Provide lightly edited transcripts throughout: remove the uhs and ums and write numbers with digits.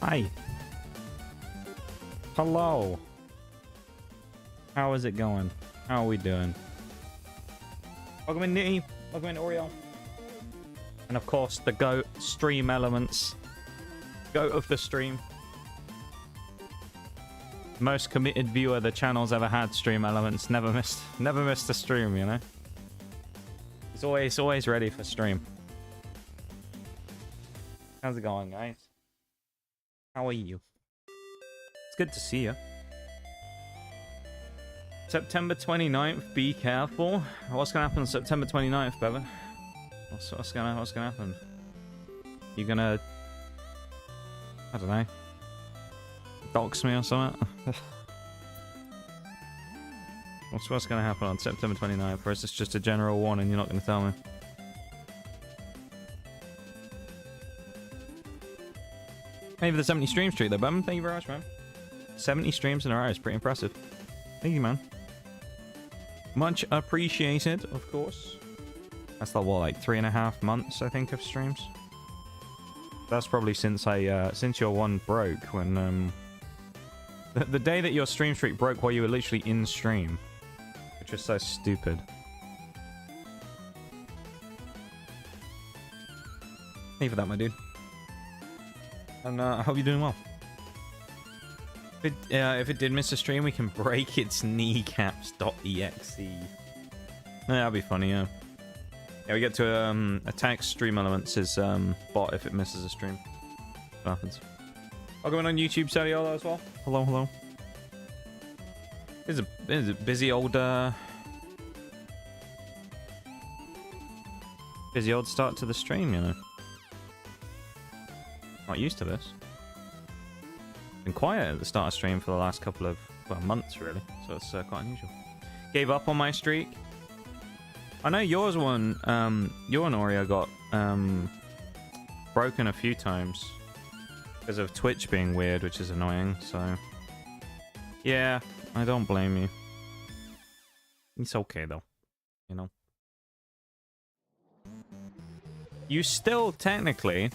Hi. Hello. How is it going? How are we doing? Welcome in, Nitty. Welcome in, Oreo. And of course, the GOAT stream elements. GOAT of the stream. Most committed viewer the channel's ever had. Stream elements. Never missed a stream, you know? He's always ready for stream. How's it going, guys? How are you? It's good to see you. September 29th, be careful. What's gonna happen on September 29th, Bevan? What's gonna happen? You gonna... I don't know. Dox me or something? What's gonna happen on September 29th? Or is this just a general warning you're not gonna tell me? Maybe the 70 stream streak though, Bevan. Thank you very much, man. 70 streams in a row is pretty impressive. Thank you, man. Much appreciated, of course. That's like, what, like 3.5 months, I think, of streams? That's probably since your one broke, when, the day that your stream streak broke while you were literally in stream. Which is so stupid. Thank you for that, my dude. And, I hope you're doing well. If it did miss a stream, we can break its kneecaps.exe. That'd be funny, yeah. Yeah, we get to attack stream elements as bot if it misses a stream. What happens? I'll go in on YouTube, Sariolo as well. Hello, hello. This is a busy old start to the stream, you know. Not used to this. Been quiet at the start of stream for the last couple of months, really, so it's quite unusual. Gave up on my streak. I know yours one, your and Oreo got broken a few times because of Twitch being weird, which is annoying. So yeah, I don't blame you. It's okay though, you know. You still technically,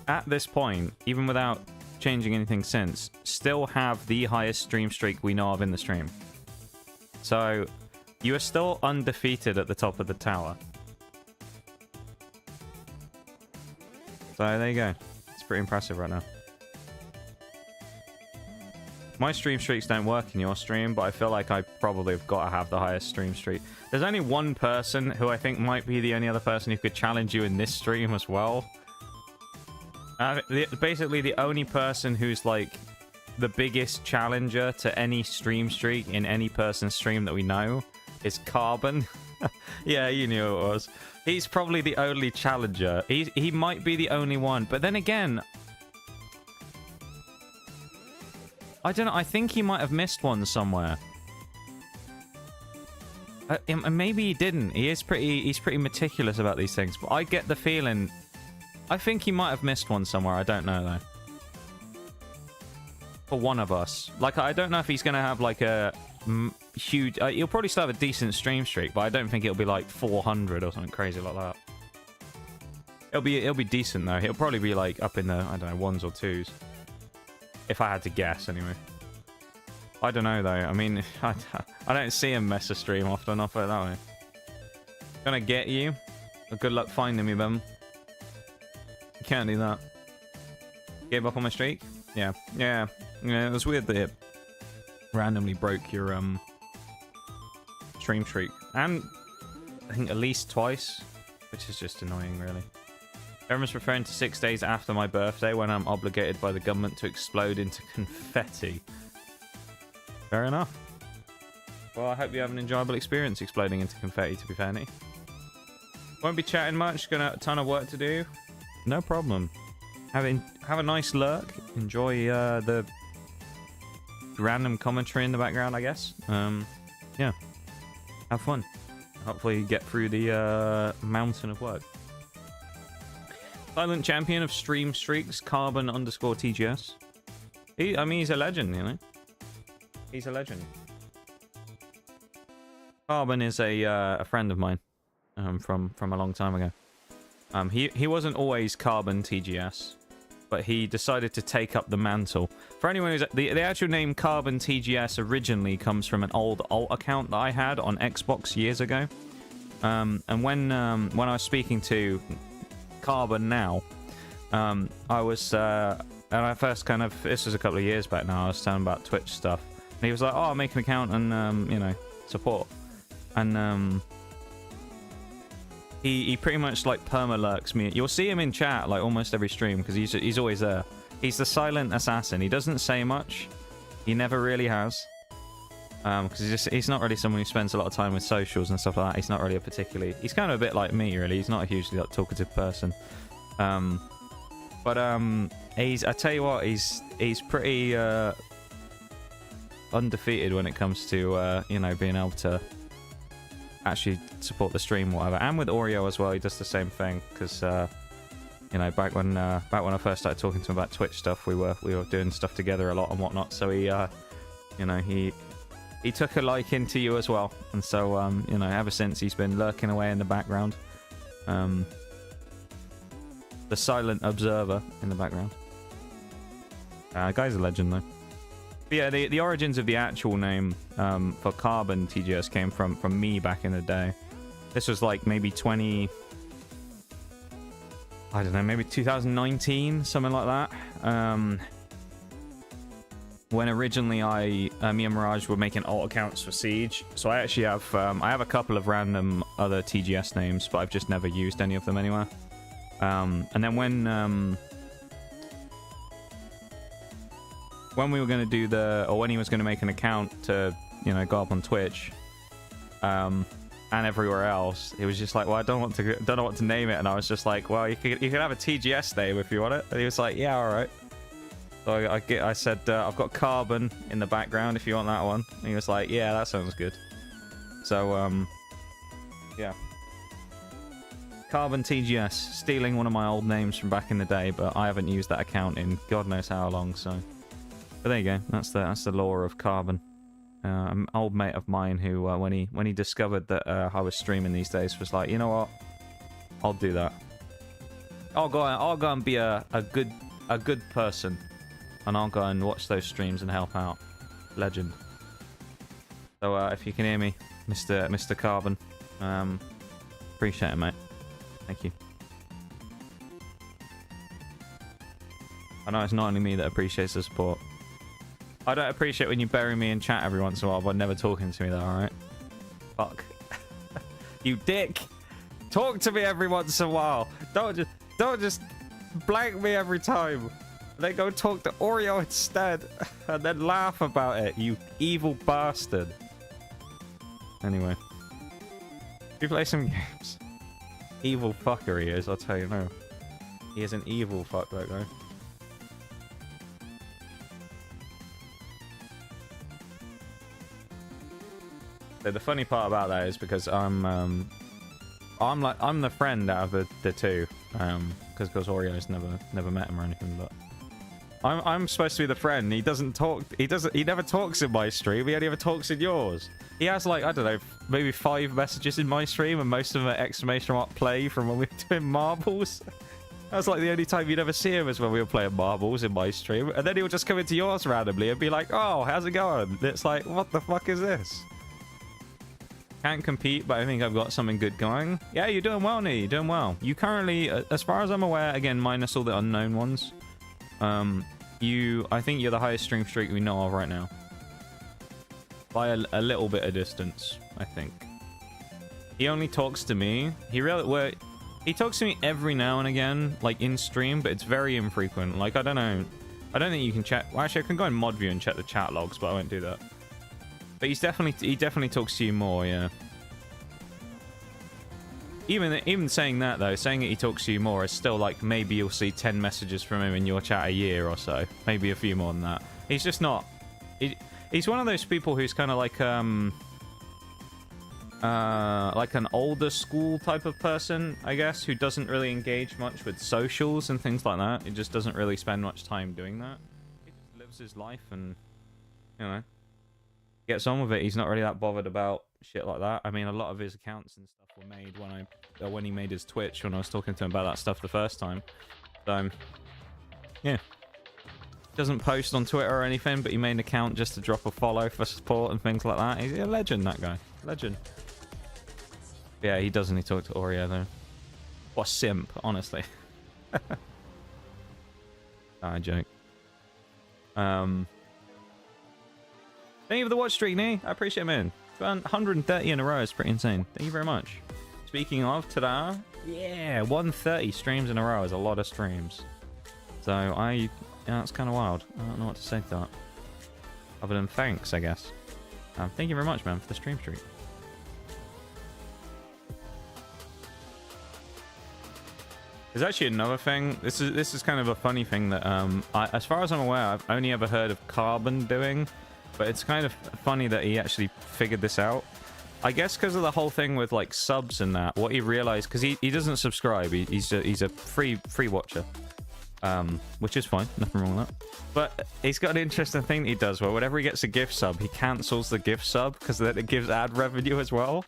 at this point, even without changing anything since, still have the highest stream streak we know of in the stream. So you are still undefeated at the top of the tower. So there you go. It's pretty impressive right now. My stream streaks don't work in your stream, but I feel like I probably have got to have the highest stream streak. There's only one person who I think might be the only other person who could challenge you in this stream as well. Basically, the only person who's like the biggest challenger to any stream streak in any person's stream that we know is Carbon. Yeah, you knew it was. He's probably the only challenger. He might be the only one, but then again, I don't know. I think he might have missed one somewhere. Maybe he didn't. He's pretty meticulous about these things, but I get the feeling. I think he might have missed one somewhere. I don't know, though. For one of us. Like, I don't know if he's going to have, like, a huge... he'll probably still have a decent stream streak, but I don't think it'll be, like, 400 or something crazy like that. It'll be decent, though. He'll probably be, like, up in the, I don't know, 1s or 2s. If I had to guess, anyway. I don't know, though. I mean, I don't see him mess a stream often. I'll put it that way. Gonna get you. Good luck finding me, Ben. Can't do that. Gave up on my streak? Yeah. It was weird that it randomly broke your stream streak. And I think at least twice, which is just annoying, really. Everyone's referring to 6 days after my birthday when I'm obligated by the government to explode into confetti. Fair enough. Well, I hope you have an enjoyable experience exploding into confetti, to be fair, Nick. Won't be chatting much, got a ton of work to do. No problem. Have a nice lurk. Enjoy the random commentary in the background, I guess. Yeah. Have fun. Hopefully get through the mountain of work. Silent champion of stream streaks, Carbon_TGS. I mean, he's a legend, you know. He's a legend. Carbon is a friend of mine from a long time ago. He wasn't always Carbon TGS. but he decided to take up the mantle. For anyone who's... The actual name Carbon TGS originally comes from an old alt account that I had on Xbox years ago. And when I was speaking to Carbon now, I was... and I first kind of... This was a couple of years back now. I was telling about Twitch stuff. And he was like, oh, I'll make an account and, you know, support. And, He pretty much like perma-lurks me. You'll see him in chat like almost every stream because he's always there. He's the silent assassin. He doesn't say much. He never really has. Because he's not really someone who spends a lot of time with socials and stuff like that. He's not really a particularly... He's kind of a bit like me, really. He's not a hugely like, talkative person. I tell you what, he's pretty undefeated when it comes to you know, being able to actually support the stream or whatever. And with Oreo as well, he does the same thing because you know, back when I first started talking to him about Twitch stuff, we were doing stuff together a lot and whatnot. So he you know, he took a liking to you as well, and so you know, ever since he's been lurking away in the background, the silent observer in the background. Guy's a legend though. But yeah, the origins of the actual name for Carbon TGS came from me back in the day. This was like maybe I don't know, maybe 2019, something like that. When originally me and Mirage were making alt accounts for Siege, so I actually have I have a couple of random other TGS names, but I've just never used any of them anywhere. And then when we were going to do when he was going to make an account to, you know, go up on Twitch, and everywhere else, he was just like, well, I don't know what to name it, and I was just like, well, you could have a TGS name if you want it, and he was like, yeah, all right. So I said, I've got Carbon in the background if you want that one, and he was like, yeah, that sounds good. So yeah, Carbon TGS, stealing one of my old names from back in the day, but I haven't used that account in God knows how long, so. But there you go. That's the lore of Carbon. An old mate of mine who, when he discovered that I was streaming these days, was like, you know what? I'll do that. I'll go and be a good person, and I'll go and watch those streams and help out. Legend. So if you can hear me, Mr. Carbon, appreciate it, mate. Thank you. I know it's not only me that appreciates the support. I don't appreciate when you bury me in chat every once in a while by never talking to me though, alright? Fuck. You dick! Talk to me every once in a while! Don't just blank me every time! Then go talk to Oreo instead! And then laugh about it, you evil bastard! Anyway. We play some games. Evil fucker he is, I'll tell you now. He is an evil fuck, that guy. So the funny part about that is because I'm the friend out of the two, because Oreo's never met him or anything, but I'm supposed to be the friend. He doesn't talk. He never talks in my stream. He only ever talks in yours. He has like, I don't know, maybe 5 messages in my stream, and most of them are exclamation mark play from when we were doing marbles. That's like the only time you'd ever see him is when we were playing marbles in my stream, and then he'll just come into yours randomly and be like, "Oh, how's it going?" And it's like, what the fuck is this? Can't compete, but I think I've got something good going. Yeah, you're doing well, Nee. You're doing well. You currently, as far as I'm aware, again, minus all the unknown ones, I think you're the highest stream streak we know of right now. By a little bit of distance, I think. He only talks to me. He talks to me every now and again, like in stream, but it's very infrequent. Like, I don't know. I don't think you can check. Well, actually, I can go in mod view and check the chat logs, but I won't do that. But he definitely talks to you more, yeah. Even saying that though, saying that he talks to you more is still like maybe you'll see 10 messages from him in your chat a year or so, maybe a few more than that. He's just not. He's one of those people who's kind of like an older school type of person, I guess, who doesn't really engage much with socials and things like that. He just doesn't really spend much time doing that. He just lives his life and, you know, gets on with it. He's not really that bothered about shit like that. I mean, a lot of his accounts and stuff were made when he made his Twitch, when I was talking to him about that stuff the first time. So Yeah. Doesn't post on Twitter or anything, but he made an account just to drop a follow for support and things like that. He's a legend, that guy. Legend. Yeah, he doesn't. He talked to Oreo, though. What a simp, honestly. I joke. Thank you for the watch streak, Nee. I appreciate it, man. 130 in a row is pretty insane. Thank you very much. Speaking of, ta-da. Yeah, 130 streams in a row is a lot of streams. So yeah, that's kind of wild. I don't know what to say to that. Other than thanks, I guess. Thank you very much, man, for the stream streak. There's actually another thing. This is kind of a funny thing that as far as I'm aware, I've only ever heard of Carbon doing, but it's kind of funny that he actually figured this out. I guess because of the whole thing with like subs and that, what he realized, because he doesn't subscribe, he's a free watcher, which is fine, nothing wrong with that. But he's got an interesting thing that he does where whenever he gets a gift sub, he cancels the gift sub because then it gives ad revenue as well.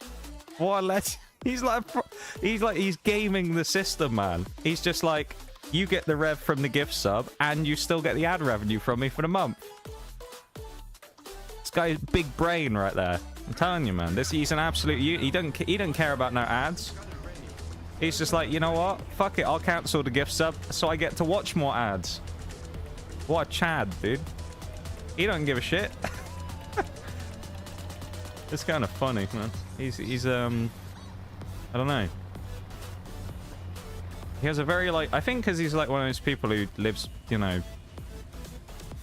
What a legend. He's gaming the system, man. He's just like, you get the rev from the gift sub and you still get the ad revenue from me for the month. This guy's big brain right there. I'm telling you, man. He's an absolute. He doesn't care about no ads. He's just like, you know what? Fuck it. I'll cancel the gift sub so I get to watch more ads. What a Chad, dude. He don't give a shit. It's kind of funny, man. He's I don't know. He has a very, like, I think because he's like one of those people who lives, you know,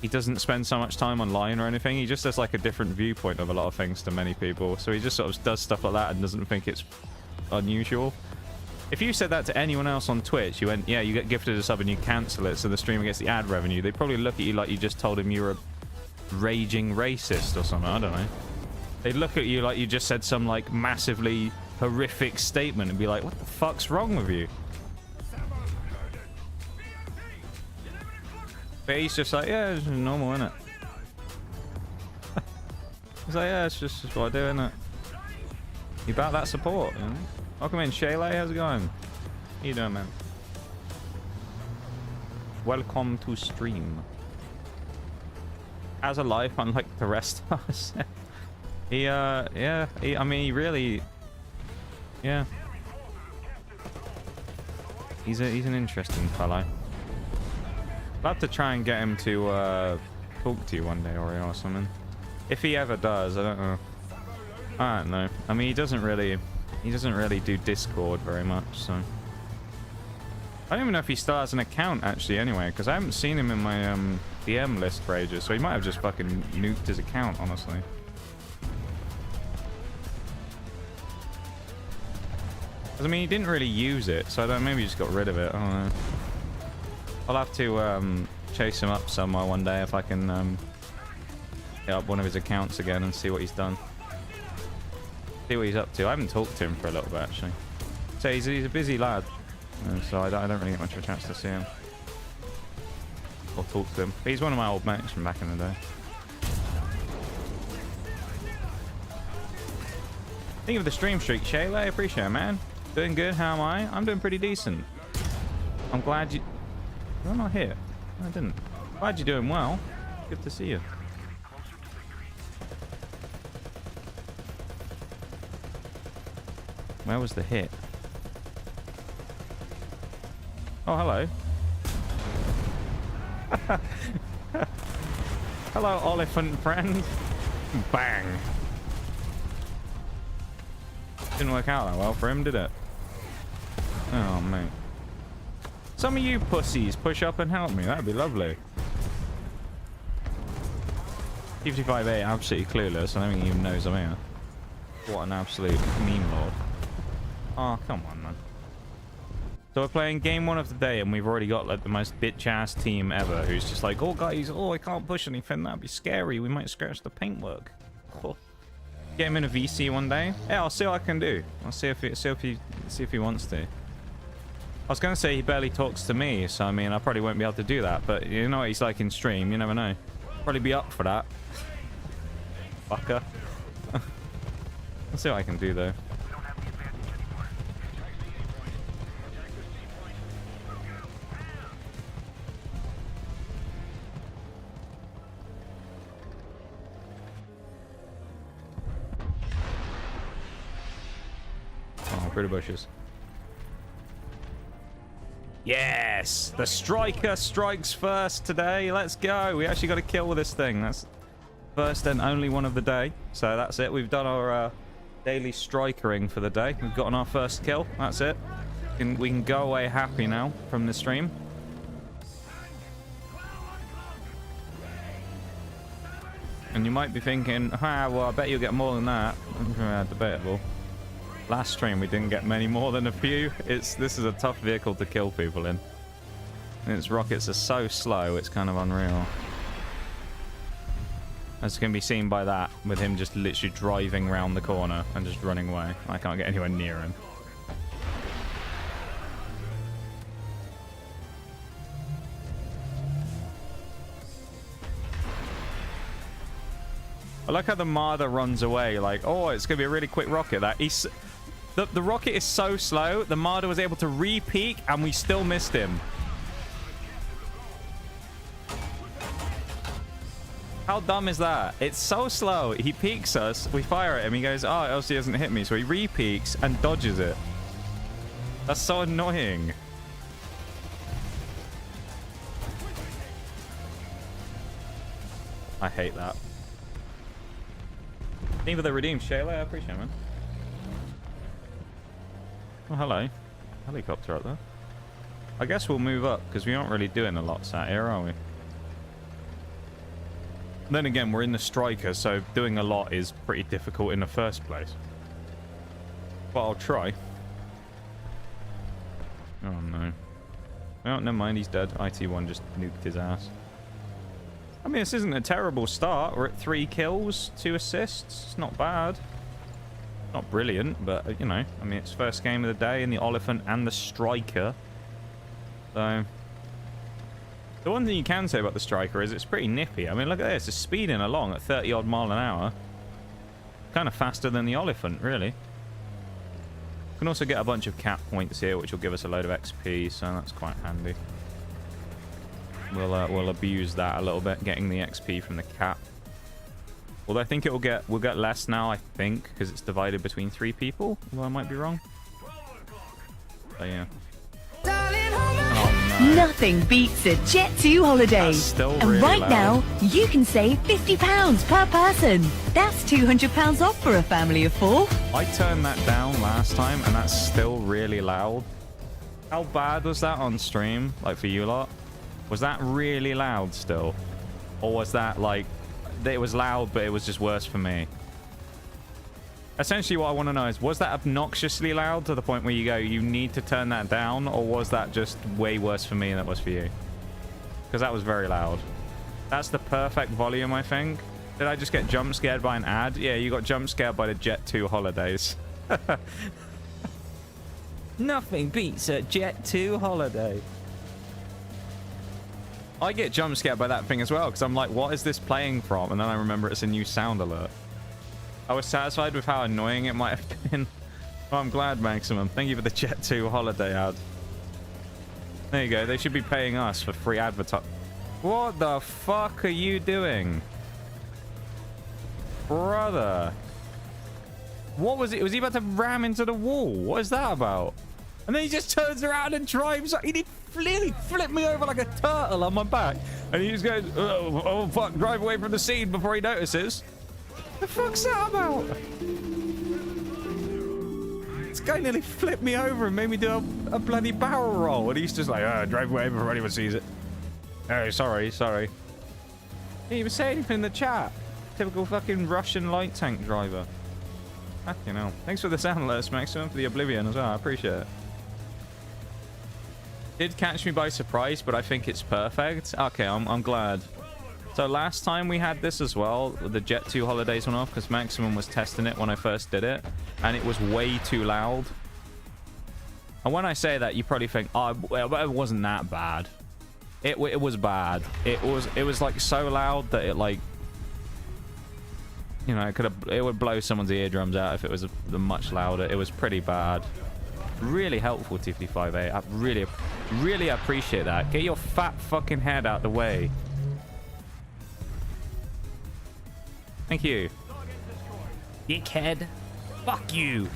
he doesn't spend so much time online or anything. He just has like a different viewpoint of a lot of things to many people. So he just sort of does stuff like that and doesn't think it's unusual. If you said that to anyone else on Twitch, you went, yeah, you get gifted a sub and you cancel it so the streamer gets the ad revenue, they'd probably look at you like you just told him you were a raging racist or something. I don't know. They'd look at you like you just said some like massively horrific statement and be like, what the fuck's wrong with you? But he's just like, yeah, it's normal, innit? He's like, yeah, it's just what I do, innit? You about that support, you know? Welcome in, Shaylay, how's it going? How you doing, man? Welcome to stream. Has a life unlike the rest of us. I mean, he really... Yeah. He's an interesting fellow. I'll have to try and get him to talk to you one day or something. If he ever does, I don't know. I don't know. I mean, he doesn't really do Discord very much, so I don't even know if he still has an account actually anyway, because I haven't seen him in my DM list for ages, so he might have just fucking nuked his account, honestly. I mean, he didn't really use it, so I don't. Maybe he just got rid of it. I don't know. I'll have to chase him up somewhere one day if I can hit up one of his accounts again and see what he's done. See what he's up to. I haven't talked to him for a little bit actually. So he's a busy lad, so I don't really get much of a chance to see him or talk to him. But he's one of my old mates from back in the day. Thank you for the stream streak, Shayla. I appreciate it, man. Doing good. How am I? I'm doing pretty decent. I'm glad you... Did I not hit? I didn't. Glad you're doing well. Good to see you. Where was the hit? Oh, hello. Hello, elephant friend. Bang. Didn't work out that well for him, did it? Oh, mate. Some of you pussies push up and help me. That'd be lovely. 55A, absolutely clueless. I don't think he even knows I'm here. What an absolute meme lord. Oh, come on, man. So we're playing game 1 of the day, and we've already got like the most bitch-ass team ever, who's just like, oh, guys, oh, I can't push anything. That'd be scary. We might scratch the paintwork. Oh. Get him in a VC one day. Yeah, I'll see what I can do. I'll see if he wants to. I was gonna say he barely talks to me, so I mean I probably won't be able to do that. But you know what he's like in stream. You never know. Probably be up for that. Fucker. I'll see what I can do though. through the bushes. Yes! The striker strikes first today. Let's go. We actually got a kill with this thing. That's first and only one of the day. So that's it. We've done our daily strikering for the day. We've gotten our first kill. That's it. We can go away happy now from the stream. And you might be thinking, well, I bet you'll get more than that. Debatable. Last stream, we didn't get many more than a few. This is a tough vehicle to kill people in. And its rockets are so slow, it's kind of unreal. As can be seen by that, with him just literally driving around the corner and just running away. I can't get anywhere near him. I like how the Marder runs away, like, oh, it's going to be a really quick rocket. The rocket is so slow, the Marder was able to re-peek, and we still missed him. How dumb is that? It's so slow. He peeks us, we fire at him, he goes, oh, else he doesn't hit me. So he re-peeks and dodges it. That's so annoying. I hate that. Thank you for the redeemed, Shayla. I appreciate it, man. Oh, hello. Helicopter up there. I guess we'll move up, because we aren't really doing a lot sat here, are we? Then again, we're in the striker, so doing a lot is pretty difficult in the first place. But I'll try. Oh, no. Oh, never mind. He's dead. IT1 just nuked his ass. I mean, this isn't a terrible start. We're at 3 kills, 2 assists. It's not bad. Not brilliant, but, you know, I mean, it's first game of the day in the Oliphant and the Striker. So, the one thing you can say about the Striker is it's pretty nippy. I mean, look at this. It's speeding along at 30-odd mile an hour. Kind of faster than the Oliphant, really. We can also get a bunch of cap points here, which will give us a load of XP, so that's quite handy. We'll abuse that a little bit, getting the XP from the cap. Although I think we'll get less now, I think, because it's divided between 3 people. Although I might be wrong. But yeah. Oh, no. Nothing beats a Jet2 holiday. That's still and really right loud. now, you can save £50 per person. That's £200 off for a family of 4. I turned that down last time, and that's still really loud. How bad was that on stream? Like, for you lot? Was that really loud still? Or was that, like, it was loud, but it was just worse for me? Essentially, what I want to know is, was that obnoxiously loud to the point where you go, you need to turn that down? Or was that just way worse for me than it was for you? Because that was very loud. That's the perfect volume, I think. Did I just get jump scared by an ad? Yeah, you got jump scared by the Jet2 holidays. Nothing beats a Jet2 holiday. I get jump scared by that thing as well, because I'm like, what is this playing from? And then I remember it's a new sound alert. I was satisfied with how annoying it might have been. Oh, I'm glad, Maximum. Thank you for the Jet2 holiday ad. There you go. They should be paying us for free advertising. What the fuck are you doing? Brother. What was it? Was he about to ram into the wall? What is that about? And then he just turns around and drives. He did literally flip me over like a turtle on my back. And he just goes, oh fuck, drive away from the scene before he notices. The fuck's that about? This guy nearly flipped me over and made me do a bloody barrel roll. And he's just like, drive away before anyone sees it. Oh, sorry. He didn't even say anything in the chat. Typical fucking Russian light tank driver. Fucking hell. Thanks for the sound alerts, Maximum, for the Oblivion as well. I appreciate it. Did catch me by surprise, but I think it's perfect. Okay, I'm glad. So last time we had this as well, the Jet2 holidays went off because Maximum was testing it when I first did it, and it was way too loud. And when I say that, you probably think, oh, well, it wasn't that bad. It was bad. It was like so loud that it like, you know, it would blow someone's eardrums out if it was much louder. It was pretty bad. Really helpful, Tiffany58. I really appreciate that. Get your fat fucking head out the way. Thank you. Dickhead. Fuck you.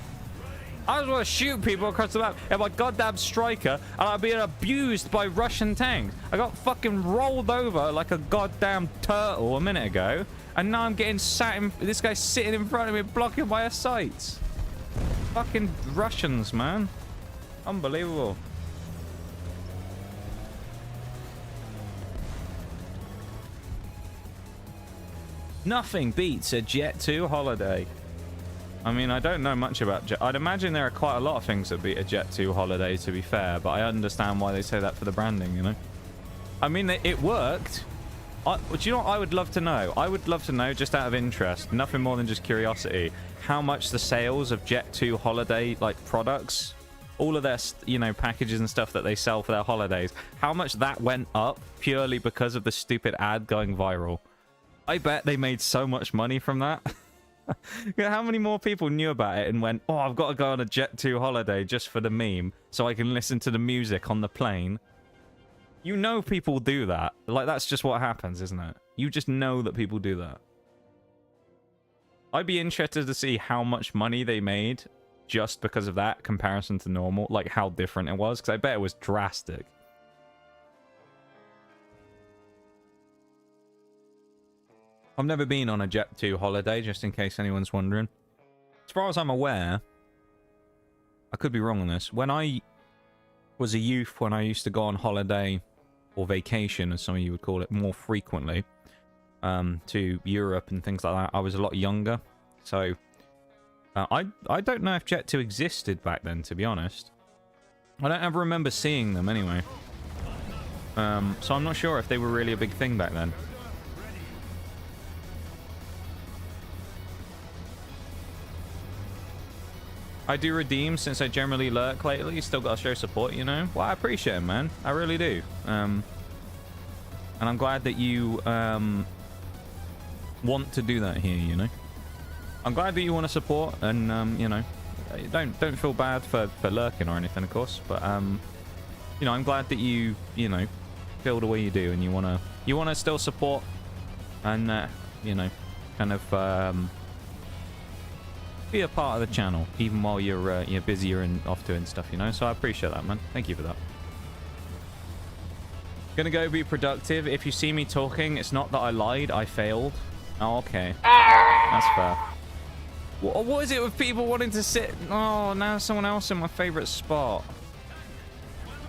I just want to shoot people across the map in my goddamn striker, and I'm being abused by Russian tanks. I got fucking rolled over like a goddamn turtle a minute ago, and now I'm getting sat in... This guy's sitting in front of me, blocking my sights. Fucking Russians, man. Unbelievable. Nothing beats a Jet 2 holiday. I mean, I don't know much about Jet. I'd imagine there are quite a lot of things that beat a Jet 2 holiday, to be fair, but I understand why they say that for the branding, you know? I mean, it worked. Do you know what I would love to know? I would love to know, just out of interest, nothing more than just curiosity, how much the sales of Jet 2 holiday, like, products, all of their, you know, packages and stuff that they sell for their holidays, how much that went up purely because of the stupid ad going viral. I bet they made so much money from that. How many more people knew about it and went, oh, I've got to go on a Jet 2 holiday just for the meme so I can listen to the music on the plane? You know people do that. Like, that's just what happens, isn't it? You just know that people do that. I'd be interested to see how much money they made just because of that comparison to normal. Like, how different it was, because I bet it was drastic. I've never been on a Jet 2 holiday, just in case anyone's wondering. As far as I'm aware, I could be wrong on this. When I was a youth, when I used to go on holiday, or vacation, as some of you would call it, more frequently, to Europe and things like that, I was a lot younger. So, I don't know if Jet 2 existed back then, to be honest. I don't ever remember seeing them anyway. So I'm not sure if they were really a big thing back then. I do redeem since I generally lurk lately. Still got to show support, you know? Well, I appreciate it, man. I really do. And I'm glad that you want to do that here, you know? I'm glad that you want to support, and, you know, don't feel bad for lurking or anything, of course. But, you know, I'm glad that you know, feel the way you do, and you want to still support and, you know, kind of... be a part of the channel, even while you're busier and off doing stuff, you know? So I appreciate that, man. Thank you for that. Gonna go be productive. If you see me talking, it's not that I lied, I failed. Oh, okay. That's fair. What is it with people wanting to sit... Oh, now someone else in my favorite spot.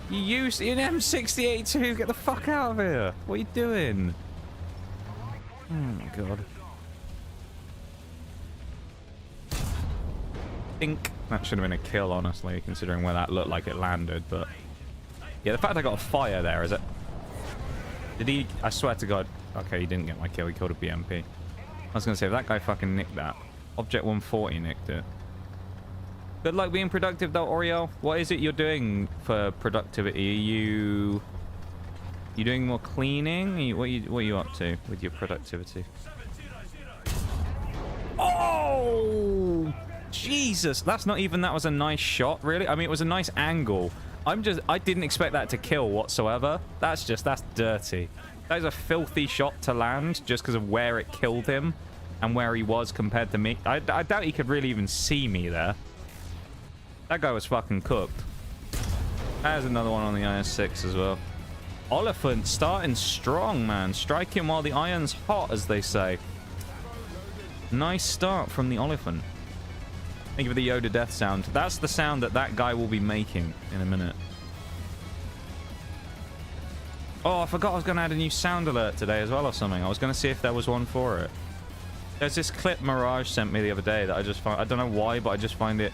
You used an M68 too. Get the fuck out of here. What are you doing? Oh, my God. That should have been a kill, honestly, considering where that looked like it landed. But yeah, the fact I got a fire there, is it? Did he? I swear to God. Okay, he didn't get my kill. He killed a BMP. I was gonna say, if that guy fucking nicked that, Object 140 nicked it. Good luck being productive, though, Oriel. What is it you're doing for productivity? You doing more cleaning? What are you up to with your productivity? Oh! Jesus, that's not even... That was a nice shot, really. I mean, it was a nice angle. I didn't expect that to kill whatsoever. That's dirty. That is a filthy shot to land just because of where it killed him and where he was compared to me. I doubt he could really even see me there. That guy was fucking cooked. There's another one on the IS-6 as well. Oliphant starting strong, man. Striking while the iron's hot, as they say. Nice start from the Oliphant. Thank you for the Yoda death sound. That's the sound that guy will be making in a minute. Oh, I forgot I was going to add a new sound alert today as well or something. I was going to see if there was one for it. There's this clip Mirage sent me the other day that I just find... I don't know why, but I just find it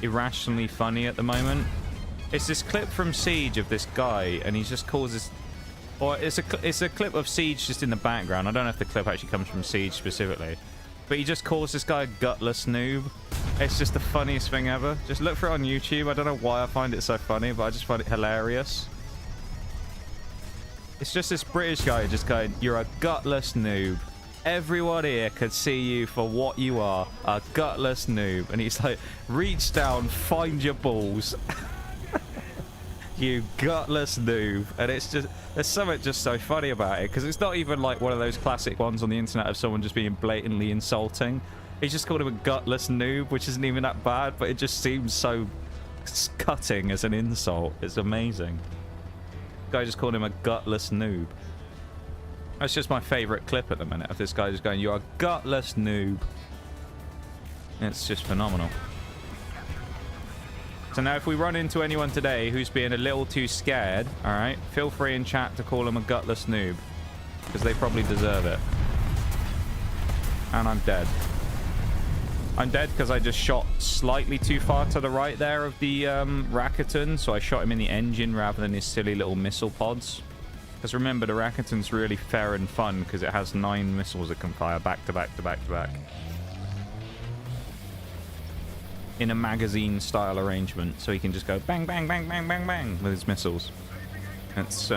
irrationally funny at the moment. It's this clip from Siege of this guy, and he just calls this... Or it's a clip of Siege just in the background. I don't know if the clip actually comes from Siege specifically. But he just calls this guy a gutless noob. It's just the funniest thing ever. Just look for it on YouTube. I don't know why I find it so funny, but I just find it hilarious. It's just this British guy just going, you're a gutless noob. Everyone here could see you for what you are, a gutless noob. And he's like, reach down, find your balls. You gutless noob. And it's just, there's something just so funny about it, because it's not even like one of those classic ones on the internet of someone just being blatantly insulting. He just called him a gutless noob, which isn't even that bad, but it just seems so cutting as an insult. It's amazing. The guy just called him a gutless noob. That's just my favorite clip at the minute of this guy just going, "You're a gutless noob." It's just phenomenal. So now if we run into anyone today who's being a little too scared, all right, feel free in chat to call them a gutless noob, because they probably deserve it. And I'm dead. I'm dead because I just shot slightly too far to the right there of the Rakuten, so I shot him in the engine rather than his silly little missile pods. Because remember, the Rakuten's really fair and fun because it has 9 missiles it can fire back to back to back to back. In a magazine style arrangement, so he can just go bang bang bang bang bang bang with his missiles. It's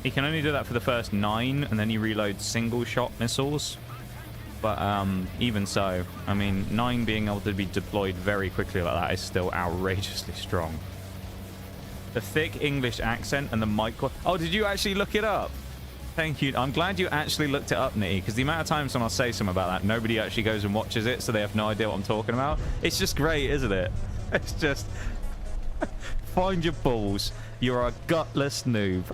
he can only do that for the first 9 and then he reloads single shot missiles, but even so, I mean, 9 being able to be deployed very quickly like that is still outrageously strong. The thick English accent and the mic. Oh, did you actually look it up? Thank you. I'm glad you actually looked it up, Nitty, because the amount of times when I'll say something about that, nobody actually goes and watches it, so they have no idea what I'm talking about. It's just great, isn't it? It's just... Find your balls. You're a gutless noob.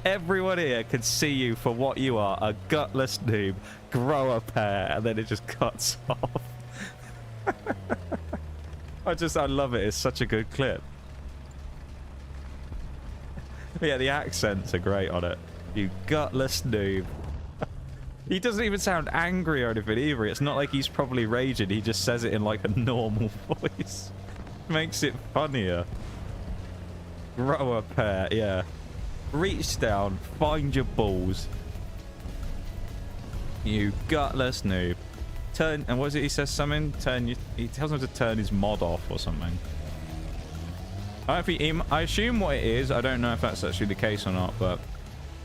Everyone here can see you for what you are, a gutless noob. Grow a pair, and then it just cuts off. I love it. It's such a good clip. But yeah, the accents are great on it. You gutless noob. He doesn't even sound angry or anything either. It's not like he's probably raging. He just says it in like a normal voice. Makes it funnier. Grow a pair, yeah. Reach down, find your balls. You gutless noob. Turn, and what is it he says something? He tells him to turn his mod off or something. I assume what it is, I don't know if that's actually the case or not, but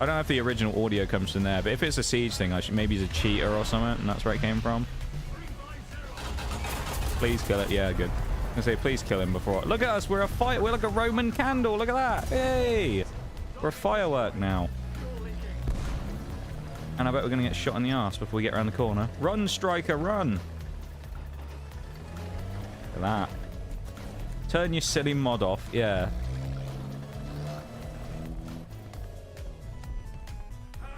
I don't know if the original audio comes from there, but if it's a siege thing, maybe he's a cheater or something, and that's where it came from. Please kill it. Yeah, good. I say, please kill him before. Look at us, we're like a Roman candle. Look at that. Hey, we're a firework now. And I bet we're gonna get shot in the arse before we get around the corner. Run, Striker, run. Look at that. Turn your silly mod off, yeah.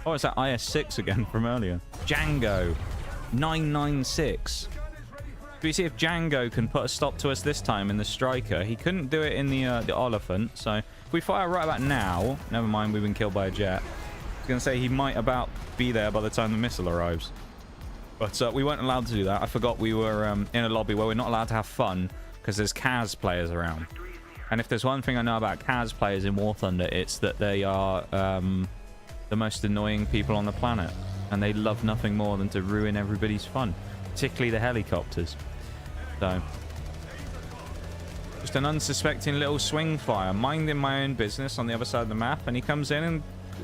Oh, it's that IS-6 again from earlier. Django 996. Do we see if Django can put a stop to us this time in the Striker? He couldn't do it in the Oliphant, so if we fire right about now, never mind, we've been killed by a jet. I was gonna say he might about be there by the time the missile arrives, but we weren't allowed to do that. I forgot we were in a lobby where we're not allowed to have fun because there's Kaz players around. And if there's one thing I know about Kaz players in War Thunder, it's that they are the most annoying people on the planet, and they love nothing more than to ruin everybody's fun, particularly the helicopters. So just an unsuspecting little swing flyer minding my own business on the other side of the map, and he comes in and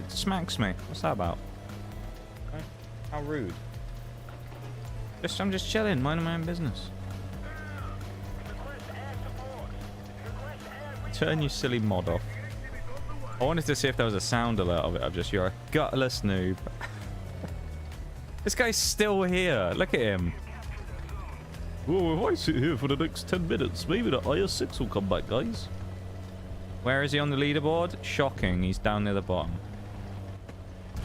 smacks me. What's that about? Okay. How rude. I'm just chilling, minding my own business. Turn your silly mod off. I wanted to see if there was a sound alert of it. I'm just, you're a gutless noob. This guy's still here. Look at him. Oh, if I sit here for the next 10 minutes, maybe the IS-6 will come back, guys. Where is he on the leaderboard? Shocking. He's down near the bottom.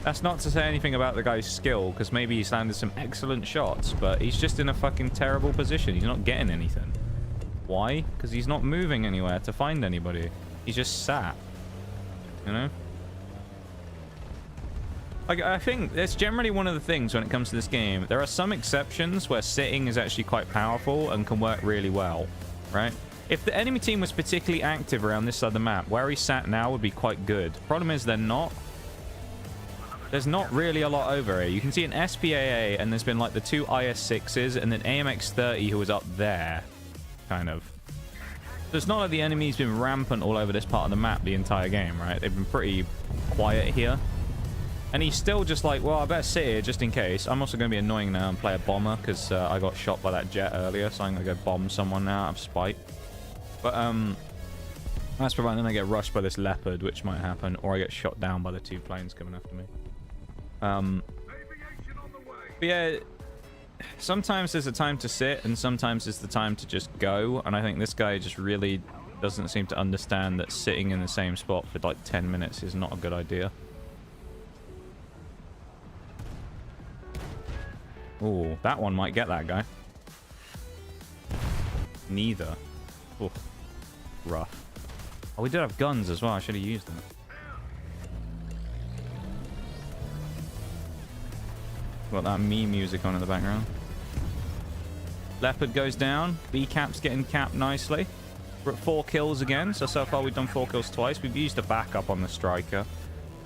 That's not to say anything about the guy's skill, because maybe he's landed some excellent shots, but he's just in a fucking terrible position. He's not getting anything. Why? Because he's not moving anywhere to find anybody. He's just sat. You know? I think that's generally one of the things when it comes to this game. There are some exceptions where sitting is actually quite powerful and can work really well, right? If the enemy team was particularly active around this side of the map, where he sat now would be quite good. Problem is they're not. There's not really a lot over here. You can see an SPAA, and there's been like the 2 IS-6s, and then AMX-30 who was up there, kind of. So it's not like the enemy's been rampant all over this part of the map the entire game, right? They've been pretty quiet here. And he's still just like, well, I better sit here just in case. I'm also going to be annoying now and play a bomber because I got shot by that jet earlier, so I'm going to go bomb someone now out of spite. But that's providing I get rushed by this leopard, which might happen, or I get shot down by the 2 planes coming after me. But yeah, sometimes there's a time to sit and sometimes there's the time to just go, and I think this guy just really doesn't seem to understand that sitting in the same spot for like 10 minutes is not a good idea. Oh, that one might get that guy. Neither. Oh, rough. Oh, we did have guns as well. I should have used them. Got that meme music on in the background. Leopard goes down. B-Cap's getting capped nicely. We're at 4 kills again. So far we've done 4 kills twice. We've used a backup on the Striker.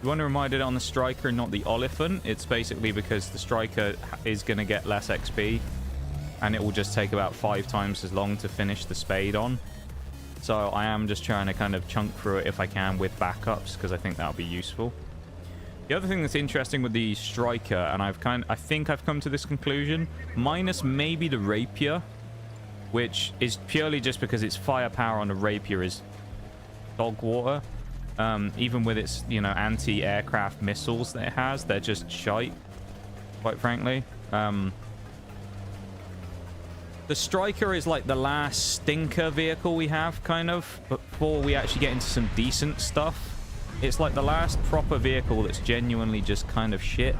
You wonder why I did it on the Striker and not the Oliphant? It's basically because the Striker is going to get less XP. And it will just take about 5 times as long to finish the Spade on. So I am just trying to kind of chunk through it if I can with backups, because I think that'll be useful. The other thing that's interesting with the Striker, and I think I've come to this conclusion, minus maybe the Rapier, which is purely just because its firepower on the Rapier is dog water. Even with its, you know, anti-aircraft missiles that it has, they're just shite, quite frankly. The Striker is like the last stinker vehicle we have, kind of, before we actually get into some decent stuff. It's like the last proper vehicle that's genuinely just kind of shit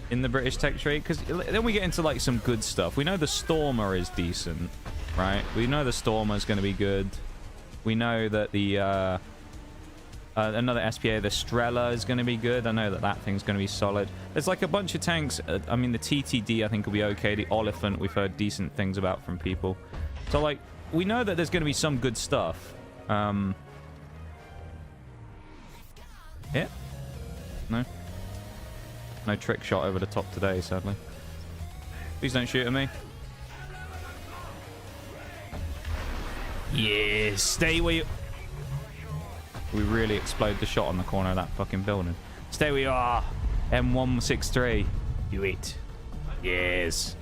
in the British tech trade, because then we get into like some good stuff. We know the Stormer is decent, right? We know the Stormer is going to be good. We know that the another SPA, the Strela, is going to be good. I know that that thing's going to be solid. There's like a bunch of tanks. I mean, the TTD I think will be okay. The Oliphant we've heard decent things about from people. So like, we know that there's going to be some good stuff. Hit? No. No trick shot over the top today, sadly. Please don't shoot at me. Yeah, stay where you... We really explode the shot on the corner of that fucking building. Stay where you are. M163. Do it. Yes.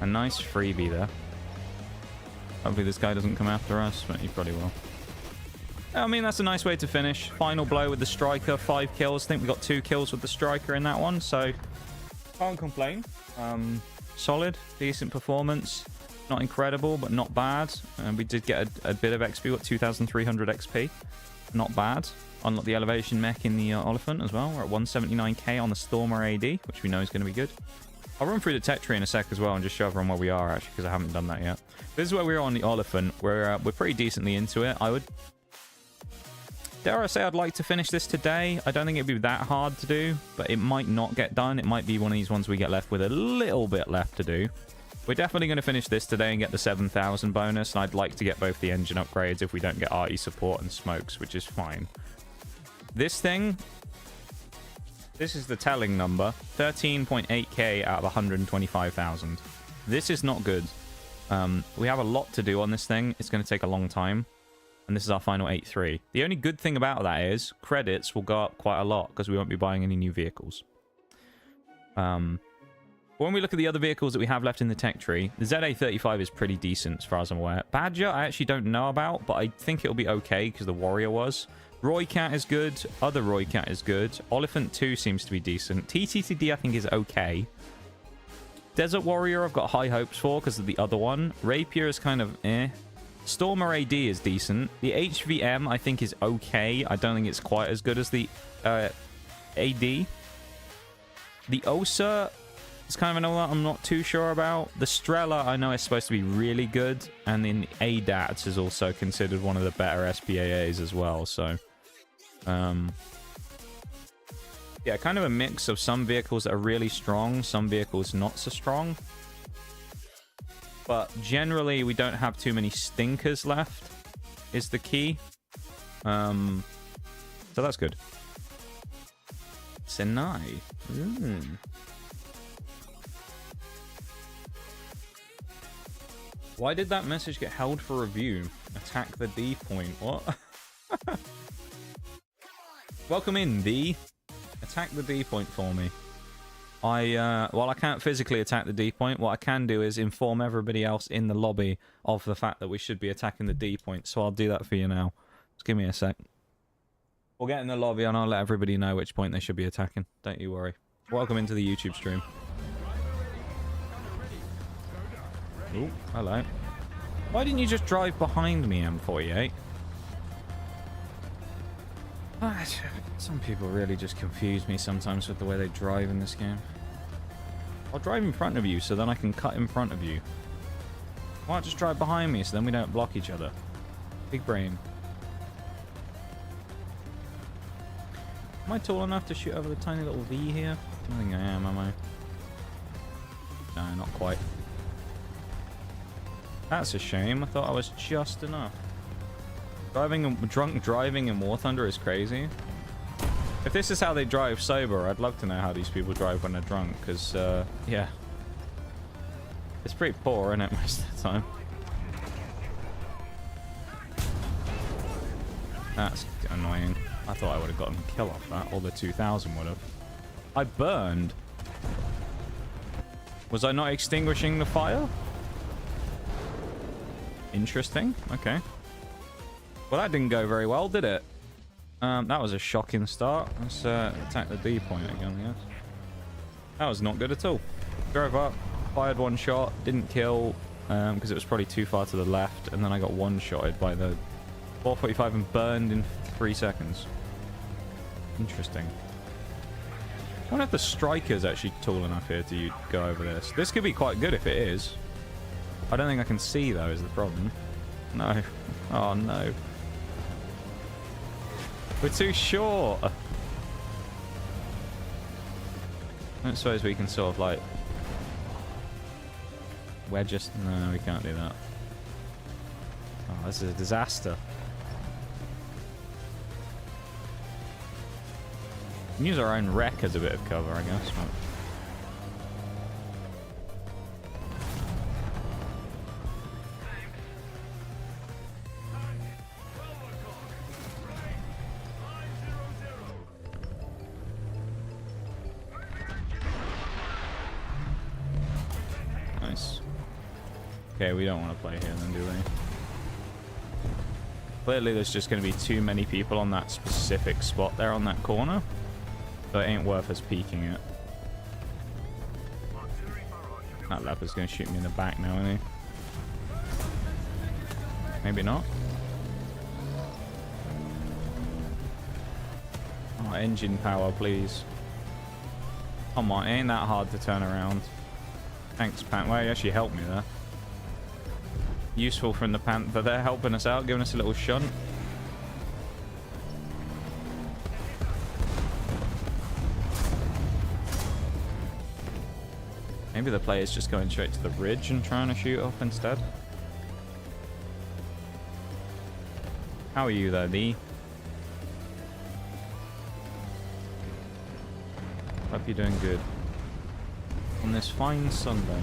A nice freebie there. Hopefully this guy doesn't come after us, but he probably will. I mean, that's a nice way to finish. Final blow with the Striker. 5 kills. I think we got 2 kills with the Striker in that one, so can't complain. Solid. Decent performance. Not incredible, but not bad. And we did get a bit of XP. What, 2,300 XP? Not bad. Unlock the elevation mech in the Oliphant as well. We're at 179k on the Stormer AD, which we know is going to be good. I'll run through the tech tree in a sec as well and just show everyone where we are, actually, because I haven't done that yet. This is where we are on the Oliphant. We're pretty decently into it. Dare I say I'd like to finish this today. I don't think it'd be that hard to do, but it might not get done. It might be one of these ones we get left with a little bit left to do. We're definitely going to finish this today and get the 7,000 bonus, and I'd like to get both the engine upgrades if we don't get RE support and smokes, which is fine. This thing, this is the telling number, 13.8k out of 125,000. This is not good. We have a lot to do on this thing. It's going to take a long time. And this is our final 8.3. The only good thing about that is credits will go up quite a lot because we won't be buying any new vehicles. When we look at the other vehicles that we have left in the tech tree, the ZA35 is pretty decent as far as I'm aware. Badger, I actually don't know about, but I think it'll be okay because the Warrior was. Roycat is good. Other Roycat is good. Oliphant 2 seems to be decent. TTTD I think is okay. Desert Warrior I've got high hopes for because of the other one. Rapier is kind of eh. Stormer AD is decent. The HVM I think is okay. I don't think it's quite as good as the AD. The OSA is kind of another one I'm not too sure about. The Strela I know is supposed to be really good. And then the ADATS is also considered one of the better SPAAs as well. So, yeah, kind of a mix of some vehicles that are really strong, some vehicles not so strong. But generally, we don't have too many stinkers left, is the key. So that's good. Senai. Why did that message get held for review? Attack the D point. What? Welcome in, D. Attack the D point for me. While I can't physically attack the D point, what I can do is inform everybody else in the lobby of the fact that we should be attacking the D point. So I'll do that for you now. Just give me a sec. We'll get in the lobby and I'll let everybody know which point they should be attacking. Don't you worry. Welcome into the YouTube stream. Ooh, hello. Why didn't you just drive behind me, M48? Some people really just confuse me sometimes with the way they drive in this game. I'll drive in front of you so then I can cut in front of you. Why not just drive behind me so then we don't block each other? Big brain. Am I tall enough to shoot over the tiny little V here? I think I am I? No, not quite. That's a shame. I thought I was just enough. Drunk driving in War Thunder is crazy. If this is how they drive sober, I'd love to know how these people drive when they're drunk, because, yeah. It's pretty poor, isn't it, most of the time? That's annoying. I thought I would have gotten a kill off that, or the 2000 would have. I burned. Was I not extinguishing the fire? Interesting. Okay. Well, that didn't go very well, did it? That was a shocking start. Let's attack the D point again, I guess. That was not good at all. Drove up, fired one shot, didn't kill, because it was probably too far to the left, and then I got one-shotted by the 445 and burned in 3 seconds. Interesting. I wonder if the striker's actually tall enough here to go over this. This could be quite good if it is. I don't think I can see, though, is the problem. No. Oh, no. We're too short. I don't suppose we can sort of, like... wedge us... No, we can't do that. Oh, this is a disaster. We can use our own wreck as a bit of cover, I guess. But... nice. Okay, we don't want to play here then, do we? Clearly there's just going to be too many people on that specific spot there on that corner. So it ain't worth us peeking it. That leopard's going to shoot me in the back now, isn't he? Maybe not. Oh, engine power, please. Come on, it ain't that hard to turn around. Thanks, Panther. Well, you actually helped me there. Useful from the Panther there, helping us out, giving us a little shunt. Maybe the player's just going straight to the ridge and trying to shoot off instead. How are you there, Lee? Hope you're doing good. On this fine Sunday.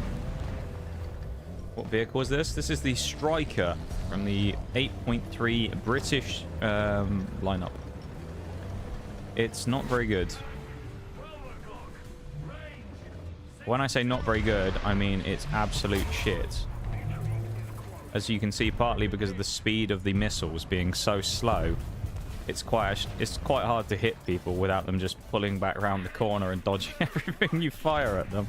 What vehicle is this? This is the Striker from the 8.3 British lineup. It's not very good. When I say not very good, I mean it's absolute shit. As you can see, partly because of the speed of the missiles being so slow, it's quite hard to hit people without them just pulling back around the corner and dodging everything you fire at them.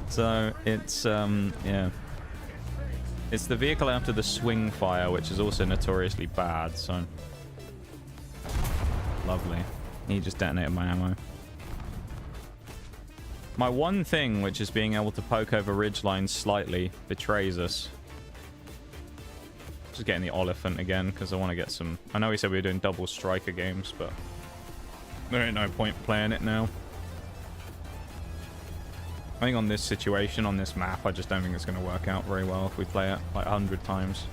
So it's yeah, it's the vehicle after the swing fire, which is also notoriously bad. So lovely. He just detonated my ammo. My one thing, which is being able to poke over ridgelines slightly, betrays us. Just getting the Oliphant again, because I want to get some... I know we said we were doing double striker games, but there ain't no point playing it now. I think on this situation, on this map, I just don't think it's going to work out very well if we play it like 100 times.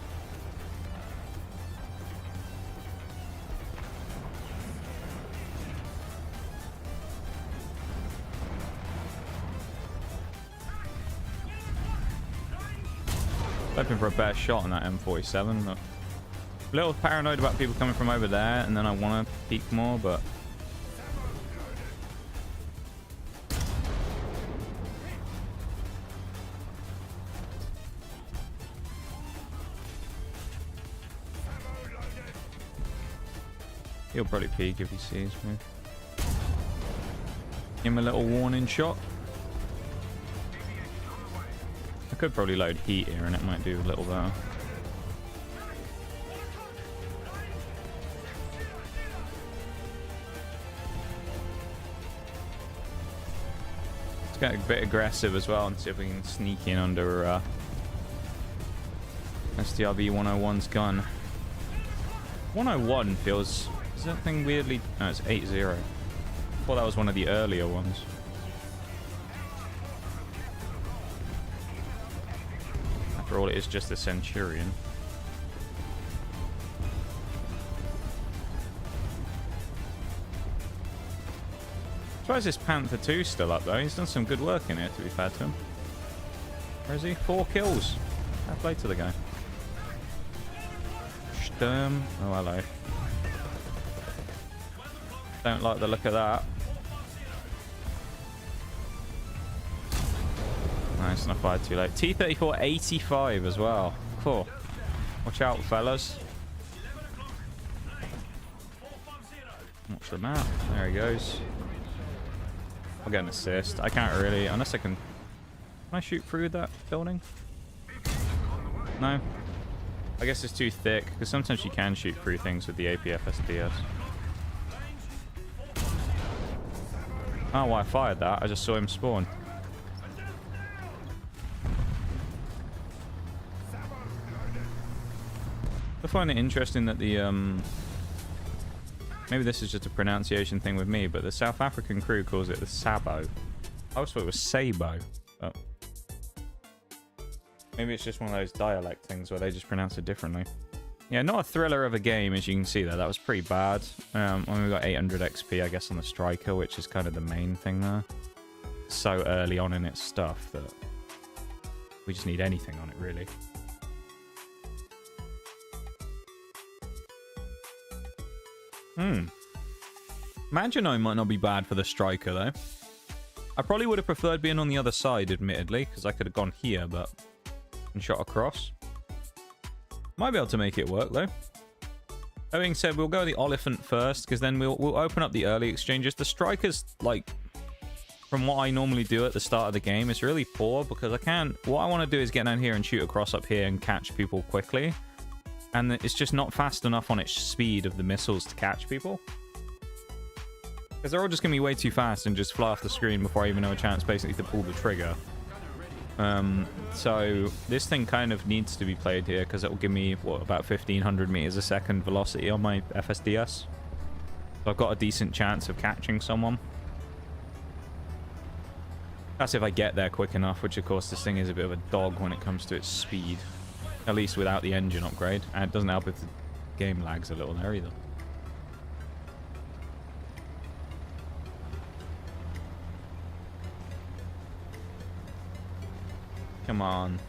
Hoping for a better shot on that M47. But a little paranoid about people coming from over there, and then I want to peek more, but... he'll probably peek if he sees me. Give him a little warning shot. could probably load heat here and it might do a little better. Let's get a bit aggressive as well and see if we can sneak in under STRV 101's gun. 101 feels... Is that thing weirdly... No, it's 80. I thought that was one of the earlier ones. After all, it is just a Centurion. Why is this Panther 2 still up, though? He's done some good work in here, to be fair to him. Where is he? 4 kills. Fair play to the guy. Sturm. Oh, hello. Don't like the look of that. Nice, not fired too late. T-34 85 as well. Cool. Watch out, fellas. Watch the map. There he goes. I'll get an assist. I can't really, unless I can... Can I shoot through that building? No. I guess it's too thick, because sometimes you can shoot through things with the APFSDS. Oh, well, I fired that. I just saw him spawn. I find it interesting that the, maybe this is just a pronunciation thing with me, but the South African crew calls it the Sabo. I always thought it was Sabo. Oh. Maybe it's just one of those dialect things where they just pronounce it differently. Yeah, not a thriller of a game, as you can see there. That was pretty bad. We got 800 XP, I guess, on the Striker, which is kind of the main thing there. So early on in its stuff that we just need anything on it, really. Maginot might not be bad for the Striker, though. I probably would have preferred being on the other side, admittedly, because I could have gone here, but... and shot across. Might be able to make it work, though. That being said, we'll go the Oliphant first, because then we'll open up the early exchanges. The Striker's, like... from what I normally do at the start of the game, is really poor, because I can't... What I want to do is get down here and shoot across up here and catch people quickly. And it's just not fast enough on its speed of the missiles to catch people. Because they're all just going to be way too fast and just fly off the screen before I even have a chance, basically, to pull the trigger. So this thing kind of needs to be played here, because it will give me, what, about 1,500 meters a second velocity on my FSDS. So I've got a decent chance of catching someone. That's if I get there quick enough, which, of course, this thing is a bit of a dog when it comes to its speed. At least without the engine upgrade. And it doesn't help if the game lags a little there either. Come on.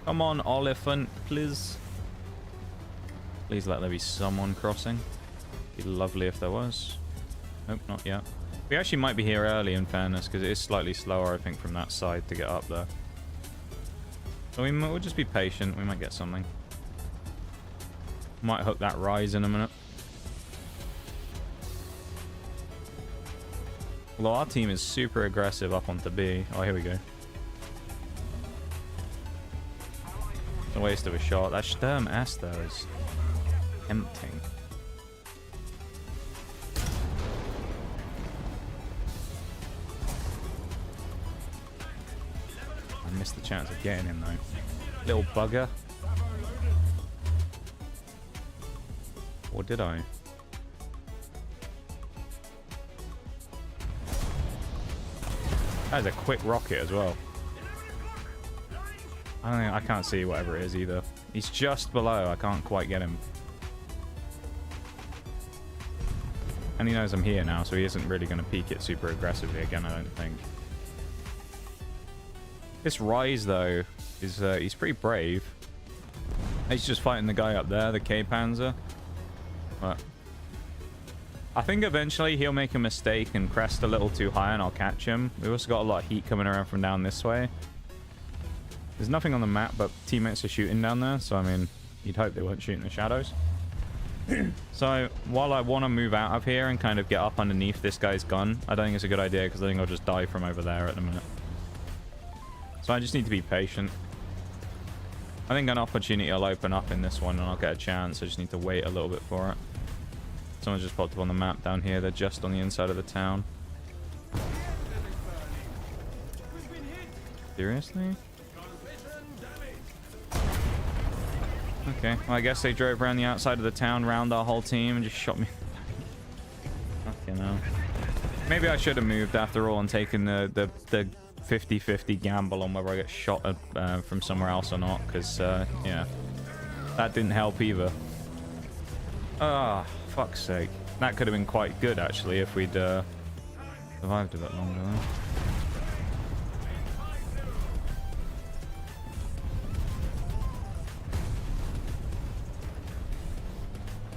Come on, Oliphant, please. Please let there be someone crossing. It'd be lovely if there was. Nope, not yet. We actually might be here early, in fairness, because it is slightly slower, I think, from that side to get up there. So we'll just be patient. We might get something. Might hook that rise in a minute. Although our team is super aggressive up onto B. Oh, here we go. It's a waste of a shot. That Sturm S, though, is tempting. I missed the chance of getting him, though. Little bugger. Or did I? That is a quick rocket as well. I can't see whatever it is either. He's just below. I can't quite get him. And he knows I'm here now, so he isn't really going to peek it super aggressively again, I don't think. This Rise, though, is he's pretty brave. He's just fighting the guy up there, the K-Panzer. But I think eventually he'll make a mistake and crest a little too high and I'll catch him. We've also got a lot of heat coming around from down this way. There's nothing on the map, but teammates are shooting down there, so I mean, you'd hope they weren't shooting the shadows. So, while I want to move out of here and kind of get up underneath this guy's gun, I don't think it's a good idea because I think I'll just die from over there at the minute. So I just need to be patient. I think an opportunity will open up in this one and I'll get a chance. I just need to wait a little bit for it. Someone just popped up on the map down here. They're just on the inside of the town. Seriously? Okay, well, I guess they drove around the outside of the town, round our whole team, and just shot me. Fucking hell. Maybe I should have moved after all and taken the 50-50 gamble on whether I get shot from somewhere else or not, because, yeah, that didn't help either. Ah, fuck's sake. That could have been quite good, actually, if we'd survived a bit longer, though.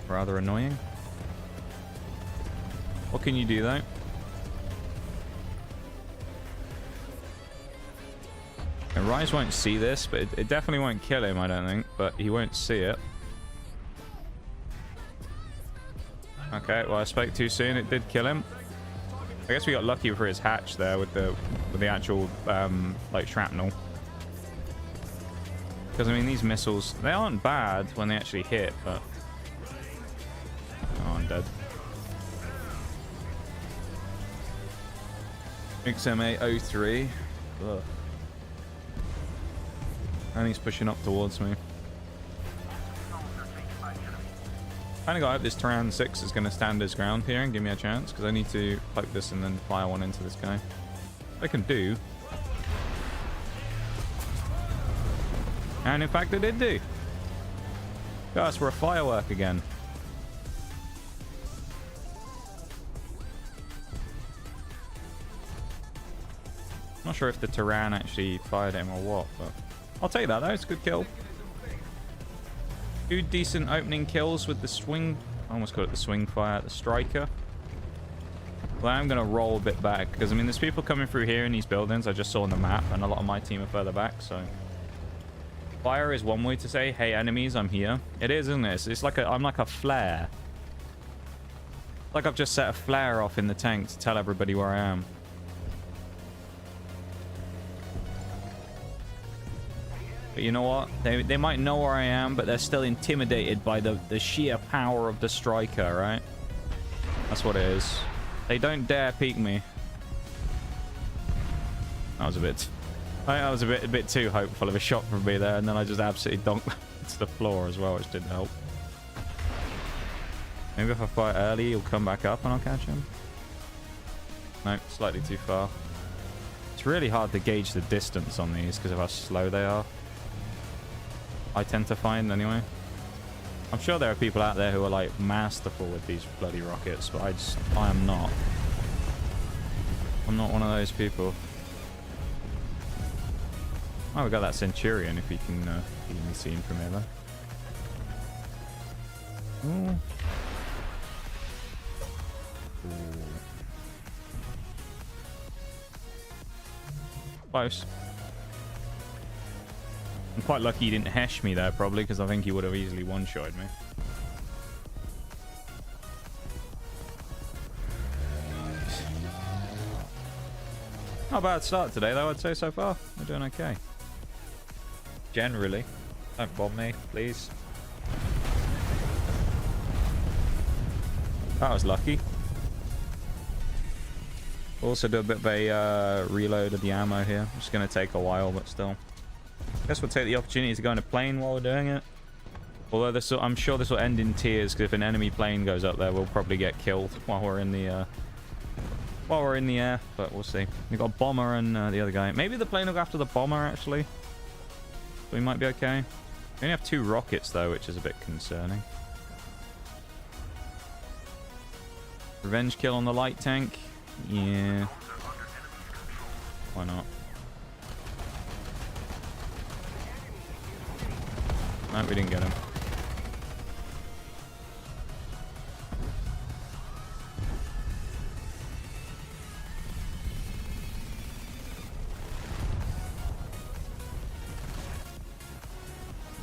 Rather annoying. What can you do, though? And Rise won't see this, but it definitely won't kill him, I don't think. But he won't see it. Okay, well, I spoke too soon. It did kill him. I guess we got lucky for his hatch there with the actual like shrapnel. Because I mean, these missiles, they aren't bad when they actually hit, but oh, I'm dead. XMA 03. Ugh. And he's pushing up towards me. Kinda got hope this Tyran 6 is gonna stand his ground here and give me a chance, because I need to poke this and then fire one into this guy. I can do. And in fact, I did do. Gosh, we're a firework again. Not sure if the Tyran actually fired him or what, but I'll take that though. It's a good kill. 2 decent opening kills with the swing. I almost call it the swing fire, the striker. Well, I'm going to roll a bit back because I mean, there's people coming through here in these buildings I just saw on the map, and a lot of my team are further back, so. Fire is one way to say, hey enemies, I'm here. It is, isn't it? It's like I'm like a flare. Like I've just set a flare off in the tank to tell everybody where I am. But you know what? They might know where I am, but they're still intimidated by the sheer power of the striker, right? That's what it is. They don't dare peek me. That was a bit... I think that was a bit too hopeful of a shot from me there, and then I just absolutely donked to the floor as well, which didn't help. Maybe if I fight early, he'll come back up and I'll catch him. No, slightly too far. It's really hard to gauge the distance on these because of how slow they are. I tend to find anyway. I'm sure there are people out there who are like masterful with these bloody rockets, but I am not. I'm not one of those people. Oh, we got that Centurion if you can be seen from here though. Ooh. Ooh. Close. I'm quite lucky he didn't hesh me there, probably, because I think he would have easily one-shotted me. Not a bad start today, though, I'd say so far. We're doing okay. Generally. Don't bomb me, please. That was lucky. Also do a bit of a reload of the ammo here. It's going to take a while, but still. Guess we'll take the opportunity to go in a plane while we're doing it. Although I'm sure this will end in tears, because if an enemy plane goes up there, we'll probably get killed while we're in the air. But we'll see. We've got bomber and the other guy. Maybe the plane will go after the bomber actually. So we might be okay. We only have 2 rockets though, which is a bit concerning. Revenge kill on the light tank. Yeah. Why not? No, we didn't get him.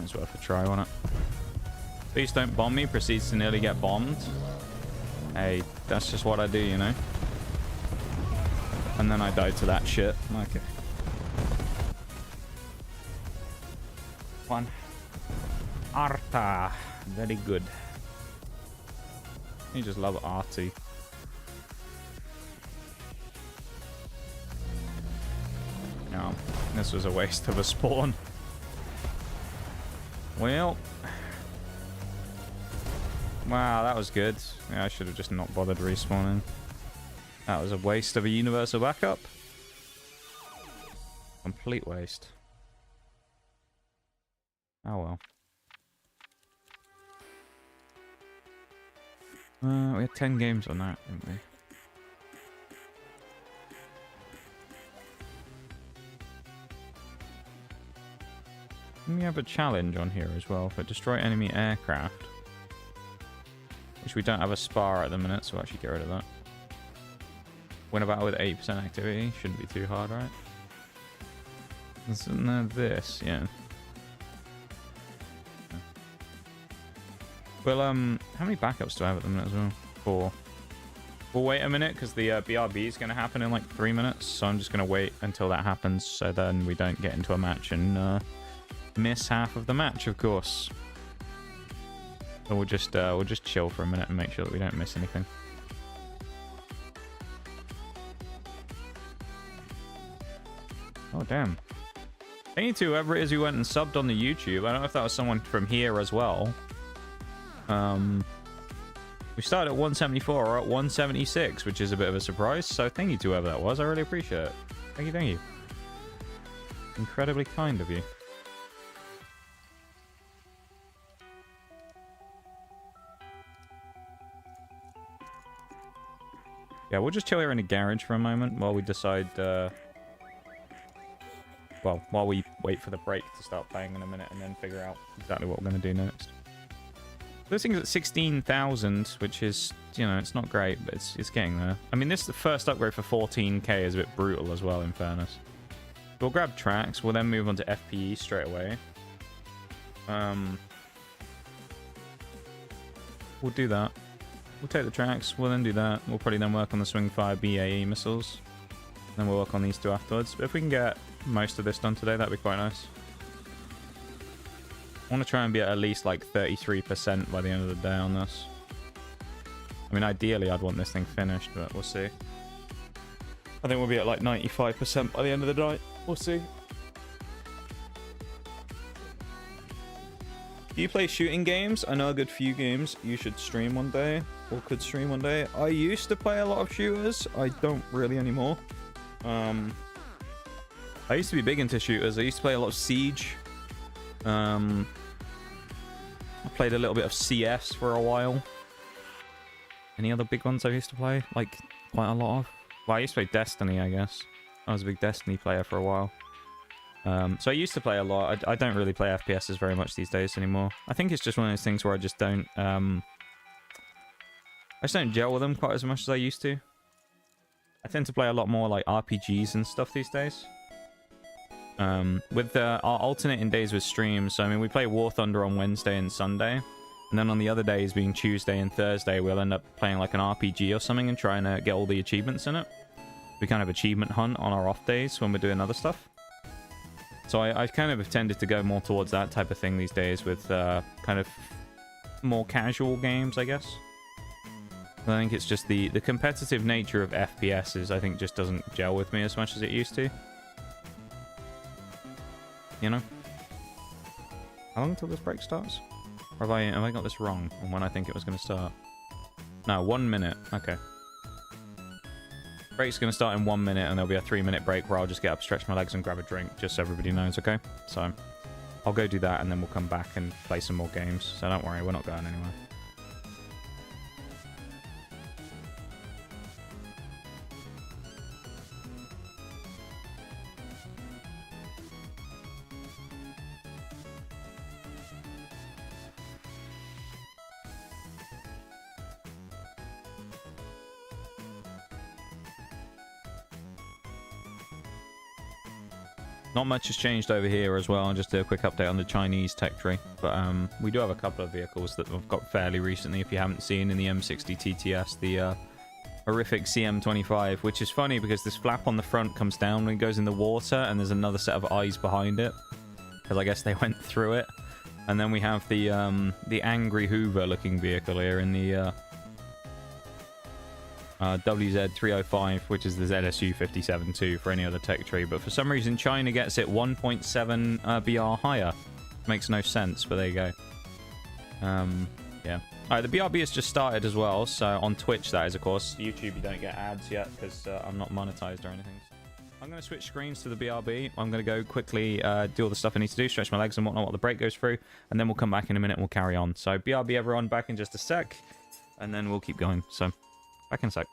It's worth a try on it. Please don't bomb me. Proceeds to nearly get bombed. Hey, that's just what I do, you know. And then I died to that shit. Okay. one. Arta. Very good. You just love arty. No, this was a waste of a spawn. Well. Wow, that was good. Yeah, I should have just not bothered respawning. That was a waste of a universal backup. Complete waste. Oh well. We had 10 games on that, didn't we? And we have a challenge on here as well for destroy enemy aircraft. Which we don't have a spar at the minute, so we'll actually get rid of that. Win a battle with 8% activity. Shouldn't be too hard, right? Isn't there this? Yeah. Well, how many backups do I have at the minute as well? 4. We'll wait a minute because the BRB is going to happen in like 3 minutes. So I'm just going to wait until that happens so then we don't get into a match and miss half of the match, of course. So we'll just chill for a minute and make sure that we don't miss anything. Oh, damn. Thank you to whoever it is who went and subbed on the YouTube. I don't know if that was someone from here as well. We started at 174 or at 176, which is a bit of a surprise. So thank you to whoever that was. I really appreciate it. Thank you, thank you. Incredibly kind of you. Yeah, we'll just chill here in the garage for a moment while we decide, well, while we wait for the break to start playing in a minute and then figure out exactly what we're going to do next. This thing's at 16,000, which is, you know, it's not great, but it's getting there. I mean, this the first upgrade for 14k is a bit brutal as well, in fairness. We'll grab tracks. We'll then move on to FPE straight away. We'll do that. We'll take the tracks. We'll then do that. We'll probably then work on the Swingfire BAE missiles. Then we'll work on these two afterwards. But if we can get most of this done today, that'd be quite nice. I want to try and be at least like 33% by the end of the day on this. I mean, ideally, I'd want this thing finished, but we'll see. I think we'll be at like 95% by the end of the night. We'll see. Do you play shooting games? I know a good few games you should stream one day, or could stream one day. I used to play a lot of shooters. I don't really anymore. I used to be big into shooters. I used to play a lot of Siege. I played a little bit of CS for a while. Any other big ones I used to play? Like, quite a lot of? Well, I used to play Destiny, I guess. I was a big Destiny player for a while. So I used to play a lot. I don't really play FPSs very much these days anymore. I think it's just one of those things where I just don't gel with them quite as much as I used to. I tend to play a lot more like RPGs and stuff these days. With our alternating days with streams, so I mean, we play War Thunder on Wednesday and Sunday, and then on the other days, being Tuesday and Thursday, we'll end up playing like an RPG or something and trying to get all the achievements in it. We kind of achievement hunt on our off days when we're doing other stuff. So I kind of have tended to go more towards that type of thing these days with kind of more casual games, I guess. I think it's just the competitive nature of FPSs, I think, just doesn't gel with me as much as it used to. You know? How long until this break starts? Or have I got this wrong on when I think it was going to start? No, 1 minute. Okay. Break's going to start in 1 minute, and there'll be a 3-minute break where I'll just get up, stretch my legs, and grab a drink, just so everybody knows, okay? So, I'll go do that, and then we'll come back and play some more games. So don't worry, we're not going anywhere. Not much has changed over here as well. I'll just do a quick update on the Chinese tech tree. But we do have a couple of vehicles that we've got fairly recently, if you haven't seen, in the M60 TTS, the horrific CM25, which is funny because this flap on the front comes down when it goes in the water, and there's another set of eyes behind it. because I guess they went through it. And then we have the angry Hoover looking vehicle here in the WZ305, which is the ZSU 57-2 for any other tech tree. But for some reason, China gets it 1.7 BR higher. Makes no sense, but there you go. Yeah. Alright, the BRB has just started as well, so on Twitch that is, of course. YouTube, you don't get ads yet because I'm not monetized or anything. I'm going to switch screens to the BRB. I'm going to go quickly do all the stuff I need to do, stretch my legs and whatnot while the break goes through, and then we'll come back in a minute and we'll carry on. So BRB, everyone, back in just a sec, and then we'll keep going. So back in a sec.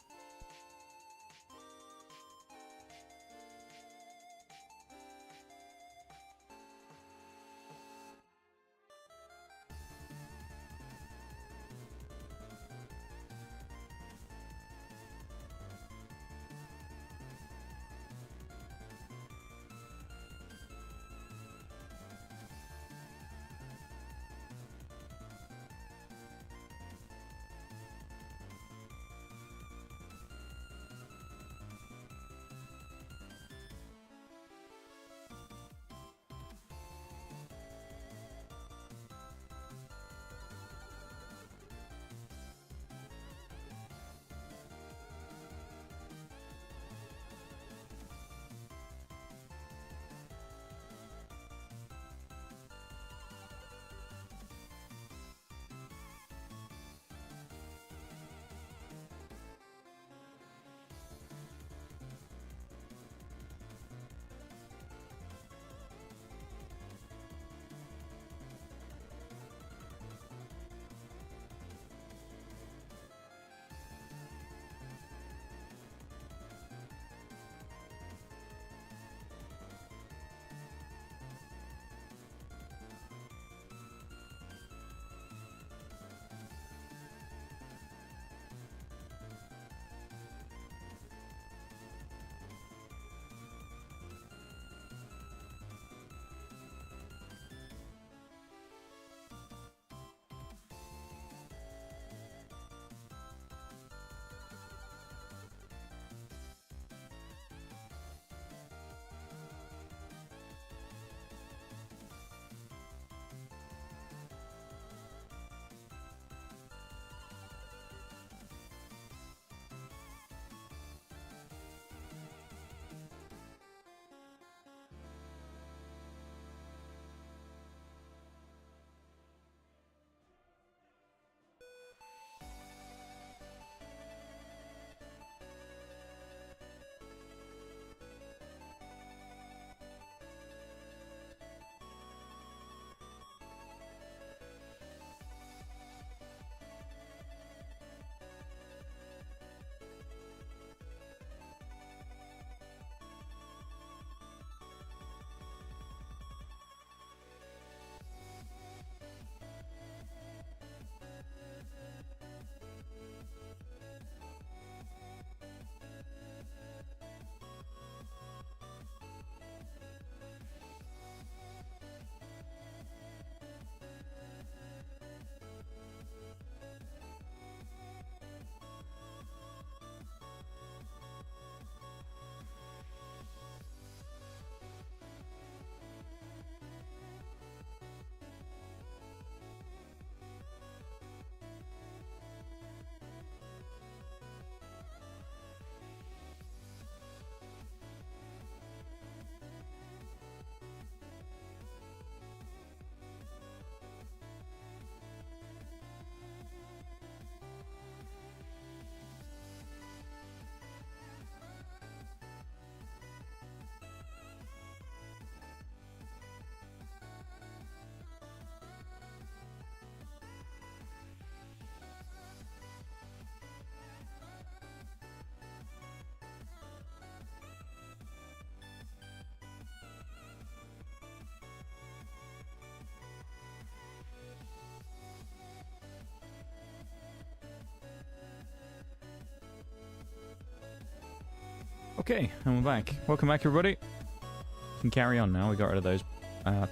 Okay, and we're back. Welcome back, everybody. We can carry on now. We got rid of those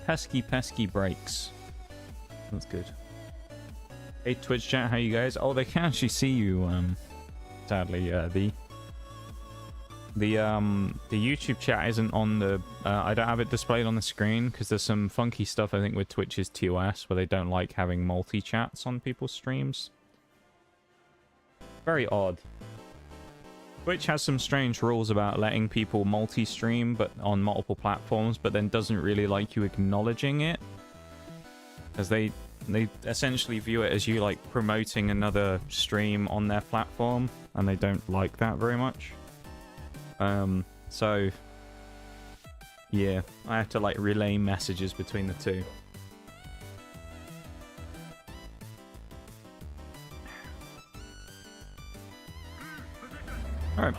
pesky brakes. That's good. Hey, Twitch chat, how you guys? Oh, they can actually see you, sadly, The YouTube chat isn't on the... I don't have it displayed on the screen because there's some funky stuff, I think, with Twitch's TOS where they don't like having multi-chats on people's streams. Very odd. Twitch has some strange rules about letting people multi-stream but on multiple platforms, but then doesn't really like you acknowledging it. As they essentially view it as you, like, promoting another stream on their platform, and they don't like that very much. So yeah, I have to like relay messages between the two. All right.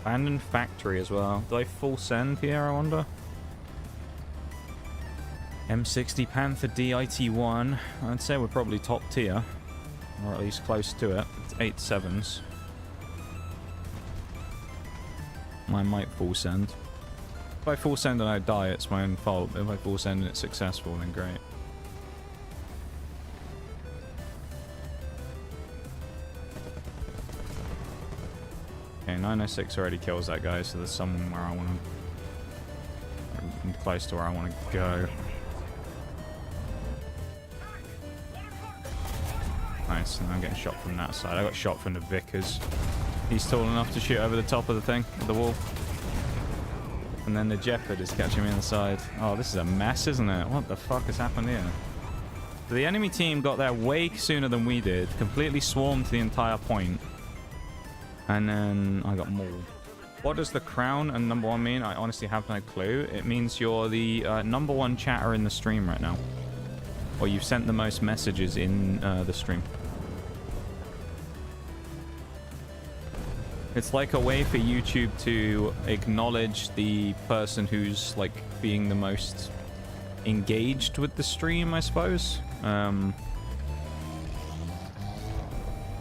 Abandoned factory as well. Do I full send here, I wonder? M60 Panther DIT1. I'd say we're probably top tier. Or at least close to it. It's 8.7s. I might full send. If I full send and I die, it's my own fault. If I full send and it's successful, then great. Okay, 906 already kills that guy, so there's somewhere I want to... I'm close to where I want to go. Nice, and I'm getting shot from that side. I got shot from the Vickers. He's tall enough to shoot over the top of the thing, the wall. And then the Jeopard is catching me on the side. Oh, this is a mess, isn't it? What the fuck has happened here? So the enemy team got there way sooner than we did. Completely swarmed the entire point. And then I got mauled. What does the crown and number one mean? I honestly have no clue. It means you're the number one chatter in the stream right now. Or you've sent the most messages in the stream. It's like a way for YouTube to acknowledge the person who's like being the most engaged with the stream, I suppose.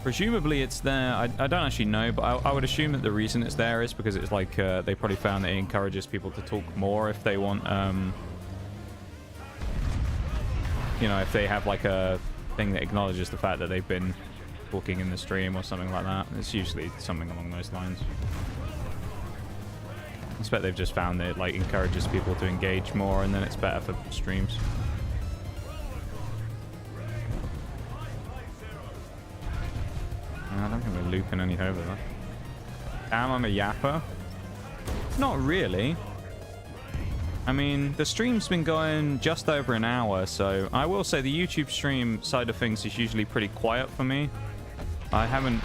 Presumably it's there. I don't actually know, but I would assume that the reason it's there is because it's like they probably found that it encourages people to talk more if they want, you know, if they have like a thing that acknowledges the fact that they've been talking in the stream or something like that. It's usually something along those lines. I expect they've just found that it like encourages people to engage more, and then it's better for streams. I don't think we're looping any over there. Damn, I'm a yapper. Not really. I mean, the stream's been going just over an hour, so I will say the YouTube stream side of things is usually pretty quiet for me. I haven't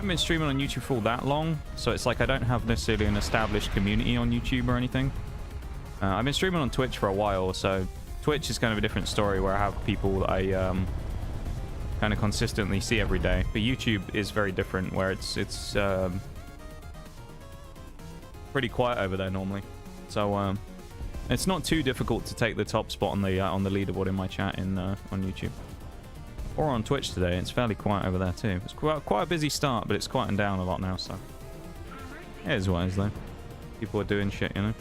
been streaming on YouTube for all that long, so it's like I don't have necessarily an established community on YouTube or anything. I've been streaming on Twitch for a while, so Twitch is kind of a different story where I have people that I kind of consistently see every day. But YouTube is very different, where it's pretty quiet over there normally. So it's not too difficult to take the top spot on the leaderboard in my chat in on YouTube or on Twitch today. It's fairly quiet over there too. It's quite a busy start, but it's quieting down a lot now. So it is what it is though. People are doing shit, you know.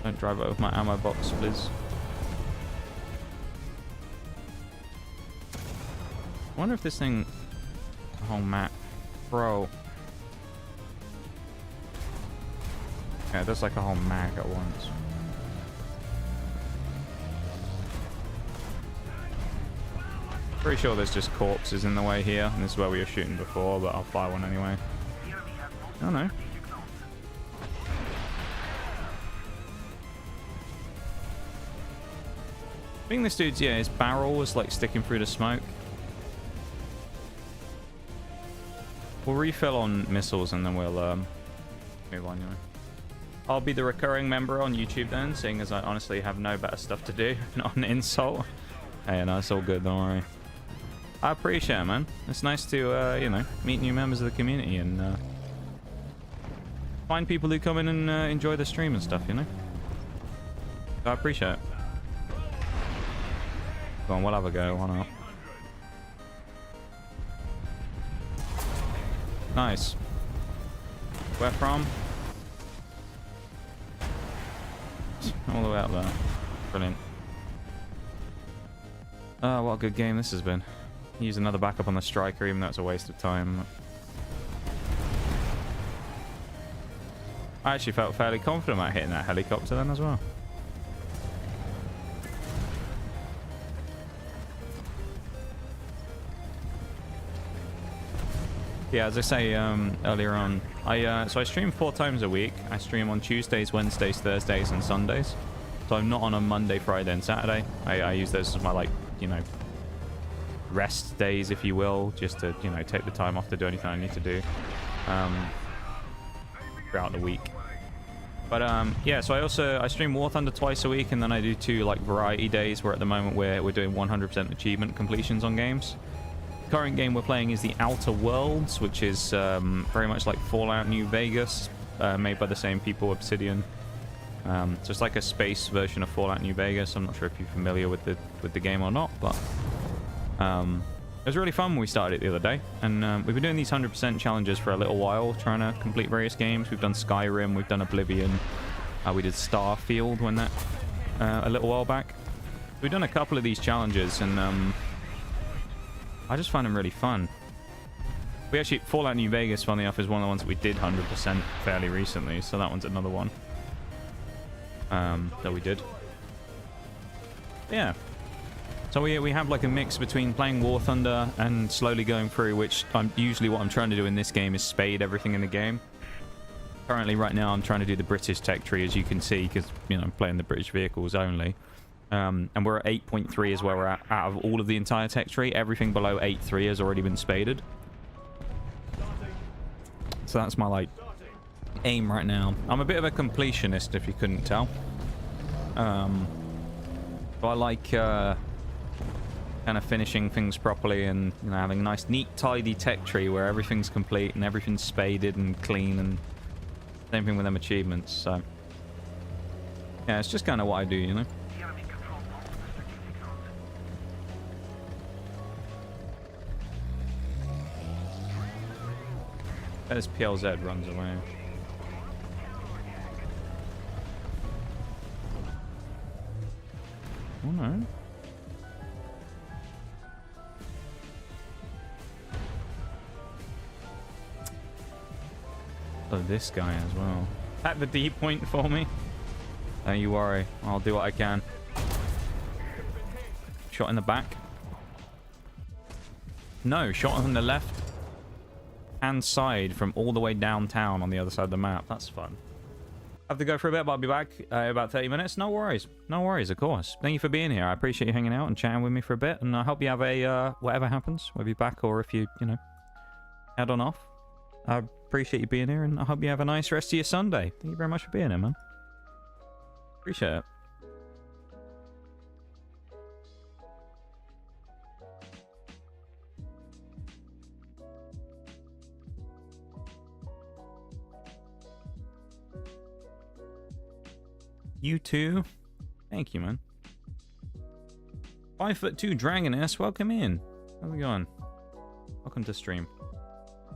Don't drive over my ammo box, please. I wonder if this thing... Oh, map. Bro. Yeah, there's like a whole mag at once. Pretty sure there's just corpses in the way here. And this is where we were shooting before, but I'll fire one anyway. I don't know. I think this dude's, yeah, his barrel was like sticking through the smoke. We'll refill on missiles and then we'll move on, you know. I'll be the recurring member on YouTube then, seeing as I honestly have no better stuff to do. Not an insult. Hey, no, it's all good, don't worry. I appreciate it, man. It's nice to, you know, meet new members of the community and find people who come in and enjoy the stream and stuff, you know. So I appreciate it. Go on, we'll have a go, why not? Where from? All the way up there. Brilliant. Oh, what a good game this has been. Use another backup on the striker, even though it's a waste of time. I actually felt fairly confident about hitting that helicopter then as well. Yeah, as I say earlier on, so I stream 4 times a week. I stream on Tuesdays, Wednesdays, Thursdays, and Sundays. So I'm not on a Monday, Friday, and Saturday. I use those as my, like, you know, rest days, if you will, just to, you know, take the time off to do anything I need to do throughout the week. But yeah, so I stream War Thunder twice a week, and then I do 2 like variety days where at the moment we're doing 100% achievement completions on games. The current game we're playing is the Outer Worlds, which is very much like Fallout New Vegas, made by the same people, Obsidian. So it's like a space version of Fallout New Vegas. I'm not sure if you're familiar with the game or not, but it was really fun when we started it the other day. And we've been doing these 100% challenges for a little while, trying to complete various games. We've done Skyrim, we've done Oblivion, we did Starfield when that a little while back. We've done a couple of these challenges, and I just find them really fun. We actually, Fallout New Vegas, funny enough, is one of the ones that we did 100% fairly recently, so that one's another one that we did. Yeah. So we have like a mix between playing War Thunder and slowly going through, which usually what I'm trying to do in this game is spade everything in the game. Currently, right now, I'm trying to do the British tech tree, as you can see, because, you know, I'm playing the British vehicles only. And we're at 8.3 is where we're at out of all of the entire tech tree. Everything below 8.3 has already been spaded. So that's my, like, aim right now. I'm a bit of a completionist, if you couldn't tell. But I like kind of finishing things properly and, you know, having a nice, neat, tidy tech tree where everything's complete and everything's spaded and clean, and same thing with them achievements. So yeah, it's just kind of what I do, you know. As PLZ runs away. Oh no. Oh, this guy as well. At the D point for me. Don't you worry. I'll do what I can. Shot in the back. No, shot on the left hand side from all the way downtown on the other side of the map. That's fun. I have to go for a bit, but I'll be back about 30 minutes. No worries. No worries, of course. Thank you for being here. I appreciate you hanging out and chatting with me for a bit. And I hope you have a, whatever happens, whether you're back or if you know, head on off. I appreciate you being here, and I hope you have a nice rest of your Sunday. Thank you very much for being here, man. Appreciate it. You too. Thank you, man. 5'2" Dragoness, welcome in. How's it going? Welcome to stream.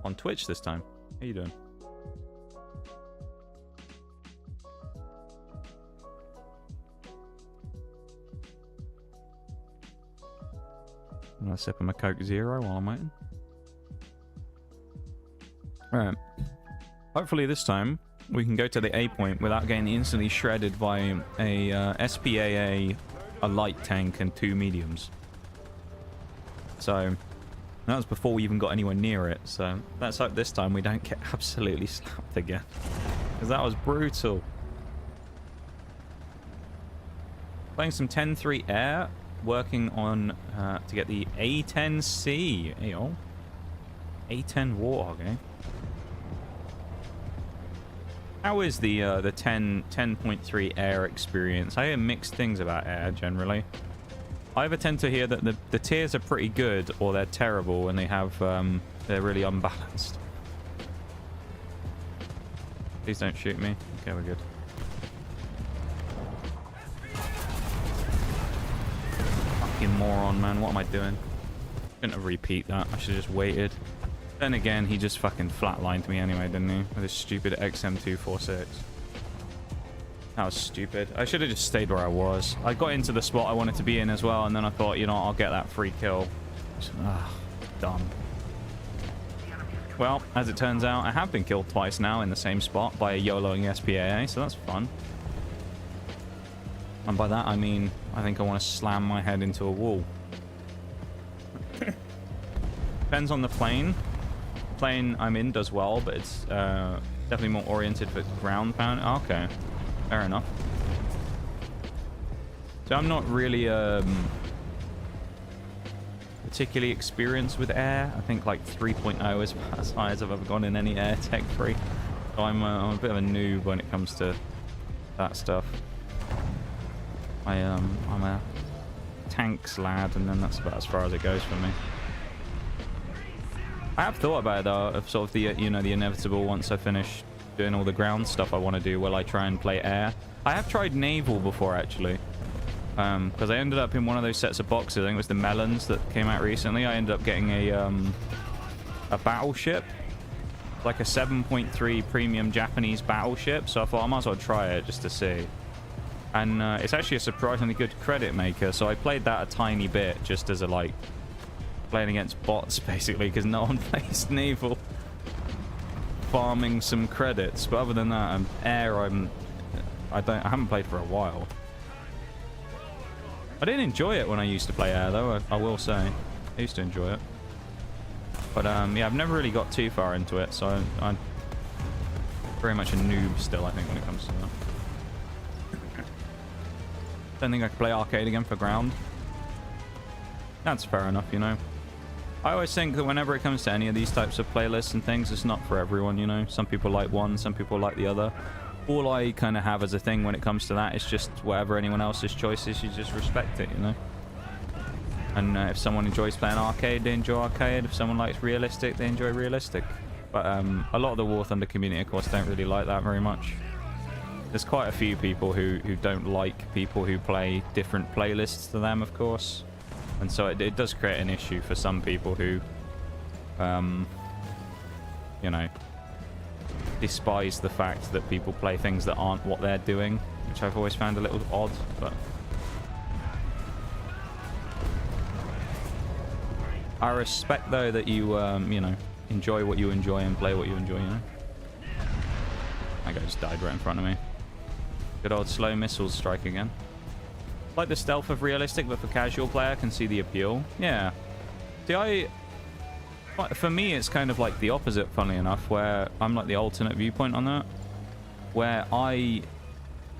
On Twitch this time. How you doing? I'm gonna sip of my Coke Zero while I'm waiting. Alright. Hopefully this time we can go to the A point without getting instantly shredded by a SPAA, a light tank, and 2 mediums. So that was before we even got anywhere near it. So let's hope this time we don't get absolutely slapped again, because that was brutal. Playing some 10-3 air, working on to get the A10C. Ayo. A10 Warthog, eh? How is the 10.3 air experience? I hear mixed things about air generally. I either tend to hear that the tiers are pretty good or they're terrible, and they have they're really unbalanced. Please don't shoot me. Okay, we're good. Fucking moron, man. What am I doing? Shouldn't have repeat that. I should have just waited. Then again, he just fucking flatlined me anyway, didn't he? With his stupid XM246. That was stupid. I should have just stayed where I was. I got into the spot I wanted to be in as well, and then I thought, you know, I'll get that free kill. Dumb. Well, as it turns out, I have been killed twice now in the same spot by a YOLOing SPAA, so that's fun. And by that, I mean, I think I want to slam my head into a wall. Depends on the plane. The plane I'm in does well, but it's definitely more oriented for ground pound. Okay, fair enough. So I'm not really particularly experienced with air. I think like 3.0 is as high as I've ever gone in any air tech free. So I'm a bit of a noob when it comes to that stuff. I'm a tanks lad, and then that's about as far as it goes for me. I have thought about it though, of sort of the, you know, the inevitable once I finish doing all the ground stuff I want to do, will I try and play air? I have tried naval before actually, because I ended up in one of those sets of boxes. I think it was the melons that came out recently. I ended up getting a battleship, like a 7.3 premium Japanese battleship. So I thought I might as well try it just to see. And it's actually a surprisingly good credit maker. So I played that a tiny bit just as a like playing against bots basically, because no one plays naval, farming some credits. But other than that, air I haven't played for a while. I didn't enjoy it when I used to play air though, I will say. I used to enjoy it. But yeah, I've never really got too far into it, so I'm very much a noob still, I think, when it comes to that. Don't think I could play arcade again for ground. That's fair enough, you know. I always think that whenever it comes to any of these types of playlists and things, it's not for everyone, you know. Some people like one, some people like the other. All I kind of have as a thing when it comes to that is just whatever anyone else's choice is, you just respect it, you know. And if someone enjoys playing arcade, they enjoy arcade. If someone likes realistic, they enjoy realistic. But a lot of the War Thunder community, of course, don't really like that very much. There's quite a few people who don't like people who play different playlists to them, of course. And so it does create an issue for some people who, you know, despise the fact that people play things that aren't what they're doing, which I've always found a little odd, but I respect though that you you know, enjoy what you enjoy and play what you enjoy, you know. That guy just died right in front of me. Good old slow missiles strike again. Like the stealth of realistic, but for casual player can see the appeal. Yeah. See, for me, it's kind of like the opposite, funnily enough, where I'm like the alternate viewpoint on that. Where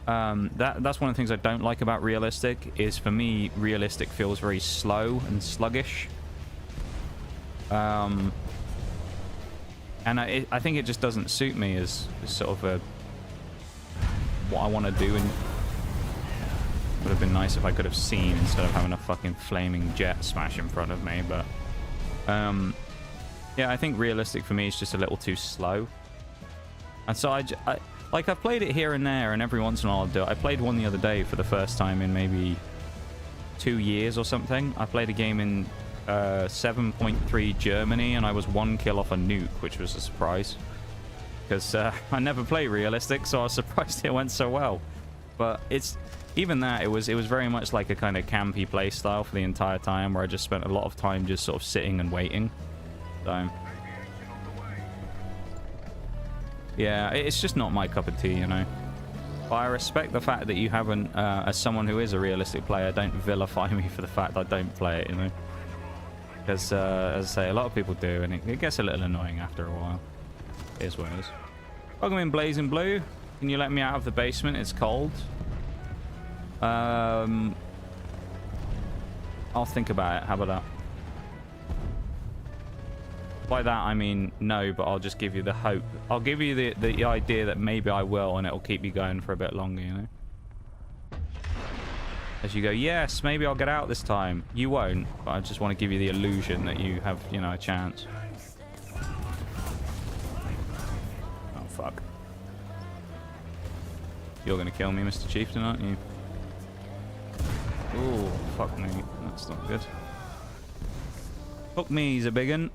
that's one of the things I don't like about realistic, is for me, realistic feels very slow and sluggish. And I think it just doesn't suit me as sort of what I want to do. And would have been nice if I could have seen instead of having a fucking flaming jet smash in front of me, but yeah, I think realistic for me is just a little too slow. And so I've played it here and there, and every once in a while I'll do it. I played one the other day for the first time in maybe 2 years or something. I played a game in 7.3 Germany, and I was 1 kill off a nuke, which was a surprise. Because I never play realistic, so I was surprised it went so well. But even that, it was very much like a kind of campy play style for the entire time, where I just spent a lot of time just sort of sitting and waiting. So yeah, it's just not my cup of tea, you know. But I respect the fact that you haven't, as someone who is a realistic player, don't vilify me for the fact I don't play it, you know. Because, as I say, a lot of people do, and it gets a little annoying after a while. It is what it is. Welcome in, Blazing Blue. Can you let me out of the basement? It's cold. I'll think about it. How about that? By that, I mean no, but I'll just give you the hope. I'll give you the idea that maybe I will, and it'll keep you going for a bit longer, you know? As you go, yes, maybe I'll get out this time. You won't, but I just want to give you the illusion that you have, you know, a chance. Oh, fuck. You're going to kill me, Mr. Chieftain, aren't you? Oh, fuck me. That's not good. Fuck me's a big one.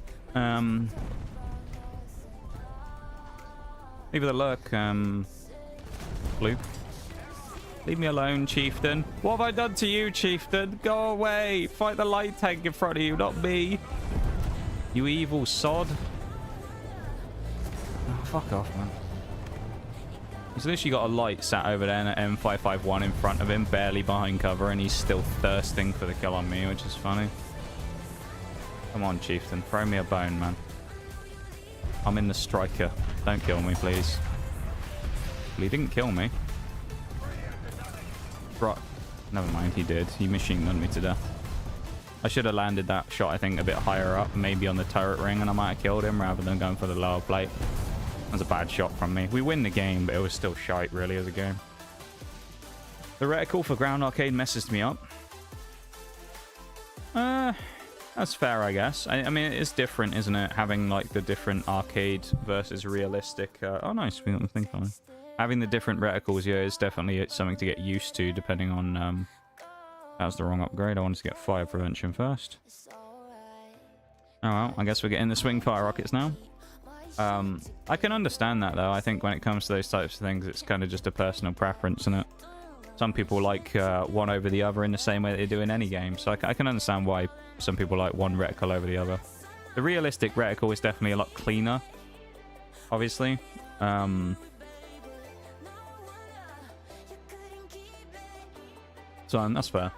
Leave the lurk, Luke. Leave me alone, Chieftain. What have I done to you, Chieftain? Go away. Fight the light tank in front of you, not me. You evil sod. Oh, fuck off, man. He's literally got a light sat over there and an M551 in front of him, barely behind cover, and he's still thirsting for the kill on me, which is funny. Come on, Chieftain. Throw me a bone, man. I'm in the striker. Don't kill me, please. Well, he didn't kill me. Right. Never mind, he did. He machine gunned me to death. I should have landed that shot, I think, a bit higher up, maybe on the turret ring, and I might have killed him rather than going for the lower plate. That was a bad shot from me. We win the game, but it was still shite, really, as a game. The reticle for Ground Arcade messes me up. That's fair, I guess. I mean, it's different, isn't it? Having, like, the different arcade versus realistic... oh, nice. We got the thing fine. Having the different reticles, yeah, is definitely something to get used to, depending on... That was the wrong upgrade. I wanted to get fire prevention first. Oh, well, I guess we're getting the swing fire rockets now. I can understand that, though. I think when it comes to those types of things, it's kind of just a personal preference, isn't it? Some people like one over the other in the same way that they do in any game. So I can understand why some people like one reticle over the other. The realistic reticle is definitely a lot cleaner, obviously. So that's fair.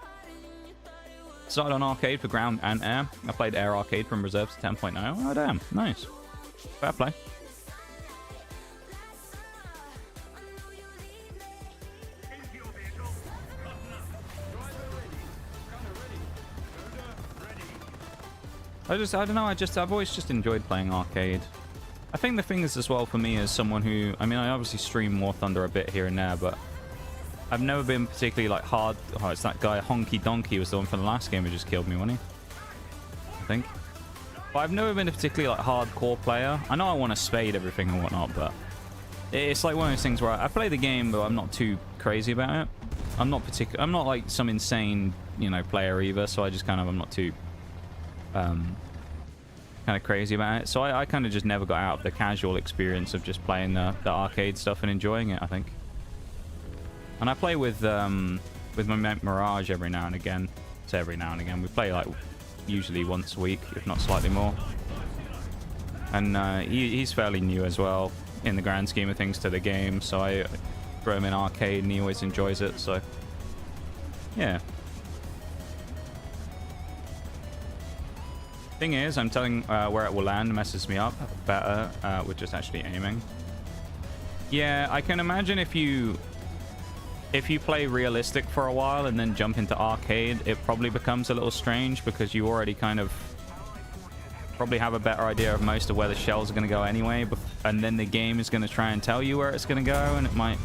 Started on arcade for ground and air. I played air arcade from reserve to 10.0. Oh, damn. Nice. Fair play. I don't know, I've always just enjoyed playing arcade. I think the thing is as well for me as someone who, I mean, I obviously stream War Thunder a bit here and there, but I've never been particularly like hard. Oh, it's that guy Honky Donkey was the one from the last game who just killed me, wasn't he? I think. But I've never been a particularly like hardcore player. I know I want to spade everything and whatnot, but it's like one of those things where I play the game, but I'm not too crazy about it. I'm not like some insane, you know, player either. So I just kind of, I'm not too kind of crazy about it. So I kind of just never got out of the casual experience of just playing the arcade stuff and enjoying it, I think. And I play with my mate Mirage every now and again. It's every now and again. We play like usually once a week, if not slightly more. And he's fairly new as well in the grand scheme of things to the game. So I throw him in arcade and he always enjoys it. So yeah. Thing is, I'm telling where it will land messes me up better with just actually aiming. Yeah, I can imagine if you play realistic for a while and then jump into arcade, it probably becomes a little strange because you already kind of probably have a better idea of most of where the shells are going to go anyway, and then the game is going to try and tell you where it's going to go, and it might...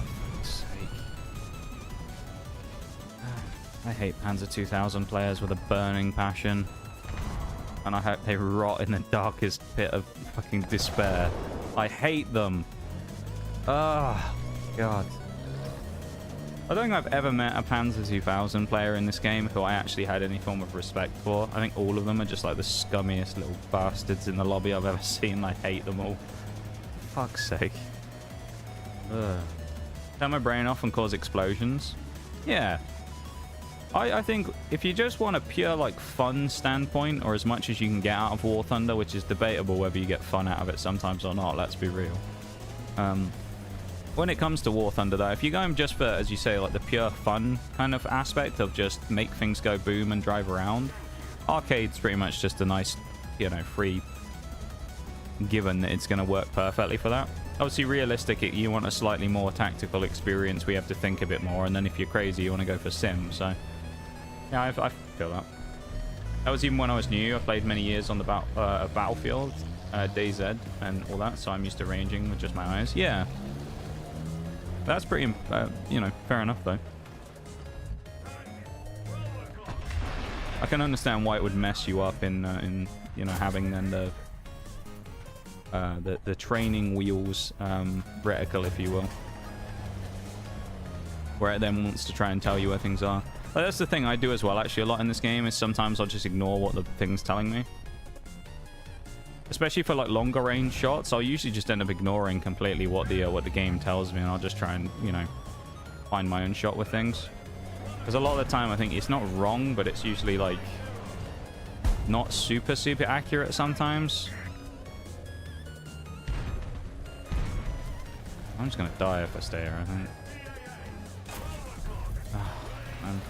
I hate Panzer 2000 players with a burning passion. And I hope they rot in the darkest pit of fucking despair. I hate them. Oh, God. I don't think I've ever met a Panzer 2000 player in this game who I actually had any form of respect for. I think all of them are just like the scummiest little bastards in the lobby I've ever seen. I hate them all. For fuck's sake. Ugh. Turn my brain off and cause explosions? Yeah. I think if you just want a pure like fun standpoint, or as much as you can get out of War Thunder, which is debatable whether you get fun out of it sometimes or not, let's be real. When it comes to War Thunder though, if you're going just for, as you say, like the pure fun kind of aspect of just make things go boom and drive around, arcade's pretty much just a nice, you know, free given that it's going to work perfectly for that. Obviously realistic, you want a slightly more tactical experience, we have to think a bit more, and then if you're crazy you want to go for sim, so yeah, I feel that. That was even when I was new. I played many years on the Battlefield, DayZ, and all that, so I'm used to ranging with just my eyes. Yeah. That's pretty, you know, fair enough, though. I can understand why it would mess you up in you know, having then the training wheels reticle, if you will. Where it then wants to try and tell you where things are. But that's the thing I do as well, actually, a lot in this game, is sometimes I'll just ignore what the thing's telling me. Especially for like longer range shots, I'll usually just end up ignoring completely what the game tells me, and I'll just try and, you know, find my own shot with things. Because a lot of the time I think it's not wrong, but it's usually like not super accurate sometimes. I'm just gonna die if I stay here, I think. Oh, man.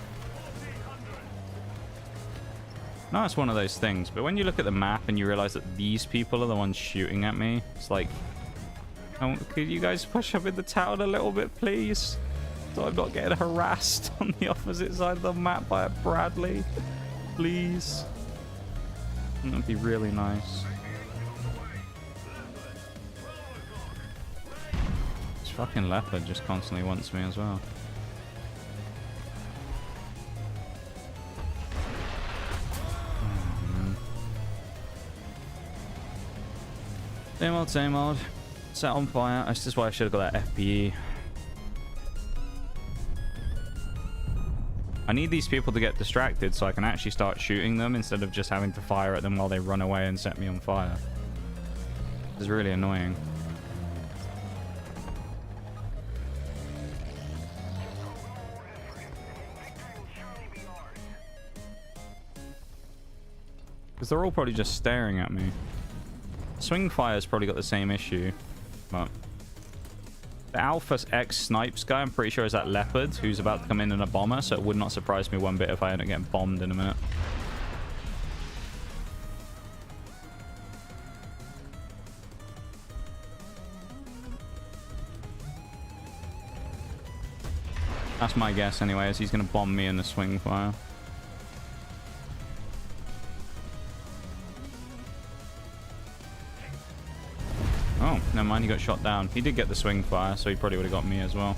No, it's one of those things, but when you look at the map and you realize that these people are the ones shooting at me, it's like, oh, could you guys push up in the town a little bit, please? So I'm not getting harassed on the opposite side of the map by a Bradley. Please. That'd be really nice. This fucking leopard just constantly wants me as well. Same old, same old. Set on fire. That's just why I should have got that FPE. I need these people to get distracted so I can actually start shooting them instead of just having to fire at them while they run away and set me on fire. It's really annoying. Because they're all probably just staring at me. Swing fire's probably got the same issue, but the Alpha X snipes guy, I'm pretty sure, is that leopard who's about to come in a bomber, so it would not surprise me one bit if I end up getting bombed in a minute. That's my guess anyway, is he's going to bomb me in the swing fire. Oh, never mind, he got shot down. He did get the swing fire, so he probably would have got me as well.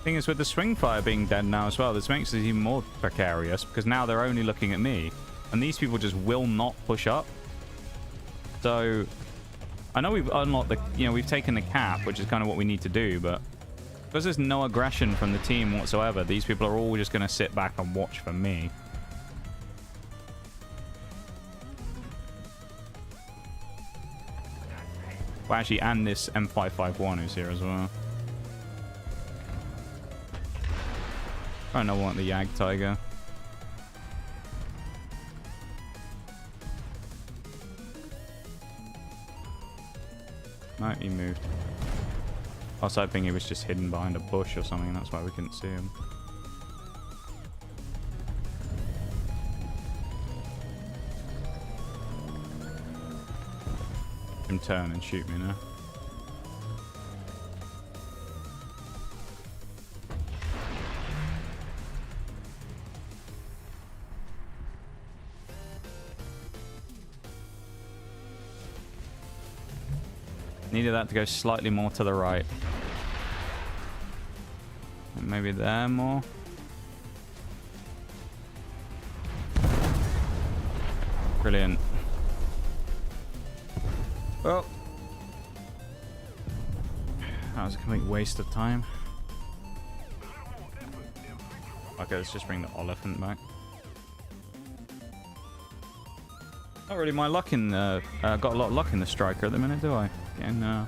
Thing is, with the swing fire being dead now as well, this makes it even more precarious, because now they're only looking at me, and these people just will not push up. So I know we've unlocked the, you know, we've taken the cap, which is kind of what we need to do, but because there's no aggression from the team whatsoever, these people are all just going to sit back and watch for me. Well, actually, and this M551 is here as well. I don't want the Yag Tiger. No, he moved. I was hoping he was just hidden behind a bush or something. That's why we couldn't see him. Him turn and shoot me now. Needed that to go slightly more to the right. Maybe there more. Brilliant. Well, that was a complete waste of time. Okay, let's just bring the elephant back. Not really my luck in the... got a lot of luck in the striker at the minute, do I? Getting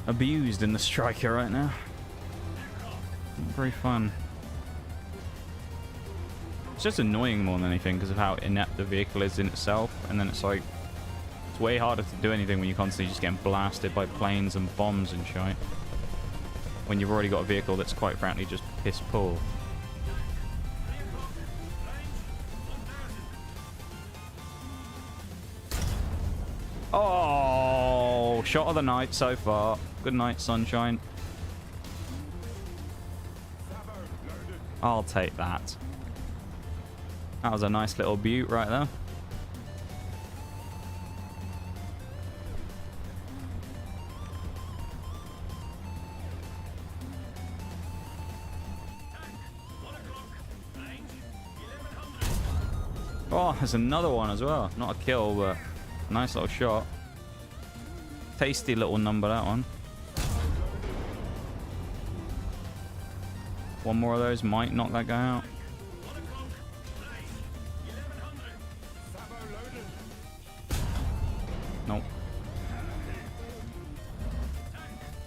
abused in the striker right now. Not very fun. It's just annoying more than anything because of how inept the vehicle is in itself. And then it's like... It's way harder to do anything when you're constantly just getting blasted by planes and bombs and shit. When you've already got a vehicle that's quite frankly just piss poor. Oh, shot of the night so far. Good night, sunshine. I'll take that. That was a nice little beaut right there. Oh, there's another one as well. Not a kill, but a nice little shot. Tasty little number, that one. One more of those might knock that guy out. Nope.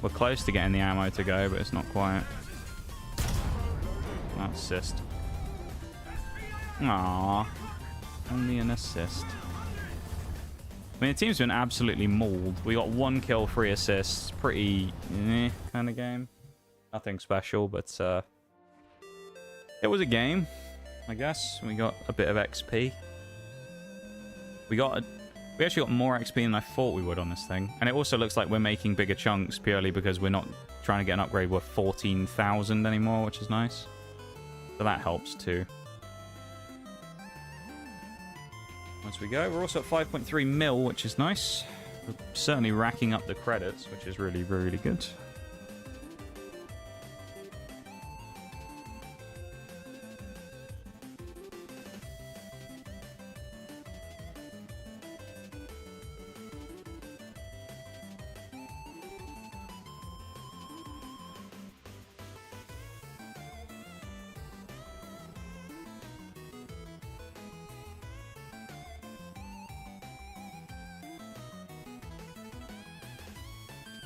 We're close to getting the ammo to go, but it's not quite. That assist. Aww. Only an assist. I mean, the team's been absolutely mauled. We got 1 kill, 3 assists. Pretty kind of game. Nothing special, but it was a game, I guess. We got a bit of XP. We actually got more XP than I thought we would on this thing. And it also looks like we're making bigger chunks purely because we're not trying to get an upgrade worth 14,000 anymore, which is nice. So that helps too. Once we go, we're also at 5.3 mil, which is nice. We're certainly racking up the credits, which is really, really good.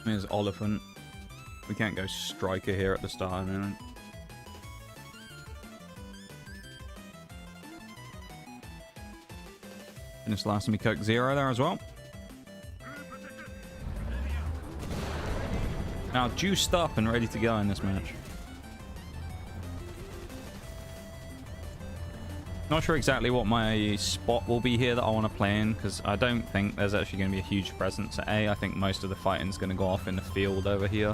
There's Oliphant. We can't go Striker here at the start, man. Finished last time we cooked 0 there as well. Now juiced up and ready to go in this match. Not sure exactly what my spot will be here that I want to play in, because I don't think there's actually going to be a huge presence at A. I think most of the fighting's going to go off in the field over here.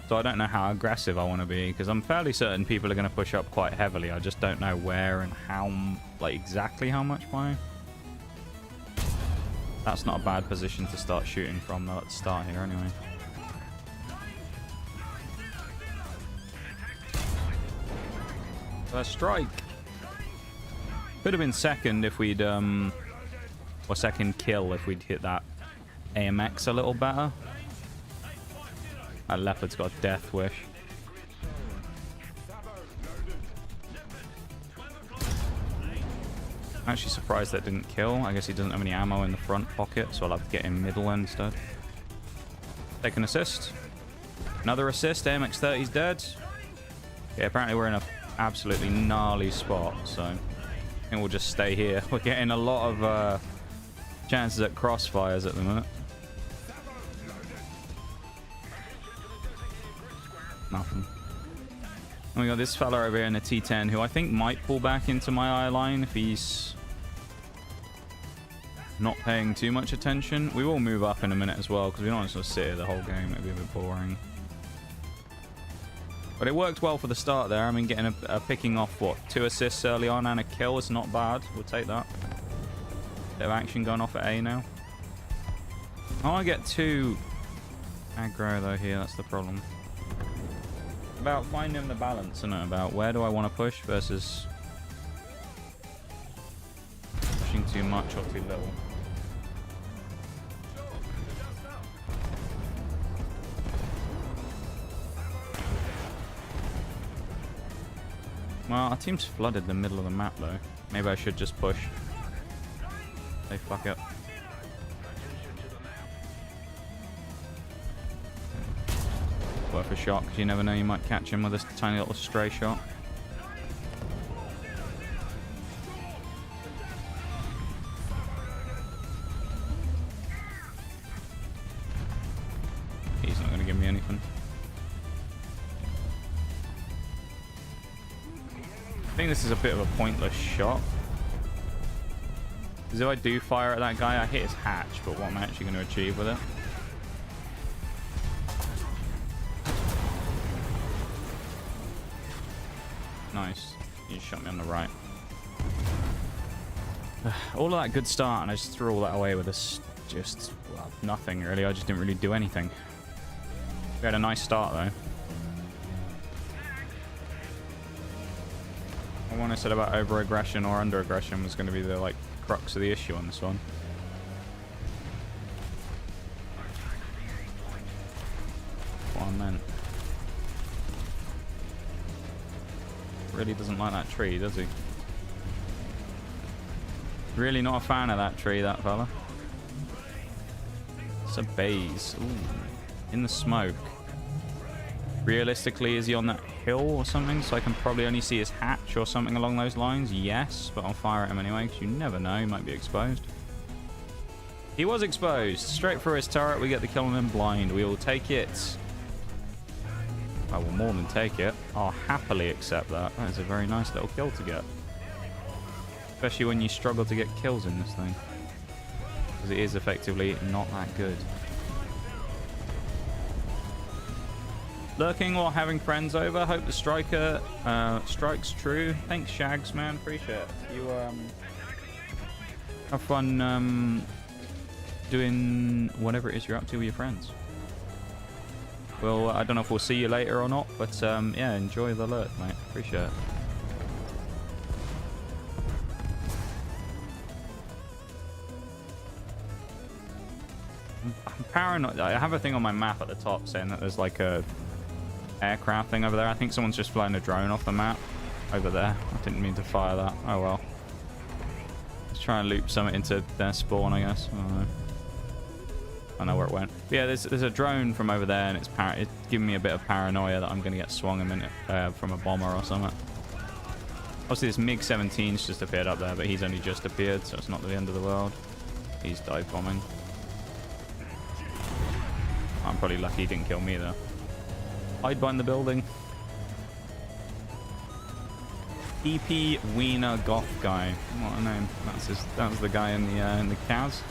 So I don't know how aggressive I want to be, because I'm fairly certain people are going to push up quite heavily. I just don't know where and how, like exactly how much by. That's not a bad position to start shooting from, though. Let's start here anyway. First strike. Could have been second if we'd, or second kill if we'd hit that AMX a little better. That leopard's got a death wish. I'm actually surprised that didn't kill. I guess he doesn't have any ammo in the front pocket, so I'll have to get him middle instead. Take an assist. Another assist. AMX-30's dead. Yeah, apparently we're in a absolutely gnarly spot, so I think we'll just stay here. We're getting a lot of chances at crossfires at the minute. Nothing. And we got this fella over here in the T10 who I think might pull back into my eye line if he's not paying too much attention. We will move up in a minute as well because we don't want to just sit here the whole game. It'd be a bit boring. But it worked well for the start there. I mean, getting a picking off, what, 2 assists early on and a kill is not bad. We'll take that. Bit of action going off at A now. I want to get too aggro, though, here. That's the problem. About finding the balance, isn't it? About where do I want to push versus pushing too much or too little. Well, our team's flooded the middle of the map, though. Maybe I should just push. They fuck up. Worth a shot, because you never know, you might catch him with a tiny little stray shot. He's not going to give me anything. I think this is a bit of a pointless shot. Because if I do fire at that guy, I hit his hatch, but what am I actually going to achieve with it? Nice. You just shot me on the right. All of that good start, and I just threw all that away with this just, well, nothing really. I just didn't really do anything. We had a nice start, though. What I said about over-aggression or under-aggression was going to be the, like, crux of the issue on this one. I meant. Really doesn't like that tree, does he? Really not a fan of that tree, that fella. It's a base. Ooh. In the smoke. Realistically, is he on that hill or something? So I can probably only see his hatch or something along those lines? Yes, but I'll fire at him anyway, because you never know. He might be exposed. He was exposed. Straight through his turret, we get the kill on him blind. We will take it. I will more than take it. I'll happily accept that. That is a very nice little kill to get. Especially when you struggle to get kills in this thing. Because it is effectively not that good. Lurking while having friends over. Hope the striker strikes true. Thanks, Shags, man. Appreciate it. You have fun doing whatever it is you're up to with your friends. Well, I don't know if we'll see you later or not, but yeah, enjoy the lurk, mate. Appreciate it. I'm paranoid. I have a thing on my map at the top saying that there's like a aircraft thing over there. I think someone's just flying a drone off the map over there. I didn't mean to fire that. Oh well. Let's try and loop something into their spawn, I guess. I don't know. I know where it went. But yeah, there's a drone from over there, and it's giving me a bit of paranoia that I'm going to get swung a minute from a bomber or something. Obviously, this MiG-17's just appeared up there, but he's only just appeared, so it's not the end of the world. He's dive bombing. I'm probably lucky he didn't kill me, though. Hide behind the building. EP Wiener Goth guy. What a name. That was the guy in the cows.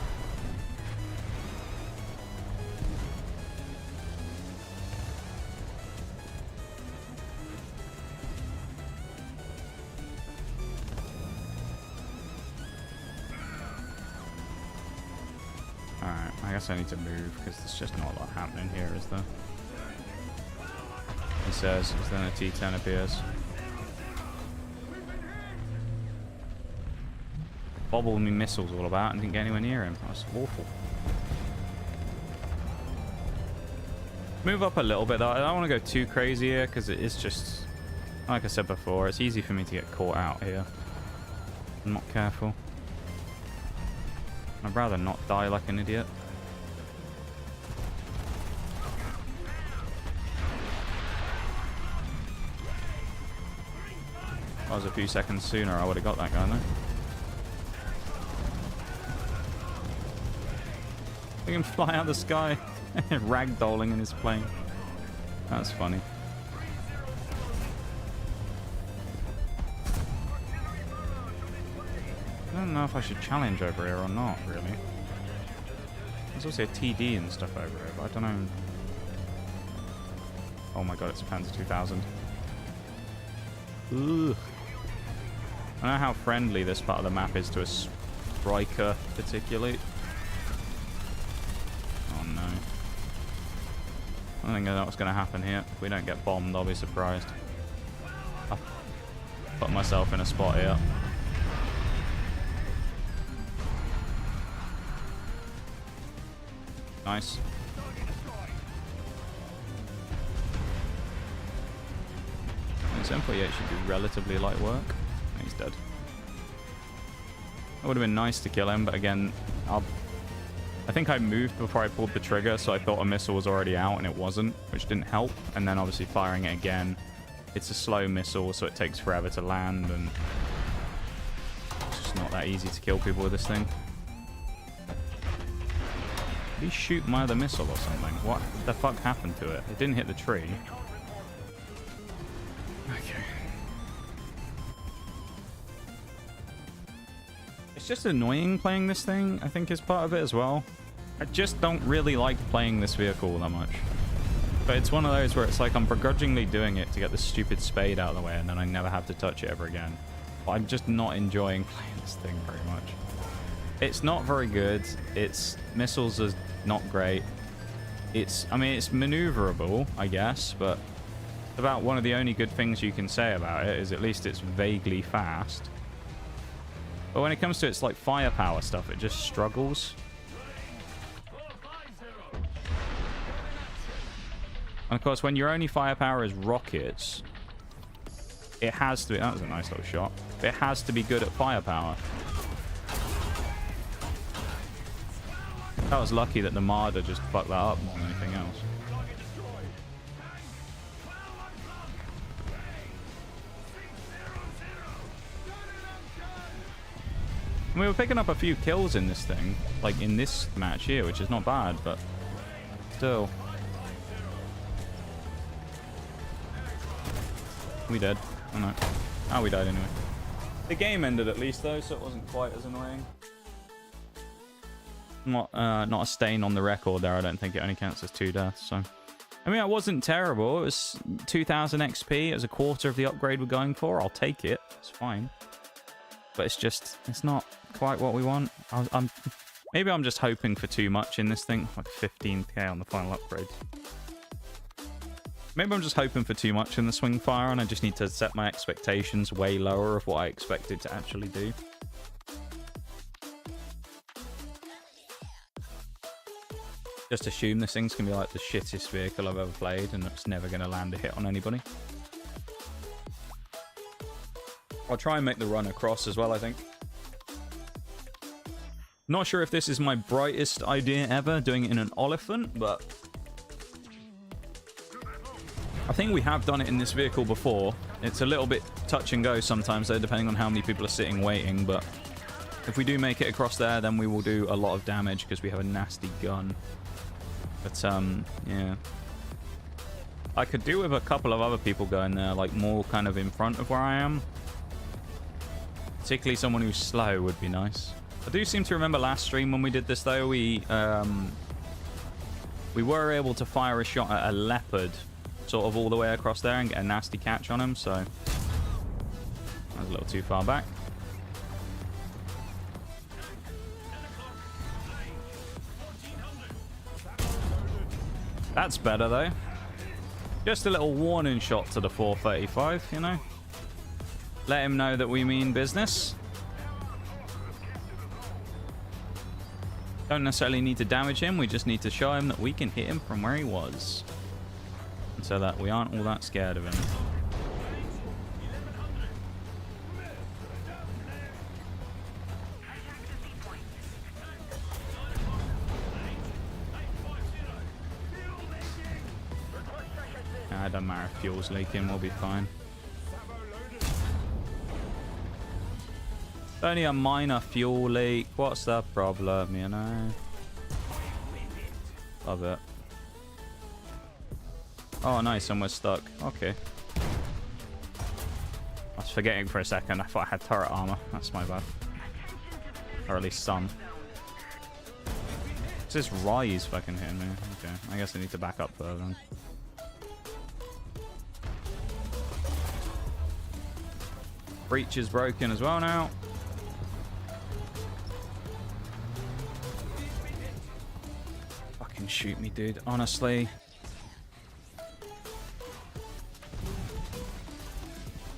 Alright, I guess I need to move because there's just not a lot happening here, is there? He says, as then a T-10 appears. Bobbled me missiles all about and didn't get anywhere near him. That's awful. Move up a little bit though. I don't want to go too crazy here because it is just, like I said before, it's easy for me to get caught out here. I'm not careful. I'd rather not die like an idiot. If I was a few seconds sooner, I would have got that guy though. Look at him fly out of the sky, ragdolling in his plane. That's funny. I don't know if I should challenge over here or not, really. There's also a TD and stuff over here, but I don't know. Oh my god, it's a Panzer 2000. Ugh. I don't know how friendly this part of the map is to a striker, particularly. Oh no. I don't think I know what's going to happen here. If we don't get bombed, I'll be surprised. I've put myself in a spot here. Nice. This M48 should do relatively light work. He's dead. It would have been nice to kill him, but again, I think I moved before I pulled the trigger, so I thought a missile was already out, and it wasn't, which didn't help. And then obviously firing it again, it's a slow missile, so it takes forever to land, and it's just not that easy to kill people with this thing. Did he shoot my other missile or something? What the fuck happened to it? It didn't hit the tree. Okay. It's just annoying playing this thing, I think, is part of it as well. I just don't really like playing this vehicle that much. But it's one of those where it's like I'm begrudgingly doing it to get the stupid spade out of the way, and then I never have to touch it ever again. But I'm just not enjoying playing this thing very much. It's not very good. Its missiles are not great. I mean, it's maneuverable, I guess, but about one of the only good things you can say about it is at least it's vaguely fast. But when it comes to its like firepower stuff, it just struggles. And of course, when your only firepower is rockets, it has to be... That was a nice little shot. It has to be good at firepower. That was lucky that the Marder just fucked that up more than anything else. We were picking up a few kills in this thing, like in this match here, which is not bad, but still. We dead. Oh no. Oh, we died anyway. The game ended at least though, so it wasn't quite as annoying. Not a stain on the record there. I don't think it only counts as 2 deaths. So, I mean, it wasn't terrible. It was 2,000 XP. It was a quarter of the upgrade we're going for. I'll take it. It's fine. But it's not quite what we want. Maybe I'm just hoping for too much in this thing. Like 15k on the final upgrade. Maybe I'm just hoping for too much in the swing fire, and I just need to set my expectations way lower of what I expect it to actually do. Just assume this thing's gonna be like the shittest vehicle I've ever played, and it's never gonna land a hit on anybody. I'll try and make the run across as well, I think. Not sure if this is my brightest idea ever, doing it in an Oliphant, but I think we have done it in this vehicle before. It's a little bit touch and go sometimes, though, depending on how many people are sitting waiting, but if we do make it across there, then we will do a lot of damage because we have a nasty gun. But, yeah. I could do with a couple of other people going there, like more kind of in front of where I am. Particularly someone who's slow would be nice. I do seem to remember last stream when we did this, though, we were able to fire a shot at a leopard sort of all the way across there and get a nasty catch on him, so that was a little too far back. That's better, though. Just a little warning shot to the 435, you know? Let him know that we mean business. Don't necessarily need to damage him, we just need to show him that we can hit him from where he was. And so that we aren't all that scared of him. It doesn't matter if fuel's leaking, we'll be fine. Only a minor fuel leak. What's the problem, you know? Love it. Oh, nice, and we're stuck. Okay. I was forgetting for a second. I thought I had turret armor. That's my bad. Or at least some. What's this rise fucking hitting me? Okay, I guess I need to back up further then. Breach is broken as well now. Fucking shoot me, dude. Honestly.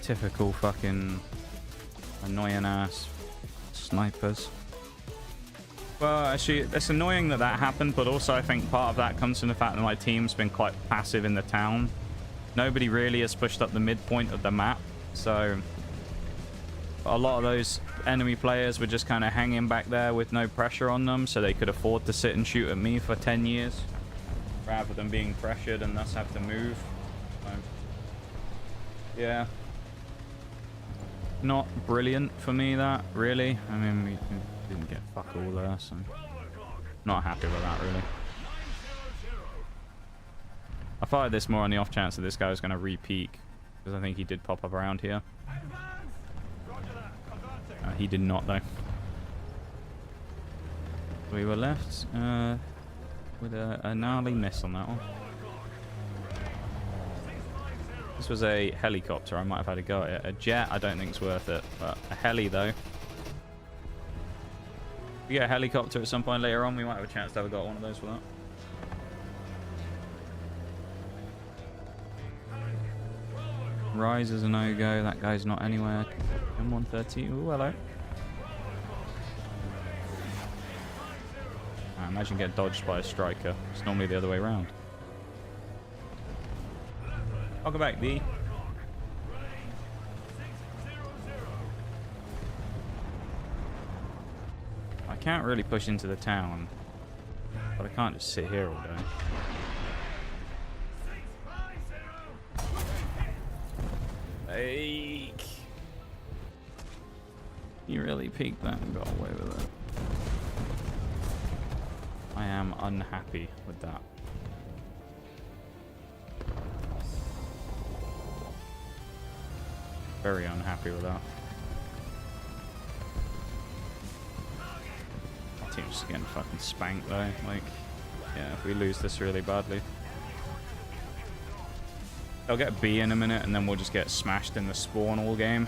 Typical fucking annoying ass snipers. Well, actually, it's annoying that that happened, but also I think part of that comes from the fact that my team's been quite passive in the town. Nobody really has pushed up the midpoint of the map, so a lot of those enemy players were just kind of hanging back there with no pressure on them, so they could afford to sit and shoot at me for 10 years rather than being pressured and thus have to move. So, yeah. Not brilliant for me, that, really. I mean, we didn't get fuck all there, so not happy with that, really. I fired this more on the off chance that this guy was going to re-peek, because I think he did pop up around here. He did not, though. We were left with a gnarly miss on that one. This was a helicopter. I might have had a go at it. A jet, I don't think it's worth it. But a heli, though. If we get a helicopter at some point later on, we might have a chance to have a go at one of those for that. Rise is a no-go. That guy's not anywhere. M130. Ooh, hello. I imagine get dodged by a striker. It's normally the other way around. Welcome back, D. I can't really push into the town, but I can't just sit here all day. Fake. You really peeked that and got away with it. I am unhappy with that. Very unhappy with that. Our team's just getting fucking spanked though. Like, yeah, if we lose this really badly. They'll get B in a minute and then we'll just get smashed in the spawn all game.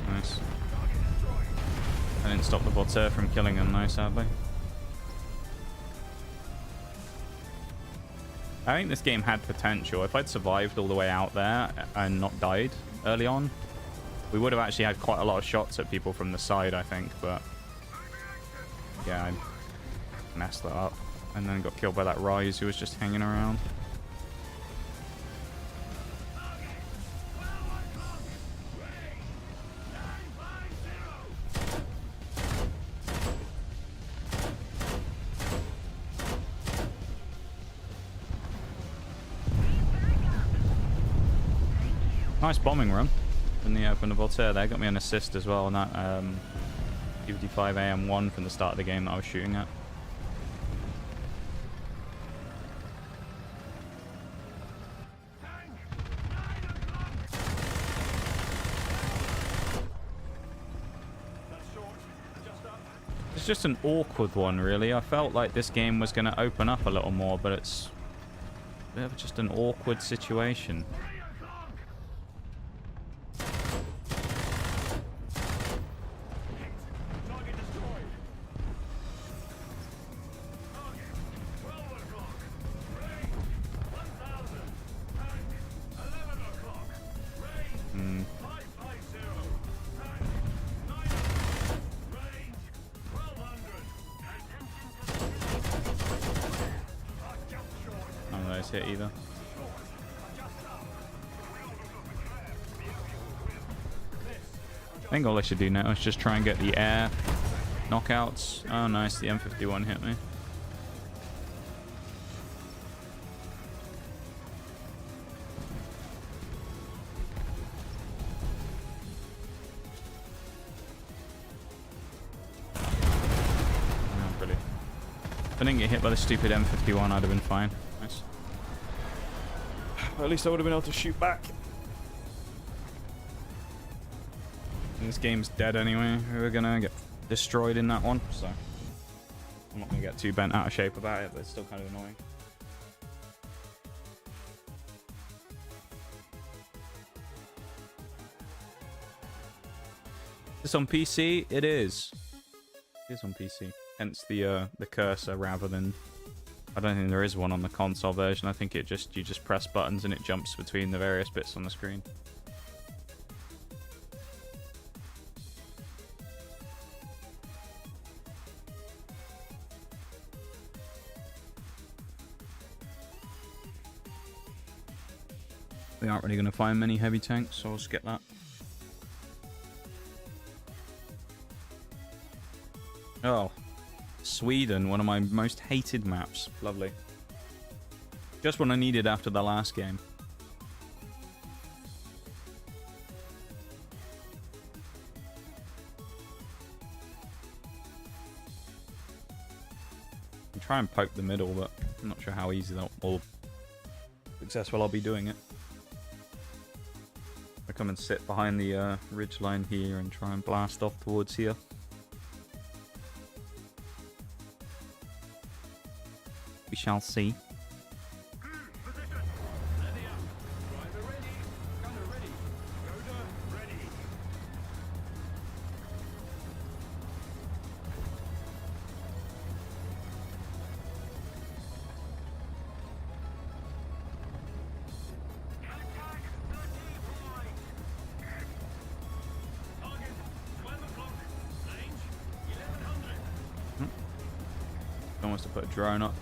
Nice. I didn't stop the Voltaire from killing him though, sadly. I think this game had potential. If I'd survived all the way out there and not died early on, we would have actually had quite a lot of shots at people from the side, I think. But yeah, I messed that up and then got killed by that Rise who was just hanging around. Nice bombing run from the Voltaire there. Got me an assist as well on that 55 AM1 from the start of the game that I was shooting at. It's just an awkward one, really. I felt like this game was going to open up a little more, but it's a bit of just an awkward situation. Hit either. I think all I should do now is just try and get the air knockouts. Oh nice, the M51 hit me. Oh, brilliant. If I didn't get hit by the stupid M51, I'd have been fine. Nice. At least I would have been able to shoot back. And this game's dead anyway. We're gonna get destroyed in that one, so I'm not gonna get too bent out of shape about it, but it's still kind of annoying. This on PC? It is. It is on PC. Hence the cursor rather than. I don't think there is one on the console version. I think it you just press buttons and it jumps between the various bits on the screen. We aren't really going to find many heavy tanks, so I'll skip that. Oh. Sweden, one of my most hated maps. Lovely. Just what I needed after the last game. I'll try and poke the middle, but I'm not sure how easy that or successful I'll be doing it. I come and sit behind the ridge line here and try and blast off towards here. We shall see. wants to put a drone up.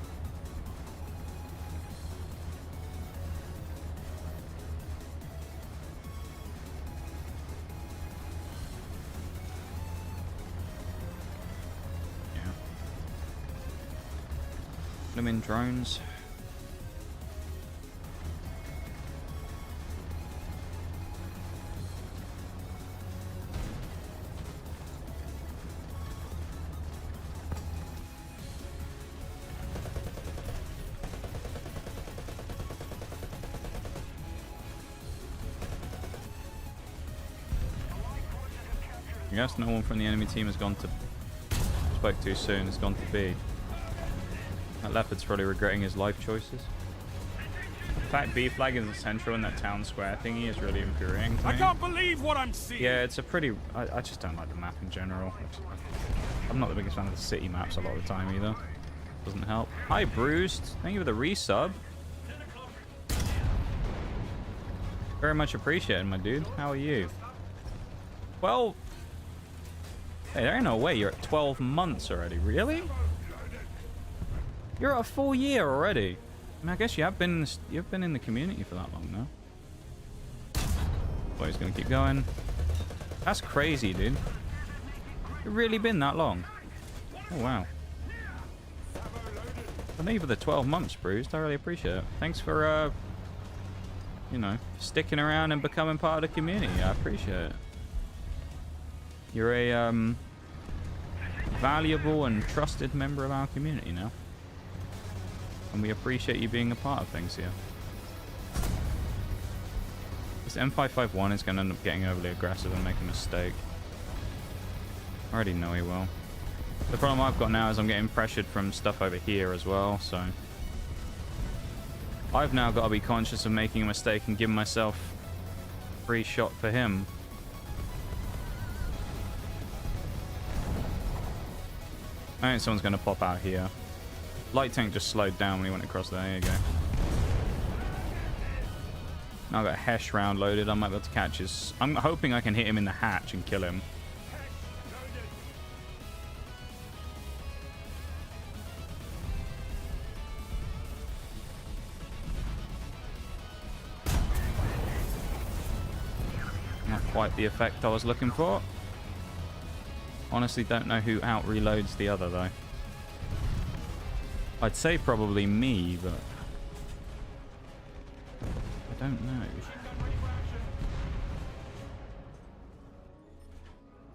Yeah. Put them in drones. I guess no one from the enemy team has gone to... Spoke too soon, has gone to B. That leopard's probably regretting his life choices. The fact B flag is central in that town square thingy is really infuriating to me. I can't believe what I'm seeing. Yeah, it's a pretty... I just don't like the map in general. I'm not the biggest fan of the city maps a lot of the time either. Doesn't help. Hi, Bruised. Thank you for the resub. Very much appreciated, my dude. How are you? Well... Hey, there ain't no way you're at 12 months already. Really? You're at a full year already. I mean, I guess you've been in the community for that long now. But he's gonna keep going. That's crazy, dude. It's really been that long. Oh wow. Thank you for the 12 months, Bruised. I really appreciate it. Thanks for you know, sticking around and becoming part of the community. I appreciate it. You're a valuable and trusted member of our community now. And we appreciate you being a part of things here. This M551 is going to end up getting overly aggressive and make a mistake. I already know he will. The problem I've got now is I'm getting pressured from stuff over here as well, so... I've now got to be conscious of making a mistake and giving myself a free shot for him. I think someone's going to pop out here. Light tank just slowed down when he went across there. There you go. Now I've got a Hesh round loaded. I might be able to catch his... I'm hoping I can hit him in the hatch and kill him. Not quite the effect I was looking for. Honestly, don't know who out reloads the other though. I'd say probably me, but I don't know.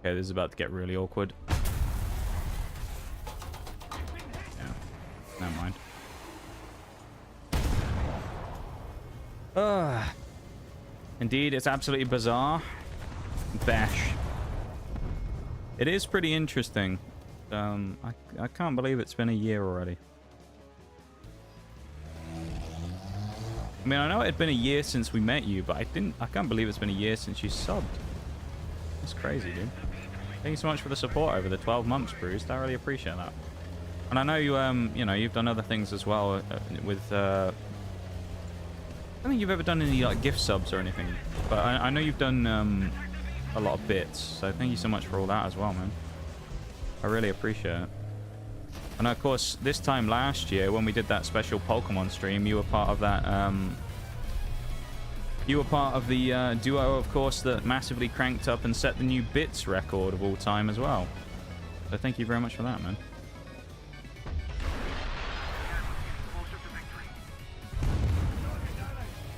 Okay, this is about to get really awkward. Yeah, never mind. Indeed, it's absolutely bizarre. Bash. It is pretty interesting. I can't believe it's been a year already. I mean, I know it had been a year since we met you, but I can't believe it's been a year since you subbed. That's crazy, dude. Thank you so much for the support over the 12 months, Bruised. I really appreciate that. And I know you, you know, you've done other things as well with, I don't think you've ever done any, like, gift subs or anything. But I know you've done, a lot of bits, so thank you so much for all that as well, man. I really appreciate it. And of course, this time last year when we did that special Pokemon stream, you were part of that you were part of the duo, of course, that massively cranked up and set the new bits record of all time as well. So thank you very much for that, man.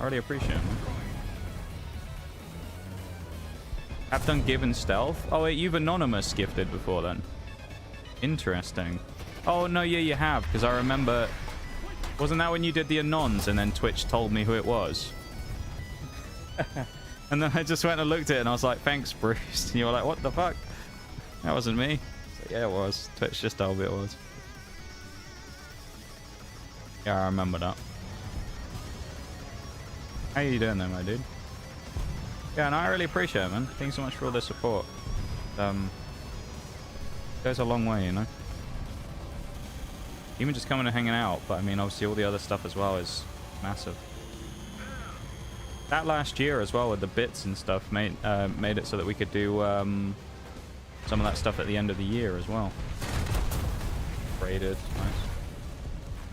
I really appreciate it, man. I've done given stealth. Oh wait, you've anonymous gifted before then. Interesting. Oh no, yeah, you have, because I remember, wasn't that when you did the anons and then Twitch told me who it was? And then I just went and looked at it and I was like, thanks, Bruce. And you were like, what the fuck? That wasn't me. So, yeah, it was. Twitch just told me it was. Yeah, I remember that. How you doing there, my dude? Yeah, and I really appreciate it, man. Thanks so much for all the support. Goes a long way, you know. Even just coming and hanging out, but I mean, obviously all the other stuff as well is massive. That last year as well with the bits and stuff made it so that we could do some of that stuff at the end of the year as well. Braided, nice.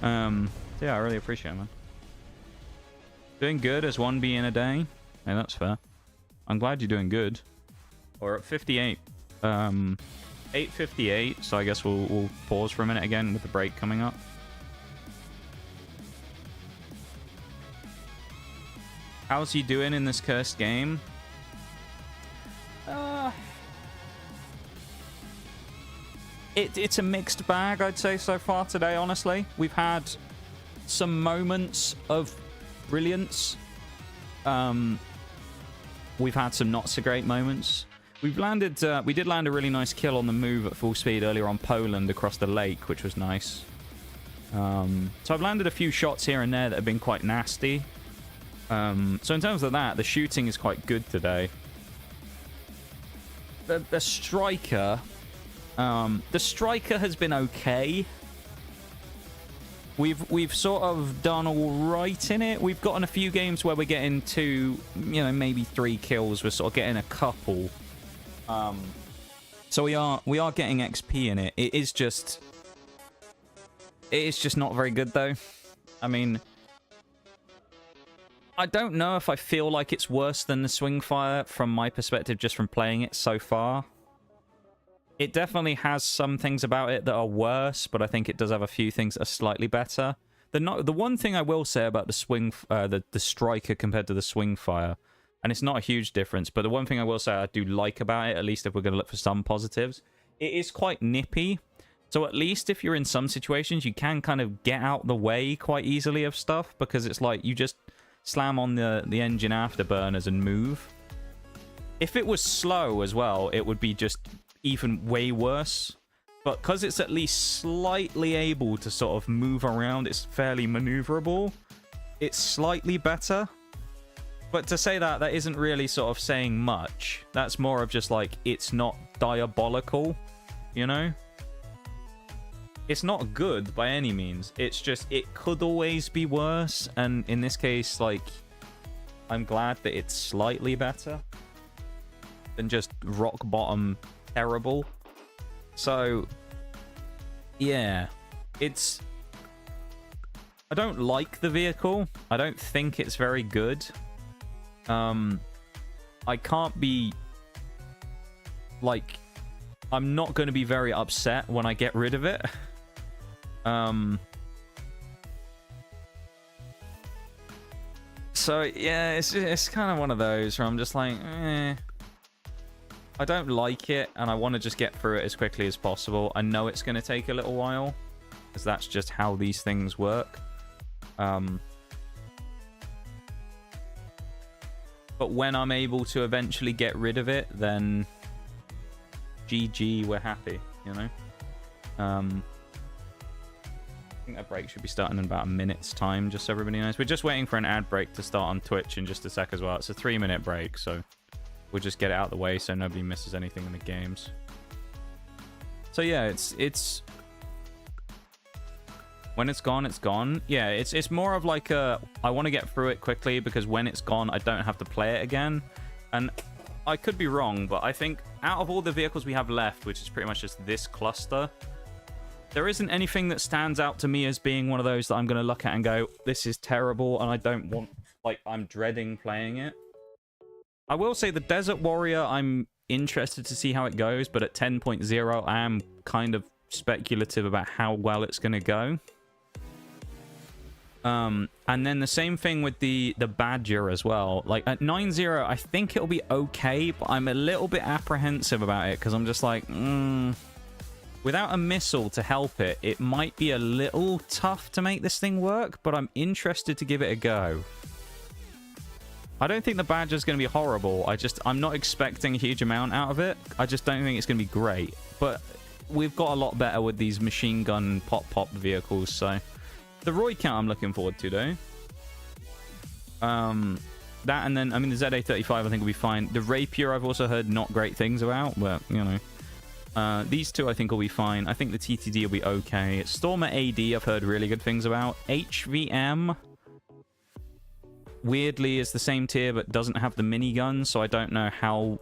Yeah, I really appreciate it, man. Doing good as 1B in a day. Yeah, that's fair. I'm glad you're doing good. We're at 58. 8:58, so I guess we'll pause for a minute again with the break coming up. How's he doing in this cursed game? It's a mixed bag, I'd say, so far today, honestly. We've had some moments of brilliance. We've had some not so great moments. We've landed, we did land a really nice kill on the move at full speed earlier on Poland across the lake, which was nice. So I've landed a few shots here and there that have been quite nasty. So in terms of that, the shooting is quite good today. The striker has been okay. We've sort of done all right in it. We've gotten a few games where we're getting 2, maybe 3 kills. We're sort of getting a couple. So we are getting XP in it. It is just not very good though. I mean, I don't know if I feel like it's worse than the swing fire from my perspective, just from playing it so far. It definitely has some things about it that are worse, but I think it does have a few things that are slightly better. The one thing I will say about the swing, the striker compared to the swing fire, and it's not a huge difference, but the one thing I will say I do like about it, at least if we're going to look for some positives, it is quite nippy. So at least if you're in some situations, you can kind of get out the way quite easily of stuff, because it's like you just slam on the engine afterburners and move. If it was slow as well, it would be just even way worse. But because it's at least slightly able to sort of move around, it's fairly maneuverable, it's slightly better. But to say that isn't really sort of saying much. That's more of just like, it's not diabolical, you know? It's not good by any means. It's just, it could always be worse. And in this case, like, I'm glad that it's slightly better than just rock bottom terrible. So, yeah. It's... I don't like the vehicle. I don't think it's very good. I can't be... Like, I'm not going to be very upset when I get rid of it. So yeah, it's kind of one of those where I'm just like, I don't like it, and I want to just get through it as quickly as possible. I know it's going to take a little while, because that's just how these things work. But when I'm able to eventually get rid of it, then GG, we're happy, you know? I think that break should be starting in about a minute's time, just so everybody knows. We're just waiting for an ad break to start on Twitch in just a sec as well. It's a 3-minute break, so we'll just get it out of the way so nobody misses anything in the games. So yeah, it's when it's gone, it's gone. Yeah, it's more of like a, I want to get through it quickly because when it's gone, I don't have to play it again. And I could be wrong, but I think out of all the vehicles we have left, which is pretty much just this cluster, there isn't anything that stands out to me as being one of those that I'm going to look at and go, this is terrible, and I don't want, like, I'm dreading playing it. I will say the Desert Warrior, I'm interested to see how it goes, but at 10.0, I am kind of speculative about how well it's going to go. And then the same thing with the Badger as well. Like, at 9.0, I think it'll be okay, but I'm a little bit apprehensive about it, because I'm just like, without a missile to help it, it might be a little tough to make this thing work, but I'm interested to give it a go. I don't think the Badger's going to be horrible. I'm not expecting a huge amount out of it. I just don't think it's going to be great. But we've got a lot better with these machine gun pop vehicles, so... The Roy count I'm looking forward to, though. That, and then, I mean, the ZA-35 I think will be fine. The Rapier I've also heard not great things about, but, you know... these two I think will be fine. I think the TTD will be okay. Stormer AD I've heard really good things about. HVM weirdly is the same tier but doesn't have the minigun, so I don't know how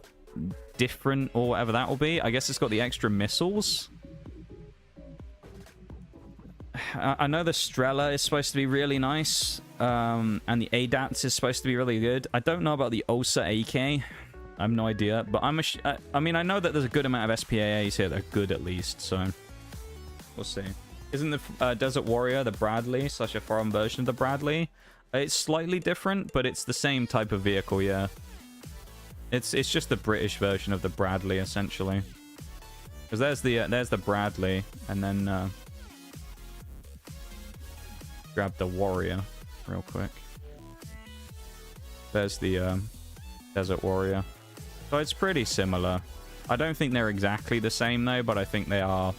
different or whatever that will be. I guess it's got the extra missiles. I know the Strela is supposed to be really nice, and the ADATS is supposed to be really good. I don't know about the Osa AK. I have no idea, but I mean, I know that there's a good amount of SPAAs here that are good at least, so we'll see. Isn't the Desert Warrior the Bradley / a foreign version of the Bradley? It's slightly different, but it's the same type of vehicle, yeah. It's just the British version of the Bradley, essentially. Because there's the Bradley, and then grab the Warrior real quick. There's the Desert Warrior. So it's pretty similar. I don't think they're exactly the same though, but I think they are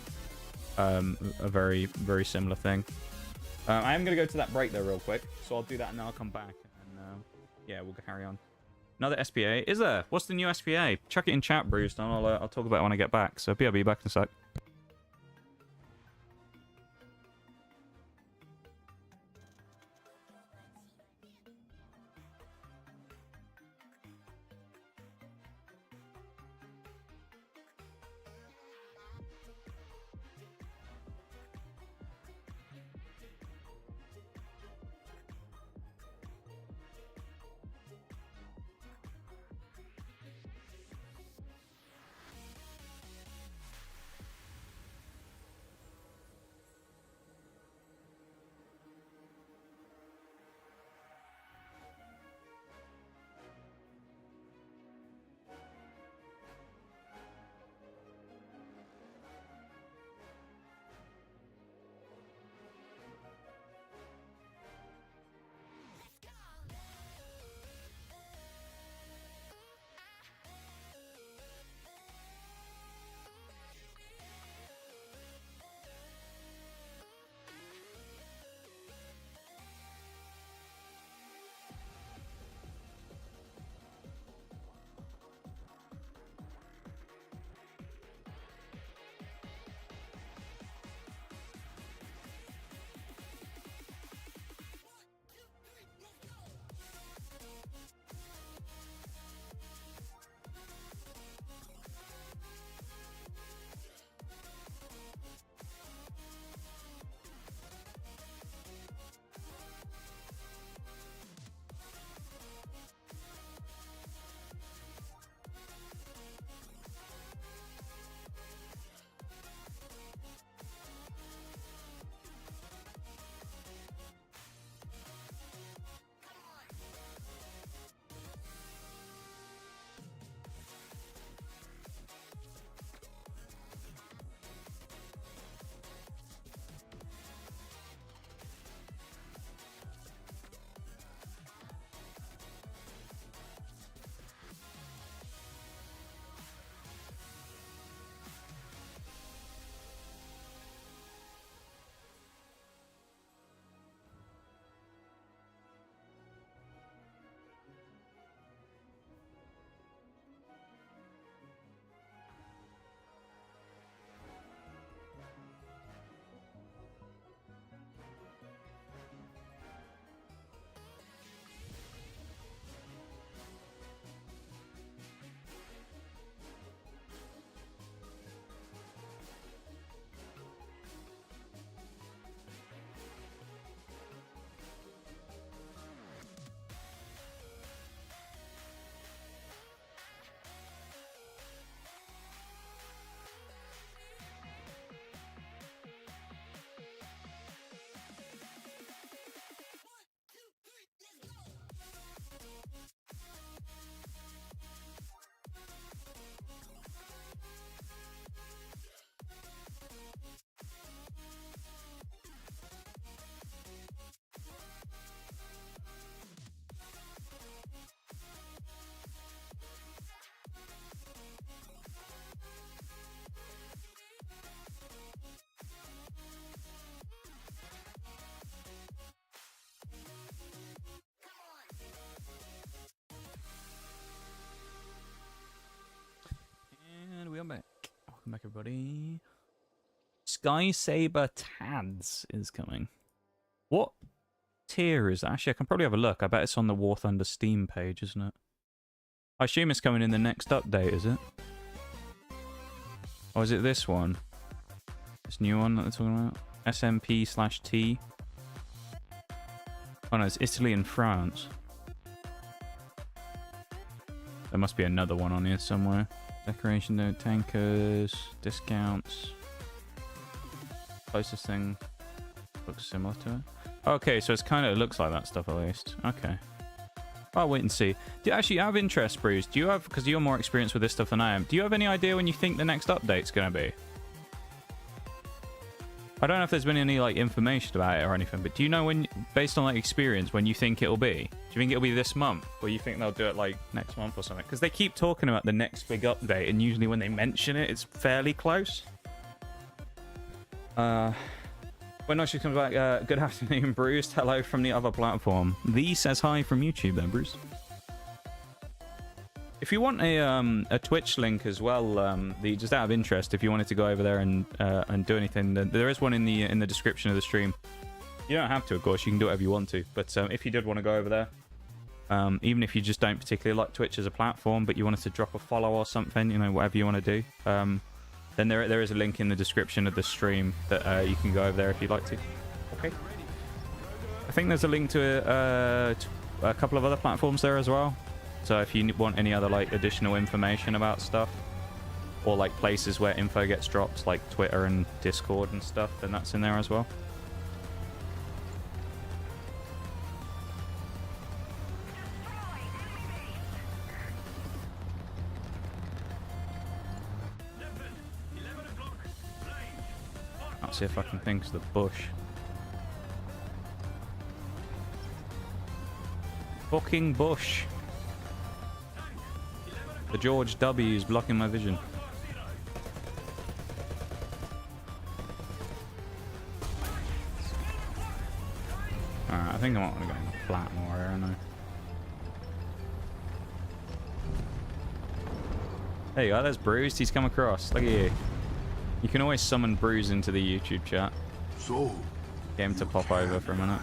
a very, very similar thing. I am going to go to that break though real quick, so I'll do that and then I'll come back. And yeah, we'll carry on. Another SPA. Is there? What's the new SPA? Chuck it in chat, Bruce, and I'll talk about it when I get back. So I'll be back in a sec. We are back. Welcome back, everybody. Sky Saber Tads is coming. What tier is that? Actually, I can probably have a look. I bet it's on the War Thunder Steam page, isn't it? I assume it's coming in the next update, is it? Or is it this one? This new one that they're talking about? SMP/T. Oh no, it's Italy and France. There must be another one on here somewhere. Decoration note, tankers, discounts. Closest thing looks similar to it. Okay, so it's kind of, it looks like that stuff at least. Okay. I'll wait and see. Do you actually have interest, Bruce? Do you have, because you're more experienced with this stuff than I am, do you have any idea when you think the next update's going to be? I don't know if there's been any like information about it or anything, but do you know when, based on like experience, when you think it'll be? Do you think it'll be this month, or you think they'll do it like next month or something? Because they keep talking about the next big update, and usually when they mention it, it's fairly close. When Noshi comes back, good afternoon, Bruce. Hello from the other platform. The says hi from YouTube then, Bruce. If you want a Twitch link as well, just out of interest, if you wanted to go over there and do anything, then there is one in the description of the stream. You don't have to, of course. You can do whatever you want to. But if you did want to go over there, even if you just don't particularly like Twitch as a platform, but you wanted to drop a follow or something, you know, whatever you want to do, then there is a link in the description of the stream that you can go over there if you'd like to. Okay. I think there's a link to a couple of other platforms there as well. So if you want any other like additional information about stuff, or like places where info gets dropped, like Twitter and Discord and stuff, then that's in there as well. I'll see if I can think of the bush. Fucking bush. The George W is blocking my vision. Alright, I think I might want to go in the flat more here, I know. There you go, there's Bruised. He's come across. Look at you. You can always summon Bruise into the YouTube chat. So, Get him to pop over for a minute.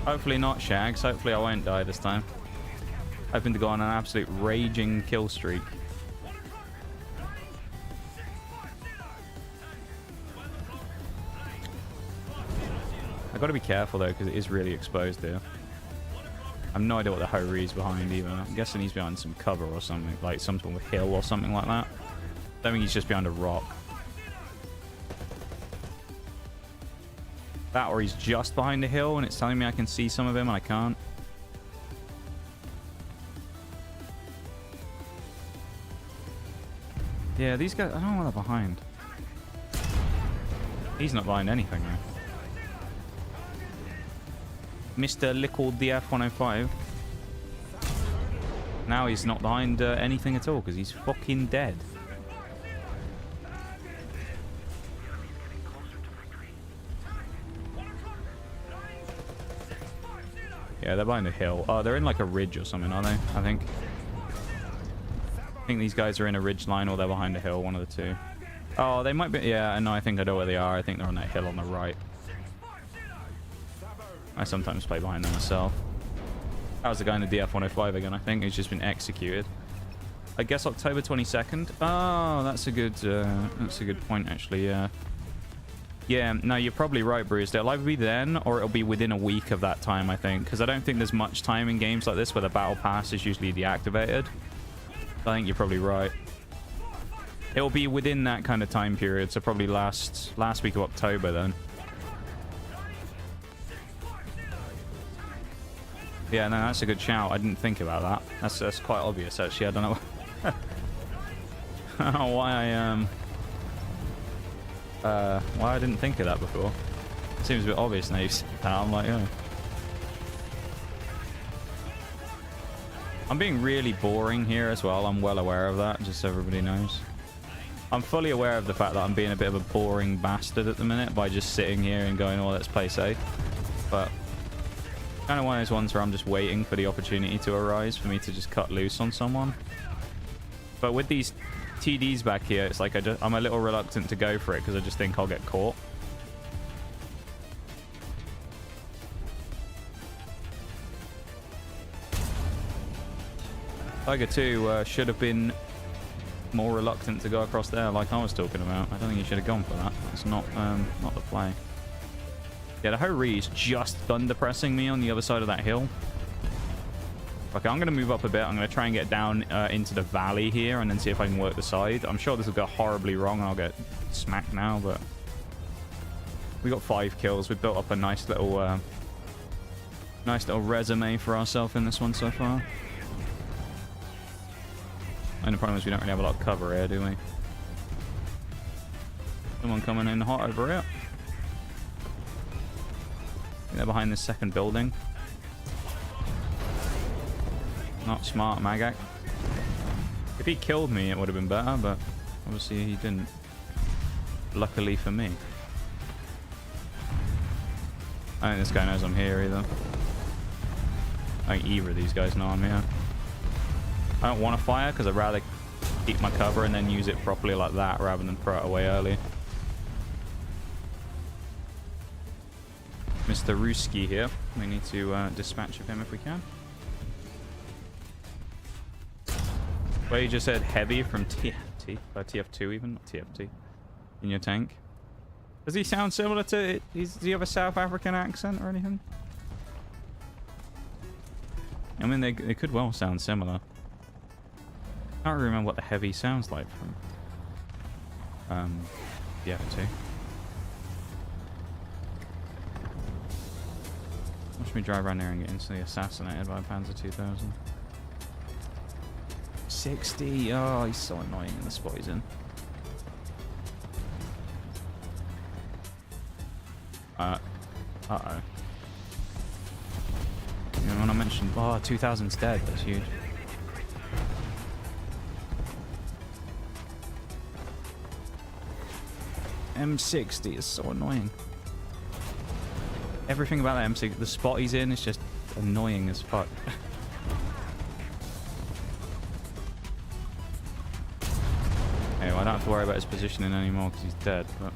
Hopefully not, Shags. Hopefully I won't die this time. Hoping to go on an absolute raging kill streak. I've got to be careful though, because it is really exposed here. I have no idea what the Hori's behind either. I'm guessing he's behind some cover or something, like some sort of hill or something like that. I don't think he's just behind a rock. That, or he's just behind a hill and it's telling me I can see some of him and I can't. Yeah, these guys, I don't know what they're behind. He's not behind anything though. Mr. Lickle DF105. Now he's not behind anything at all because he's fucking dead. Yeah, they're behind a hill. Oh, they're in like a ridge or something, aren't they? I think these guys are in a ridge line or they're behind a hill, one of the two. Oh, they might be. Yeah, no, I think I know where they are. I think they're on that hill on the right. I sometimes play behind them myself. That was the guy in the DF105 again, I think. He's just been executed. I guess October 22nd. Oh, that's a good point, actually, yeah. Yeah, no, you're probably right, Bruce. It'll either be then or it'll be within a week of that time, I think. Because I don't think there's much time in games like this where the battle pass is usually deactivated. I think you're probably right. It'll be within that kind of time period, so probably last week of October then. Yeah, no, that's a good shout. I didn't think about that. That's quite obvious, actually. I don't know why I didn't think of that before. It seems a bit obvious now. I'm like, oh. I'm being really boring here as well. I'm well aware of that, just so everybody knows. I'm fully aware of the fact that I'm being a bit of a boring bastard at the minute by just sitting here and going, oh, let's play safe. But kind of one of those ones where I'm just waiting for the opportunity to arise for me to just cut loose on someone. But with these TDs back here, it's like I'm a little reluctant to go for it because I just think I'll get caught. Tiger 2 should have been more reluctant to go across there like I was talking about. I don't think you should have gone for that. That's not the play. Yeah, the Ho-Ri is just thunder pressing me on the other side of that hill. Okay, I'm going to move up a bit. I'm going to try and get down into the valley here and then see if I can work the side. I'm sure this will go horribly wrong and I'll get smacked now, but we got 5 kills. We've built up a nice little resume for ourselves in this one so far. And the problem is we don't really have a lot of cover here, do we? Someone coming in hot over here. They're behind this second building. Not smart, Magak. If he killed me, it would have been better, but obviously he didn't. Luckily for me. I don't think this guy knows I'm here either. I think either of these guys know I'm here. I don't want to fire because I'd rather keep my cover and then use it properly like that rather than throw it away early. Mr. Ruski here. We need to dispatch of him if we can. Well, you just said heavy from TFT, TF2 even, not TFT, in your tank. Does he sound similar to... Does he have a South African accent or anything? I mean, they could well sound similar. I can't remember what the heavy sounds like from TF2. Watch me drive around there and get instantly assassinated by a Panzer 2000. 60. Oh, he's so annoying in the spot he's in. Uh-oh. You know, when I mentioned, oh, 2000's dead, that's huge. M60 is so annoying. Everything about that M60, the spot he's in is just annoying as fuck. Anyway, I don't have to worry about his positioning anymore because he's dead, but...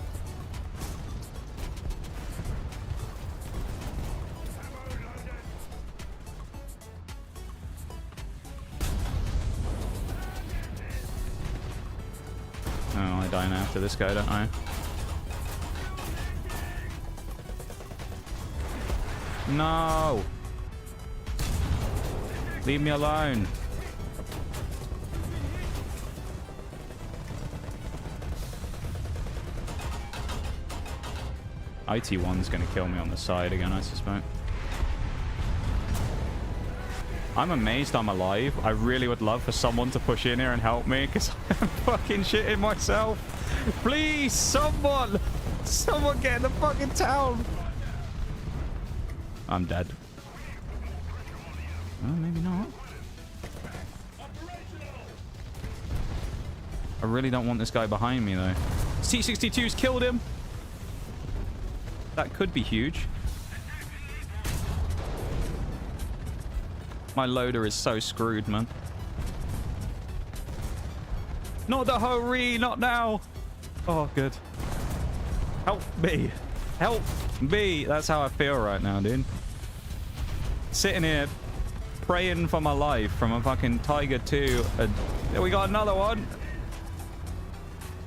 Oh, I die now after this guy, don't I? No! Leave me alone. IT1's gonna kill me on the side again, I suspect. I'm amazed I'm alive. I really would love for someone to push in here and help me because I'm fucking shitting myself. Please, someone! Someone get in the fucking town! I'm dead. Well, maybe not. I really don't want this guy behind me, though. C-62's killed him! That could be huge. My loader is so screwed, man. Not the Ho-Ri, not now! Oh, good. Help me. Help me. That's how I feel right now, dude. Sitting here praying for my life from a fucking Tiger 2. We got another one.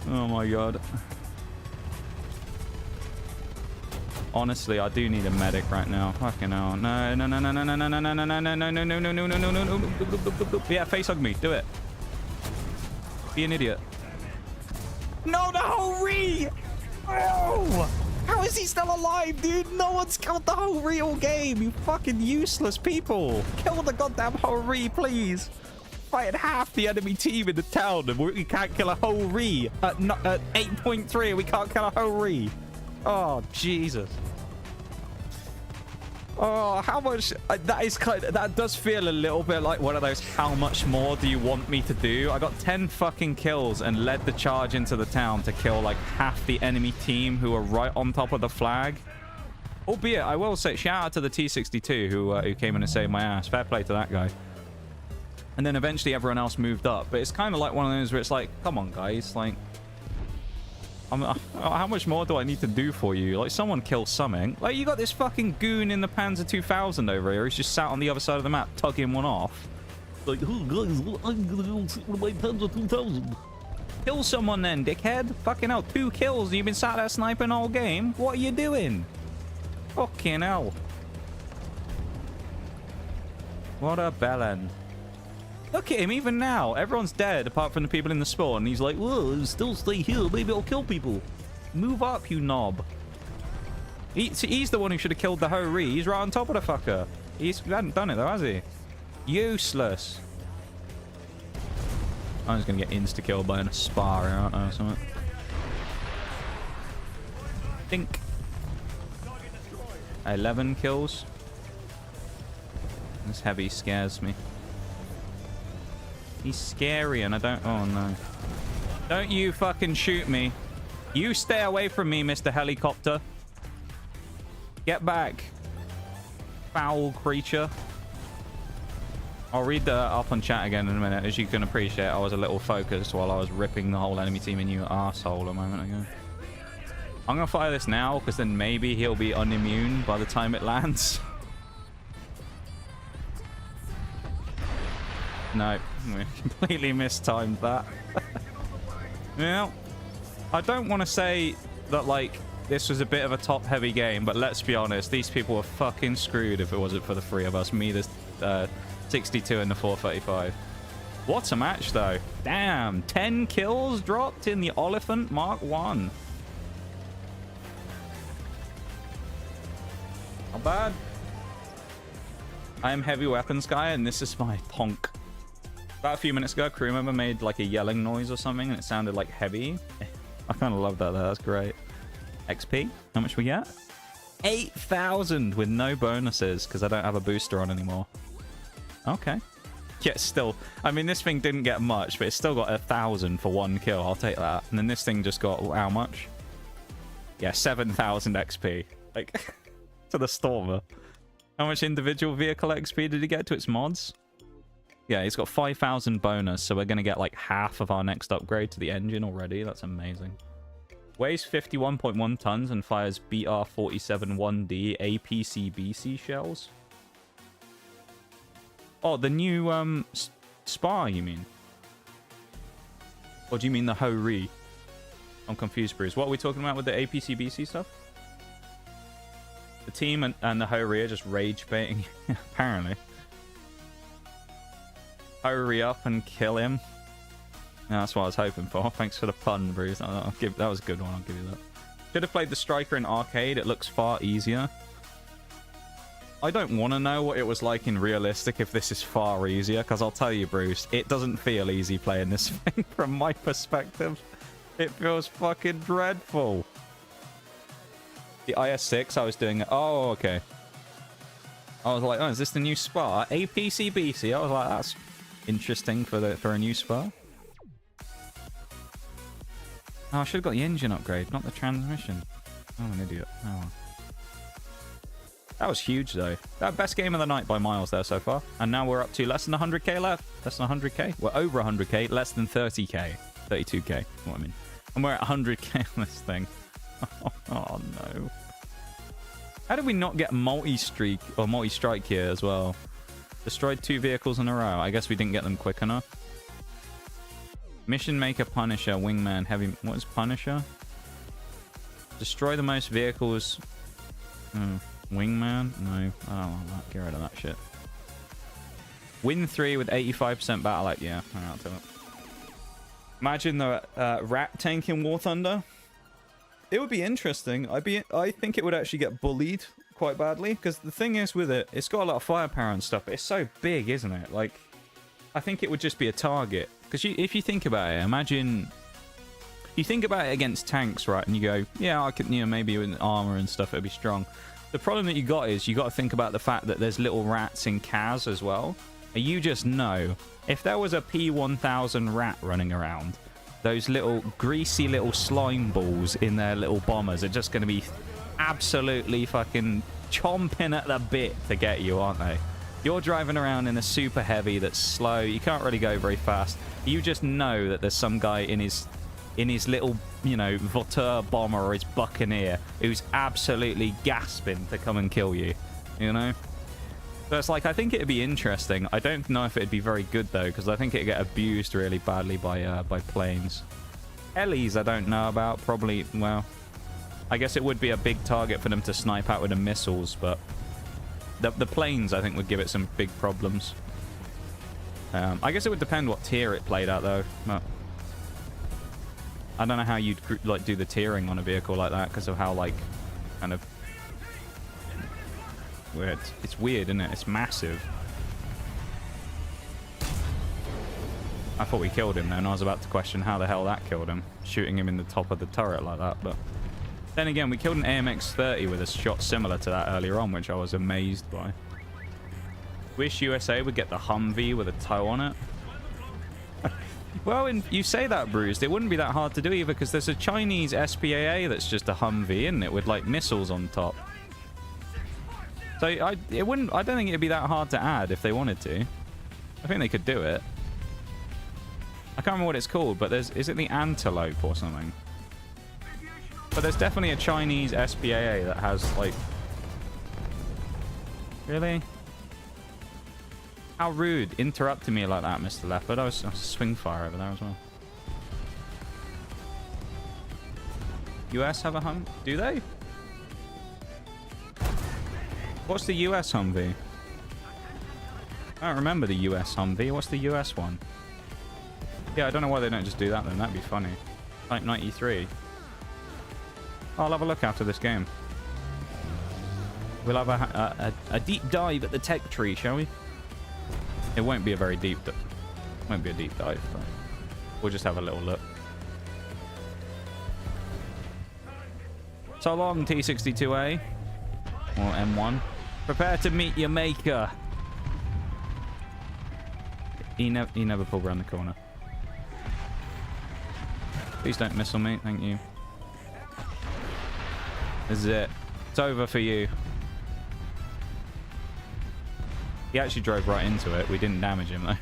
Oh my god. Honestly, I do need a medic right now. Fucking hell. No, no, no, no, no, no, no, no, no, no, no, no, no, no, no, no, no, no, no, no. Yeah, face hug me. Do it. Be an idiot. No, the Ho-Ri! Oh! How is he still alive, dude? No one's killed the Ho-Ri all game. You fucking useless people. Kill the goddamn Ho-Ri, please. Fighting half the enemy team in the town and we can't kill a Ho-Ri. At 8.3, we can't kill a Ho-Ri. Oh, Jesus. Oh, how much... that does feel a little bit like one of those how much more do you want me to do? I got 10 fucking kills and led the charge into the town to kill like half the enemy team who are right on top of the flag. Albeit, I will say, shout out to the T-62 who came in and saved my ass. Fair play to that guy. And then eventually everyone else moved up. But it's kind of like one of those where it's like, come on, guys. Like, how much more do I need to do for you? Like, someone kill something. Like, you got this fucking goon in the Panzer 2000 over here. He's just sat on the other side of the map, tugging one off. Like, oh, guys, I'm gonna go see my Panzer 2000. Kill someone then, dickhead. Fucking hell, 2 kills and you've been sat there sniping all game. What are you doing? Fucking hell. What a bellend. Look at him, even now. Everyone's dead apart from the people in the spawn. And he's like, whoa, still stay here. Maybe I'll kill people. Move up, you knob. He's the one who should have killed the Ho-Ri. He's right on top of the fucker. He hasn't done it though, has he? Useless. I'm just going to get insta-killed by an Aspire, aren't I, or something? Think. 11 kills. This heavy scares me. He's scary and I don't... Oh, no. Don't you fucking shoot me. You stay away from me, Mr. Helicopter. Get back. Foul creature. I'll read that up on chat again in a minute. As you can appreciate, I was a little focused while I was ripping the whole enemy team a new arsehole a moment ago. I'm going to fire this now, because then maybe he'll be unimmune by the time it lands. No, we completely mistimed that. Well, I don't want to say that, like, this was a bit of a top-heavy game, but let's be honest, these people were fucking screwed if it wasn't for the 3 of us. Me, the 62 and the 435. What a match, though. Damn, 10 kills dropped in the Oliphant Mark 1. Not bad. I am Heavy Weapons Guy, and this is my Ponk. About a few minutes ago, a crew member made like a yelling noise or something, and it sounded like heavy. I kind of love that, though. That's great. XP, how much we get? 8,000 with no bonuses, because I don't have a booster on anymore. Okay. Yeah, still. I mean, this thing didn't get much, but it's still got 1,000 for 1 kill. I'll take that. And then this thing just got how much? Yeah, 7,000 XP. Like, to the Stormer. How much individual vehicle XP did he get to its mods? Yeah, he's got 5,000 bonus, so we're going to get like half of our next upgrade to the engine already. That's amazing. Weighs 51.1 tons and fires BR-47-1D APC-BC shells. Oh, the new Spar, you mean? Or do you mean the Ho-Ri? I'm confused, Bruce. What are we talking about with the APC-BC stuff? The team and the Ho-Ri are just rage baiting. Apparently. Hurry up and kill him. No, that's what I was hoping for. Thanks for the pun, Bruce. That was a good one. I'll give you that. Should have played the Striker in arcade. It looks far easier. I don't want to know what it was like in realistic if this is far easier, because I'll tell you, Bruce, it doesn't feel easy playing this thing from my perspective. It feels fucking dreadful. The IS-6, I was doing... Oh, okay. I was like, oh, is this the new Spar? APC-BC. I was like, that's interesting for a new Spar. Oh, I should have got the engine upgrade, not the transmission. Oh, an idiot. Oh, well. That was huge, though. That best game of the night by miles there so far. And now we're up to less than 100k left. Less than 100k? We're over 100k. Less than 30k. 32k. What I mean. And we're at 100k on this thing. Oh, no. How did we not get multi-streak or multi-strike here as well? Destroyed 2 vehicles in a row. I guess we didn't get them quick enough. Mission Maker, Punisher, Wingman, Heavy... What is Punisher? Destroy the most vehicles... Wingman? No, I don't want that. Get rid of that shit. Win 3 with 85% battle light. Yeah, I'll do it. Imagine the rat tank in War Thunder. It would be interesting. I think it would actually get bullied quite badly, because the thing is with it, it's got a lot of firepower and stuff, but it's so big, isn't it? Like, I think it would just be a target. Because if you think about it, imagine... You think about it against tanks, right? And you go, yeah, I could, maybe with armor and stuff, it'd be strong. The problem that you got is you got to think about the fact that there's little rats in Kaz as well. And you just know, if there was a P-1000 rat running around, those little greasy little slime balls in their little bombers are just going to be absolutely fucking chomping at the bit to get you, aren't they? You're driving around in a super heavy that's slow. You can't really go very fast. You just know that there's some guy in his little, Voteur bomber or his Buccaneer who's absolutely gasping to come and kill you, So it's like, I think it'd be interesting. I don't know if it'd be very good, though, because I think it'd get abused really badly by planes. Helis I don't know about. Probably, well, I guess it would be a big target for them to snipe out with the missiles, but the planes, I think, would give it some big problems. I guess it would depend what tier it played at, though. But I don't know how you'd like do the tiering on a vehicle like that because of how, like, kind of weird. It's weird, isn't it? It's massive. I thought we killed him then. I was about to question how the hell that killed him, shooting him in the top of the turret like that. But then again, we killed an AMX-30 with a shot similar to that earlier on, which I was amazed by. Wish USA would get the Humvee with a toe on it. Well, you say that, Bruised. It wouldn't be that hard to do either, because there's a Chinese SPAA that's just a Humvee, isn't it, with like missiles on top. So I don't think it'd be that hard to add if they wanted to. I think they could do it. I can't remember what it's called, but is it the Antelope or something? But there's definitely a Chinese SPAA that has like. Really? How rude, interrupting me like that, Mr. Leopard. I was swing fire over there as well. US have a do they? What's the US Humvee? I don't remember the US Humvee. What's the US one? Yeah, I don't know why they don't just do that then. That'd be funny. Type 93. I'll have a look after this game. We'll have a deep dive at the tech tree, shall we? It won't be a very deep... won't be a deep dive, but we'll just have a little look. So long, T62A. Or M1. Prepare to meet your maker. He never pulled around the corner. Please don't missile me, thank you. This is it. It's over for you. He actually drove right into it. We didn't damage him, though.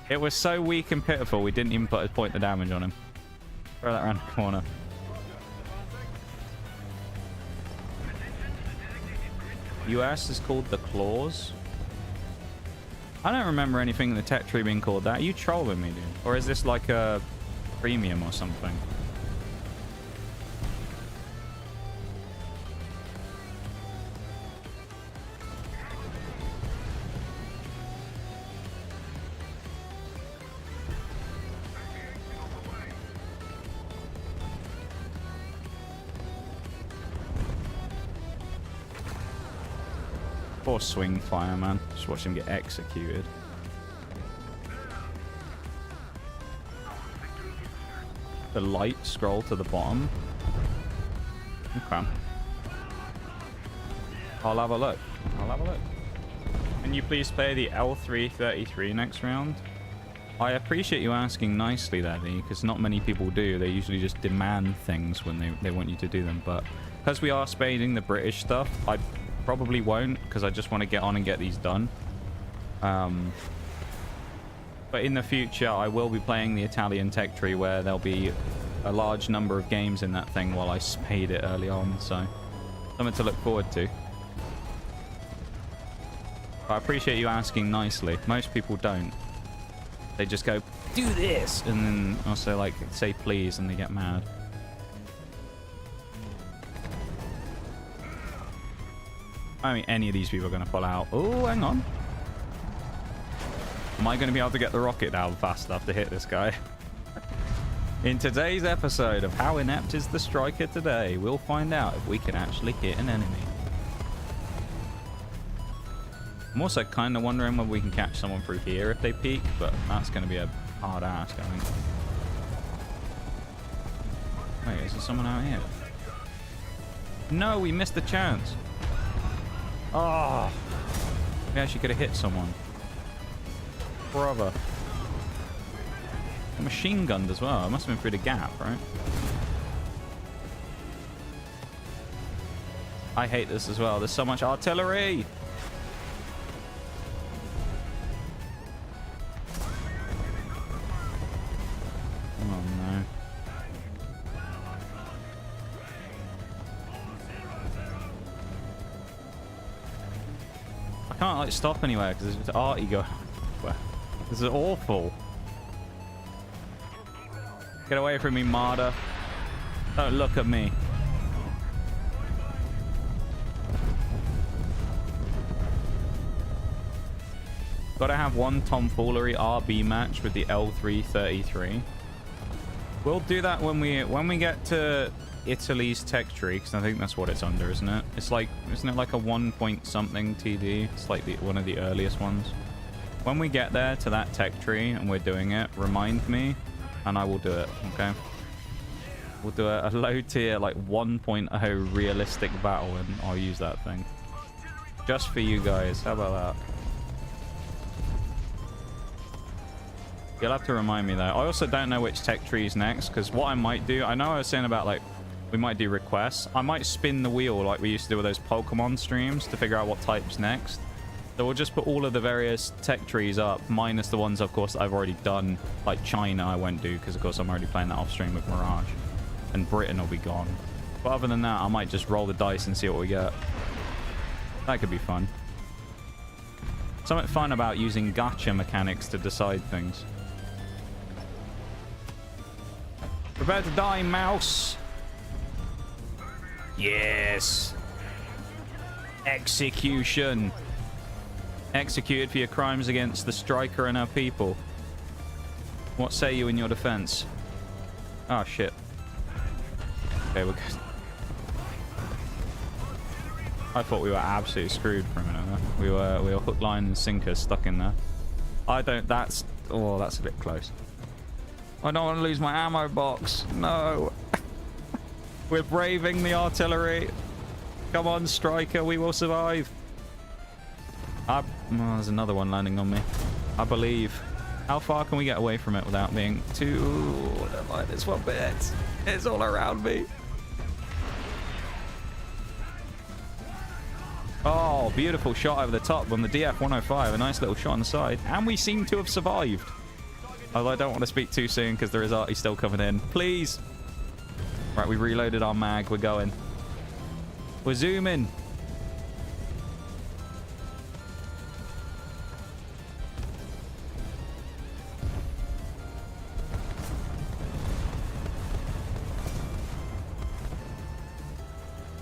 It was so weak and pitiful, we didn't even put a point of damage on him. Throw that around the corner. US is called the Claws. I don't remember anything in the tech tree being called that. Are you trolling me, dude? Or is this like a premium or something? Poor swing fire, man. Just watch him get executed. The light scroll to the bottom. Okay. I'll have a look. I'll have a look. Can you please play the L333 next round? I appreciate you asking nicely, Daddy, because not many people do. They usually just demand things when they want you to do them. But because we are spading the British stuff, I probably won't, because I just want to get on and get these done. But in the future, I will be playing the Italian tech tree, where there'll be a large number of games in that thing while I spade it early on. So something to look forward to. But I appreciate you asking nicely. Most people don't. They just go, do this, and then also like say please, and they get mad. I mean, any of these people are going to pull out. Oh, hang on. Am I going to be able to get the rocket down fast enough to hit this guy? In today's episode of How Inept is the Striker Today, we'll find out if we can actually hit an enemy. I'm also kind of wondering whether we can catch someone through here if they peek, but that's going to be a hard ask, I think. Wait, is there someone out here? No, we missed the chance. Oh, we actually could have hit someone. Brother. Machine gunned as well. It must have been through the gap, right? I hate this as well. There's so much artillery. Oh no. I can't like stop anywhere because there's arty go. This is awful. Get away from me, Marta. Don't look at me. Gotta have one tomfoolery RB match with the L333. We'll do that when we get to Italy's tech tree, because I think that's what it's under, isn't it? It's like, isn't it like a 1 point something TD? It's like one of the earliest ones. When we get there to that tech tree and we're doing it, remind me and I will do it, okay? We'll do a low tier, like 1.0 realistic battle and I'll use that thing. Just for you guys. How about that? You'll have to remind me though. I also don't know which tech tree is next, because what I might do, I know I was saying about like, we might do requests. I might spin the wheel like we used to do with those Pokemon streams to figure out what type's next. So we'll just put all of the various tech trees up, minus the ones, of course, that I've already done. Like China, I won't do, because, of course, I'm already playing that off stream with Mirage. And Britain will be gone. But other than that, I might just roll the dice and see what we get. That could be fun. Something fun about using gacha mechanics to decide things. Prepare to die, mouse. Yes. Execution. Executed for your crimes against the striker and our people. What say you in your defense? Oh, shit. Okay, we're good. I thought we were absolutely screwed for a minute. We were hook, line, and sinker stuck in there. I don't... That's... Oh, that's a bit close. I don't want to lose my ammo box. No. We're braving the artillery. Come on, striker. We will survive. Oh, there's another one landing on me. I believe. How far can we get away from it without being too... I don't like this one bit. It's all around me. Oh, beautiful shot over the top on the DF-105. A nice little shot on the side. And we seem to have survived. Although I don't want to speak too soon because there is arty still coming in. Please. Right, we reloaded our mag. We're going. We're zooming.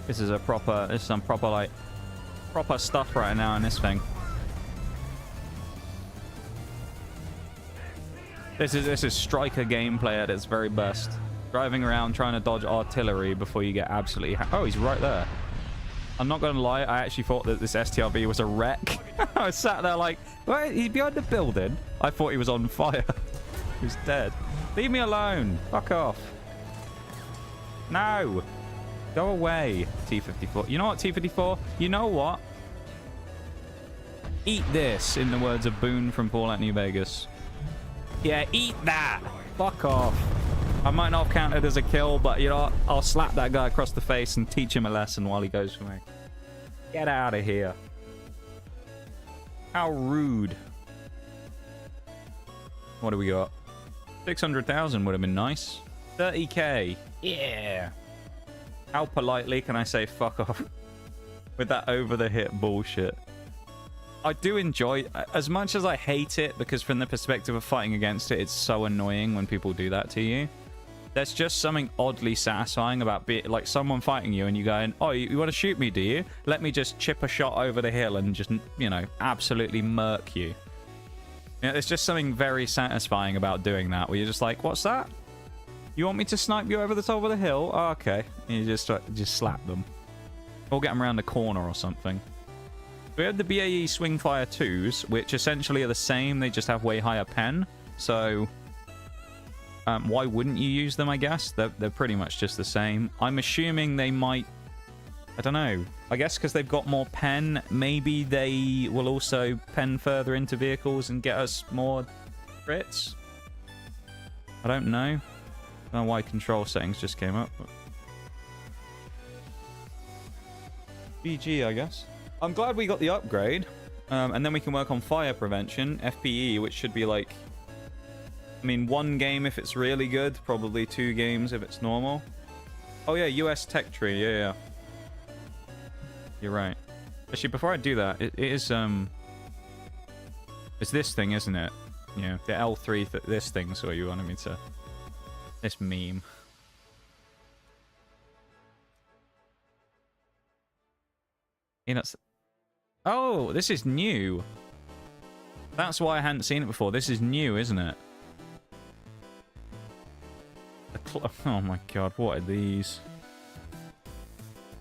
This is some proper like proper stuff right now in this thing. This is striker gameplay at its very best. Driving around trying to dodge artillery before you get absolutely... Oh, he's right there. I'm not going to lie, I actually thought that this STRV was a wreck. I was sat there like, wait, he's behind the building? I thought he was on fire. He was dead. Leave me alone. Fuck off. No. Go away, T-54. You know what, T-54? You know what? Eat this, in the words of Boone from Paul at New Vegas. Yeah, eat that. Fuck off. I might not have counted as a kill, but, you know, I'll slap that guy across the face and teach him a lesson while he goes for me. Get out of here. How rude. What do we got? 600,000 would have been nice. 30k. Yeah. How politely can I say fuck off with that over-the-hip bullshit? I do enjoy, as much as I hate it, because from the perspective of fighting against it, it's so annoying when people do that to you. There's just something oddly satisfying about being like someone fighting you and you going, oh, you want to shoot me, do you? Let me just chip a shot over the hill and just, you know, absolutely murk you. You know, there's just something very satisfying about doing that, where you're just like, what's that? You want me to snipe you over the top of the hill? Oh, okay. And you just slap them. Or get them around the corner or something. We have the BAE Swingfire 2s, which essentially are the same. They just have way higher pen. So, why wouldn't you use them, I guess? They're pretty much just the same. I'm assuming they might... I don't know. I guess because they've got more pen, maybe they will also pen further into vehicles and get us more crits? I don't know. I don't know why control settings just came up. But... BG, I guess. I'm glad we got the upgrade. And then we can work on fire prevention, FPE, which should be like... I mean, 1 game if it's really good. Probably 2 games if it's normal. Oh yeah, US Tech Tree. Yeah. You're right. Actually, before I do that, it is... It's this thing, isn't it? Yeah, the L3, this thing, so you wanted me to... This meme. You know, oh, this is new. That's why I hadn't seen it before. This is new, isn't it? Oh my god, what are these?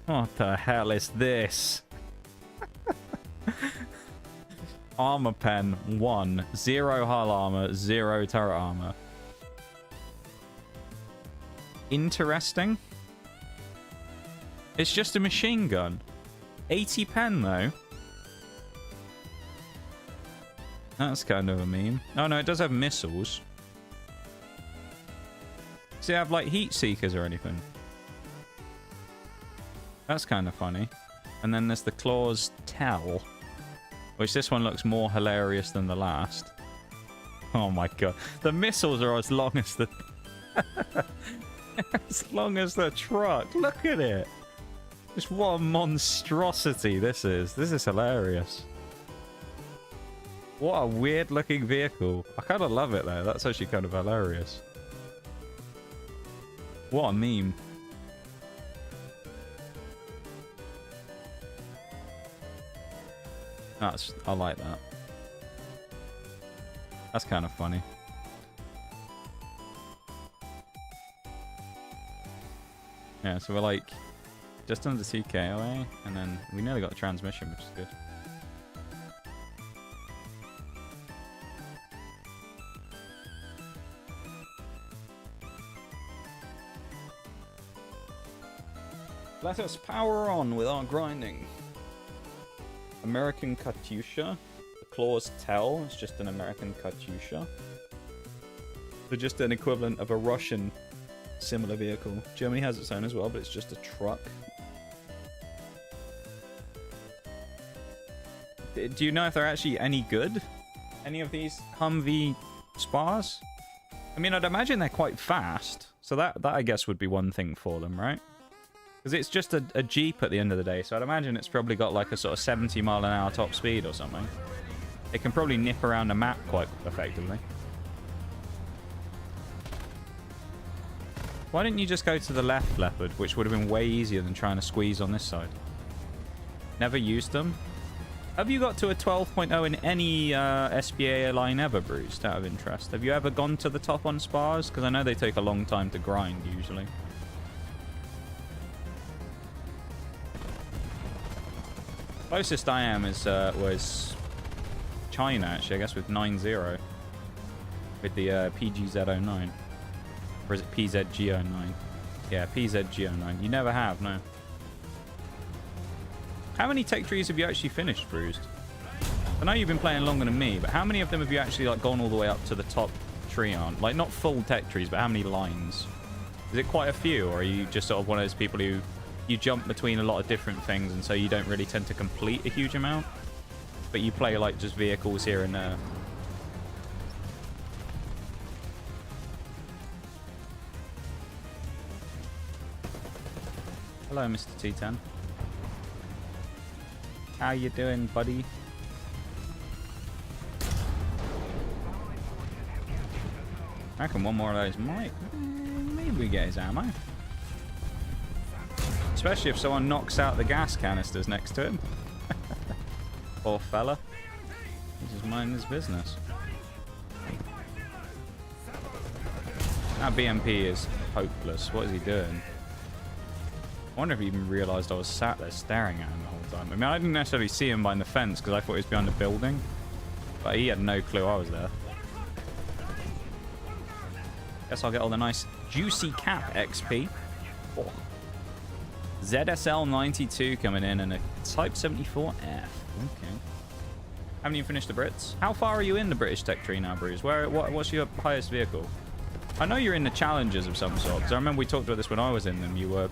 What the hell is this? Armor pen 1. 0 hull armor, 0 turret armor. Interesting. It's just a machine gun. 80 pen though. That's kind of a meme. Oh no, it does have missiles. Does it have like heat seekers or anything? That's kind of funny. And then there's the claws tell, which this one looks more hilarious than the last. Oh my god. The missiles are as long as the... as long as the truck. Look at it. Just what a monstrosity this is. This is hilarious. What a weird looking vehicle. I kind of love it though. That's actually kind of hilarious. What a meme. I like that. That's kind of funny. Yeah, so we're like just under 2k away, and then we nearly got the transmission, which is good. Let us power on with our grinding. American Katyusha. The claws tell. It's just an American Katyusha. They're just an equivalent of a Russian similar vehicle. Germany has its own as well, but it's just a truck. Do you know if they're actually any good? Any of these Humvee spars? I mean, I'd imagine they're quite fast. So that I guess would be one thing for them, right? Because it's just a Jeep at the end of the day, so I'd imagine it's probably got like a sort of 70 mile an hour top speed or something. It can probably nip around the map quite effectively. Why didn't you just go to the left, Leopard, which would have been way easier than trying to squeeze on this side? Never used them? Have you got to a 12.0 in any SBA line ever, Bruce, out of interest? Have you ever gone to the top on spars? Because I know they take a long time to grind, usually. Closest I am is was China, actually, I guess, with 9-0. With the PGZ09. Or is it PZG09? Yeah, PZG09. You never have, no. How many tech trees have you actually finished, Bruised? I know you've been playing longer than me, but how many of them have you actually like gone all the way up to the top tree on? Like, not full tech trees, but how many lines? Is it quite a few, or are you just sort of one of those people who... you jump between a lot of different things, and so you don't really tend to complete a huge amount, but you play like just vehicles here and there? Hello, Mr. T10. How you doing, buddy? I reckon one more of those might... maybe we get his ammo. Especially if someone knocks out the gas canisters next to him. Poor fella. He's just minding his business. That BMP is hopeless. What is he doing? I wonder if he even realised I was sat there staring at him the whole time. I mean, I didn't necessarily see him behind the fence because I thought he was behind the building. But he had no clue I was there. Guess I'll get all the nice juicy cap XP. Oh. ZSL 92 coming in and a Type 74F. Okay. Haven't you finished the Brits? How far are you in the British tech tree now, Bruce? What's your highest vehicle? I know you're in the Challengers of some sort, because I remember we talked about this when I was in them. You were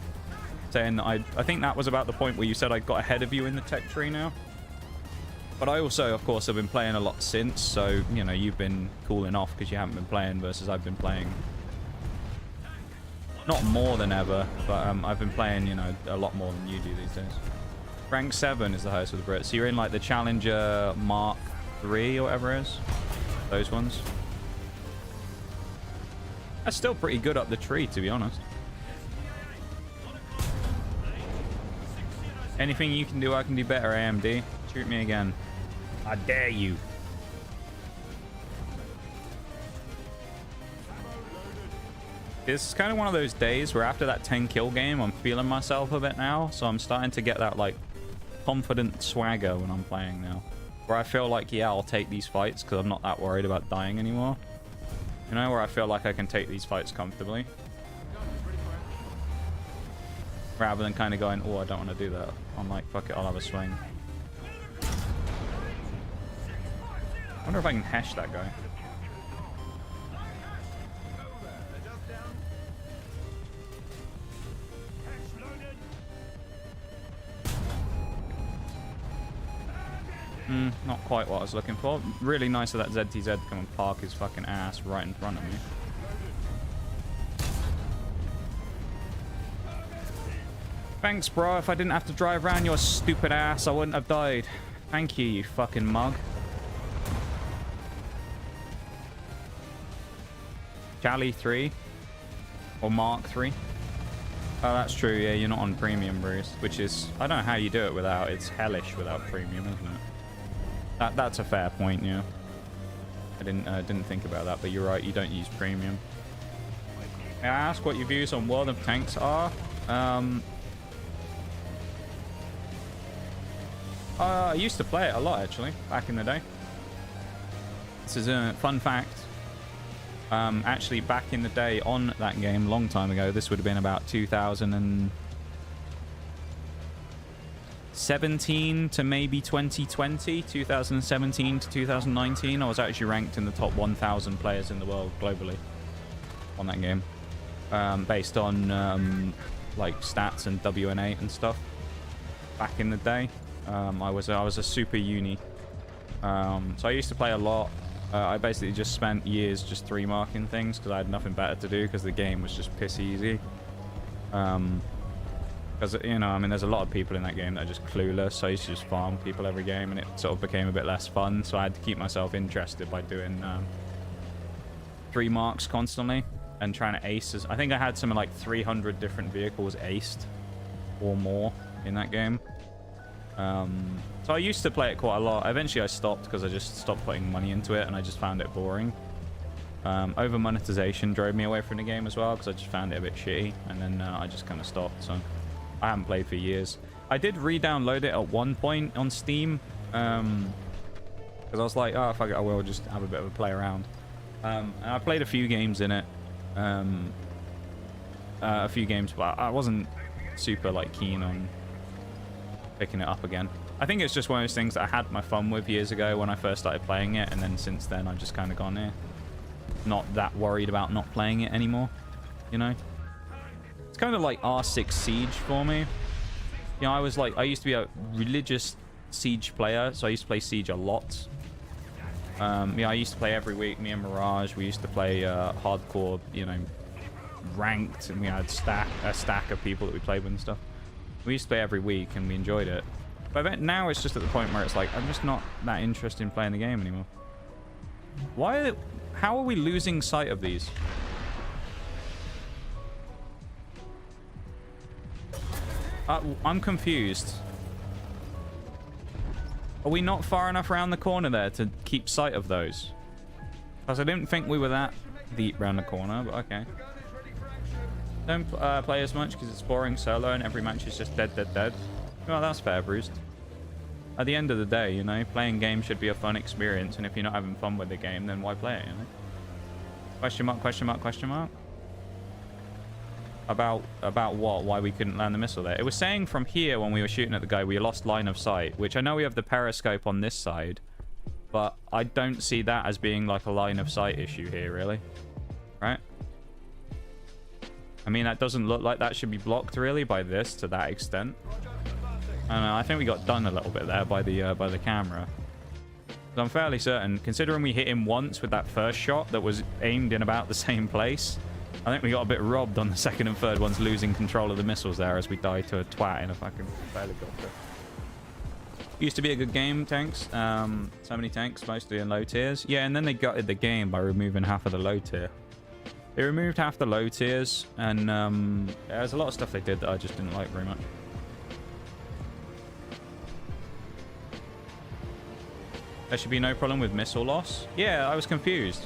saying that I think that was about the point where you said I got ahead of you in the tech tree now. But I also, of course, have been playing a lot since, so, you know, you've been cooling off because you haven't been playing versus I've been playing. Not more than ever, but I've been playing, you know, a lot more than you do these days. Rank 7 is the highest with the Brits. So you're in, like, the Challenger Mark 3 or whatever it is. Those ones. That's still pretty good up the tree, to be honest. Anything you can do, I can do better, AMD. Shoot me again. I dare you. This is kind of one of those days where after that 10 kill game, I'm feeling myself a bit now. So I'm starting to get that like confident swagger when I'm playing now. Where I feel like, yeah, I'll take these fights because I'm not that worried about dying anymore. You know, where I feel like I can take these fights comfortably. Rather than kind of going, oh, I don't want to do that. I'm like, fuck it, I'll have a swing. I wonder if I can hash that guy. Not quite what I was looking for. Really nice of that ZTZ to come and park his fucking ass right in front of me. Thanks, bro. If I didn't have to drive around your stupid ass, I wouldn't have died. Thank you, you fucking mug. Charlie 3. Or Mark 3. Oh, that's true. Yeah, you're not on premium, Bruce. Which is... I don't know how you do it without... It's hellish without premium, isn't it? That's a fair point, yeah. I didn't think about that, but you're right. You don't use premium. May I ask what your views on World of Tanks are? I used to play it a lot, actually, back in the day. This is a fun fact. Actually, back in the day on that game, a long time ago, this would have been about 2017 to maybe 2020, 2017 to 2019. I was actually ranked in the top 1,000 players in the world globally on that game, based on like stats and WN8 and stuff. Back in the day, I was a super uni, so I used to play a lot. I basically just spent years just 3-marking things because I had nothing better to do because the game was just piss easy. Because, you know, I mean, there's a lot of people in that game that are just clueless, so I used to just farm people every game, and it sort of became a bit less fun, so I had to keep myself interested by doing 3 marks constantly and trying to ace. I think I had something like 300 different vehicles aced or more in that game. So I used to play it quite a lot. Eventually I stopped because I just stopped putting money into it, and I just found it boring. Over monetization drove me away from the game as well because I just found it a bit shitty, and then I just kind of stopped, so I haven't played for years. I did re-download it at one point on Steam because I was like, oh fuck it, I will just have a bit of a play around. And I played a few games in it, a few games, but I wasn't super like keen on picking it up again. I think it's just one of those things that I had my fun with years ago when I first started playing it, and then since then I've just kind of gone here, not that worried about not playing it anymore, you know. It's kind of like R6 Siege for me. You know, I used to be a religious Siege player, so I used to play Siege a lot. Yeah, I used to play every week. Me and Mirage, we used to play hardcore, you know, ranked, and we had a stack of people that we played with and stuff. We used to play every week, and we enjoyed it. But now it's just at the point where it's like, I'm just not that interested in playing the game anymore. How are we losing sight of these? I'm confused. Are we not far enough around the corner there to keep sight of those? Because I didn't think we were that deep around the corner, but okay. Don't play as much because it's boring solo and every match is just dead, dead, dead. Well, that's fair, Bruce. At the end of the day, you know, playing games should be a fun experience, and if you're not having fun with the game, then why play it, you know? Question mark, question mark, question mark? About what? Why we couldn't land the missile there? It was saying from here when we were shooting at the guy, we lost line of sight, which I know we have the periscope on this side, but I don't see that as being like a line of sight issue here, really. Right? I mean, that doesn't look like that should be blocked, really, by this to that extent. I don't know, I think we got done a little bit there by the camera. So I'm fairly certain, considering we hit him once with that first shot that was aimed in about the same place, I think we got a bit robbed on the second and third ones, losing control of the missiles there as we died to a twat in a fucking helicopter. Used to be a good game, tanks. So many tanks, mostly in low tiers. Yeah, and then they gutted the game by removing half of the low tier. They removed half the low tiers, and there's a lot of stuff they did that I just didn't like very much. There should be no problem with missile loss. Yeah, I was confused.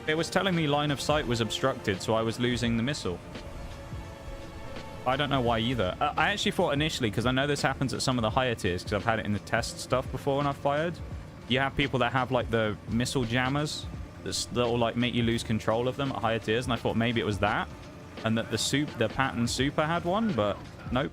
It was telling me line of sight was obstructed, so I was losing the missile. I don't know why either. I actually thought initially, because I know this happens at some of the higher tiers, because I've had it in the test stuff before when I've fired. You have people that have like the missile jammers that'll like make you lose control of them at higher tiers, and I thought maybe it was that, and that the pattern super had one, but nope.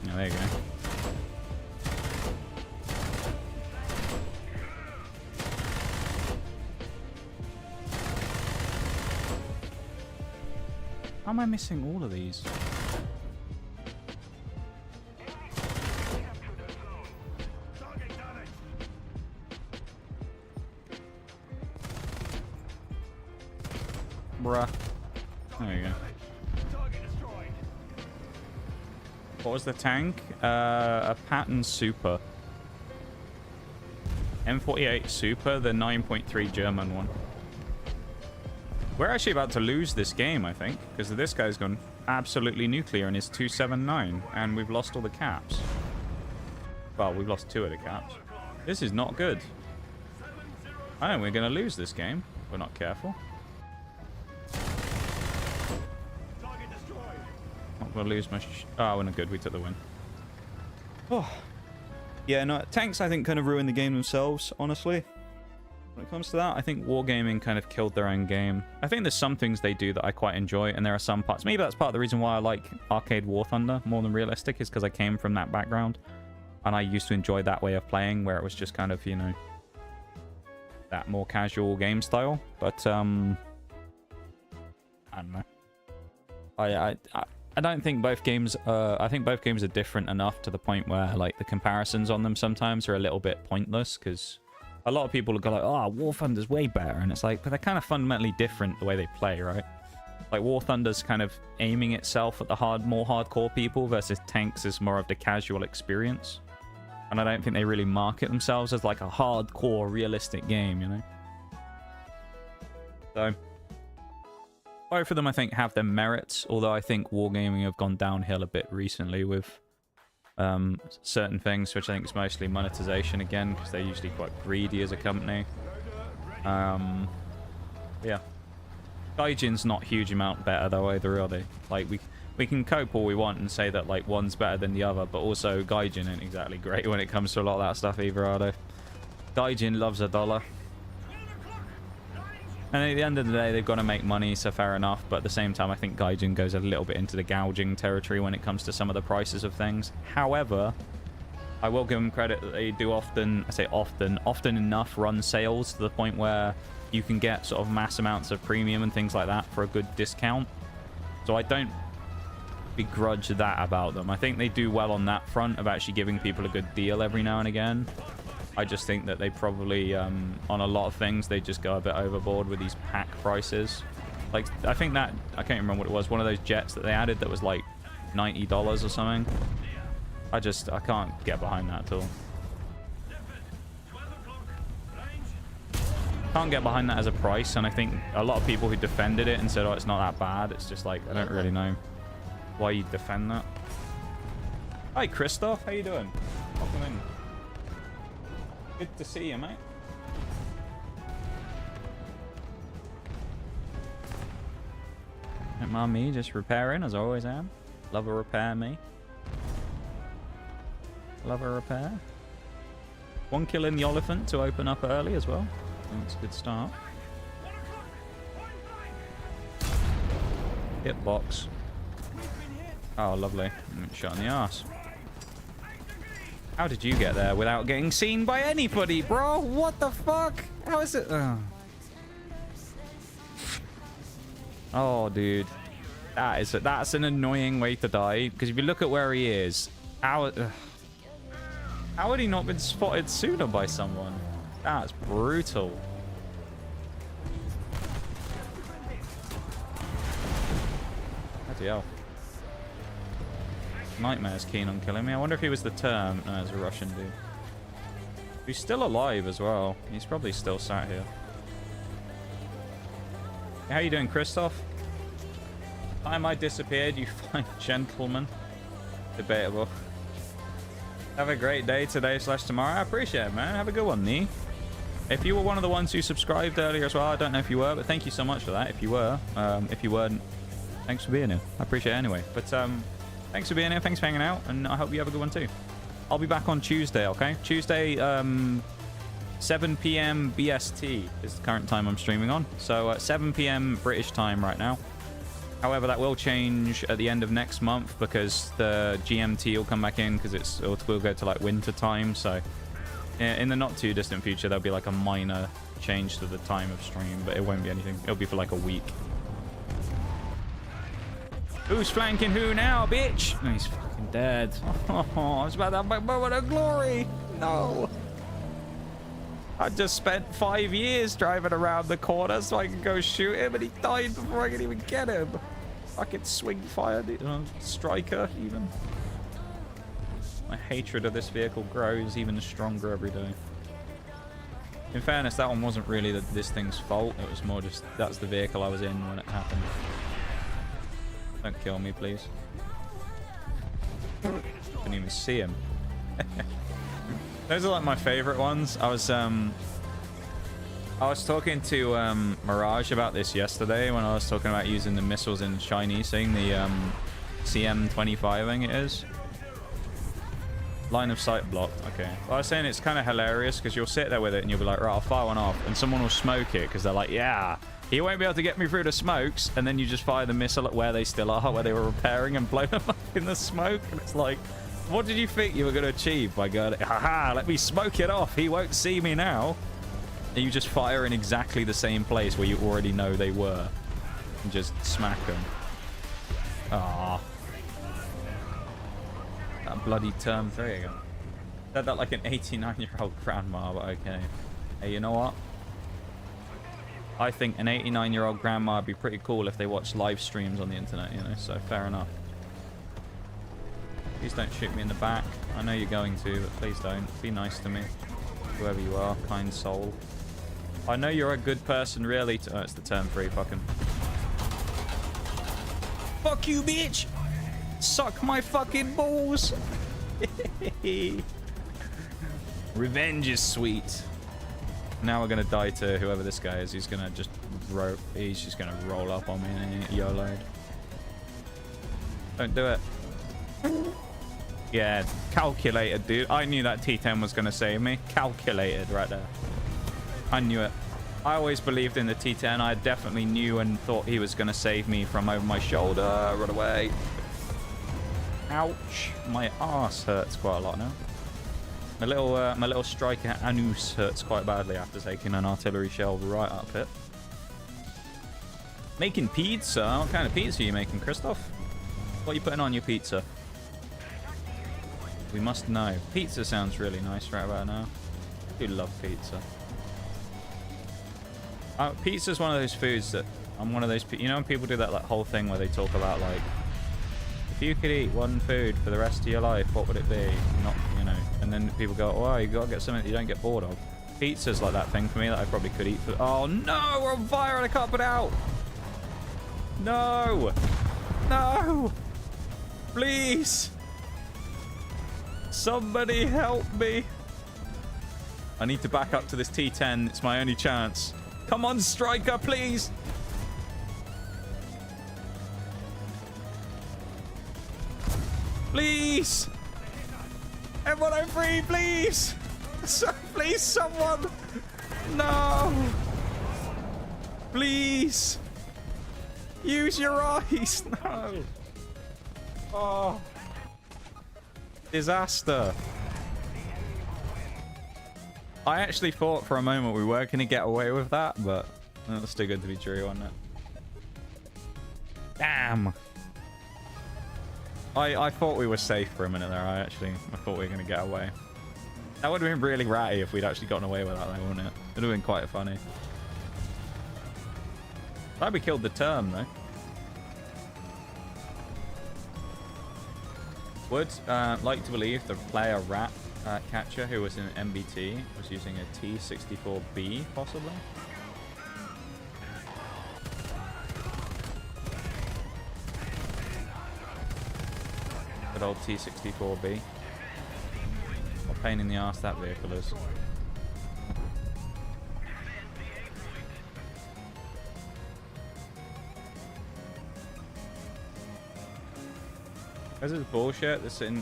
Oh, there you go. How am I missing all of these? Bruh. There you go. What was the tank? A Patton Super. M48 Super, the 9.3 German one. We're actually about to lose this game, I think, because this guy's gone absolutely nuclear in his 279, and we've lost all the caps. Well, we've lost 2 of the caps. This is not good. I think we're going to lose this game if we're not careful. Not going to lose much. Oh, we're not good. We took the win. Oh. Yeah, no, tanks, I think, kind of ruin the game themselves, honestly. When it comes to that, I think Wargaming kind of killed their own game. I think there's some things they do that I quite enjoy, and there are some parts. Maybe that's part of the reason why I like Arcade War Thunder more than Realistic, is because I came from that background. And I used to enjoy that way of playing, where it was just kind of, you know, that more casual game style. But, I don't know. I don't think both games, I think both games are different enough to the point where, like, the comparisons on them sometimes are a little bit pointless, because a lot of people go like, oh, War Thunder's way better, and it's like, but they're kind of fundamentally different the way they play, right? Like, War Thunder's kind of aiming itself at the more hardcore people, versus Tanks is more of the casual experience. And I don't think they really market themselves as like a hardcore, realistic game, you know? So, both of them, I think, have their merits, although I think Wargaming have gone downhill a bit recently with certain things, which I think is mostly monetization again, because they're usually quite greedy as a company. Yeah. Gaijin's not a huge amount better though either, are they? Like, we can cope all we want and say that like one's better than the other, but also Gaijin ain't exactly great when it comes to a lot of that stuff either, are they? Gaijin loves $1. And at the end of the day, they've got to make money, so fair enough. But at the same time, I think Gaijin goes a little bit into the gouging territory when it comes to some of the prices of things. However, I will give them credit that they do often, I say often enough run sales to the point where you can get sort of mass amounts of premium and things like that for a good discount. So I don't begrudge that about them. I think they do well on that front of actually giving people a good deal every now and again. I just think that they probably, on a lot of things, they just go a bit overboard with these pack prices. Like, I think that, I can't remember what it was, one of those jets that they added that was like $90 or something. I can't get behind that at all. Can't get behind that as a price, and I think a lot of people who defended it and said, oh, it's not that bad, it's just like, I don't really know why you'd defend that. Hi, Christoph, how you doing? Welcome in. Good to see you, mate. Don't mind me just repairing, as I always am. Love a repair, me. Love a repair. 1 kill in the elephant to open up early as well. That's a good start. Hitbox. Oh, lovely. Shot in the arse. How did you get there without getting seen by anybody, bro? What the fuck? How is it? Oh, dude. That's an annoying way to die. Because if you look at where he is, how had he not been spotted sooner by someone? That's brutal. Bloody hell. Nightmare's keen on killing me. I wonder if he was the term. No, it's a Russian dude. He's still alive as well. He's probably still sat here. How you doing, Christoph? Time I disappeared, you fine gentleman. Debatable. Have a great day today / tomorrow. I appreciate it, man. Have a good one, Nee. If you were one of the ones who subscribed earlier as well, I don't know if you were, but thank you so much for that. If you were, if you weren't, thanks for being here. I appreciate it anyway. But thanks for being here. Thanks for hanging out, and I hope you have a good one too. I'll be back on Tuesday, okay? Tuesday, 7 p.m. BST is the current time I'm streaming on. So 7 p.m. British time right now. However, that will change at the end of next month because the GMT will come back in because it will go to like winter time. So in the not too distant future, there'll be like a minor change to the time of stream, but it won't be anything. It'll be for like a week. Who's flanking who now, bitch? Oh, he's fucking dead. Oh, I was about to have my moment of glory. No. I just spent 5 years driving around the corner so I could go shoot him, and he died before I could even get him. Fucking swing fire, striker even. My hatred of this vehicle grows even stronger every day. In fairness, that one wasn't really this thing's fault. It was more just that's the vehicle I was in when it happened. Don't kill me, please. Couldn't even see him. Those are like my favorite ones. I was talking to Mirage about this yesterday when I was talking about using the missiles in Chinese thing, the CM-25 I think it is. Line of sight blocked. Okay. Well, I was saying it's kind of hilarious because you'll sit there with it and you'll be like, right, I'll fire one off, and someone will smoke it because they're like, yeah, he won't be able to get me through the smokes, and then you just fire the missile at where they still are, where they were repairing, and blow them up in the smoke, and it's like, what did you think you were going to achieve by going, haha, let me smoke it off, he won't see me now? And you just fire in exactly the same place where you already know they were, and just smack them. Ah, that bloody term 3 again. Said that like an 89-year-old grandma, but okay. Hey, you know what? I think an 89-year-old grandma would be pretty cool if they watched live streams on the internet, you know, so fair enough. Please don't shoot me in the back. I know you're going to, but please don't. Be nice to me. Whoever you are, kind soul. I know you're a good person, really. Oh, it's the term 3, fucking. Fuck you, bitch! Suck my fucking balls! Revenge is sweet. Now we're gonna die to whoever this guy is. He's gonna just roll up on me and YOLO. Don't do it. Yeah, calculated, dude. I knew that T10 was gonna save me. Calculated right there. I knew it. I always believed in the T10. I definitely knew and thought he was gonna save me from over my shoulder. Run away. Ouch. My ass hurts quite a lot now. My little striker anus hurts quite badly after taking an artillery shell right up it. Making pizza? What kind of pizza are you making, Christoph? What are you putting on your pizza? We must know. Pizza sounds really nice right about now. I do love pizza. Pizza's one of those foods that I'm one of those. You know when people do that like whole thing where they talk about like, if you could eat one food for the rest of your life, what would it be? Not, you know. And then people go, oh, you gotta get something that you don't get bored of. Pizza's like that thing for me that I probably could eat for. Oh no, we're on fire and I can't put it out. No, no, please, somebody help me. I need to back up to this T10. It's my only chance. Come on, striker, please. Please! Everyone, I'm free, please! Please, someone! No! Please! Use your eyes! No! Oh! Disaster! I actually thought for a moment we were going to get away with that, but that's too good to be true, wasn't it? Damn! I thought we were safe for a minute there. I thought we were going to get away. That would have been really ratty if we'd actually gotten away with that, though, wouldn't it? It would have been quite funny. Glad we killed the term, though. Would like to believe the player rat catcher who was in MBT was using a T64B, possibly. Good old T64B. What a pain in the ass that vehicle is. This is bullshit. This in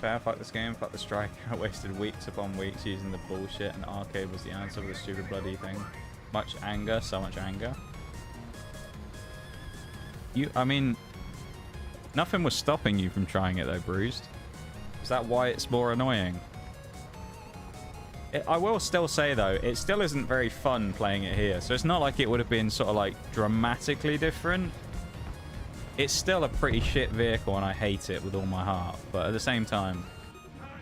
fair, fuck this game, fuck the strike. I wasted weeks upon weeks using the bullshit, and arcade was the answer for the stupid bloody thing. Much anger, so much anger. I mean, nothing was stopping you from trying it though, Bruised. Is that why it's more annoying? I will still say though, it still isn't very fun playing it here. So it's not like it would have been sort of like dramatically different. It's still a pretty shit vehicle and I hate it with all my heart. But at the same time,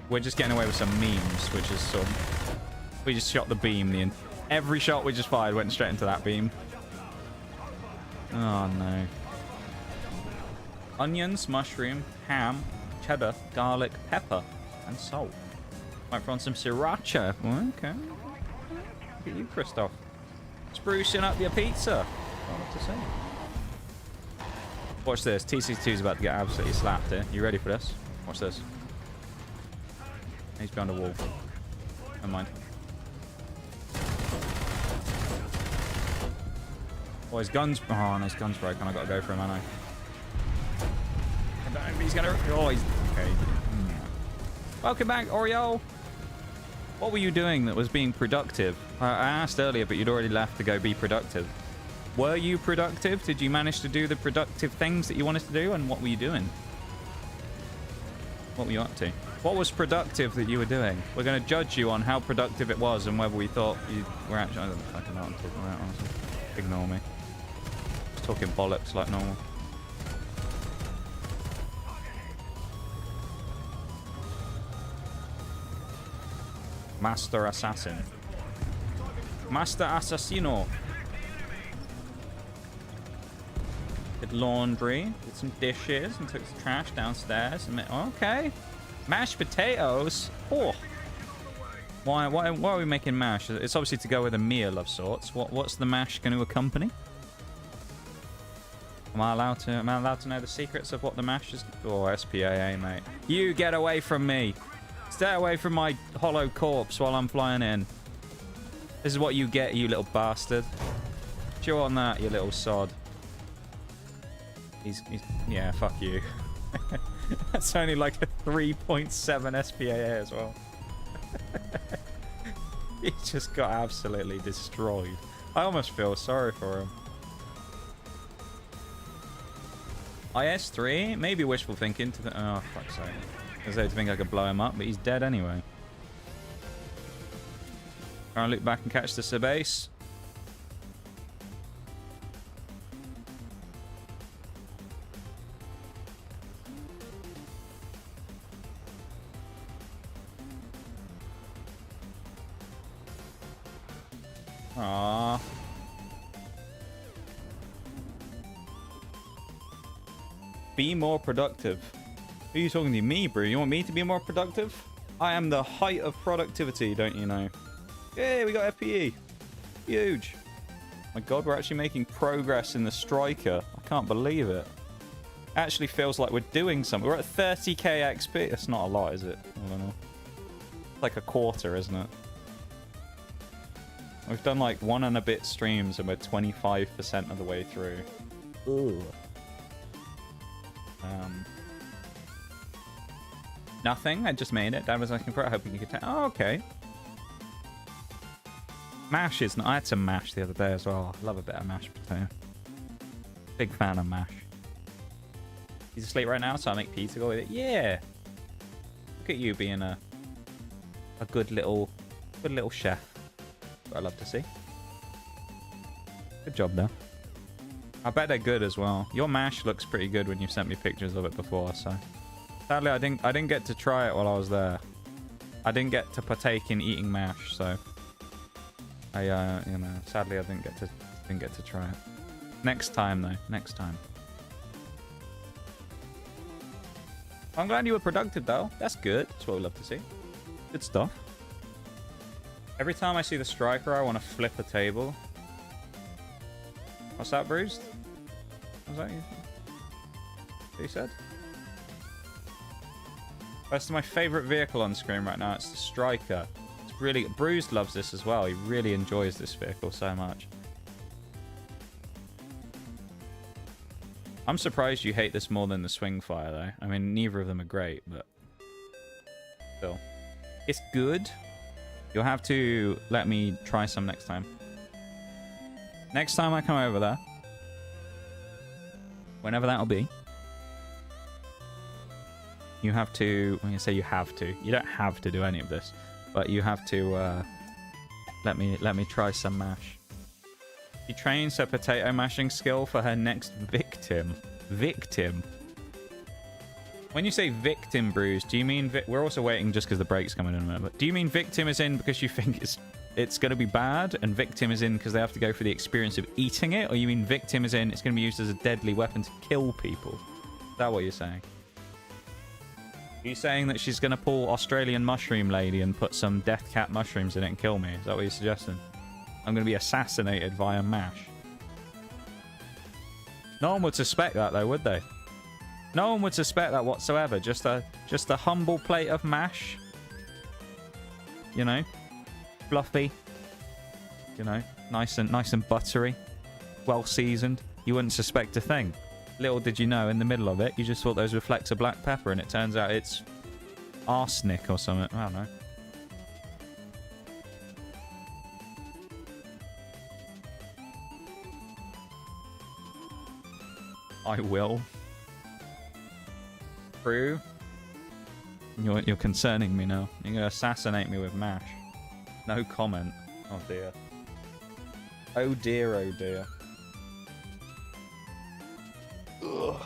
we're just getting away with some memes, which is sort of... We just shot the beam. Every shot we just fired went straight into that beam. Oh no. Onions, mushroom, ham, cheddar, garlic, pepper, and salt. Might throw on some sriracha. Okay. Look at you, Christoph. Sprucing up your pizza. What to say? Watch this. TC2 is about to get absolutely slapped here. You ready for this? Watch this. He's behind a wall. Never mind. Oh, his gun's... Oh, no, his gun's broken. I gotta go for him, I know. He's gonna... Oh, he's... Okay. Welcome back, Oreo. What were you doing that was being productive? I asked earlier, but you'd already left to go be productive. Were you productive? Did you manage to do the productive things that you wanted to do? And what were you doing? What were you up to? What was productive that you were doing? We're going to judge you on how productive it was and whether we thought you were actually... I don't fucking know what I'm talking about, honestly. Ignore me. Just talking bollocks like normal. Master Assassin. Master Assassino. Did laundry, did some dishes, and took the trash downstairs. And okay. Mashed potatoes? Oh. Why are we making mash? It's obviously to go with a meal of sorts. What's the mash going to accompany? Am I allowed to know the secrets of what the mash is? Oh, SPAA, mate. You get away from me. Stay away from my hollow corpse while I'm flying in. This is what you get, you little bastard. Chew on that, you little sod. He's yeah, fuck you. That's only like a 3.7 SPAA as well. He just got absolutely destroyed. I almost feel sorry for him. IS-3? Maybe wishful thinking to the... Oh, fuck's sake. I was there to think I could blow him up, but he's dead anyway. Try and look back and catch the subbase. Aww. Be more productive. Who are you talking to? Me, bro? You want me to be more productive? I am the height of productivity, don't you know? Hey, we got FPE. Huge. My god, we're actually making progress in the striker. I can't believe it. Actually feels like we're doing something. We're at 30k XP. It's not a lot, is it? I don't know. Like a quarter, isn't it? We've done like 1 and a bit streams and we're 25% of the way through. Ooh. Nothing. I just made it. Dad was asking for it. Hoping you could tell. Oh, okay. Mash is... I had some mash the other day as well. I love a bit of mashed potato. Big fan of mash. He's asleep right now, so I make pizza go with it. Yeah. Look at you being a good little chef. What I love to see. Good job, though. I bet they're good as well. Your mash looks pretty good when you've sent me pictures of it before, so... Sadly, I didn't get to try it while I was there. I didn't get to partake in eating mash, so... I, you know, sadly I didn't get to try it. Next time, though. Next time. I'm glad you were productive, though. That's good. That's what we love to see. Good stuff. Every time I see the striker, I want to flip a table. What's that, Bruised? Was that you? What you said? That's my favorite vehicle on screen right now. It's the striker. It's really... Bruised loves this as well. He really enjoys this vehicle so much. I'm surprised you hate this more than the swing fire, though. I mean, neither of them are great, but still. It's good. You'll have to let me try some next time. Next time I come over there, whenever that'll be, you have to... I'm going to say you have to. You don't have to do any of this, but you have to let me try some mash. She trains her potato mashing skill for her next victim. Victim. When you say victim, Bruce, do you mean... We're also waiting just because the break's coming in a minute. But do you mean victim is in because you think it's going to be bad, and victim is in because they have to go for the experience of eating it? Or you mean victim is in it's going to be used as a deadly weapon to kill people? Is that what you're saying? Are you saying that she's going to pull Australian Mushroom Lady and put some Death Cat mushrooms in it and kill me? Is that what you're suggesting? I'm going to be assassinated via mash. No one would suspect that, though, would they? No one would suspect that whatsoever. Just a humble plate of mash. You know, fluffy. You know, nice and buttery, well seasoned. You wouldn't suspect a thing. Little did you know, in the middle of it, you just thought those were flecks of black pepper, and it turns out it's arsenic or something. I don't know. I will. True. You're concerning me now. You're gonna assassinate me with mash. No comment. Oh dear. Oh dear, oh dear. Ugh.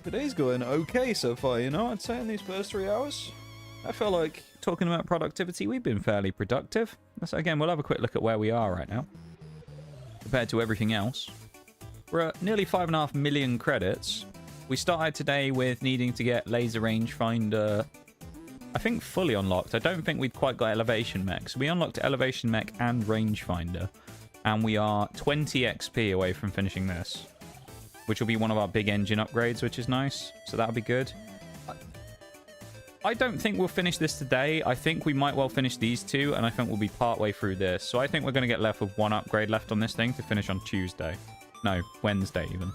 Today's going okay so far, you know, I'd say in these first 3 hours. I feel like, talking about productivity, we've been fairly productive. So again, we'll have a quick look at where we are right now compared to everything else. We're at nearly 5.5 million credits. We started today with needing to get laser rangefinder, I think, fully unlocked. I don't think we'd quite got elevation mech. So we unlocked elevation mech and rangefinder, and we are 20 XP away from finishing this, which will be one of our big engine upgrades, which is nice. So that'll be good. I don't think we'll finish this today. I think we might well finish these two, and I think we'll be partway through this. So I think we're going to get left with one upgrade left on this thing to finish on Tuesday. No, Wednesday even.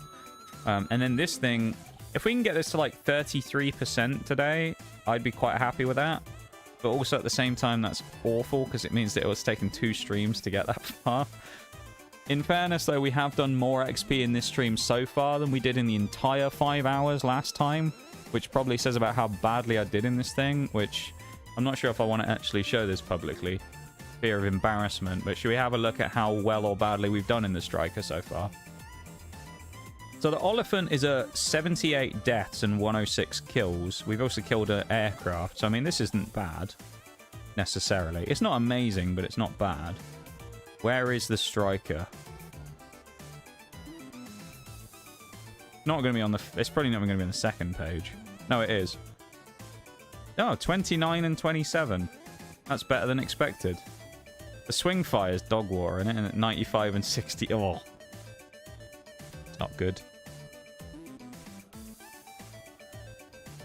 And then this thing, if we can get this to like 33% today, I'd be quite happy with that. But also at the same time, that's awful because it means that it was taking 2 streams to get that far. In fairness, though, we have done more XP in this stream so far than we did in the entire 5 hours last time, which probably says about how badly I did in this thing, which I'm not sure if I want to actually show this publicly. Fear of embarrassment. But should we have a look at how well or badly we've done in the Striker so far? So the Oliphant is a 78 deaths and 106 kills. We've also killed an aircraft. So, I mean, this isn't bad, necessarily. It's not amazing, but it's not bad. Where is the Striker? Not going to be on the... It's probably not going to be on the second page. No, it is. Oh, 29 and 27. That's better than expected. The swing fire is dog water in it, and at 95 and 60... Oh. It's not good.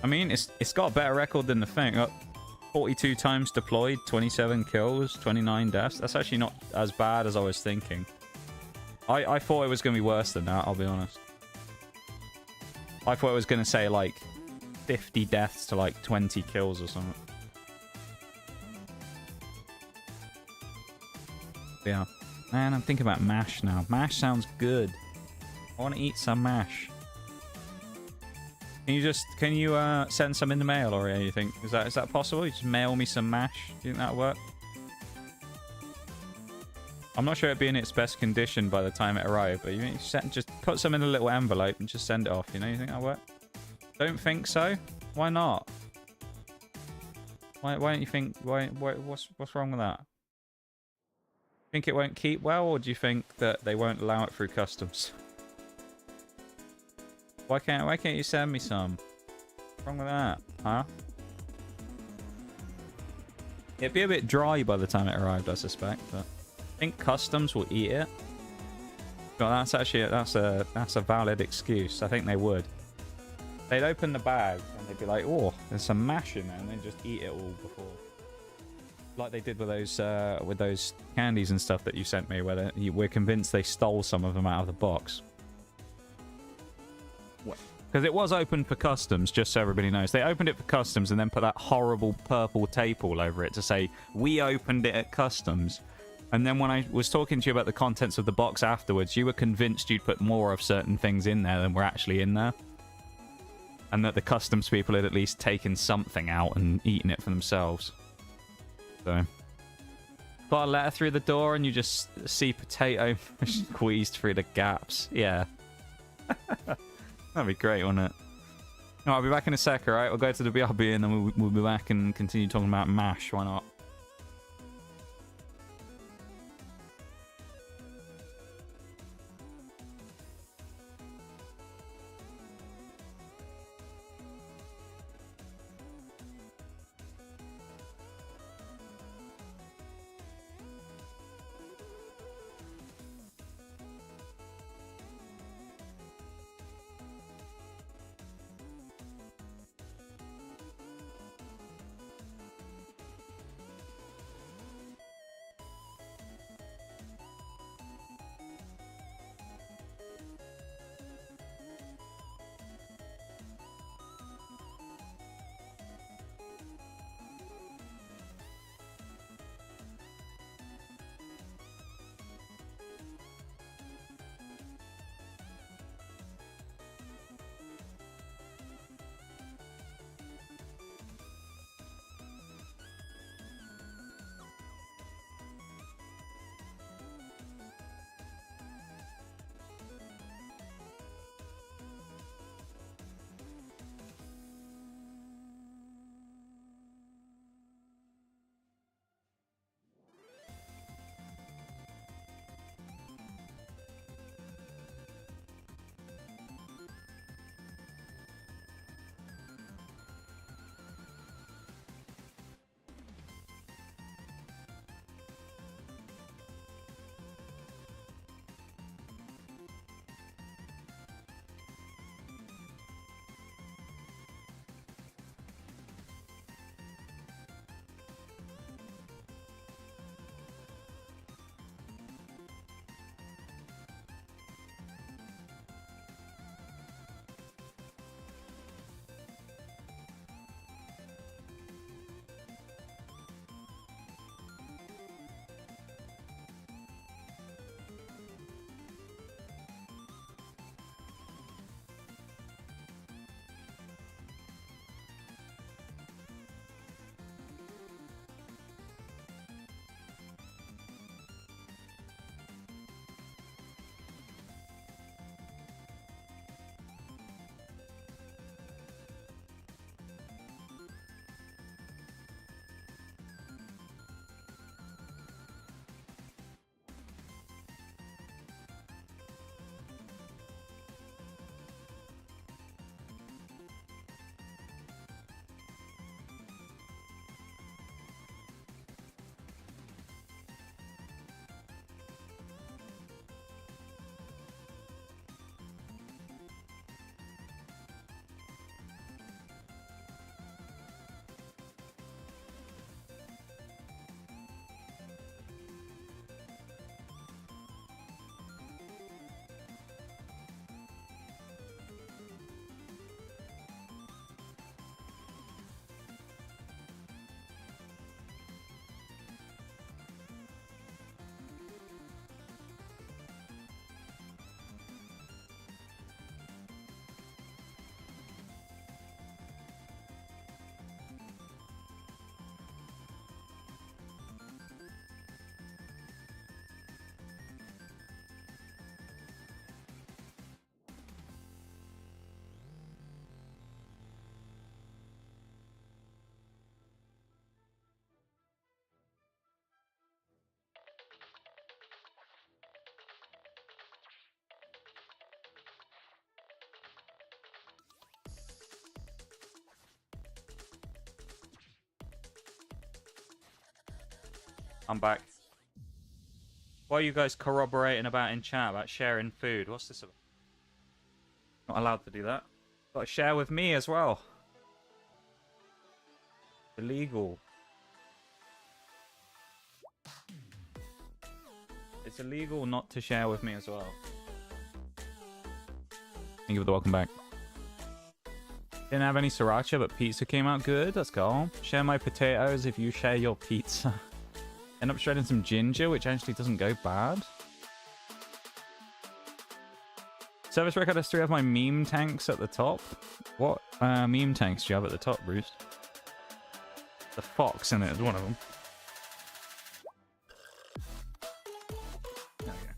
I mean, it's got a better record than the thing. 42 times deployed, 27 kills, 29 deaths. That's actually not as bad as I was thinking. I thought it was going to be worse than that, I'll be honest. I thought it was going to say, like, 50 deaths to, like, 20 kills or something. Yeah. Man, I'm thinking about mash now. Mash sounds good. I want to eat some mash. Can you send some in the mail or anything? Is that possible? You just mail me some mash? Do you think that'll work? I'm not sure it'd be in its best condition by the time it arrived, but you just put some in a little envelope and just send it off, you know? You think that'll work? Don't think so? Why not? Why don't you think... What's wrong with that? Think it won't keep well, or do you think that they won't allow it through customs? Why can't you send me some? What's wrong with that? Huh? It'd be a bit dry by the time it arrived, I suspect, but I think customs will eat it. Well, that's actually that's a valid excuse. I think they would. They'd open the bag and they'd be like, "Oh, there's some mash in there," and then just eat it all before, like they did with those candies and stuff that you sent me. Where we're convinced they stole some of them out of the box. Because it was opened for customs, just so everybody knows. They opened it for customs and then put that horrible purple tape all over it to say, "We opened it at customs." And then when I was talking to you about the contents of the box afterwards, you were convinced you'd put more of certain things in there than were actually in there. And that the customs people had at least taken something out and eaten it for themselves. So, got a letter through the door and you just see potato squeezed through the gaps. Yeah. That'd be great, wouldn't it? No, I'll be back in a sec, alright? We'll go to the BRB and then we'll be back and continue talking about MASH. Why not? I'm back. What are you guys corroborating about in chat about sharing food? What's this about? Not allowed to do that. Got to share with me as well. Illegal. It's illegal not to share with me as well. Thank you for the welcome back. Didn't have any sriracha, but pizza came out good. Let's go. Share my potatoes if you share your pizza. End up shredding some ginger, which actually doesn't go bad. Service record has 3 of my meme tanks at the top. What meme tanks do you have at the top, Bruce? The fox in it is one of them. There we go.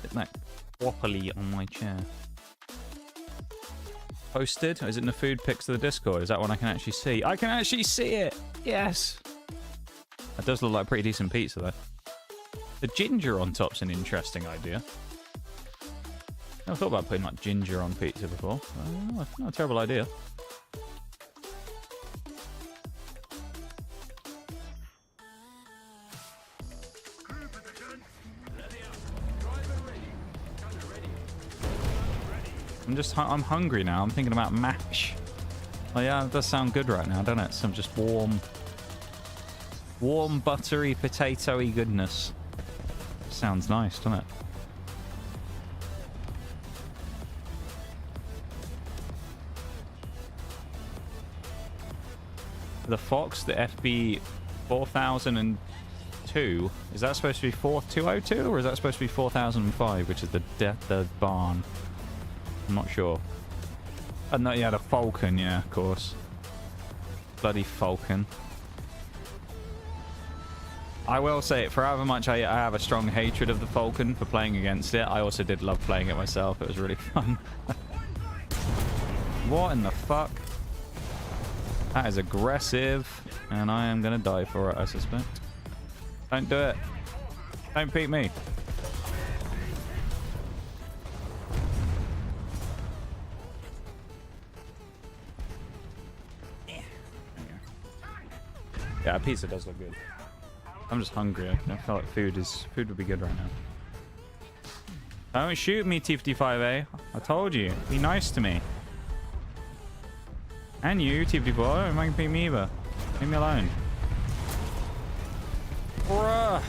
Isn't that properly on my chair? Posted? Is it in the food pics to the Discord? Is that one I can actually see? I can actually see it! Yes! That does look like a pretty decent pizza, though. The ginger on top's an interesting idea. Never thought about putting like ginger on pizza before. Not a terrible idea. I'm hungry now. I'm thinking about mash. Oh yeah, it does sound good right now, doesn't it? Some just warm, buttery, potatoey goodness. Sounds nice, doesn't it? The Fox, the FB 4002. Is that supposed to be 4202 or is that supposed to be 4005, which is the barn? I'm not sure. And no, yeah, the Falcon, yeah, of course. Bloody Falcon. I will say, for however much I have a strong hatred of the Falcon for playing against it, I also did love playing it myself. It was really fun. What in the fuck? That is aggressive, and I am gonna die for it, I suspect. Don't do it. Don't beat me. Yeah, pizza does look good. I'm just hungry. I feel like food would be good right now. Don't shoot me, T55A. I told you. Be nice to me. And you, T54. Don't make beat me either. Leave me alone. Bruh.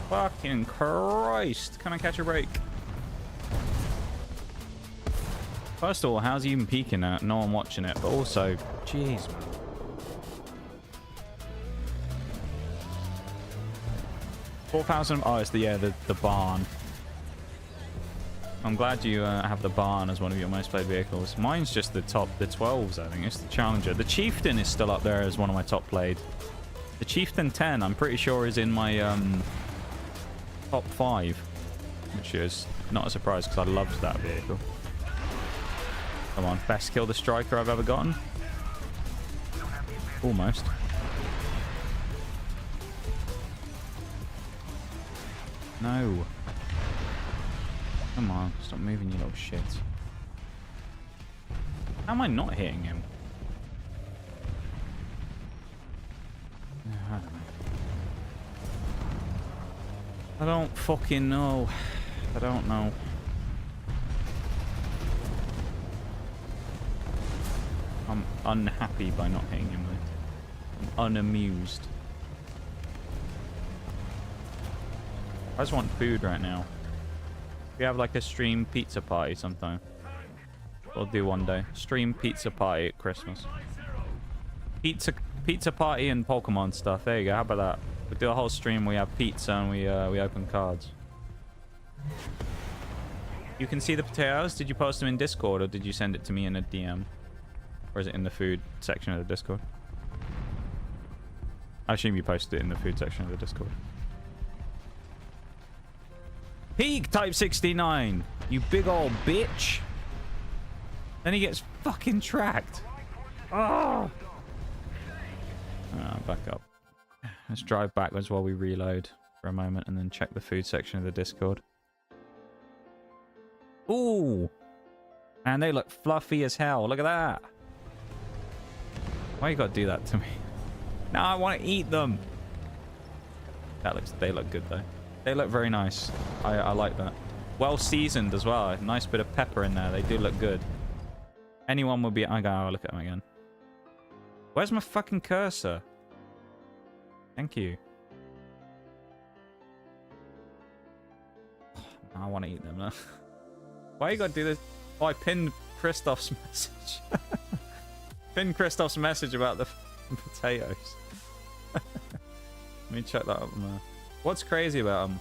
Fucking Christ. Can I catch a break? First of all, how's he even peeking at? No one watching it. But also, jeez, man. 4,000. Oh, it's the barn. I'm glad you have the barn as one of your most played vehicles. Mine's just the 12s, I think. It's the Challenger. The Chieftain is still up there as one of my top played. The Chieftain 10, I'm pretty sure, is in my top 5, which is not a surprise because I loved that vehicle. Come on, best kill the striker I've ever gotten. Almost. No. Come on, stop moving, you little shit. How am I not hitting him? I don't know. I don't fucking know. I don't know. I'm unhappy by not hitting him, though. I'm unamused. I just want food right now. We have like a stream pizza party sometime. We'll do one day. Stream pizza party at Christmas. Pizza party and Pokemon stuff. There you go. How about that? We do a whole stream. We have pizza and we open cards. You can see the potatoes. Did you post them in Discord or did you send it to me in a DM? Or is it in the food section of the Discord? I assume you posted it in the food section of the Discord. Peak Type 69, you big old bitch. Then he gets fucking tracked. Oh. Back up. Let's drive backwards while we reload for a moment and then check the food section of the Discord. Ooh. Man, they look fluffy as hell. Look at that. Why you gotta do that to me? No, I want to eat them. They look good though. They look very nice. I like that. Well seasoned as well. A nice bit of pepper in there. They do look good. Anyone would be... I gotta look at them again. Where's my fucking cursor? Thank you. I want to eat them now. Why you gotta do this? Oh, I pinned Christoph's message. Pinned Christoph's message about the potatoes. Let me check that up. What's crazy about them?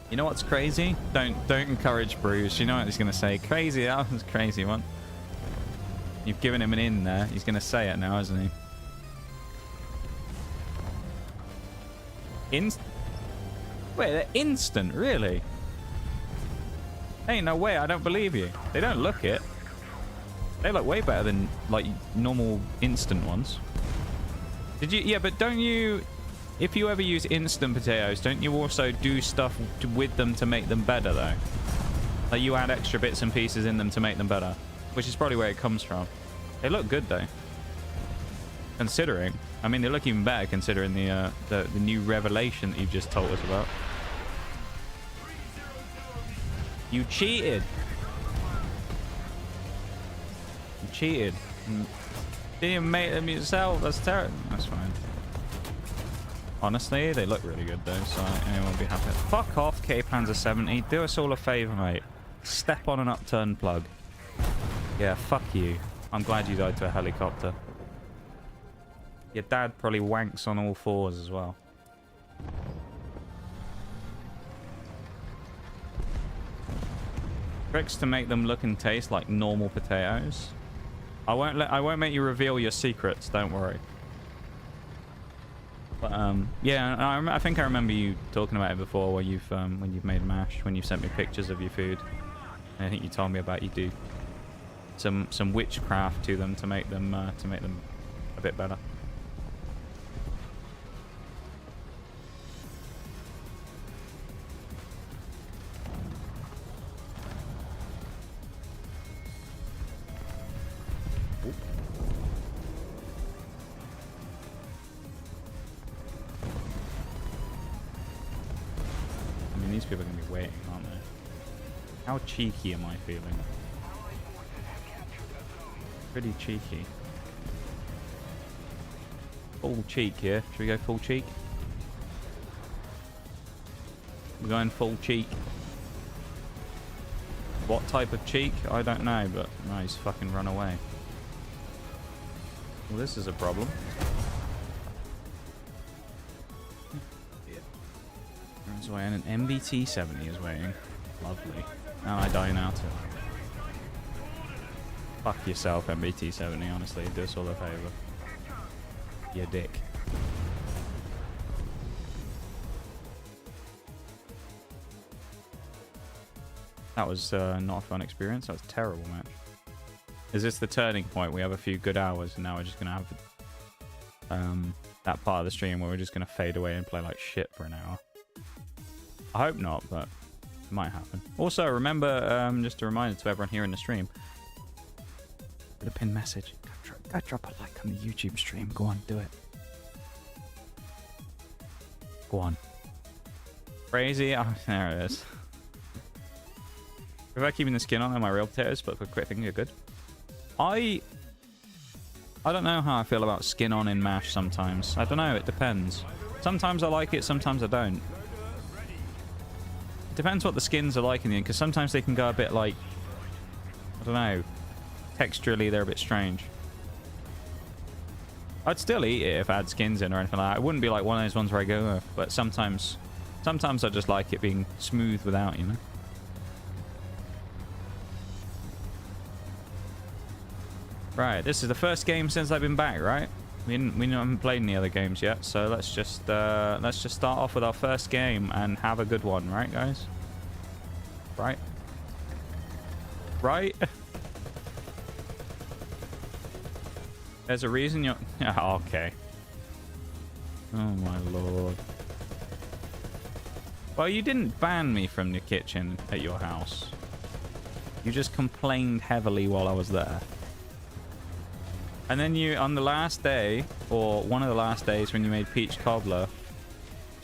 You know what's crazy? Don't encourage Bruce. You know what he's gonna say? Crazy. That was a crazy one. You've given him an in there. He's gonna say it now, isn't he? Wait, they're instant, really? Ain't no way, I don't believe you. They don't look it. They look way better than, like, normal instant ones. Did you... Yeah, but don't you... If you ever use instant potatoes, don't you also do stuff with them to make them better, though? Like, you add extra bits and pieces in them to make them better. Which is probably where it comes from. They look good, though. Considering. I mean, they look even better considering the new revelation that you've just told us about. You cheated. You cheated. Didn't even make them yourself. That's terrible. That's fine. Honestly, they look really good though, so anyone will be happy. Fuck off, K-Panzer 70. Do us all a favour, mate. Step on an upturned plug. Yeah, fuck you. I'm glad you died to a helicopter. Your dad probably wanks on all fours as well. Tricks to make them look and taste like normal potatoes. I won't make you reveal your secrets, don't worry. But yeah, I think I remember you talking about it before, where you've when you've made mash, when you've sent me pictures of your food. And I think you told me about you do some witchcraft to them to make them a bit better. These people are going to be waiting, aren't they? How cheeky am I feeling? Pretty cheeky. Full cheek here. Should we go full cheek? We're going full cheek. What type of cheek? I don't know, but no, he's fucking run away. Well, this is a problem. Is waiting. An MBT 70 is waiting. Lovely. Now I die now too. Fuck yourself, MBT 70. Honestly, do us all a favour. You dick. That was not a fun experience. That was a terrible match. Is this the turning point? We have a few good hours, and now we're just gonna have that part of the stream where we're just gonna fade away and play like shit for an hour. I hope not, but it might happen. Also, remember, just a reminder to everyone here in the stream, the pinned message. Go drop a like on the YouTube stream. Go on, do it. Go on. Crazy. Oh, there it is. If I'm keeping the skin on my real potatoes, but for quick thing, you're good. I don't know how I feel about skin on in mash sometimes. I don't know. It depends. Sometimes I like it. Sometimes I don't. Depends what the skins are like in the end, because sometimes they can go a bit like, I don't know, texturally they're a bit strange. I'd still eat it if I had skins in or anything like that. It wouldn't be like one of those ones where I go, but sometimes I just like it being smooth without, you know. Right, this is the first game since I've been back, right? We haven't played any other games yet, so let's just start off with our first game and have a good one, right, guys? Right? Right? There's a reason you're... Yeah, okay. Oh my lord. Well, you didn't ban me from the kitchen at your house. You just complained heavily while I was there. And then you, on the last day, or one of the last days when you made peach cobbler,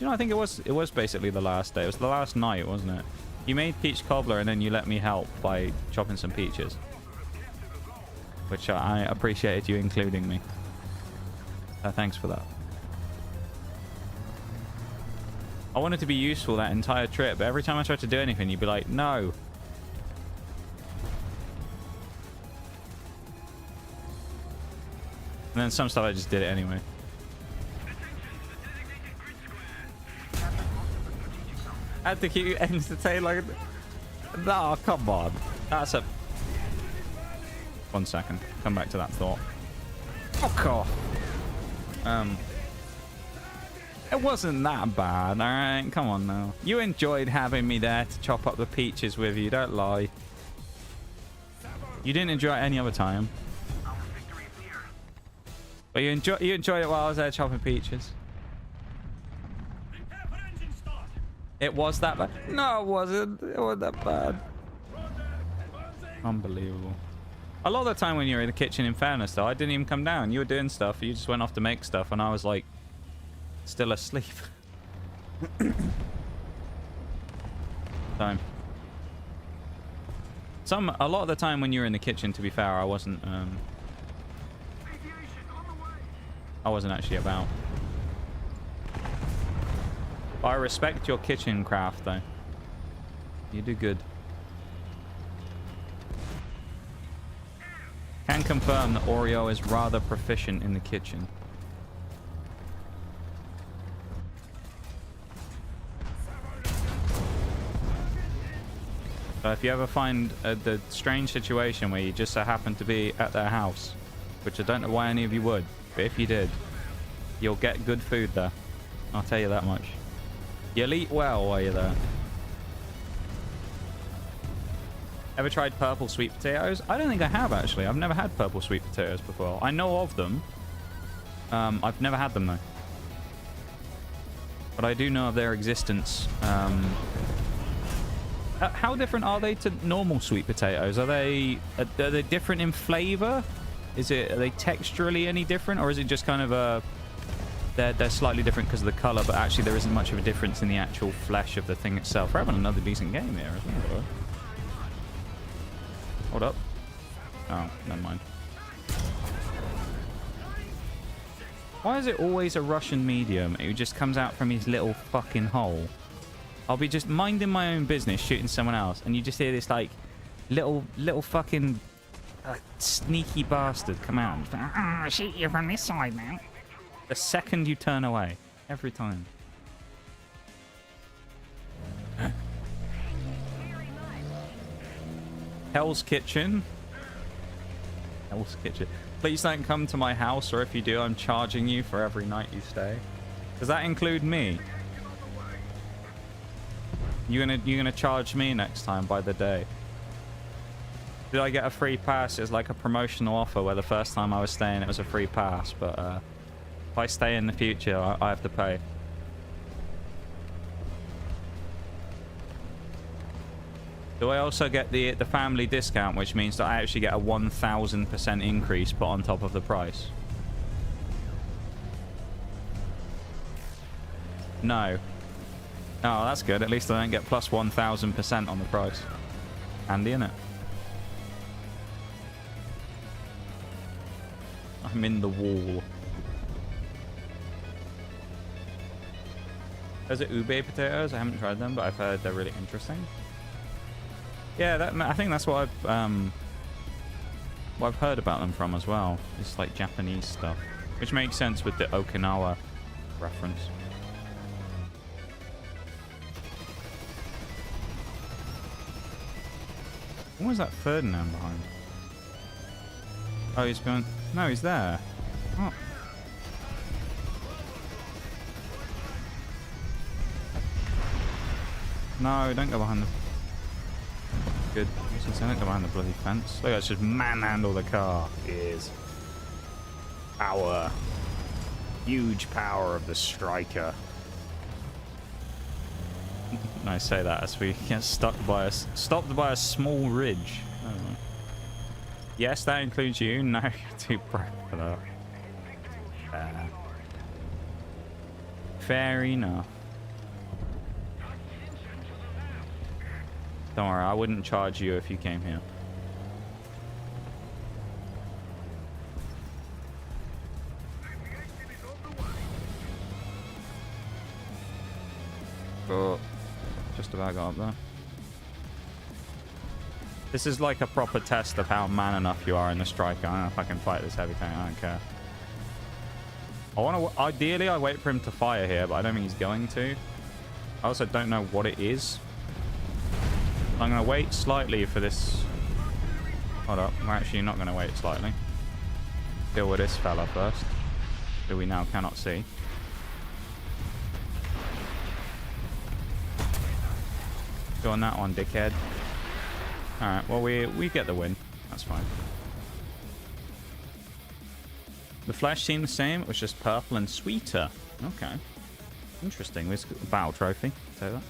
You know, I think it was basically the last day. It was the last night, wasn't it? You made peach cobbler and then you let me help by chopping some peaches. Which I appreciated you including me. Thanks for that. I wanted to be useful that entire trip, but every time I tried to do anything, you'd be like, no. And then some stuff I just did it anyway. I had to keep you entertained like... No, come on. That's a... 1 second. Come back to that thought. Fuck off. It wasn't that bad, alright? Come on now. You enjoyed having me there to chop up the peaches with you, don't lie. You didn't enjoy it any other time. But you enjoyed it while I was there chopping peaches. It was that bad? No, it wasn't. It wasn't that bad. Unbelievable. A lot of the time when you were in the kitchen, in fairness, though, I didn't even come down. You were doing stuff. You just went off to make stuff, and I was like, still asleep. Time. A lot of the time when you were in the kitchen, to be fair, I wasn't actually about. But I respect your kitchen craft, though. You do good. Can confirm that Oreo is rather proficient in the kitchen. So if you ever find the strange situation where you just so happen to be at their house, which I don't know why any of you would, but if you did, you'll get good food there. I'll tell you that much. You'll eat well while you're there. Ever tried purple sweet potatoes? I don't think I have, actually. I've never had purple sweet potatoes before. I know of them. I've never had them, though. But I do know of their existence. How different are they to normal sweet potatoes? Are they different in flavor? Are they texturally any different, or is it just kind of a they're slightly different because of the color, but actually there isn't much of a difference in the actual flesh of the thing itself? We're having another decent game here as well. Hold up. Oh, never mind. Why is it always a Russian medium who just comes out from his little fucking hole? I'll be just minding my own business, shooting someone else, and you just hear this, like, little fucking sneaky bastard come out. I'll shoot you from this side, man. The second you turn away. Every time. Hell's Kitchen. Hell's Kitchen. Please don't come to my house, or if you do, I'm charging you for every night you stay. Does that include me? You're gonna charge me next time by the day. Did I get a free pass? It's like a promotional offer where the first time I was staying it was a free pass, but if I stay in the future, I have to pay. Do I also get the family discount, which means that I actually get a 1,000% increase put on top of the price? No. Oh, that's good. At least I don't get plus 1,000% on the price. Handy, innit? I'm in the wall. Those are ube potatoes. I haven't tried them, but I've heard they're really interesting. Yeah, I think that's what I've heard about them from as well. It's like Japanese stuff, which makes sense with the Okinawa reference. What was that Ferdinand behind? Oh, he's going... No, he's there. Oh. No, don't go behind the... Good. Don't go behind the bloody fence. Look, let's just manhandle the car. Is power. Huge power of the striker. I say that as we get stopped by a small ridge. Oh. Yes, that includes you. No, you're too broke for that. Fair enough. Don't worry, I wouldn't charge you if you came here. Oh, just about got up there. This is like a proper test of how man enough you are in the striker. I don't know if I can fight this heavy tank. I don't care. I want to. Ideally, I wait for him to fire here, but I don't think he's going to. I also don't know what it is. I'm going to wait slightly for this. Hold up. We're actually not going to wait slightly. Deal with this fella first, who we now cannot see. Go on that one, dickhead. Alright, well, we get the win. That's fine. The flesh seemed the same. It was just purple and sweeter. Okay. Interesting. We've got a battle trophy. Say that.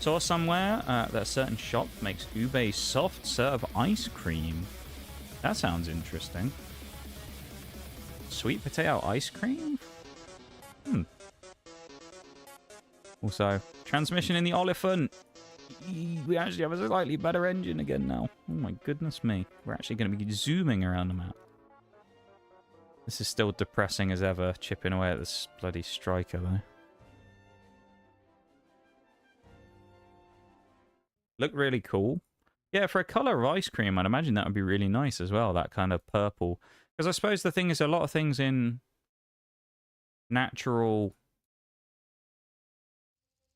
Saw somewhere that a certain shop makes ube soft serve ice cream. That sounds interesting. Sweet potato ice cream? Also, transmission in the Oliphant. We actually have a slightly better engine again now. Oh my goodness me. We're actually going to be zooming around the map. This is still depressing as ever, chipping away at this bloody striker though. Look really cool. Yeah, for a color of ice cream, I'd imagine that would be really nice as well, that kind of purple. Because I suppose the thing is, a lot of things in natural,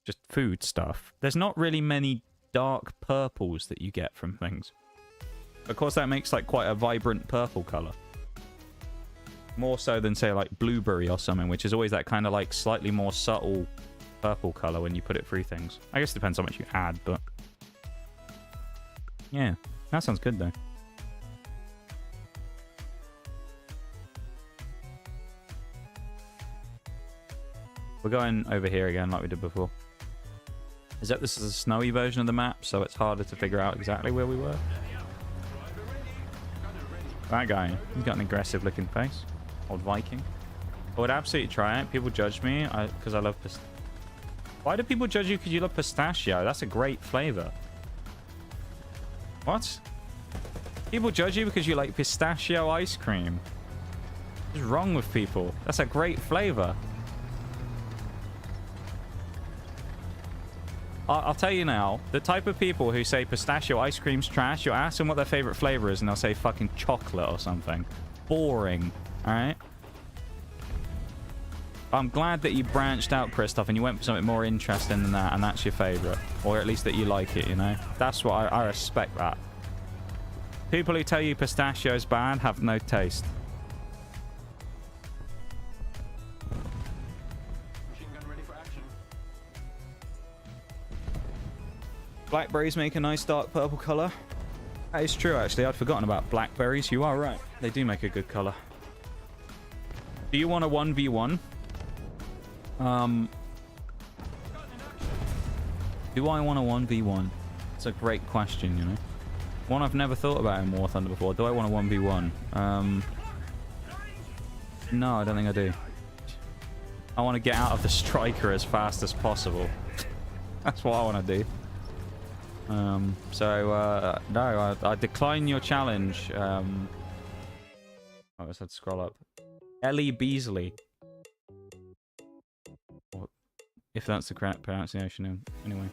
just food stuff, there's not really many dark purples that you get from things. Of course, that makes like quite a vibrant purple color. More so than, say, like blueberry or something, which is always that kind of like slightly more subtle purple color when you put it through things. I guess it depends how much you add, but yeah, that sounds good though. We're going over here again like we did before. Is that this is a snowy version of the map, so it's harder to figure out exactly where we were? That guy, he's got an aggressive looking face. Old Viking. I would absolutely try it. People judge me because I love pistachio. Why do people judge you because you love pistachio? That's a great flavor. What? People judge you because you like pistachio ice cream. What's wrong with people? That's a great flavor. I'll tell you now, the type of people who say pistachio ice cream's trash, you ask them what their favorite flavor is and they'll say fucking chocolate or something. Boring. Alright? I'm glad that you branched out, Christoph, and you went for something more interesting than that, and that's your favorite. Or at least that you like it, you know? That's what I respect that. People who tell you pistachio's bad have no taste. Blackberries make a nice dark purple color. That is true, actually. I'd forgotten about blackberries. You are right. They do make a good color. Do you want a 1v1? Do I want a 1v1? It's a great question, you know. One I've never thought about in War Thunder before. Do I want a 1v1? No, I don't think I do. I want to get out of the striker as fast as possible. That's what I want to do. No, I decline your challenge. I just had to scroll up. Ellie Beasley. If that's the correct pronunciation, anyway.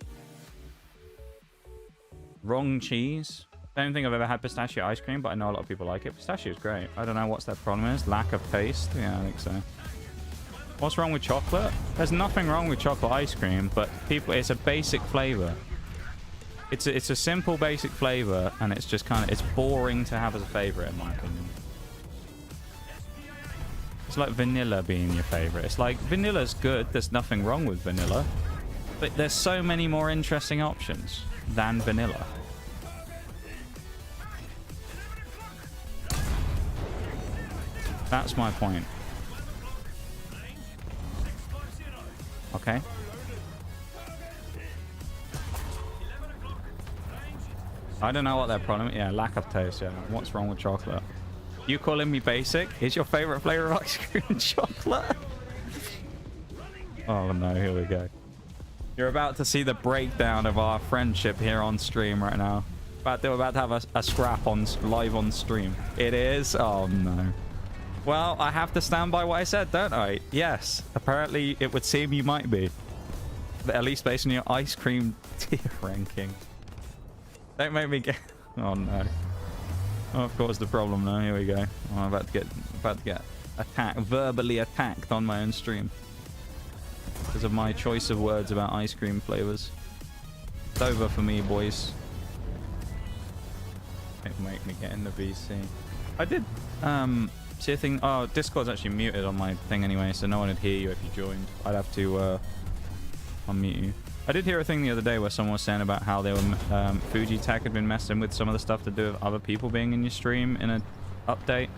Wrong cheese. I don't think I've ever had pistachio ice cream, but I know a lot of people like it. Pistachio is great. I don't know what's their problem is. Lack of taste? Yeah, I think so. What's wrong with chocolate? There's nothing wrong with chocolate ice cream, but it's a basic flavor. It's a simple, basic flavor, and it's just kind of, it's boring to have as a favorite, in my opinion. It's like vanilla being your favorite. It's like, vanilla's good, there's nothing wrong with vanilla, but there's so many more interesting options than vanilla. That's my point. Okay? I don't know what their problem is. Yeah, lack of taste, yeah. What's wrong with chocolate? You calling me basic? Is your favorite flavor of ice cream chocolate? Oh no, here we go. You're about to see the breakdown of our friendship here on stream right now. We're about to have a scrap on live on stream. It is? Oh, no. Well, I have to stand by what I said, don't I? Yes. Apparently, it would seem you might be. But at least based on your ice cream tier ranking. Don't make me get... Oh, no. Oh, of course, the problem now. Here we go. Oh, I'm about to get attacked, verbally attacked on my own stream. Because of my choice of words about ice cream flavors. It's over for me, boys. It make me get in the VC. I did see a thing. Oh, Discord's actually muted on my thing anyway, so no one would hear you if you joined. I'd have to unmute you. I did hear a thing the other day where someone was saying about how they were Fuji Tech had been messing with some of the stuff to do with other people being in your stream in an update. It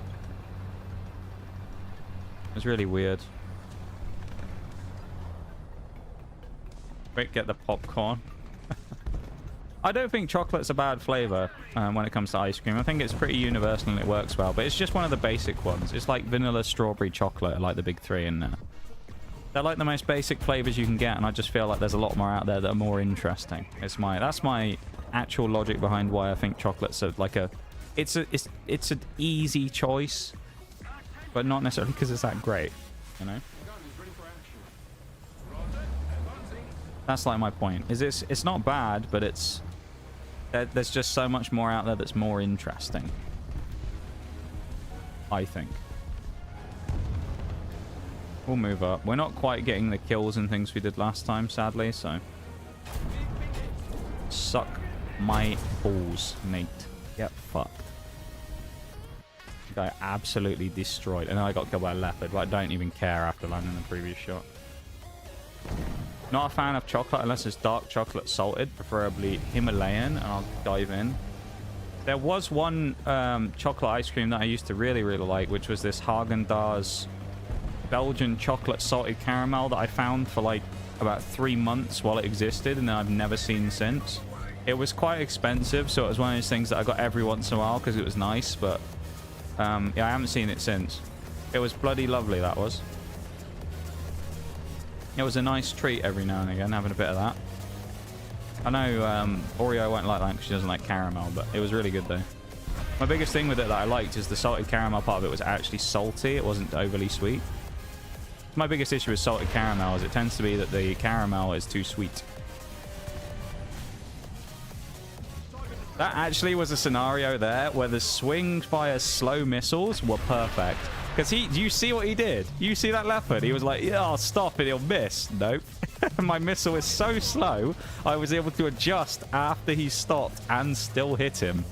was really weird. Wait, get the popcorn. I don't think chocolate's a bad flavor when it comes to ice cream. I think it's pretty universal and it works well, but it's just one of the basic ones. It's like vanilla, strawberry, chocolate, like the big three in there. They're like the most basic flavors you can get, and I just feel like there's a lot more out there that are more interesting. That's my actual logic behind why I think chocolate's it's an easy choice, but not necessarily because it's that great, you know? That's like my point. It's not bad, but there's just so much more out there that's more interesting, I think. We'll move up. We're not quite getting the kills and things we did last time, sadly, so... Suck my balls, mate. Get fucked. Guy absolutely destroyed. And then I got killed by a leopard, but I don't even care after landing the previous shot. Not a fan of chocolate unless it's dark chocolate salted, preferably Himalayan, and I'll dive in. There was one chocolate ice cream that I used to really, really like, which was this Haagen-Dazs Belgian chocolate salted caramel that I found for like about 3 months while it existed, and then I've never seen since. It was quite expensive, so it was one of those things that I got every once in a while because it was nice, but yeah, I haven't seen it since. It was bloody lovely, that was. It was a nice treat every now and again, having a bit of that. I know Oreo won't like that because she doesn't like caramel, but it was really good though. My biggest thing with it that I liked is the salted caramel part of it was actually salty. It wasn't overly sweet. My biggest issue with salted caramel is it tends to be that the caramel is too sweet. That actually was a scenario there where the swing fire slow missiles were perfect. Because do you see what he did? You see that leopard? He was like, yeah, I'll stop and he'll miss. Nope. My missile is so slow, I was able to adjust after he stopped and still hit him.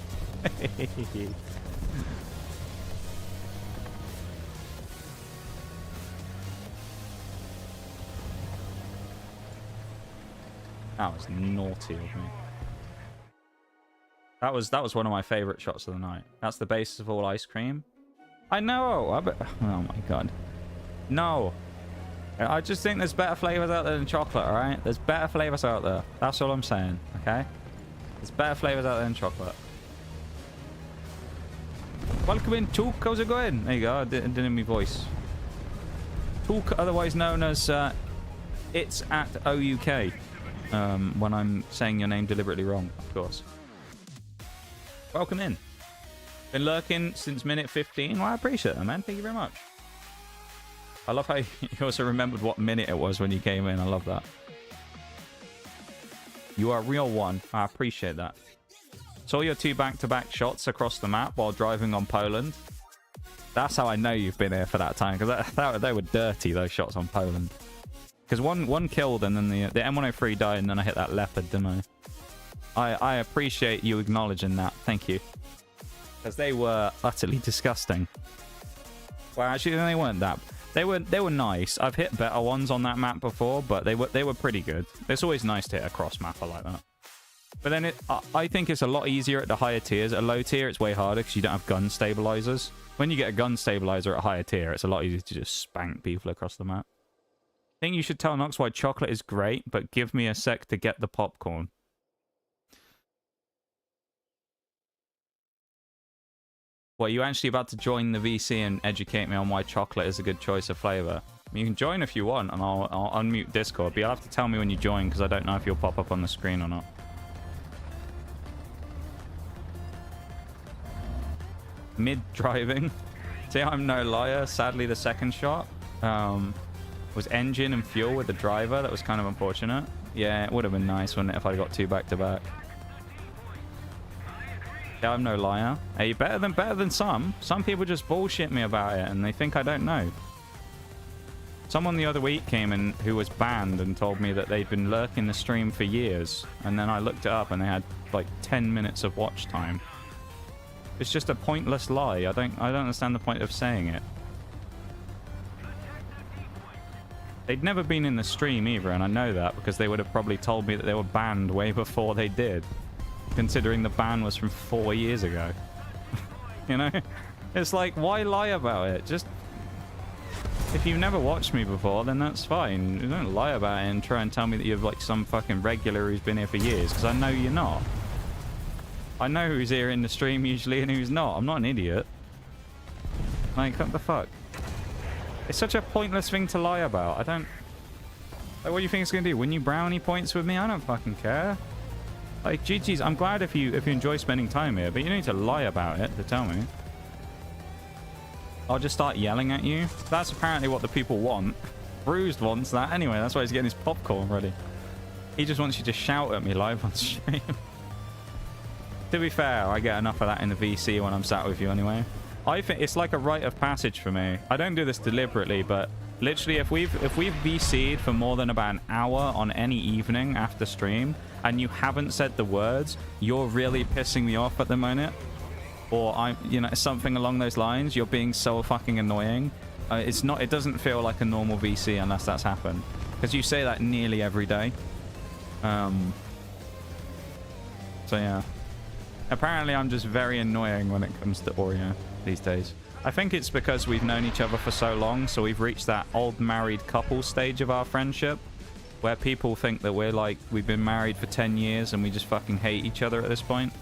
That was naughty of me. That was one of my favorite shots of the night. That's the basis of all ice cream. I know. Oh my god. No. I just think there's better flavors out there than chocolate, all right? There's better flavors out there. That's all I'm saying, okay? There's better flavors out there than chocolate. Welcome in, Took. How's it going? There you go. I didn't hear my voice. Took, otherwise known as It's at OUK. When I'm saying your name deliberately wrong, of course. Welcome in. Been lurking since minute 15. Well, I appreciate that, man. Thank you very much. I love how you also remembered what minute it was when you came in. I love that. You are a real one. I appreciate that. Saw your 2 back-to-back shots across the map while driving on Poland. That's how I know you've been here for that time, because they were dirty, those shots on Poland. Because one killed and then the M103 died and then I hit that leopard, didn't I? I appreciate you acknowledging that. Thank you. Because they were utterly disgusting. Well, actually, they weren't that. They were nice. I've hit better ones on that map before, but they were pretty good. It's always nice to hit a cross mapper like that. But then I think it's a lot easier at the higher tiers. At low tier, it's way harder because you don't have gun stabilizers. When you get a gun stabilizer at a higher tier, it's a lot easier to just spank people across the map. I think you should tell Nox why chocolate is great, but give me a sec to get the popcorn. What, are you actually about to join the VC and educate me on why chocolate is a good choice of flavor? You can join if you want, and I'll unmute Discord. But you'll have to tell me when you join, because I don't know if you'll pop up on the screen or not. Mid-driving. See, I'm no liar. Sadly, the second shot was engine and fuel with the driver. That was kind of unfortunate. Yeah, it would have been nice, wouldn't it, if I got 2 back-to-back. Yeah, I'm no liar. Hey, better than some. Some people just bullshit me about it, and they think I don't know. Someone the other week came in who was banned and told me that they'd been lurking the stream for years, and then I looked it up and they had like 10 minutes of watch time. It's just a pointless lie. I don't understand the point of saying it. They'd never been in the stream either, and I know that because they would have probably told me that they were banned way before they did, considering the ban was from 4 years ago. You know? It's like, why lie about it? Just... If you've never watched me before, then that's fine. You don't lie about it and try and tell me that you're like some fucking regular who's been here for years, because I know you're not. I know who's here in the stream usually and who's not. I'm not an idiot. Like, what the fuck? It's such a pointless thing to lie about. I don't... Like, what do you think it's going to do? Win you brownie points with me? I don't fucking care. Like, GG's, I'm glad if you enjoy spending time here, but you don't need to lie about it to tell me. I'll just start yelling at you. That's apparently what the people want. Bruised wants that anyway. That's why he's getting his popcorn ready. He just wants you to shout at me live on stream. To be fair, I get enough of that in the VC when I'm sat with you anyway. I think it's like a rite of passage for me. I don't do this deliberately, but literally if we've VC'd for more than about an hour on any evening after stream and you haven't said the words, you're really pissing me off at the moment. Or I'm, you know, something along those lines. You're being so fucking annoying. It's not. It doesn't feel like a normal VC unless that's happened, because you say that nearly every day. So yeah. Apparently, I'm just very annoying when it comes to Oreo these days. I think it's because we've known each other for so long, so we've reached that old married couple stage of our friendship, where people think that we've been married for 10 years and we just fucking hate each other at this point.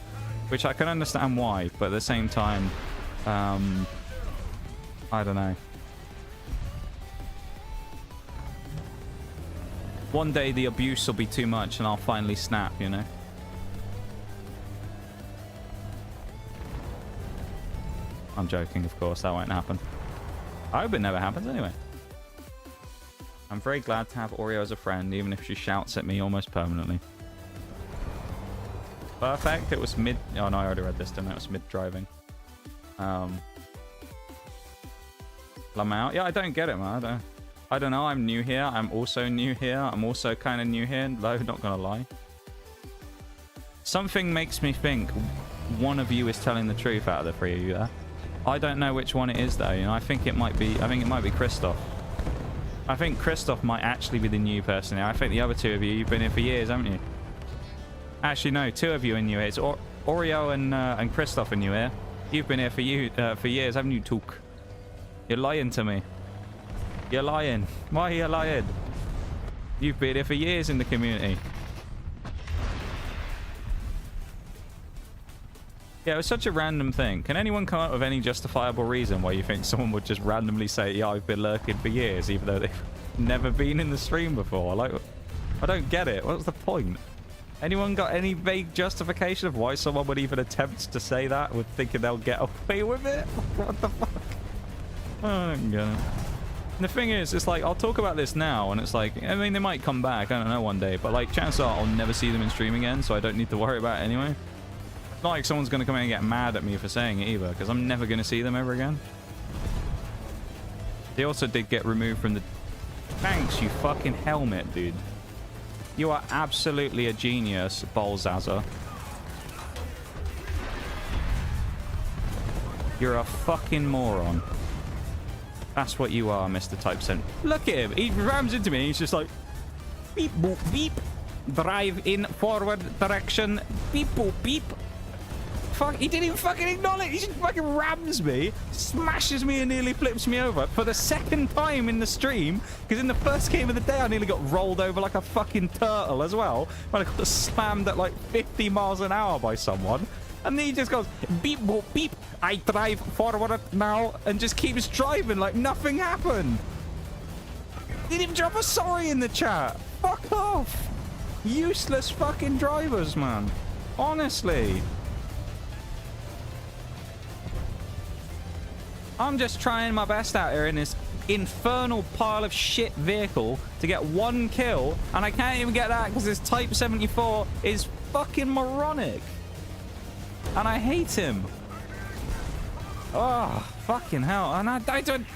Which I can understand why, but at the same time, I don't know. One day the abuse will be too much and I'll finally snap, you know? I'm joking, of course, that won't happen. I hope it never happens anyway. I'm very glad to have Oreo as a friend, even if she shouts at me almost permanently. Perfect. It was mid... Oh, no, I already read this, didn't I? It was mid-driving. Lamau. Yeah, I don't get it, man. I don't know. I'm new here. I'm also new here. I'm also kind of new here. No, not gonna lie. Something makes me think one of you is telling the truth out of the 3 of you there. I don't know which one it is, though. You know, I think it might be Christoph. I think Christoph might actually be the new person here. I think the other 2 of you, you've been here for years, haven't you? Actually, no, 2 of you are new here. It's Oreo and Christoph are new here. You've been here for years, haven't you, Took? You're lying to me. You're lying. Why are you lying? You've been here for years in the community. Yeah, it was such a random thing. Can anyone come up with any justifiable reason why you think someone would just randomly say, yeah, I've been lurking for years, even though they've never been in the stream before? Like, I don't get it. What's the point? Anyone got any vague justification of why someone would even attempt to say that with thinking they'll get away with it? What the fuck? I don't get it. And the thing is, it's like, I'll talk about this now, and it's like, I mean, they might come back, I don't know, one day, but like, chances are I'll never see them in stream again, so I don't need to worry about it anyway. It's not like someone's going to come in and get mad at me for saying it either, because I'm never going to see them ever again. They also did get removed from the... Thanks, you fucking helmet, dude. You are absolutely a genius, Balzaza. You're a fucking moron. That's what you are, Mr. Typeson. Look at him. He rams into me and he's just like... Beep, boop, beep. Drive in forward direction. Beep, boop, beep. Fuck, he didn't even fucking acknowledge. He just fucking rams me, smashes me and nearly flips me over for the 2nd time in the stream. Because in the first game of the day, I nearly got rolled over like a fucking turtle as well. When I got slammed at like 50 miles an hour by someone. And then he just goes, beep, boop, beep. I drive forward now, and just keeps driving like nothing happened. Didn't even drop a sorry in the chat. Fuck off. Useless fucking drivers, man. Honestly. I'm just trying my best out here in this infernal pile of shit vehicle to get 1 kill, and I can't even get that because this Type 74 is fucking moronic. And I hate him. Oh, fucking hell. And I don't...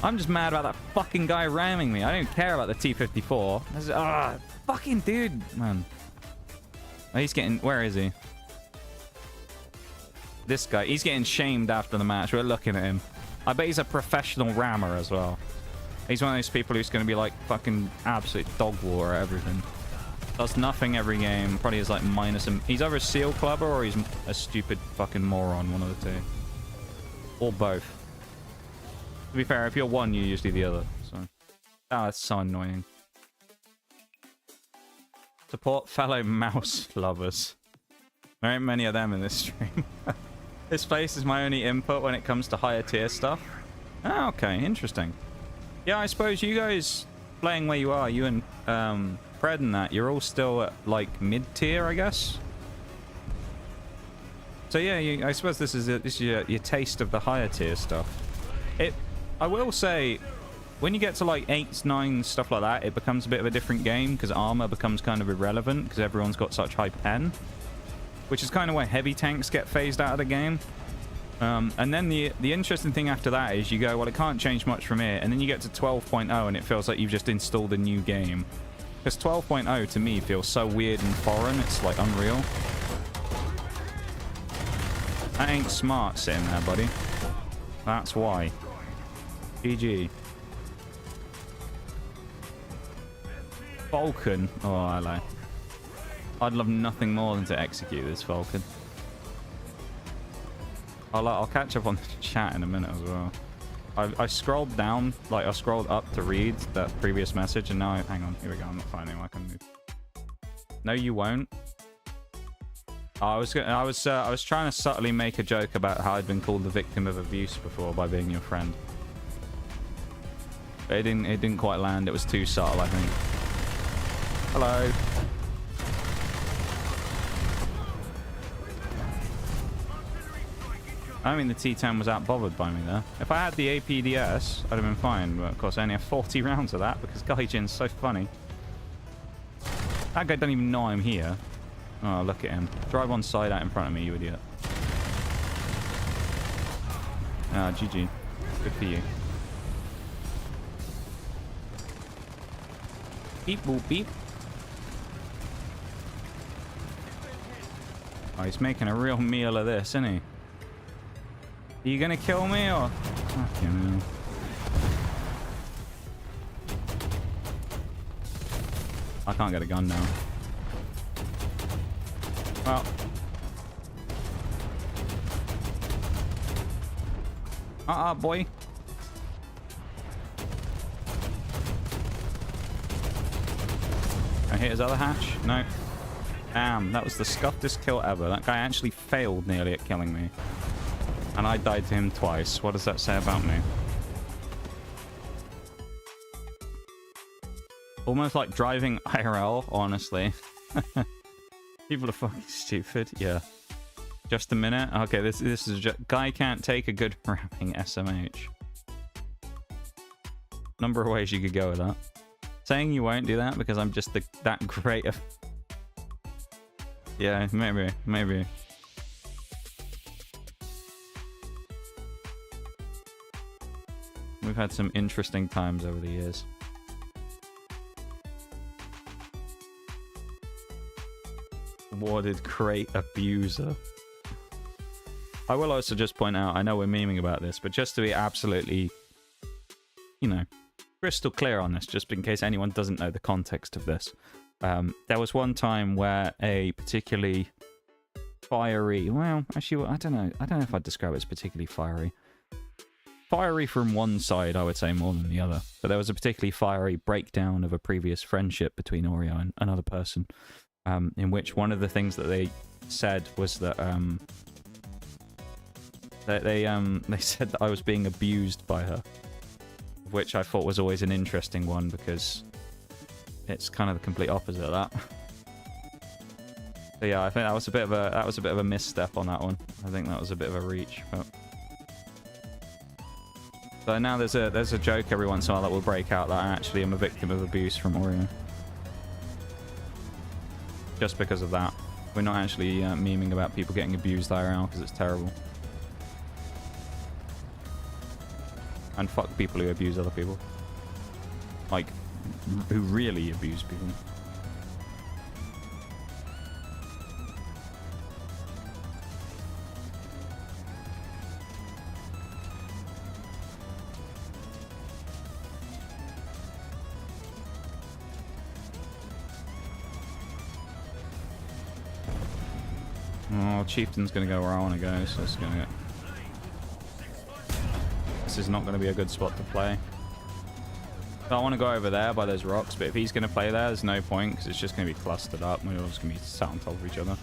I'm just mad about that fucking guy ramming me. I don't care about the T-54. Fucking dude, man. Oh, he's getting... Where is he? This guy, he's getting shamed after the match. We're looking at him. I bet he's a professional rammer as well. He's one of those people who's going to be like fucking absolute dog war at everything. Does nothing every game. Probably is like minus him. He's either a seal clubber or he's a stupid fucking moron. One of the two. Or both. To be fair, if you're one, you're usually the other. So, that's so annoying. Support fellow mouse lovers. There ain't many of them in this stream. This place is my only input when it comes to higher tier stuff. Oh, okay, interesting. Yeah, I suppose you guys playing where you are, you and Fred and that, you're all still at like mid tier, I guess. So yeah, I suppose this is your taste of the higher tier stuff. I will say, when you get to like 8s, 9s, stuff like that, it becomes a bit of a different game because armor becomes kind of irrelevant because everyone's got such high pen. Which is kind of why heavy tanks get phased out of the game. And then the interesting thing after that is you go, well, it can't change much from here. And then you get to 12.0 and it feels like you've just installed a new game. Because 12.0 to me feels so weird and foreign. It's like unreal. That ain't smart sitting there, buddy. That's why. GG. Falcon. Oh, hello. I'd love nothing more than to execute this Falcon. I'll catch up on the chat in a minute as well. I scrolled down, like I scrolled up to read that previous message, and now hang on, here we go. I'm not finding I can move. No, you won't. I was trying to subtly make a joke about how I'd been called the victim of abuse before by being your friend. But it didn't quite land. It was too subtle, I think. Hello. I mean, the T10 was out bothered by me there. If I had the APDS, I'd have been fine. But of course, I only have 40 rounds of that because Gaijin's so funny. That guy doesn't even know I'm here. Oh, look at him. Drive on side out in front of me, you idiot. Ah, GG. Good for you. Beep, boop, beep. Oh, he's making a real meal of this, isn't he? Are you gonna kill me or? Fucking hell. I can't get a gun now. Well. Boy. I hit his other hatch? No. Damn, that was the scuffedest kill ever. That guy actually failed nearly at killing me. And I died to him twice. What does that say about me? Almost like driving IRL, honestly. People are fucking stupid. Yeah. Just a minute. Okay, this is just... Guy can't take a good ramming SMH. Number of ways you could go with that. Saying you won't do that because I'm just that great of... Yeah, maybe. We've had some interesting times over the years. Awarded great abuser. I will also just point out, I know we're memeing about this, but just to be absolutely, you know, crystal clear on this, just in case anyone doesn't know the context of this. There was one time where a particularly fiery, well, actually, I don't know if I'd describe it as particularly fiery. Fiery from one side, I would say, more than the other. But there was a particularly fiery breakdown of a previous friendship between Oreo and another person, in which one of the things that they said was that They said that I was being abused by her, which I thought was always an interesting one because it's kind of the complete opposite of that. So yeah, I think that was a bit of a misstep on that one. I think that was a bit of a reach. But so now there's a joke every once in a while that will break out that I actually am a victim of abuse from Oreo. Just because of that. We're not actually memeing about people getting abused IRL because it's terrible. And fuck people who abuse other people. Like, who really abuse people. Oh, Chieftain's gonna go where I want to go, so it's gonna get... This is not going to be a good spot to play. So I want to go over there by those rocks, but if he's going to play there, there's no point because it's just going to be clustered up. We're all just going to be sat on top of each other.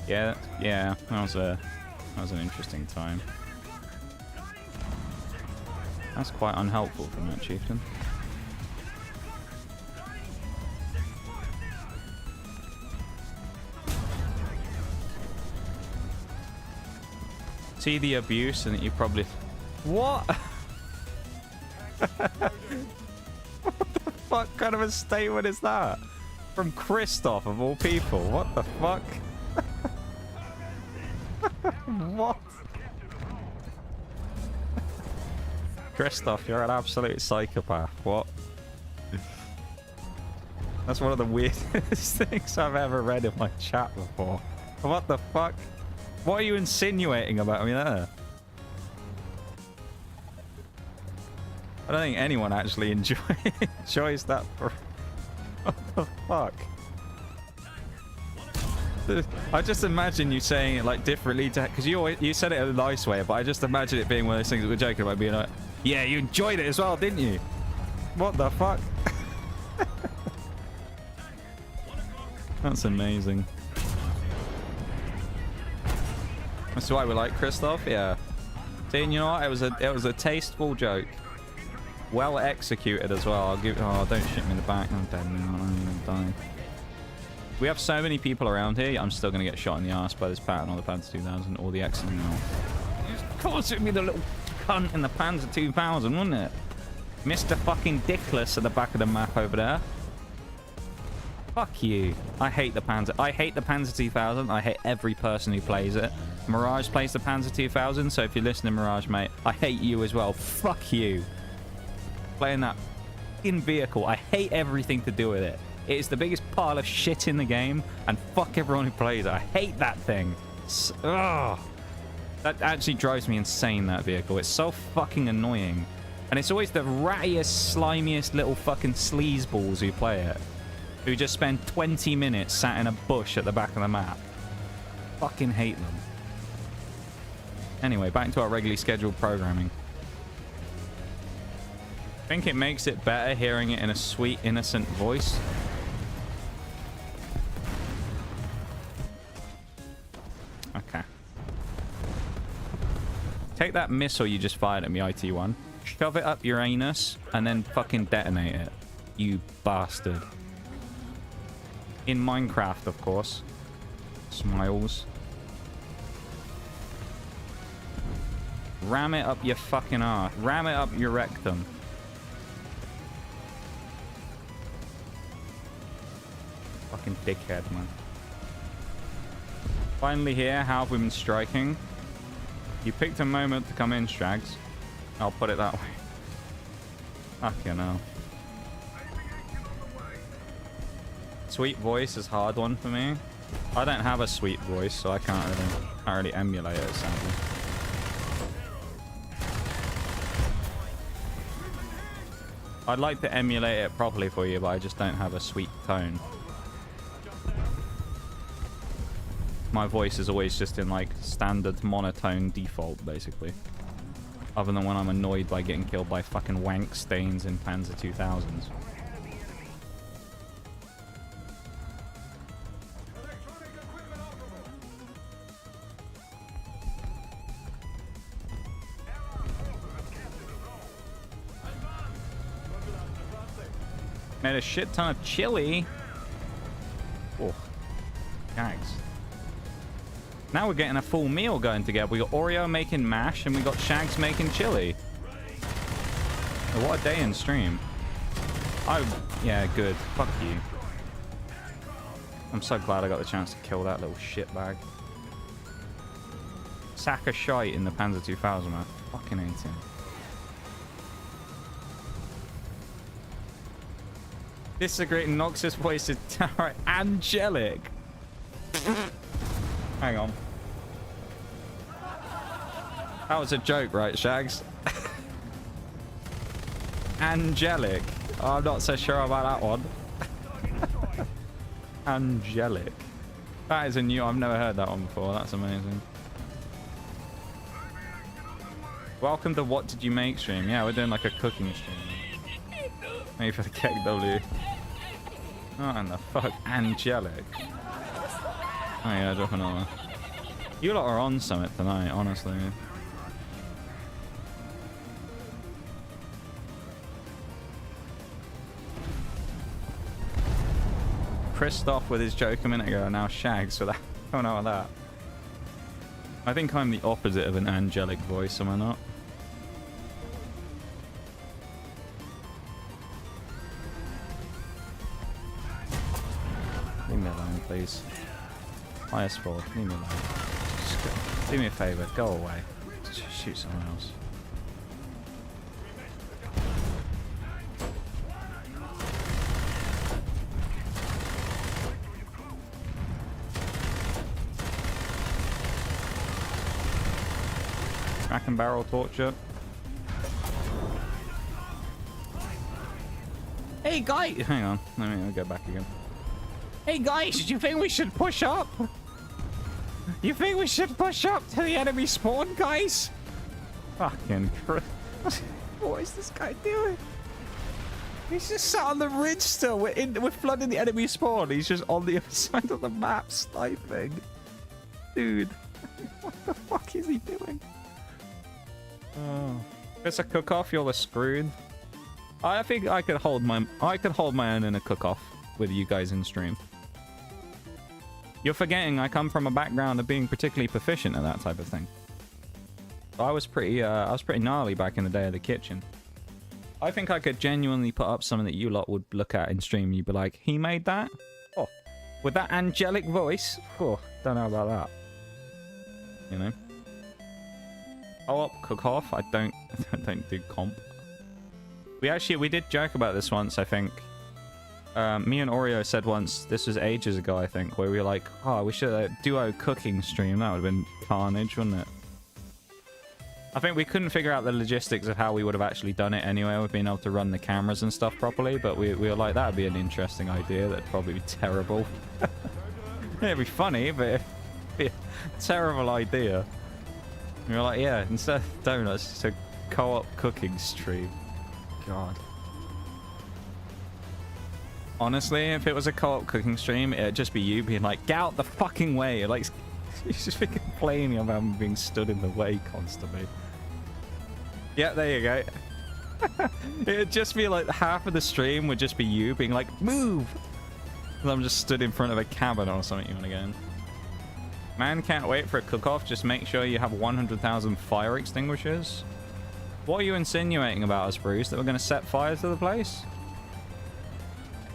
Yeah, that was an interesting time. That's quite unhelpful from that Chieftain. See the abuse and you probably... What? What the fuck kind of a statement is that? From Christoph of all people. What the fuck? What? Christoph, you're an absolute psychopath. What? That's one of the weirdest things I've ever read in my chat before. What the fuck? What are you insinuating about me there? I don't think anyone actually enjoys that. What the fuck? I just imagine you saying it like differently to, because you said it in a nice way, but I just imagine it being one of those things that we're joking about, being like, yeah, you enjoyed it as well, didn't you? What the fuck? That's amazing. That's why we like Christoph, yeah. See, you know what? It was a tasteful joke. Well executed as well. I'll give. Oh, don't shoot me in the back. I'm dead now. I'm gonna die. We have so many people around here. I'm still gonna get shot in the ass by this Patton or the Panzer 2000 or the X. Of course, it'd be the little cunt in the Panzer 2000, wouldn't it? Mr. fucking Dickless at the back of the map over there. Fuck you. I hate the Panzer. I hate the Panzer 2000. I hate every person who plays it. Mirage plays the Panzer 2000, so if you're listening, Mirage, mate, I hate you as well. Fuck you. Playing that in vehicle. I hate everything to do with it. It is the biggest pile of shit in the game, and fuck everyone who plays it. I hate that thing. Ugh. That actually drives me insane, that vehicle. It's so fucking annoying. And it's always the rattiest, slimiest little fucking sleazeballs who play it. Who just spend 20 minutes sat in a bush at the back of the map. Fucking hate them. Anyway, back to our regularly scheduled programming. I think it makes it better hearing it in a sweet, innocent voice. Okay. Take that missile you just fired at me, IT1. Shove it up your anus and then fucking detonate it. You bastard. In Minecraft, of course. Smiles. Ram it up your fucking arse. Ram it up your rectum. Fucking dickhead, man. Finally here, how have we been striking? You picked a moment to come in, Strags. I'll put it that way. Fucking hell. Sweet voice is a hard one for me. I don't have a sweet voice, so I can't really emulate it, sadly. I'd like to emulate it properly for you, but I just don't have a sweet tone. My voice is always just in like standard monotone default, basically. Other than when I'm annoyed by getting killed by fucking wank stains in Panzer 2000s. Made a shit ton of chili. Oh, gags. Now we're getting a full meal going together. We got Oreo making mash and we got Shags making chili. Oh, what a day in stream. Oh, yeah, good. Fuck you. I'm so glad I got the chance to kill that little shitbag. Sack of shite in the Panzer 2000, man. Fucking hate him. Disagree. Nox's voice is angelic. Hang on. That was a joke, right, Shags? Angelic. Oh, I'm not so sure about that one. Angelic. That is a new... I've never heard that one before. That's amazing. Welcome to What Did You Make stream. Yeah, we're doing like a cooking stream. Maybe for the KW. Oh, and the fuck? Angelic. Oh yeah, drop another. You lot are on Summit tonight, honestly. Christoph with his joke a minute ago, now Shags for that. Oh no, that. I think I'm the opposite of an angelic voice, am I not? Leave me alone, please. IS4, leave me alone. Just go. Do me a favor, go away. Just shoot someone else. Crack and barrel torture. Hey guys! Hang on, let me go back again. Hey guys, do you think we should push up? You think we should push up to the enemy spawn, guys? Fucking Christ. What is this guy doing? He's just sat on the ridge still. We're flooding the enemy spawn. He's just on the other side of the map sniping. Dude. What the fuck is he doing? Oh. If it's a cook-off, you're screwed. I think I could hold my own in a cook-off with you guys in stream. You're forgetting I come from a background of being particularly proficient at that type of thing. I was pretty gnarly back in the day of the kitchen. I think I could genuinely put up something that you lot would look at in stream and you'd be like, he made that? Oh, with that angelic voice? Oh, don't know about that. You know? Co-op, cook-off, I don't do comp. We did joke about this once, I think. Me and Oreo said once, this was ages ago, I think, where we were like, oh, we should duo cooking stream. That would have been carnage, wouldn't it? I think we couldn't figure out the logistics of how we would have actually done it anyway, with being able to run the cameras and stuff properly, but we were like, that would be an interesting idea. That'd probably be terrible. It'd be funny, but it'd be a terrible idea. We were like, yeah, instead of donuts, it's a co-op cooking stream. God. Honestly, if it was a co-op cooking stream, it'd just be you being like, get out the fucking way. Like, you just be complaining about being stood in the way constantly. Yeah, there you go. It'd just be like half of the stream would just be you being like, move! And I'm just stood in front of a cabin or something you want to go in. Man, can't wait for a cook-off. Just make sure you have 100,000 fire extinguishers. What are you insinuating about us, Bruce? That we're going to set fire to the place?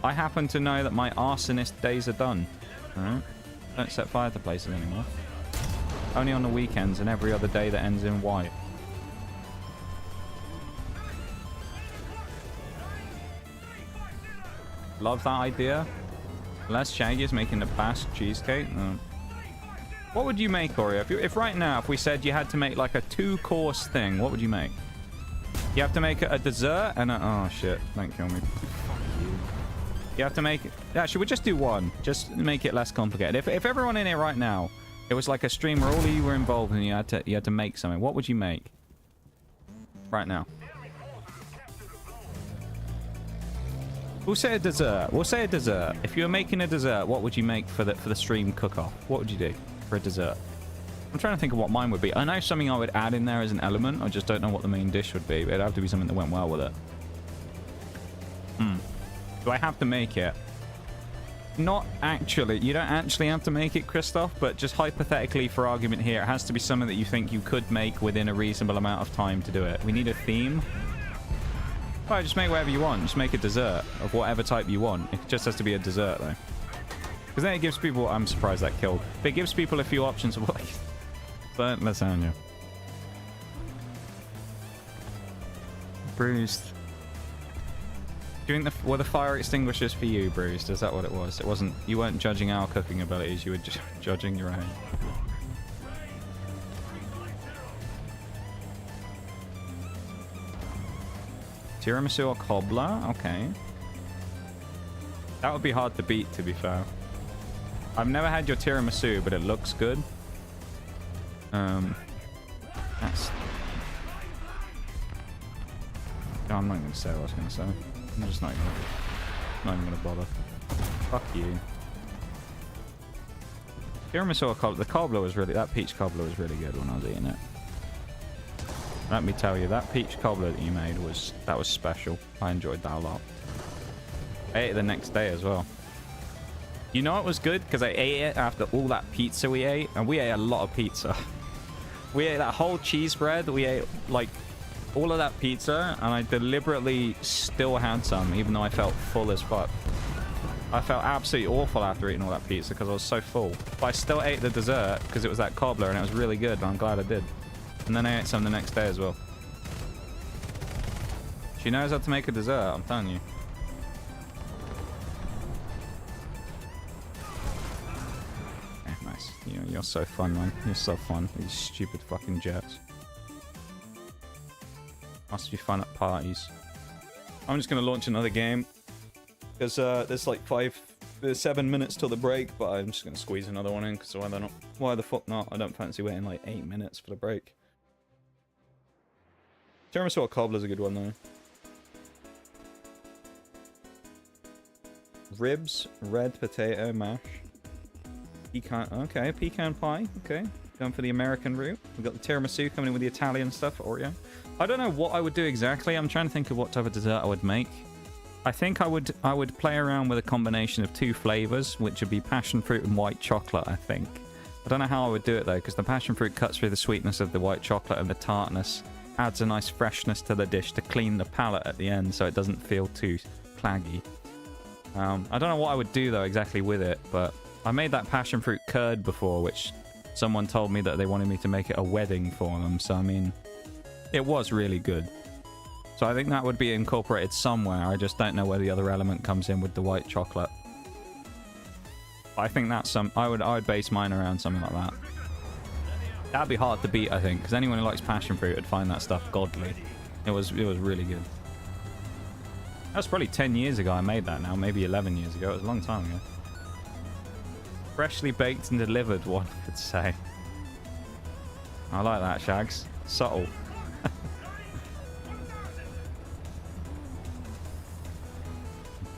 I happen to know that my arsonist days are done. Alright? Don't set fire to places anymore. Only on the weekends and every other day that ends in Y. Love that idea. Les Shaggy is making the Basque cheesecake. No. What would you make, Oreo? If right now, if we said you had to make like a 2-course thing, what would you make? You have to make a dessert and a... Oh, shit. Don't kill me. Fuck you. You have to make... Actually, we'll just do one. Just make it less complicated. If everyone in here right now, it was like a stream where all of you were involved and you had to make something, what would you make? Right now. We'll say a dessert. We'll say a dessert. If you were making a dessert, what would you make for the stream cook-off? What would you do for a dessert? I'm trying to think of what mine would be. I know something I would add in there as an element. I just don't know what the main dish would be. But it'd have to be something that went well with it. Do I have to make it? Not actually. You don't actually have to make it, Christoph, but just hypothetically for argument here, it has to be something that you think you could make within a reasonable amount of time to do it. We need a theme. Well, just make whatever you want. Just make a dessert of whatever type you want. It just has to be a dessert, though. Because then it gives people... I'm surprised that killed. But it gives people a few options of what... Burnt lasagna. Bruised. Were the fire extinguishers for you, Bruised? Is that what it was? It wasn't... You weren't judging our cooking abilities. You were just judging your own. Tiramisu or cobbler? Okay. That would be hard to beat, to be fair. I've never had your tiramisu, but it looks good. That's... No, I'm not going to say what I was going to say. I'm just not even going to bother. Fuck you. Tiramisu or cobbler? The cobbler was really... That peach cobbler was really good when I was eating it. Let me tell you, that peach cobbler that you made was... That was special. I enjoyed that a lot. I ate it the next day as well. You know it was good? Because I ate it after all that pizza we ate. And we ate a lot of pizza. We ate that whole cheese bread. We ate, like... all of that pizza, and I deliberately still had some, even though I felt full as fuck. I felt absolutely awful after eating all that pizza because I was so full. But I still ate the dessert because it was that cobbler, and it was really good, and I'm glad I did. And then I ate some the next day as well. She knows how to make a dessert, I'm telling you. Yeah, nice. You're so fun, man. You're so fun. These stupid fucking jets. Must be fun at parties. I'm just going to launch another game. Because there's like 7 minutes till the break, but I'm just going to squeeze another one in, because why the fuck not? I don't fancy waiting like 8 minutes for the break. Tiramisu or cobbler's a good one, though. Ribs, red potato mash. Pecan, okay, pecan pie, okay. Going for the American route. We've got the tiramisu coming in with the Italian stuff, Oreo. I don't know what I would do exactly. I'm trying to think of what type of dessert I would make. I think I would play around with a combination of 2 flavors, which would be passion fruit and white chocolate, I think. I don't know how I would do it, though, because the passion fruit cuts through the sweetness of the white chocolate, and the tartness adds a nice freshness to the dish to clean the palate at the end so it doesn't feel too claggy. I don't know what I would do, though, exactly with it, but I made that passion fruit curd before, which someone told me that they wanted me to make it a wedding for them, so I mean, it was really good. So I think that would be incorporated somewhere. I just don't know where the other element comes in with the white chocolate. I think that's I would base mine around something like that. That'd be hard to beat, I think, because anyone who likes passion fruit would find that stuff godly. It was really good. That was probably 10 years ago I made that now, maybe 11 years ago. It was a long time ago. Freshly baked and delivered, one could say. I like that, Shags. Subtle.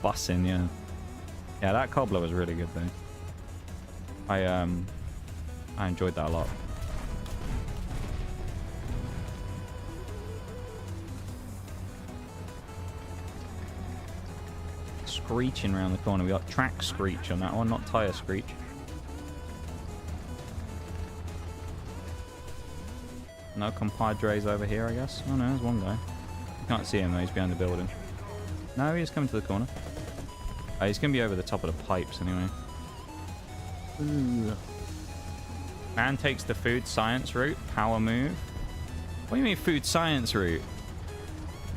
Bussing, yeah. Yeah, that cobbler was really good, though. I enjoyed that a lot. Screeching around the corner. We got track screech on that one, not tire screech. No compadres over here, I guess. Oh no, there's one guy. You can't see him though, he's behind the building. No, he's coming to the corner. Oh, he's going to be over the top of the pipes anyway. Ooh. Man takes the food science route. Power move. What do you mean food science route?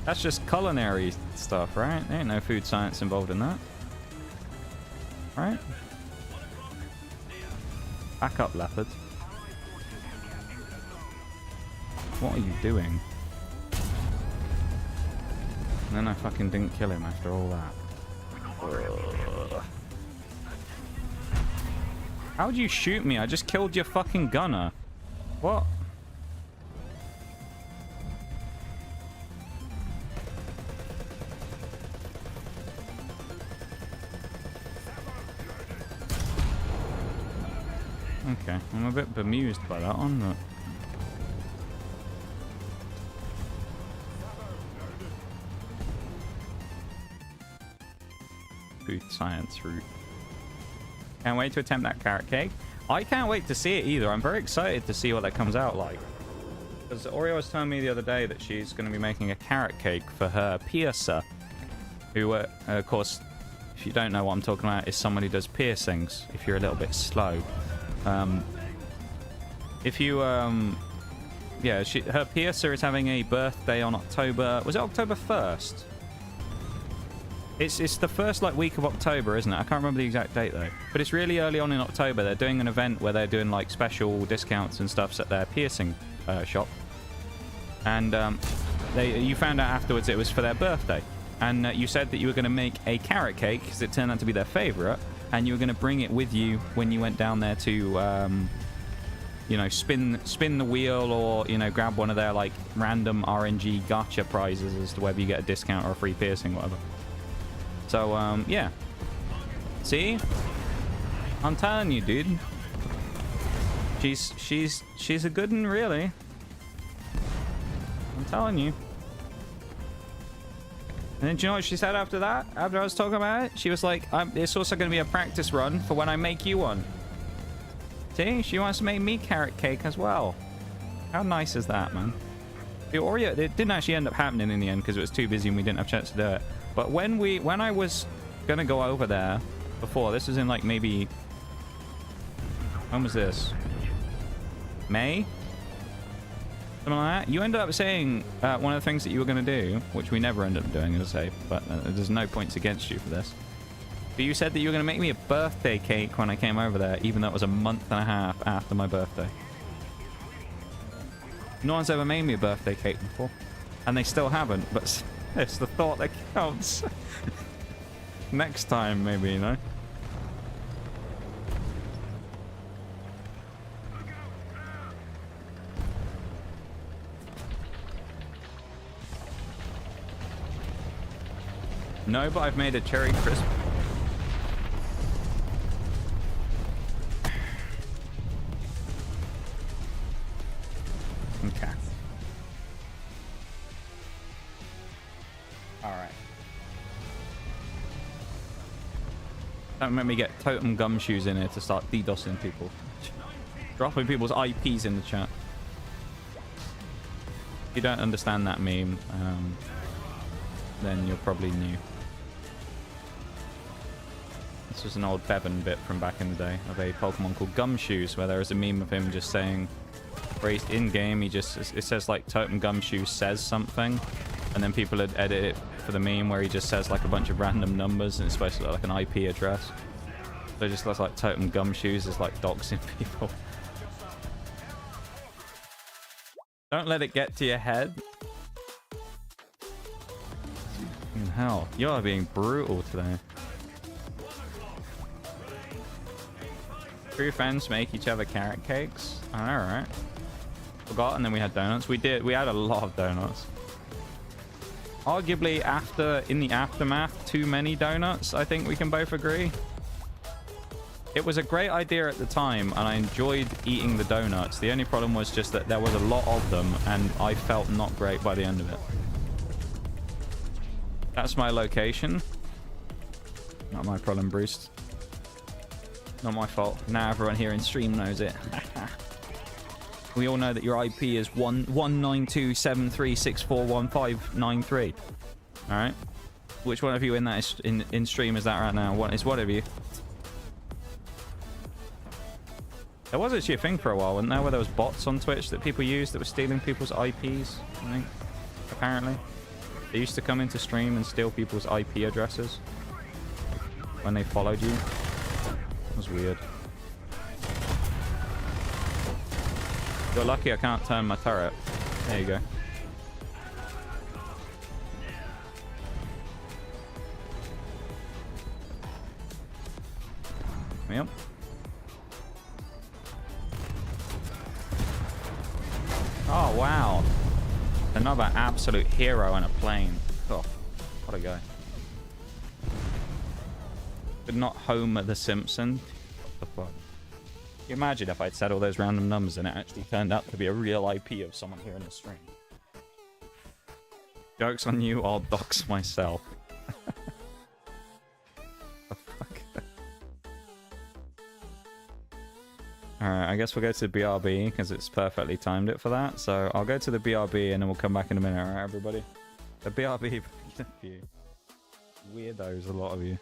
That's just culinary stuff, right? There ain't no food science involved in that. Right? Back up, leopard. What are you doing? And then I fucking didn't kill him after all that. How'd you shoot me? I just killed your fucking gunner. What? Okay, I'm a bit bemused by that one, but... Booth science route. Can't wait to attempt that carrot cake. I can't wait to see it either. I'm very excited to see what that comes out like. Because Oreo was telling me the other day that she's going to be making a carrot cake for her piercer. Who, of course, if you don't know what I'm talking about, is someone who does piercings, if you're a little bit slow. If you, yeah, her piercer is having a birthday on October... Was it October 1st? It's the first like week of October, isn't it? I can't remember the exact date though. But it's really early on in October. They're doing an event where they're doing like special discounts and stuff at their piercing shop. And you found out afterwards it was for their birthday. And you said that you were going to make a carrot cake because it turned out to be their favorite. And you were going to bring it with you when you went down there to, you know, spin the wheel or, you know, grab one of their like random RNG gacha prizes as to whether you get a discount or a free piercing, whatever. So, yeah. See? I'm telling you, dude. She's a good one, really. I'm telling you. And then do you know what she said after that? After I was talking about it? She was like, it's also going to be a practice run for when I make you one. See? She wants to make me carrot cake as well. How nice is that, man? The Oreo, it didn't actually end up happening in the end because it was too busy and we didn't have a chance to do it. But when I was going to go over there before, this was in like maybe... When was this? May? Something like that. You ended up saying one of the things that you were going to do, which we never ended up doing, as I say, but there's no points against you for this. But you said that you were going to make me a birthday cake when I came over there, even though it was a month and a half after my birthday. No one's ever made me a birthday cake before. And they still haven't, but it's the thought that counts. Next time, maybe, you know? No, but I've made a cherry crisp. Okay. Alright. Don't make me get totem gumshoes in here to start DDoSing people. Dropping people's IPs in the chat. If you don't understand that meme, then you're probably new. This was an old Bevan bit from back in the day of a Pokemon called Gumshoes, where there was a meme of him just saying, where he's in game, it says like Totem Gumshoe says something, and then people had edited it for the meme where he just says like a bunch of random numbers and it's supposed to look like an IP address. So it just looks like Totem Gumshoes is like doxing people. Don't let it get to your head. Hell, you are being brutal today. True fans make each other carrot cakes. Alright. Forgot, and then we had donuts. We had a lot of donuts. Arguably, in the aftermath, too many donuts, I think we can both agree. It was a great idea at the time, and I enjoyed eating the donuts. The only problem was just that there was a lot of them, and I felt not great by the end of it. That's my location. Not my problem, Bruce. Not my fault. Now everyone here in stream knows it. We all know that your IP is 19273641593. All right. Which one of you in that is in stream is that right now? What is one of you? There was actually a thing for a while, wasn't there, where there was bots on Twitch that people used that were stealing people's IPs. I think. Apparently, they used to come into stream and steal people's IP addresses when they followed you. That was weird. You're lucky I can't turn my turret. There you go. Yep. Oh, wow. Another absolute hero in a plane. Oh, what a guy. But not Homer the Simpson. What the fuck? Can you imagine if I'd said all those random numbers and it actually turned out to be a real IP of someone here in the stream? Joke's on you, I'll dox myself. Alright, I guess we'll go to the BRB because it's perfectly timed it for that. So I'll go to the BRB and then we'll come back in a minute, alright, everybody? The BRB, you weirdos, a lot of you.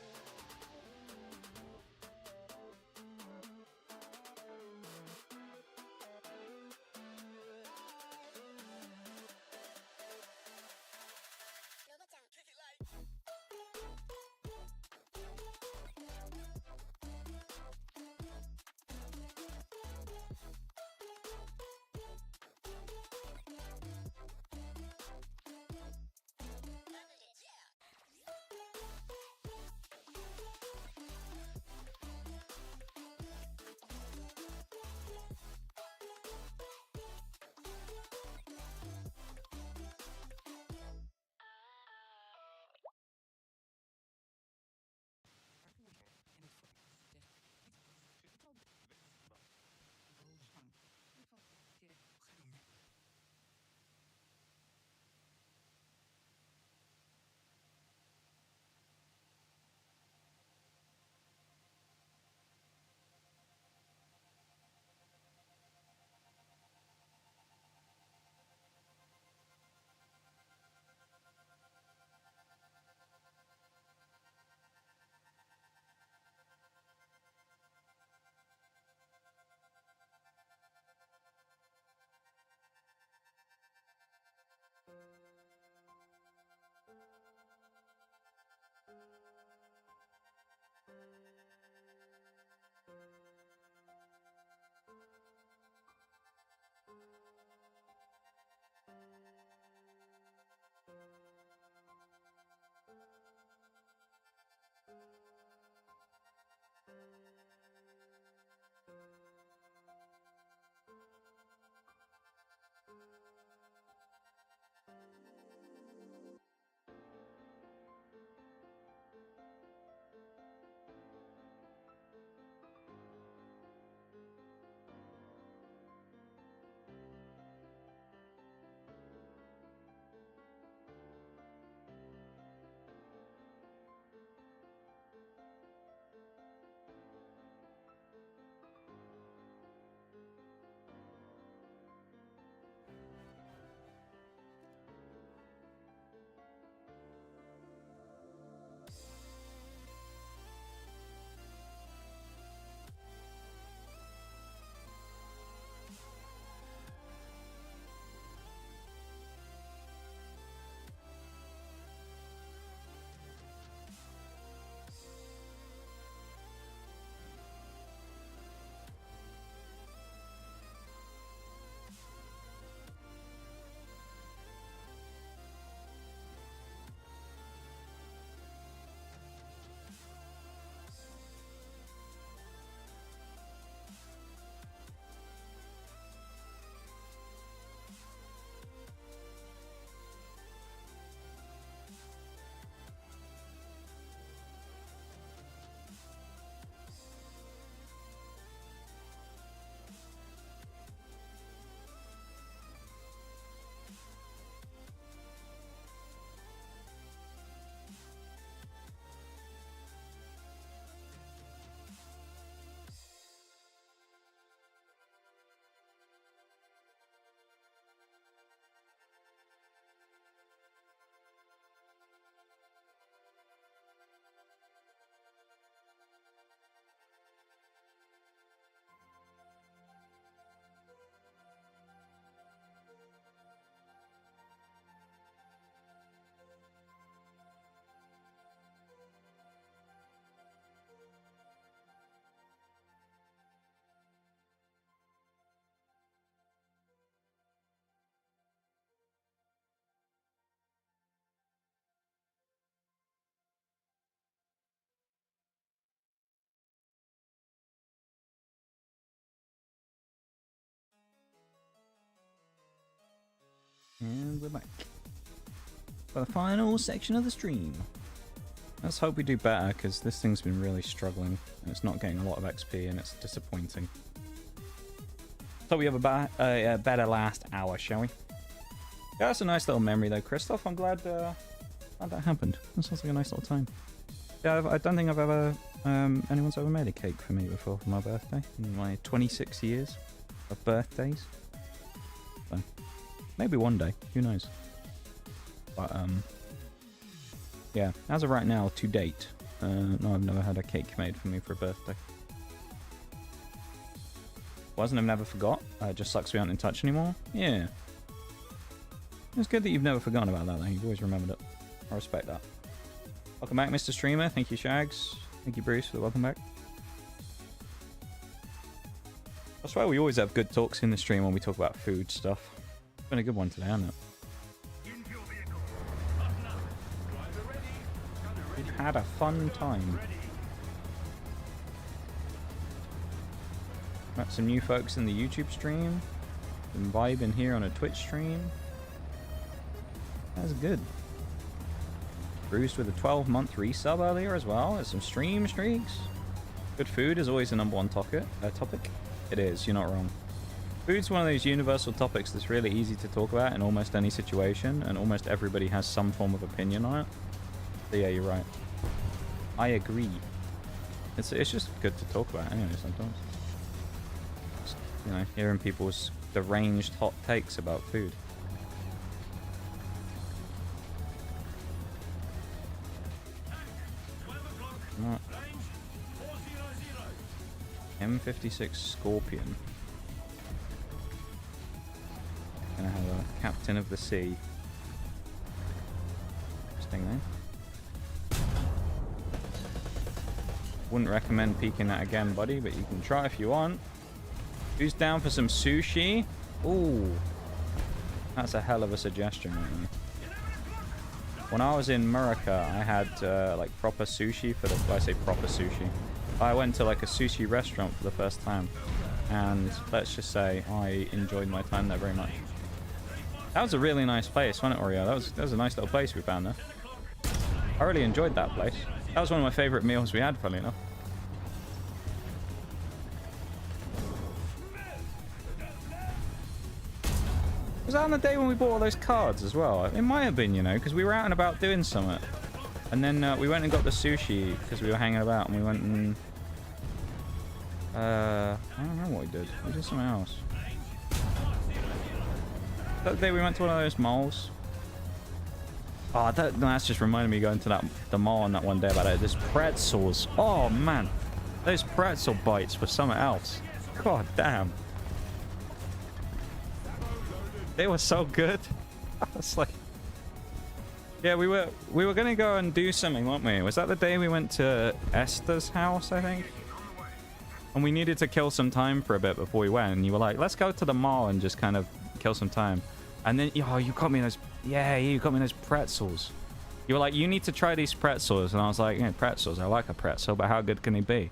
And we're back for the final section of the stream. Let's hope we do better, because this thing's been really struggling. And it's not getting a lot of XP, and it's disappointing. So we have a better last hour, shall we? Yeah, that's a nice little memory, though, Christoph. I'm glad that happened. That sounds like a nice little time. Yeah, I don't think I've ever Anyone's ever made a cake for me before for my birthday? In my 26 years of birthdays. So, maybe one day. Who knows? But, yeah. As of right now, to date, no, I've never had a cake made for me for a birthday. Wasn't I've never forgot. It just sucks we aren't in touch anymore. Yeah. It's good that you've never forgotten about that, though. You've always remembered it. I respect that. Welcome back, Mr. Streamer. Thank you, Shags. Thank you, Bruce, for the welcome back. I swear we always have good talks in the stream when we talk about food stuff. It's been a good one today, hasn't it? We've had a fun time. Met some new folks in the YouTube stream. Been vibing here on a Twitch stream. That's good. Bruce with a 12-month resub earlier as well. There's some stream streaks. Good food is always the #1 topic. It is, you're not wrong. Food's one of those universal topics that's really easy to talk about in almost any situation, and almost everybody has some form of opinion on it. So yeah, you're right. I agree. It's just good to talk about anyway sometimes. Just, you know, hearing people's deranged hot takes about food. Right. M56 Scorpion. Gonna have a Captain of the Sea. Interesting, eh? Wouldn't recommend peeking that again, buddy, but you can try if you want. Who's down for some sushi? Ooh. That's a hell of a suggestion, really. When I was in America, I had like proper sushi for the... Well, I say proper sushi. I went to like a sushi restaurant for the first time. And let's just say I enjoyed my time there very much. That was a really nice place, wasn't it, Oreo? That was a nice little place we found there. I really enjoyed that place. That was one of my favorite meals we had, funny enough. Was that on the day when we bought all those cards as well? It might have been, you know, because we were out and about doing something. And then we went and got the sushi because we were hanging about, and we went and... I don't remember what we did. We did something else. That day we went to one of those malls. Oh, that's just reminded me of going to the mall on that one day about it. There's pretzels. Oh, man. Those pretzel bites were something else. God damn. They were so good. I was like... Yeah, we were going to go and do something, weren't we? Was that the day we went to Esther's house, I think? And we needed to kill some time for a bit before we went. And you were like, let's go to the mall and just kind of kill some time. And then, oh, you got me those... Yeah, you got me those pretzels. You were like, you need to try these pretzels. And I was like, yeah, pretzels. I like a pretzel, but how good can they be?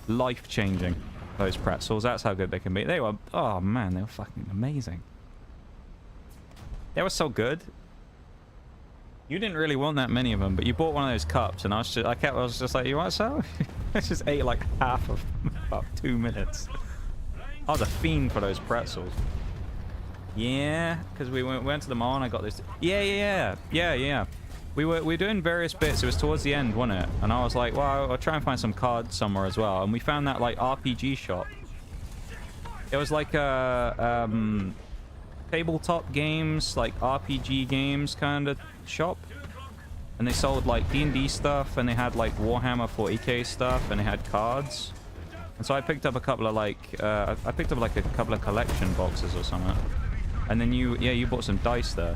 Life-changing. Those pretzels. That's how good they can be. They were... Oh, man, they were fucking amazing. They were so good. You didn't really want that many of them, but you bought one of those cups, and I was just like, you want some? I just ate like half of them in about 2 minutes. I was a fiend for those pretzels. Yeah, because we went to the mall and I got this. Yeah. We were doing various bits. It was towards the end, wasn't it? And I was like, well, I'll try and find some cards somewhere as well. And we found that like RPG shop. It was like a tabletop games, like RPG games kind of shop. And they sold like D&D stuff, and they had like Warhammer 40k stuff, and they had cards. And so I picked up a couple of like I picked up like a couple of collection boxes or something. And then you bought some dice there.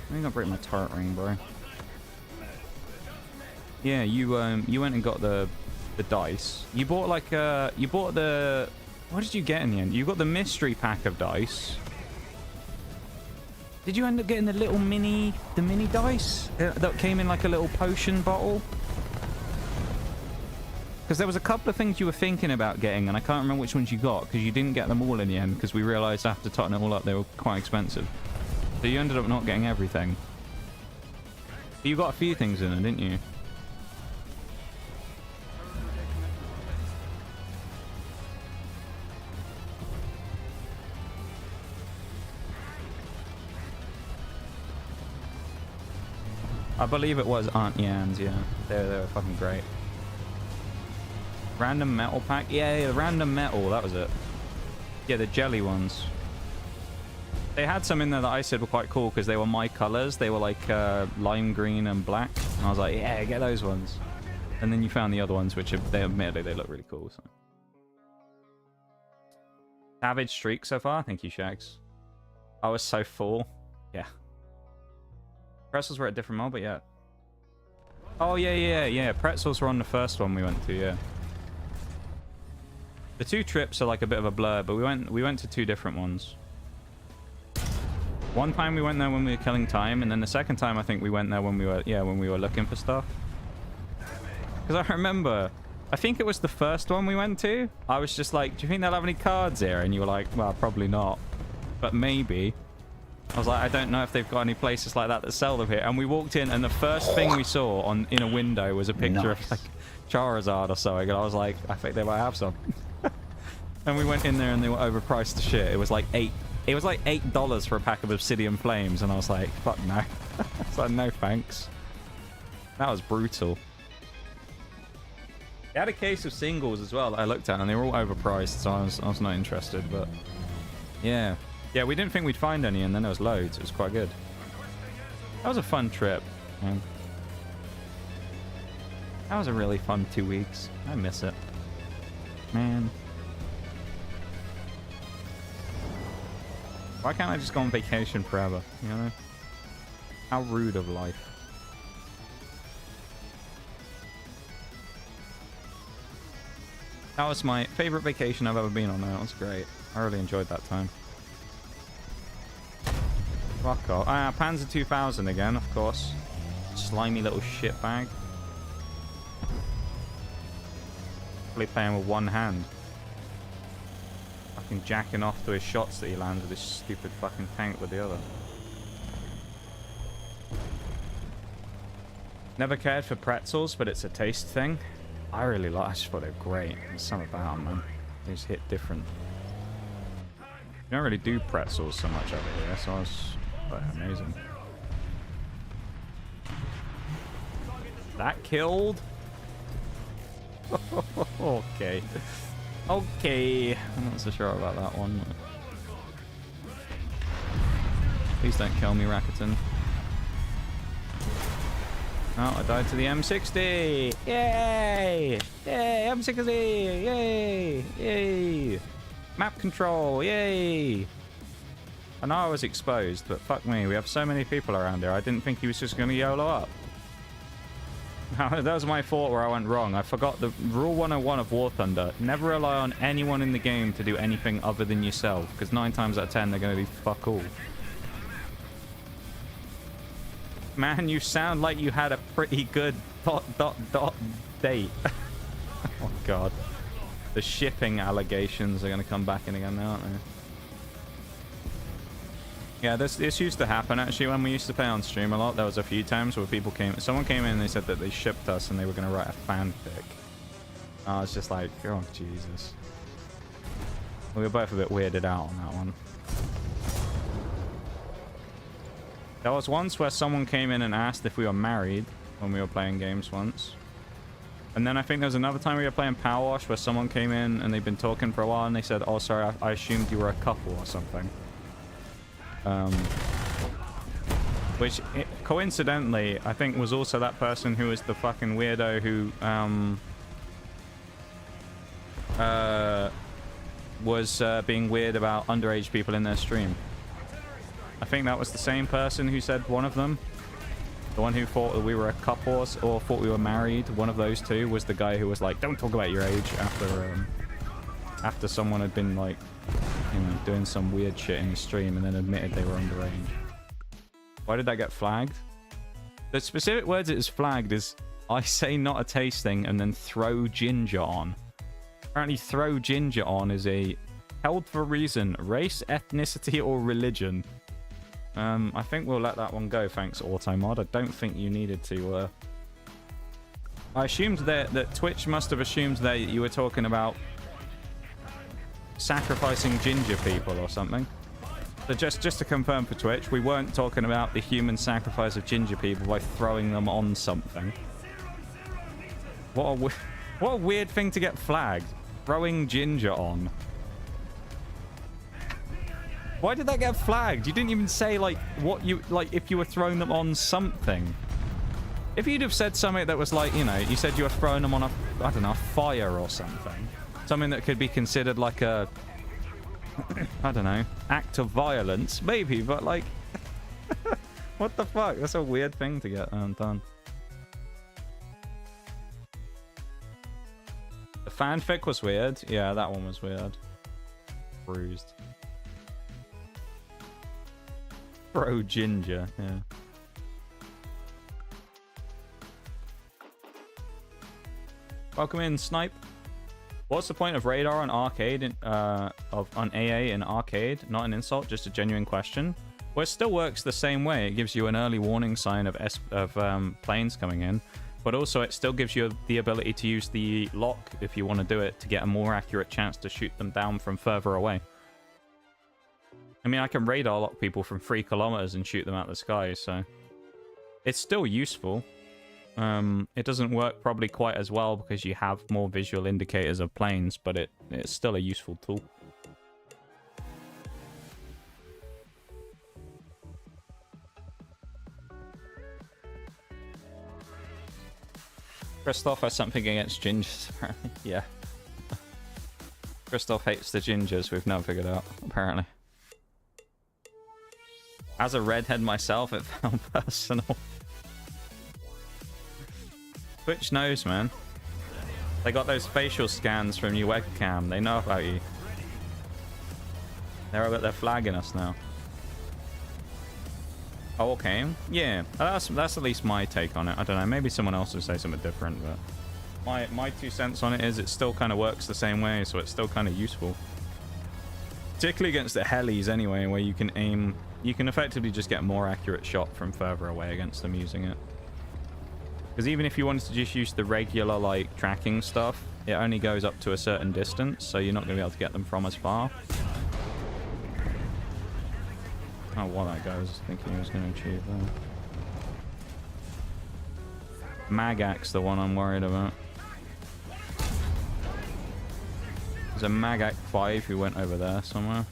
I'm gonna break my turret ring, bro. Yeah, you went and got the dice. You bought like you bought the... What did you get in the end? You got the mystery pack of dice. Did you end up getting the mini dice that came in like a little potion bottle? Because there was a couple of things you were thinking about getting, and I can't remember which ones you got, because you didn't get them all in the end, because we realized after totting it all up they were quite expensive. So you ended up not getting everything. But you got a few things in it, didn't you? I believe it was Aunt Yan's, yeah. They were fucking great. Random metal pack? Yeah, the random metal, that was it. Yeah, the jelly ones. They had some in there that I said were quite cool because they were my colors. They were like lime green and black. And I was like, yeah, get those ones. And then you found the other ones, which they admittedly they look really cool. So. Savage streak so far. Thank you, Shags. I was so full. Yeah. Pretzels were at a different mall, but yeah. Oh, yeah. Pretzels were on the first one we went to, yeah. The two trips are like a bit of a blur, but we went to two different ones. One time we went there when we were killing time, and then the second time I think we went there when we were looking for stuff. Because I remember, I think it was the first one we went to. I was just like, do you think they'll have any cards here? And you were like, well, probably not, but maybe. I was like, I don't know if they've got any places like that sell them here. And we walked in, and the first thing we saw in a window was a picture of like Charizard or something. And I was like, I think they might have some. And we went in there, and they were overpriced as shit. It was like $8 for a pack of Obsidian Flames, and I was like, fuck no. I was like, no thanks. That was brutal. They had a case of singles as well that I looked at, and they were all overpriced, so I was not interested, but yeah. Yeah, we didn't think we'd find any, and then there was loads. It was quite good. That was a fun trip. Man. That was a really fun 2 weeks. I miss it. Man. Why can't I just go on vacation forever, you know? How rude of life. That was my favorite vacation I've ever been on. That was great. I really enjoyed that time. Fuck off. Ah, Panzer 2000 again, of course. Slimy little shitbag. Probably playing with one hand. Fucking jacking off to his shots that he lands with his stupid fucking tank with the other. Never cared for pretzels, but it's a taste thing. I really like. I just thought they were great. There's something about them, man. They just hit different. You don't really do pretzels so much over here, so I was quite amazing. That killed. Okay. Okay. I'm not so sure about that one. Please don't kill me, Rakuten. Oh, I died to the M60! Yay! Yay! M60! Yay! Yay! Map control! Yay! I know I was exposed, but fuck me, we have so many people around here. I didn't think he was just going to YOLO up. That was my fault where I went wrong. I forgot the rule 101 of War Thunder. Never rely on anyone in the game to do anything other than yourself, because 9 times out of 10 they're going to do fuck all. Man, you sound like you had a pretty good ... date. Oh god. The shipping allegations are going to come back in again now, aren't they? Yeah, this used to happen actually when we used to play on stream a lot. There was a few times where someone came in and they said that they shipped us and they were going to write a fanfic. I was just like, oh Jesus. We were both a bit weirded out on that one. There was once where someone came in and asked if we were married when we were playing games once. And then I think there was another time we were playing Power Wash where someone came in and they'd been talking for a while and they said, oh sorry, I assumed you were a couple or something. Which, coincidentally, I think was also that person who was the fucking weirdo who was being weird about underage people in their stream. I think that was the same person who said one of them. The one who thought that we were a couple or thought we were married. One of those two was the guy who was like, don't talk about your age after someone had been like, you know, doing some weird shit in the stream and then admitted they were underage. Why did that get flagged? The specific words it was flagged is, I say not a tasting and then throw ginger on. Apparently throw ginger on is a held for a reason, race, ethnicity or religion. I think we'll let that one go, thanks Automod. I don't think you needed to. I assumed that Twitch must have assumed that you were talking about sacrificing ginger people or something. So just to confirm for Twitch, we weren't talking about the human sacrifice of ginger people by throwing them on something. What a weird thing to get flagged. Throwing ginger on. Why did that get flagged? You didn't even say, like, what you... Like, if you were throwing them on something. If you'd have said something that was like, you know, you said you were throwing them on a... I don't know, a fire or something. Something that could be considered like a... I don't know, act of violence, maybe, but like, what the fuck? That's a weird thing to get done. The fanfic was weird. Yeah, that one was weird. Bruised. Bro ginger, yeah. Welcome in, Snipe. What's the point of radar on arcade on AA in arcade? Not an insult, just a genuine question. Well, it still works the same way. It gives you an early warning sign of planes coming in, but also it still gives you the ability to use the lock if you want to do it to get a more accurate chance to shoot them down from further away. I mean, I can radar lock people from 3 kilometers and shoot them out of the sky, so it's still useful. It doesn't work probably quite as well because you have more visual indicators of planes, but it's still a useful tool. Christoph has something against gingers, apparently. Yeah. Christoph hates the gingers, we've now figured out, apparently. As a redhead myself, it felt personal. Twitch knows, man. They got those facial scans from your webcam. They know about you. They're flagging us now. Oh, okay. Yeah, that's at least my take on it. I don't know. Maybe someone else will say something different, but my 2 cents on it is it still kind of works the same way, so it's still kind of useful. Particularly against the helis, anyway, where you can aim. You can effectively just get a more accurate shot from further away against them using it. Because even if you wanted to just use the regular, like, tracking stuff, it only goes up to a certain distance, so you're not going to be able to get them from as far. Oh, what that guy was thinking he was going to achieve there. Magac's the one I'm worried about. There's a Magac 5 who went over there somewhere.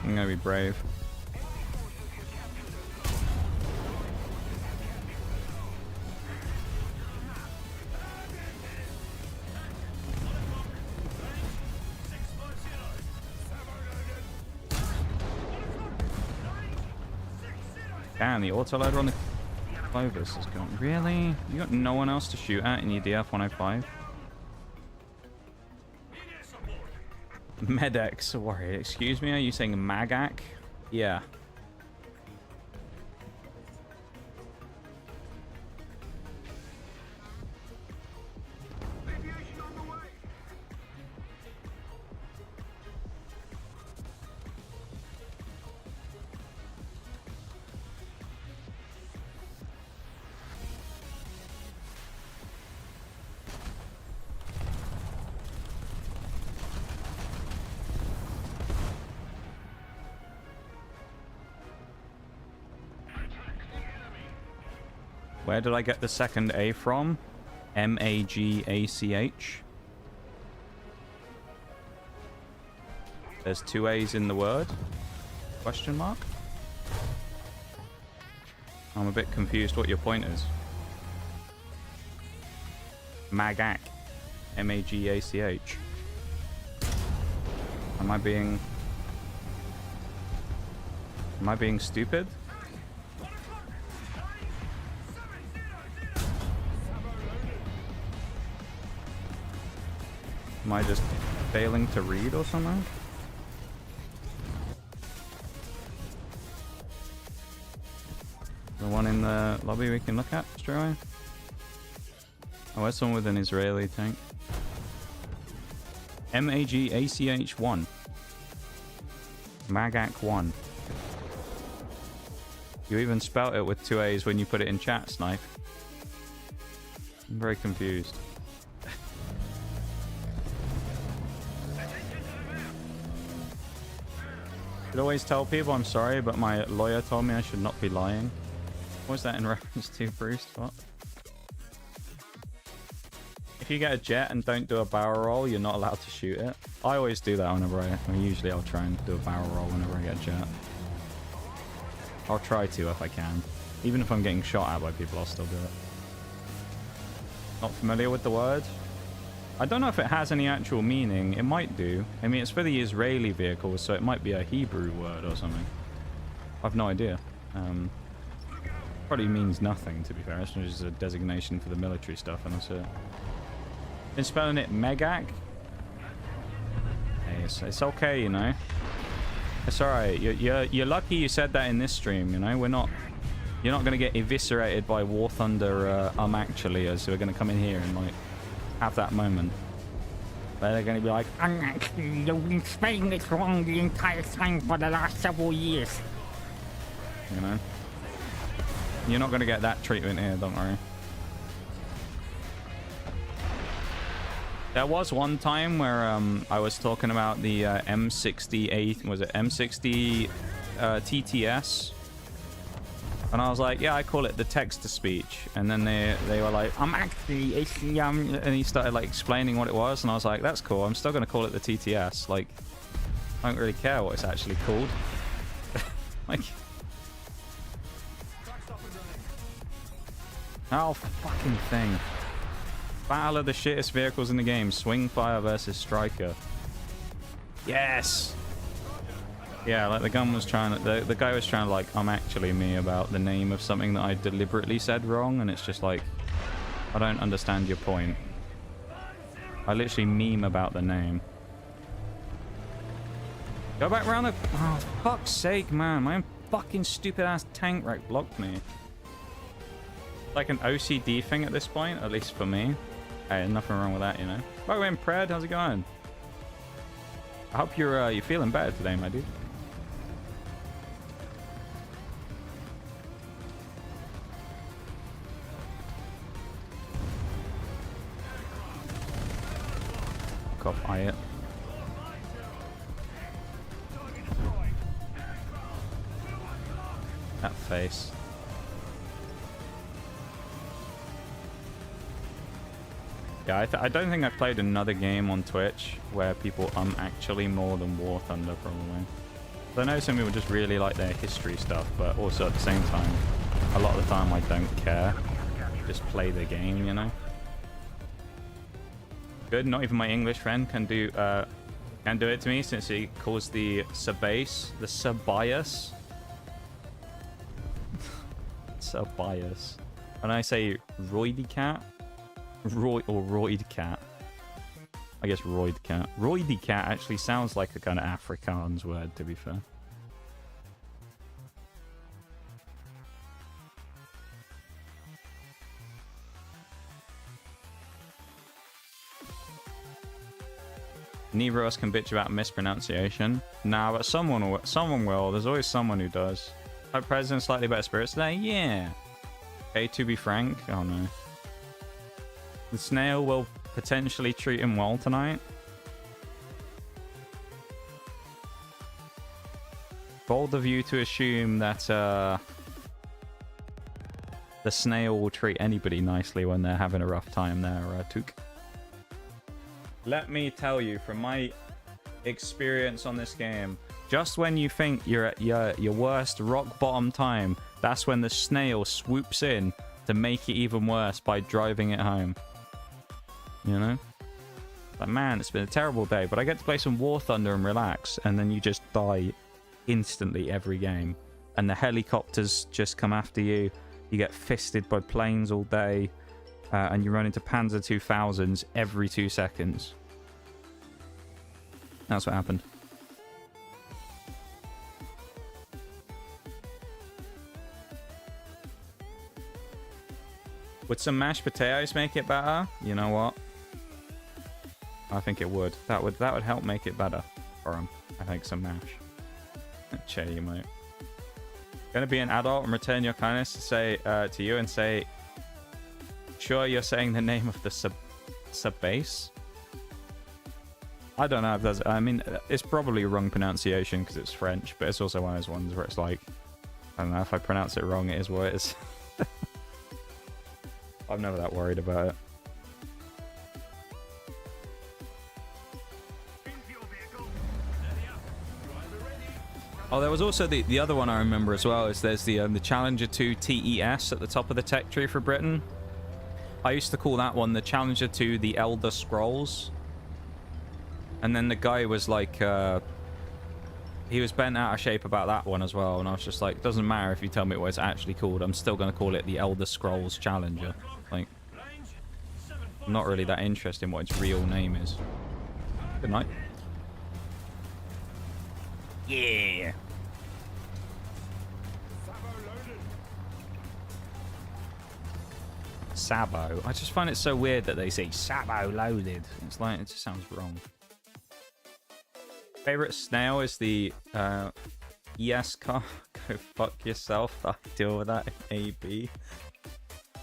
I'm gonna be brave. Damn, the autoloader on the Clovis is gone. Really? You got no one else to shoot at in your DF-105? Medex warrior. Excuse me, are you saying Magac? Yeah. Where did I get the second A from? M-A-G-A-C-H. There's 2 A's in the word? Question mark? I'm a bit confused what your point is. Magac. M-A-G-A-C-H. Am I being stupid? Am I just failing to read or something? The one in the lobby we can look at straight away? Oh, there's someone with an Israeli tank. MAGACH1. Magak 1. You even spelt it with 2 A's when you put it in chat, Snipe. I'm very confused. Should always tell people I'm sorry, but my lawyer told me I should not be lying. What was that in reference to, Bruce? What? If you get a jet and don't do a barrel roll, you're not allowed to shoot it. I always do that whenever usually I'll try and do a barrel roll whenever I get a jet. I'll try to if I can. Even if I'm getting shot at by people, I'll still do it. Not familiar with the word? I don't know if it has any actual meaning. It might do. I mean, it's for the Israeli vehicles, so it might be a Hebrew word or something. I've no idea. Probably means nothing, to be fair. It's just a designation for the military stuff, and that's it. Been spelling it Megak? Hey, it's okay, you know. It's alright. You're lucky you said that in this stream, you know. You're not going to get eviscerated by War Thunder actually, as we're going to come in here and like have that moment. But they're going to be like, you've been spelling it wrong the entire time for the last several years. You know. You're not going to get that treatment here, don't worry. There was one time where I was talking about the M68, was it M60 TTS? And I was like, yeah, I call it the text-to-speech. And then they were like, actually, it's and he started like explaining what it was, and I was like, that's cool. I'm still going to call it the TTS. Like, I don't really care what it's actually called. Like, oh, fucking thing. Battle of the shittest vehicles in the game. Swing Fire versus Striker. Yes! Yeah, like the gun was trying to... The guy was trying to like, actually me about the name of something that I deliberately said wrong, and it's just like, I don't understand your point. I literally meme about the name. Go back around the... Oh, fuck's sake, man. My own fucking stupid-ass tank wreck blocked me. Like an OCD thing at this point, at least for me. Hey, nothing wrong with that, you know. By the way, Pred, how's it going? I hope you're feeling better today, my dude. Fuck off, Ayat. That face. Yeah, I don't think I've played another game on Twitch where people actually more than War Thunder, probably. So I know some people just really like their history stuff, but also at the same time, a lot of the time I don't care. Just play the game, you know? Good, not even my English friend can do it to me, since he calls the Sabase, the Sabias. Sabias. When I say Roidy Cat, Roid Cat. I guess Roid Cat. Roidy Cat actually sounds like a kind of Afrikaans word, to be fair. Neither of us can bitch about mispronunciation. Nah, but someone will. There's always someone who does. Our president slightly better spirits today? Yeah. Okay, to be frank. Oh no. The snail will potentially treat him well tonight. Bold of you to assume that the snail will treat anybody nicely when they're having a rough time there, Took. Let me tell you, from my experience on this game, just when you think you're at your worst rock bottom time, that's when the snail swoops in to make it even worse by driving it home. You know? Like, man, it's been a terrible day, but I get to play some War Thunder and relax, and then you just die instantly every game. And the helicopters just come after you. You get fisted by planes all day, and you run into Panzer 2000s every 2 seconds. That's what happened. Would some mashed potatoes make it better? You know what? I think it would. That would help make it better for him. I think some mash. Che emote. Gonna be an adult and return your kindness to say to you and say, sure you're saying the name of the sub base. I don't know if that's. I mean, it's probably a wrong pronunciation because it's French, but it's also one of those ones where it's like, I don't know, if I pronounce it wrong, it is what it is. I'm never that worried about it. Oh, there was also the other one I remember as well. Is there's the Challenger 2 TES at the top of the tech tree for Britain. I used to call that one the Challenger 2 the Elder Scrolls. And then the guy was like, he was bent out of shape about that one as well. And I was just like, it doesn't matter if you tell me what it's actually called. I'm still going to call it the Elder Scrolls Challenger. Like, I'm not really that interested in what its real name is. Good night. Yeah. Sabo. I just find it so weird that they say Sabo loaded. It's like, it just sounds wrong. Favorite snail is the ES car. Go fuck yourself. I deal with that. AB.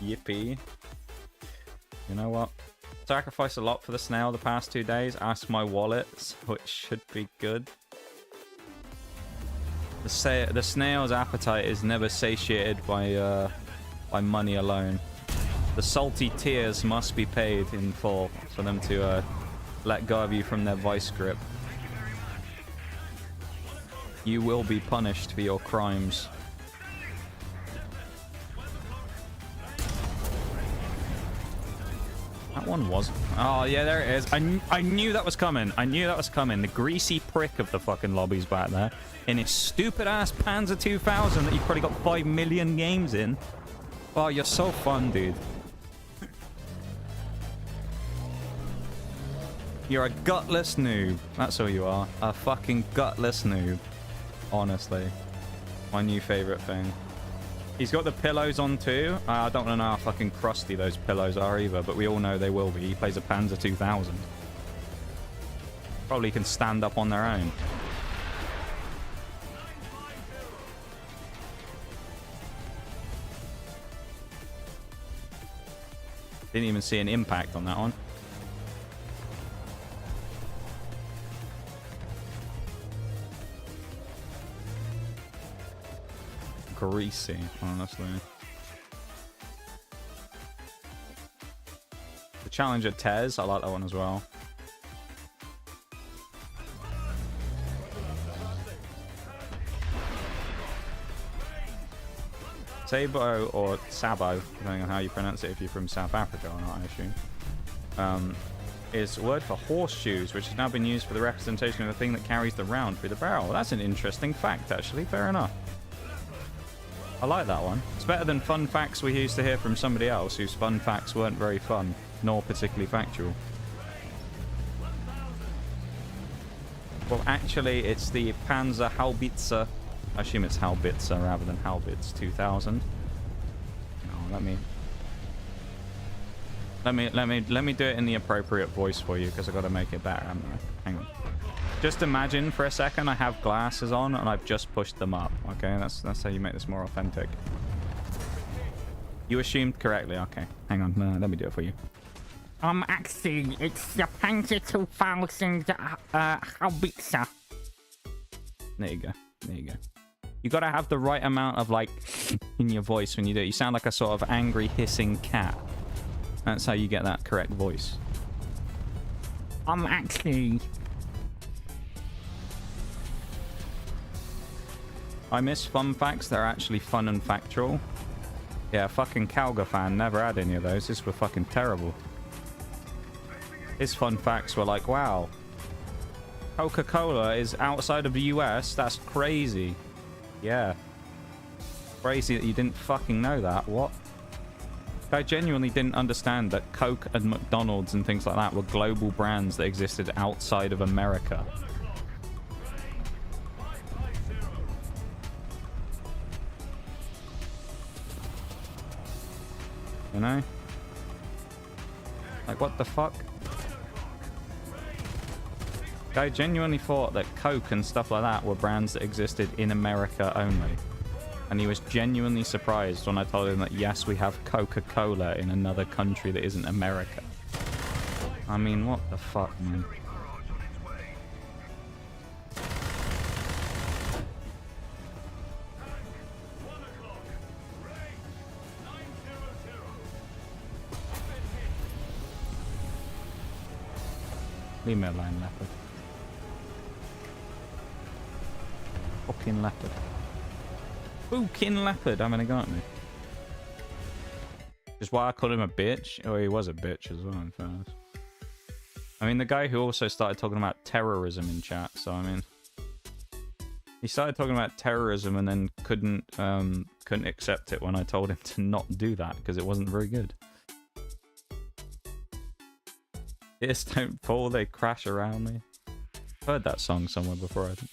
Yippee. You know what? Sacrificed a lot for the snail the past 2 days. Ask my wallet, so it should be good. The snail's appetite is never satiated by money alone. The salty tears must be paid in full for them to let go of you from their vice grip. You will be punished for your crimes. That one wasn't. Oh, yeah, there it is. I knew that was coming. I knew that was coming. The greasy prick of the fucking lobby's back there. In his stupid-ass Panzer 2000 that you've probably got 5 million games in. Oh, you're so fun, dude. You're a gutless noob. That's all you are. A fucking gutless noob. Honestly. My new favorite thing. He's got the pillows on too. I don't know how fucking crusty those pillows are either, but we all know they will be. He plays a Panzer 2000. Probably can stand up on their own. Didn't even see an impact on that one. Greasy, honestly. The Challenger Tez, I like that one as well. Sabo or Sabo, depending on how you pronounce it if you're from South Africa or not, I assume, is a word for horseshoes, which has now been used for the representation of a thing that carries the round through the barrel. That's an interesting fact, actually. Fair enough. I like that one. It's better than fun facts we used to hear from somebody else whose fun facts weren't very fun, nor particularly factual. Well, actually, it's the Panzer Haubitze. I assume it's Haubitze rather than Haubitz 2000. No, let me do it in the appropriate voice for you because I've got to make it better, haven't I? Hang on. Just imagine for a second I have glasses on and I've just pushed them up. Okay, that's how you make this more authentic. You assumed correctly. Okay, hang on. No, let me do it for you. Actually, it's the Panzer 2000 Haubitze. There you go. There you go. You gotta have the right amount of like in your voice when you do it. You sound like a sort of angry hissing cat. That's how you get that correct voice. Actually, I miss fun facts that are actually fun and factual. Yeah, fucking Calga fan never had any of those. These were fucking terrible. His fun facts were like, wow, Coca-Cola is outside of the US? That's crazy. Yeah. Crazy that you didn't fucking know that. What? I genuinely didn't understand that Coke and McDonald's and things like that were global brands that existed outside of America. You know? Like, what the fuck? I genuinely thought that Coke and stuff like that were brands that existed in America only. And he was genuinely surprised when I told him that, yes, we have Coca-Cola in another country that isn't America. I mean, what the fuck, man? Leave me alone, leopard. Fucking leopard. Fucking leopard having a go at me. Is why I called him a bitch. Oh, he was a bitch as well, in fairness. I mean, the guy who also started talking about terrorism in chat, so I mean... He started talking about terrorism and then couldn't accept it when I told him to not do that, because it wasn't very good. Ears don't fall, they crash around me. I've heard that song somewhere before, I think.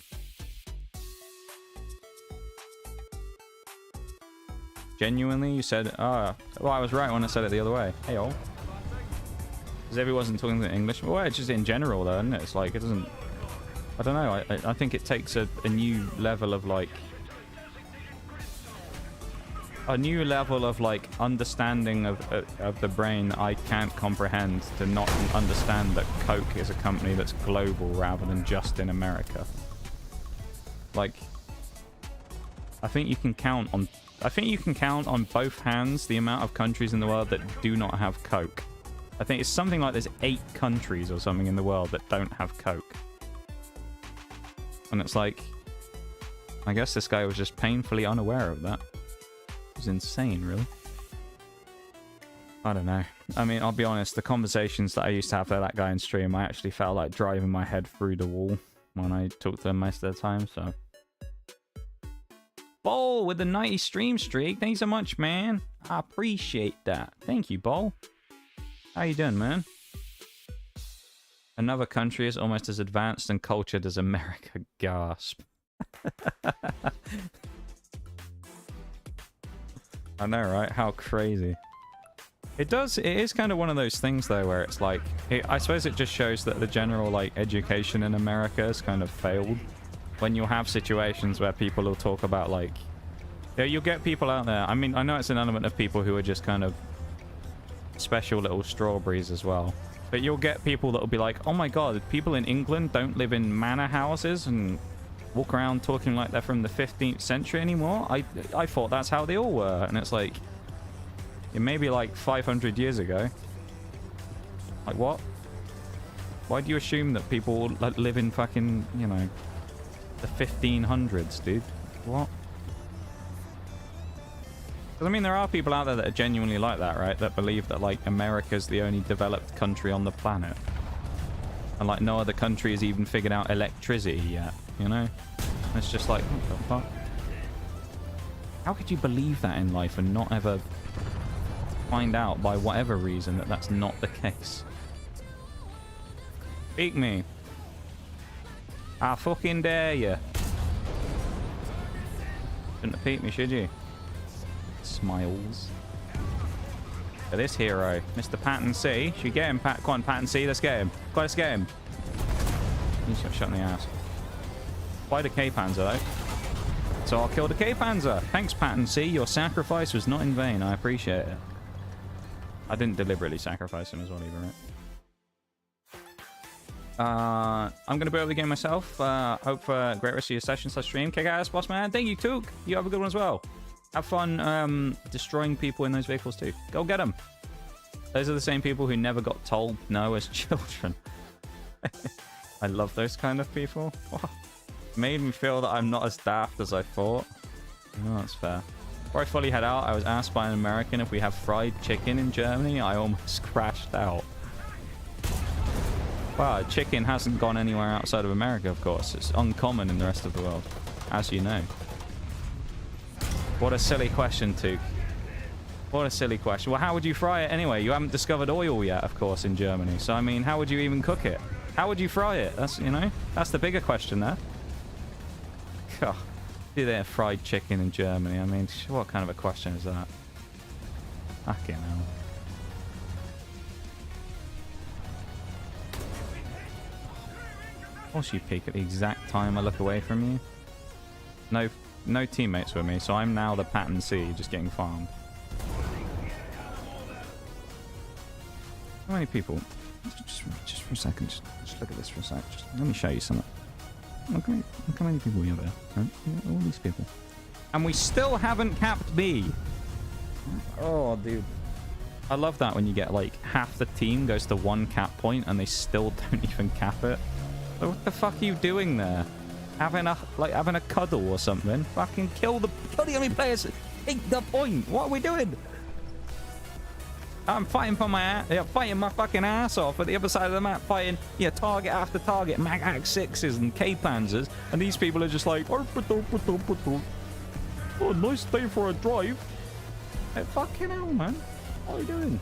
Genuinely, you said, well, I was right when I said it the other way. Hey, all. Because everyone wasn't talking English. Well, it's just in general, though, isn't it? It's like, it doesn't... I don't know. I think it takes a new level of, like... A new level of, like, understanding of the brain that I can't comprehend to not understand that Coke is a company that's global rather than just in America. Like... I think you can count on both hands the amount of countries in the world that do not have Coke. I think it's something like there's 8 countries or something in the world that don't have Coke. And it's like, I guess this guy was just painfully unaware of that. It was insane, really. I don't know. I mean, I'll be honest, the conversations that I used to have with that guy in stream, I actually felt like driving my head through the wall when I talked to him most of the time, so... Bol with the 90 stream streak. Thanks so much, man. I appreciate that. Thank you, Bol. How you doing, man? Another country is almost as advanced and cultured as America. Gasp. I know, right? How crazy. It is kind of one of those things, though, where it's like... I suppose it just shows that the general, like, education in America has kind of failed. When you'll have situations where people will talk about, like... Yeah, you'll get people out there. I mean, I know it's an element of people who are just kind of special little strawberries as well. But you'll get people that will be like, oh my god, people in England don't live in manor houses and walk around talking like they're from the 15th century anymore? I thought that's how they all were. And it's like... It may be like 500 years ago. Like, what? Why do you assume that people live in fucking, you know... the 1500s, dude? What? Because, I mean, there are people out there that are genuinely like that, right? That believe that, like, America's the only developed country on the planet. And, like, no other country has even figured out electricity yet, you know? And it's just like, what the fuck? How could you believe that in life and not ever find out by whatever reason that that's not the case? Speak me. I fucking dare you. Shouldn't have peeked me, should you? Smiles. Look at this hero, Mr. Patton C. Should we get him, Pat? Come on, Patton C. Let's get him. Go on, let's get him. He's got shot in the ass. Why the K-Panzer, though? So I'll kill the K-Panzer. Thanks, Patton C. Your sacrifice was not in vain. I appreciate it. I didn't deliberately sacrifice him as well, either, right? I'm going to be over the game myself. Hope for a great rest of your session / stream. Kick ass, boss man. Thank you, Took. You have a good one as well. Have fun destroying people in those vehicles too. Go get them. Those are the same people who never got told no as children. I love those kind of people. Made me feel that I'm not as daft as I thought. No, that's fair. Before I fully head out, I was asked by an American if we have fried chicken in Germany. I almost crashed out. Well, chicken hasn't gone anywhere outside of America, of course. It's uncommon in the rest of the world, as you know. What a silly question, Took. What a silly question. Well, how would you fry it anyway? You haven't discovered oil yet, of course, in Germany. So, I mean, how would you even cook it? How would you fry it? That's, you know, that's the bigger question there. God, do they have fried chicken in Germany? I mean, what kind of a question is that? Fucking hell. Of course you peek at the exact time I look away from you. No teammates with me, so I'm now the pattern C, just getting farmed. How many people? Just for a second, just look at this for a sec. Just let me show you something. Look how many people we have here. Right? Yeah, all these people. And we still haven't capped B. Oh, dude. I love that when you get like half the team goes to one cap point and they still don't even cap it. So what the fuck are you doing there? Having a cuddle or something? Fucking kill the enemy players. Take the point. What are we doing? I'm fighting for my ass. Yeah, fighting my fucking ass off at the other side of the map, fighting target after target, Mag Axe 6s and K-Panzers, and these people are just like, oh, nice day for a drive. Hey, fucking hell, man. What are you doing?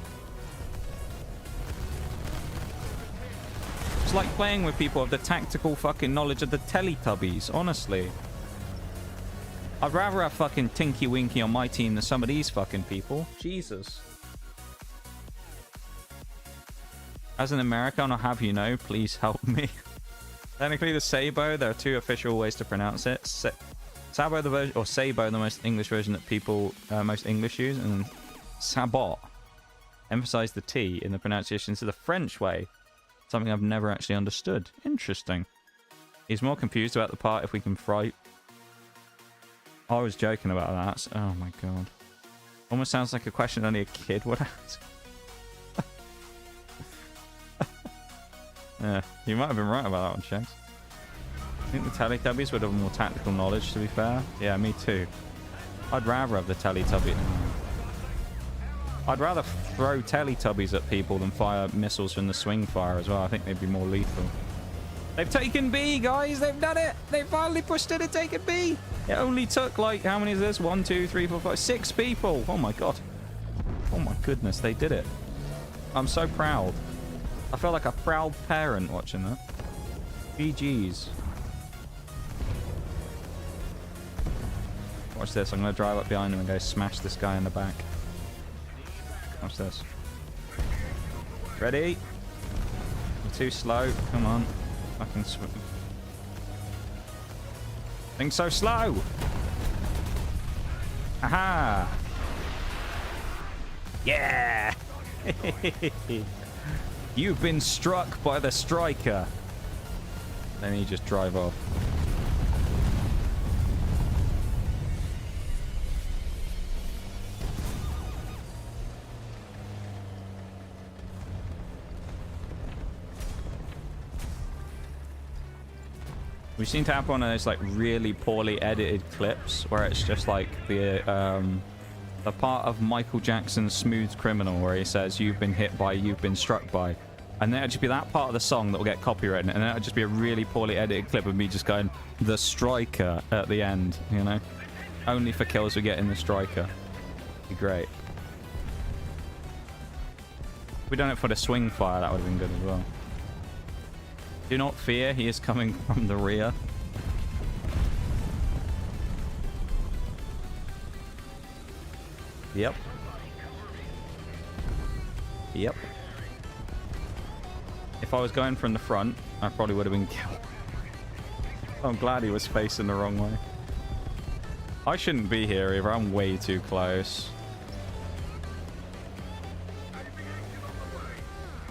It's like playing with people of the tactical fucking knowledge of the Teletubbies, honestly. I'd rather have fucking Tinky Winky on my team than some of these fucking people. Jesus. As an American, I'll have you know, please help me. Technically, the Sabo, there are two official ways to pronounce it. Sabo, the version, or Sabo, the most English version that people most English use, and Sabot. Emphasize the T in the pronunciation to the French way. Something I've never actually understood. Interesting. He's more confused about the part if we can fry. I was joking about that. Oh my god. Almost sounds like a question only a kid would ask. Yeah, you might have been right about that one, Shanks. I think the Teletubbies would have more tactical knowledge, to be fair. Yeah, me too. I'd rather have the Teletubbies. I'd rather throw Teletubbies at people than fire missiles from the swing fire as well. I think they'd be more lethal. They've taken B, guys! They've done it! They finally pushed it and taken B! It only took, like, how many is this? 1, 2, 3, 4, 5, 6 people! Oh my god. Oh my goodness, they did it. I'm so proud. I feel like a proud parent watching that. GG's. Watch this. I'm going to drive up behind him and go smash this guy in the back. Watch this. Ready? I'm too slow. Come on. Fucking swim. Think so slow. Aha. Yeah. You've been struck by the striker. Then you just drive off. We seem to have one of those like really poorly edited clips where it's just like the part of Michael Jackson's Smooth Criminal where he says you've been hit by, you've been struck by, and then it'll just be that part of the song that will get copyrighted, and then it'll just be a really poorly edited clip of me just going the striker at the end, you know, only for kills we get in the striker. Be great. If we done it for the swing fire, that would have been good as well. Do not fear, he is coming from the rear. Yep. Yep. If I was going from the front, I probably would have been killed. I'm glad he was facing the wrong way. I shouldn't be here either, I'm way too close.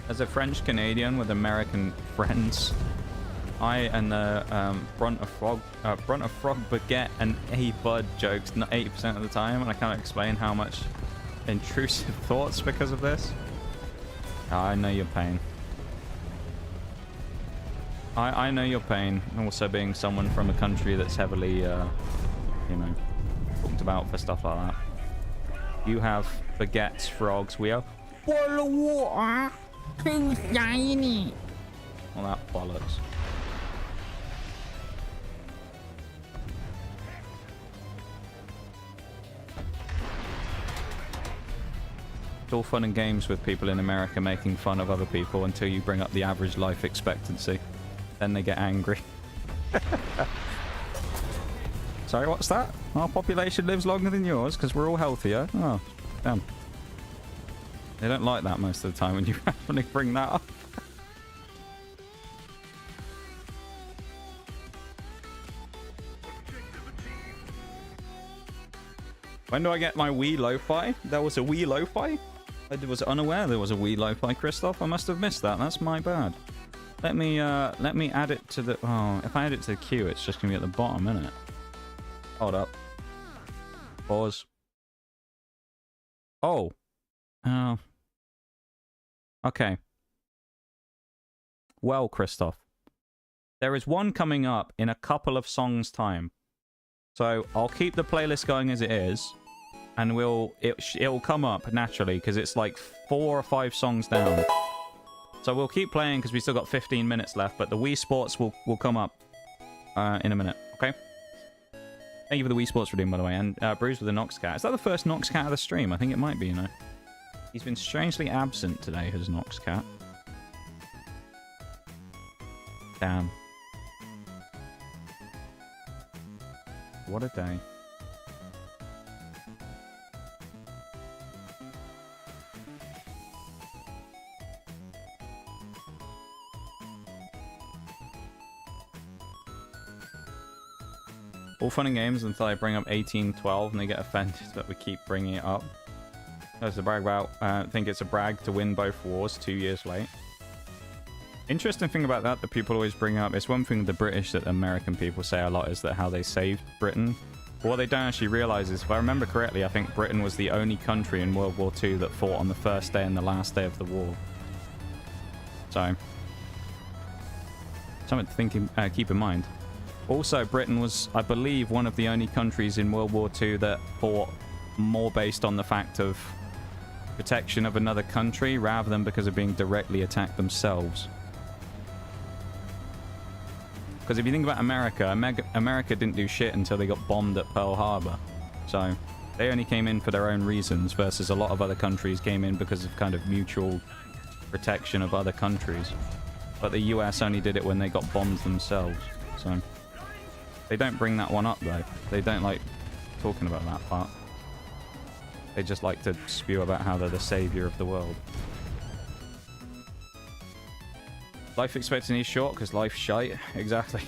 As a French Canadian with American friends, I and the Brunt of Frog baguette and A-Bud jokes 80% of the time, and I can't explain how much intrusive thoughts because of this. I know your pain. I know your pain, also being someone from a country that's heavily, you know, talked about for stuff like that. You have baguettes, frogs, we have Full of water. Too shiny. all that bollocks. It's all fun and games with people in America making fun of other people until you bring up the average life expectancy. Then they get angry. Sorry, what's that? Our population lives longer than yours because we're all healthier. Oh, damn. They don't like that most of the time when you randomly bring that up. When do I get my Wii Lo-Fi? There was a Wii Lo-Fi? I was unaware there was a Wii Lo-Fi, Christoph. I must have missed that. That's my bad. Let me add it to the... Oh, if I add it to the queue, it's just going to be at the bottom, isn't it? Hold up. Pause. Oh. Oh. Okay. Well, Christoph. There is one coming up in a couple of songs' time. So I'll keep the playlist going as it is. And it'll come up naturally because it's like 4 or 5 songs down. So we'll keep playing because we still got 15 minutes left. But the Wii Sports will come up in a minute. Okay? Thank you for the Wii Sports redeem, by the way. And Bruce with the Nox Cat. Is that the first Nox Cat of the stream? I think it might be, you know. He's been strangely absent today, his Nox Cat. Damn. What a day. All fun and games until I bring up 1812 and they get offended that we keep bringing it up. That's a brag about. I think it's a brag to win both wars 2 years late. Interesting thing about that people always bring up, it's one thing the British that American people say a lot is that how they saved Britain. But what they don't actually realize is, if I remember correctly, I think Britain was the only country in World War II that fought on the first day and the last day of the war. So, something to keep in mind. Also, Britain was, I believe, one of the only countries in World War II that fought more based on the fact of protection of another country rather than because of being directly attacked themselves. Because if you think about America, America didn't do shit until they got bombed at Pearl Harbor. So they only came in for their own reasons versus a lot of other countries came in because of kind of mutual protection of other countries. But the US only did it when they got bombed themselves. So they don't bring that one up though. They don't like talking about that part. They just like to spew about how they're the savior of the world. Life expectancy is short because life's shite. Exactly.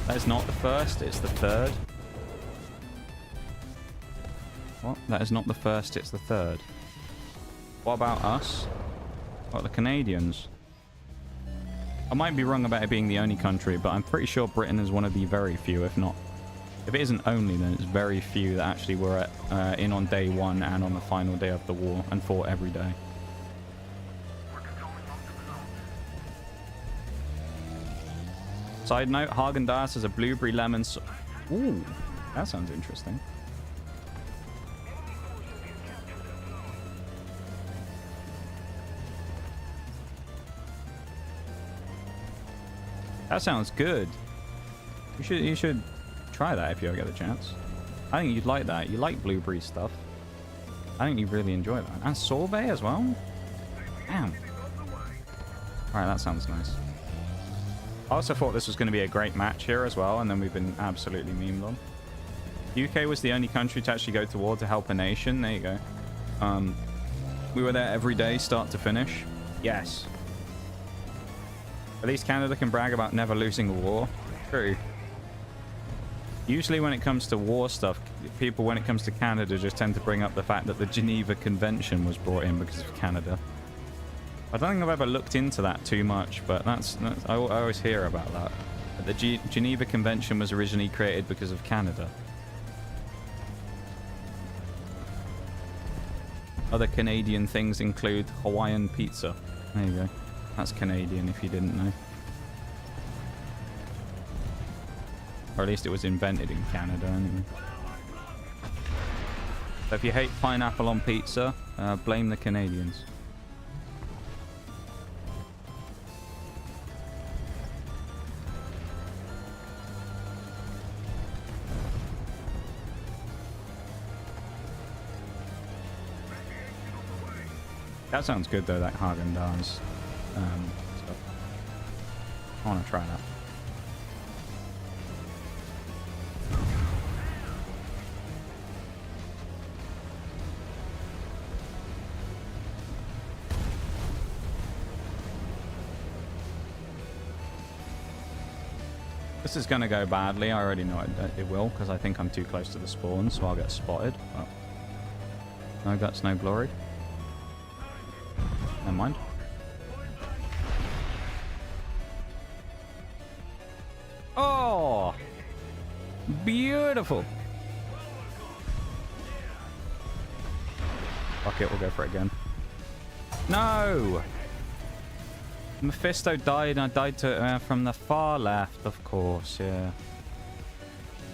That is not the first, it's the third. What? That is not the first, it's the third. What about us? What, the Canadians? I might be wrong about it being the only country, but I'm pretty sure Britain is one of the very few, if not. If it isn't only, then it's very few that actually were in on day one and on the final day of the war and fought every day. Side note, Haagen-Dazs has a blueberry lemon Ooh, that sounds interesting. That sounds good. You should try that if you ever get the chance. I think you'd like that. You like blueberry stuff. I think you'd really enjoy that. And sorbet as well? Damn. Alright, that sounds nice. I also thought this was going to be a great match here as well, and then we've been absolutely memed on. UK was the only country to actually go to war to help a nation. There you go. We were there every day, start to finish. Yes. At least Canada can brag about never losing a war. True. Usually when it comes to war stuff, people, when it comes to Canada, just tend to bring up the fact that the Geneva Convention was brought in because of Canada. I don't think I've ever looked into that too much, but that's I always hear about that. The Geneva Convention was originally created because of Canada. Other Canadian things include Hawaiian pizza. There you go. That's Canadian if you didn't know. Or at least it was invented in Canada anyway. So if you hate pineapple on pizza, blame the Canadians. That sounds good though, that Haagen-Dazs stuff. I want to try that. This is going to go badly. I already know it will, because I think I'm too close to the spawn, so I'll get spotted. Oh. No guts, no glory. Never mind. Oh! Beautiful! Fuck it, we'll go for it again. No! Mephisto died, and I died to from the far left, of course, yeah.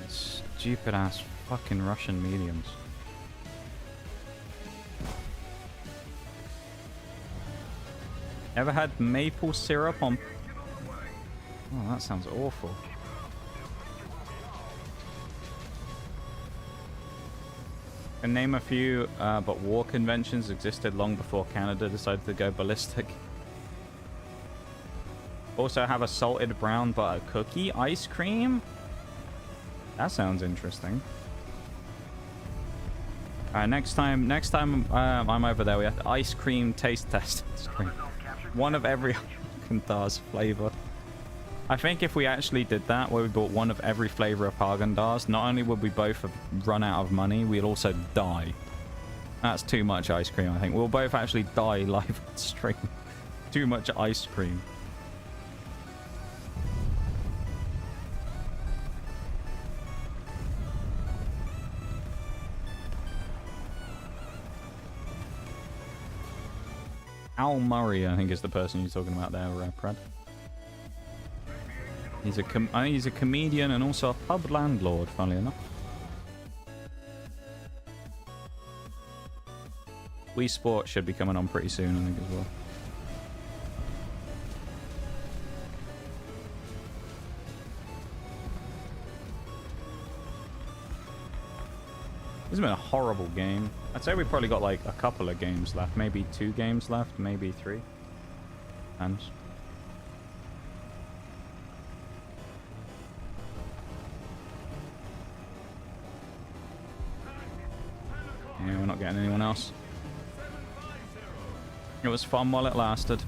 Stupid ass fucking Russian mediums. Ever had maple syrup on... Oh, that sounds awful. Can name a few, but war conventions existed long before Canada decided to go ballistic. Also have a salted brown butter cookie ice cream. That sounds interesting. Alright, next time I'm over there, we have the ice cream taste test. One of every Haagen-Dazs flavor. I think if we actually did that, where we bought one of every flavor of Haagen-Dazs, not only would we both run out of money, we'd also die. That's too much ice cream, I think. We'll both actually die live on stream. Too much ice cream. Al Murray, I think, is the person you're talking about there, Brad. I think he's a comedian and also a pub landlord, funnily enough. Wii Sports should be coming on pretty soon, I think, as well. This has been a horrible game. I'd say we probably got like a couple of games left. Maybe 2 games left, maybe 3. And... yeah, we're not getting anyone else. It was fun while it lasted.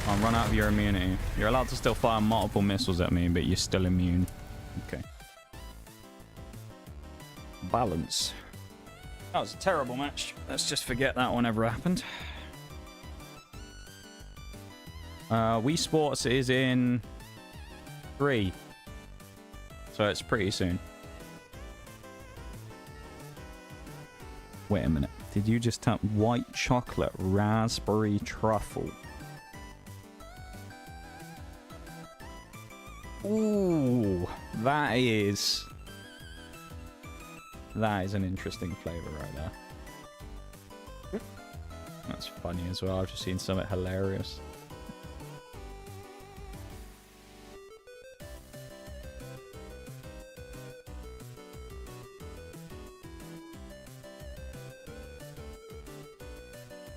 I'll run out of your immunity. You're allowed to still fire multiple missiles at me, but you're still immune. Okay. Balance. That was a terrible match. Let's just forget that one ever happened. Wii Sports is in 3. So it's pretty soon. Wait a minute. Did you just type white chocolate raspberry truffle? Ooh, that is an interesting flavor right there. That's funny as well. I've just seen something hilarious.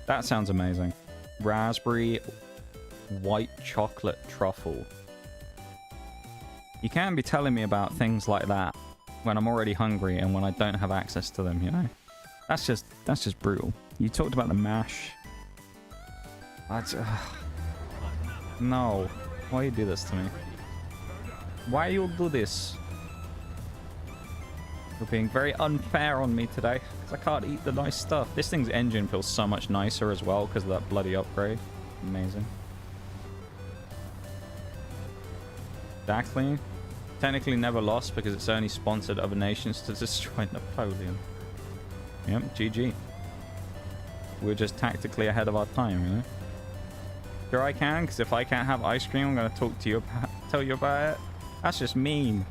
That sounds amazing. Raspberry white chocolate truffle. You can't be telling me about things like that when I'm already hungry and when I don't have access to them, you know? That's just brutal. You talked about the mash. No. Why you do this to me? Why you do this? You're being very unfair on me today, because I can't eat the nice stuff. This thing's engine feels so much nicer as well because of that bloody upgrade. Amazing. Exactly. Technically never lost because it's only sponsored other nations to destroy Napoleon. Yep, GG. We're just tactically ahead of our time, you know? Sure I can, because if I can't have ice cream, I'm going to talk to you about, tell you about it. That's just mean.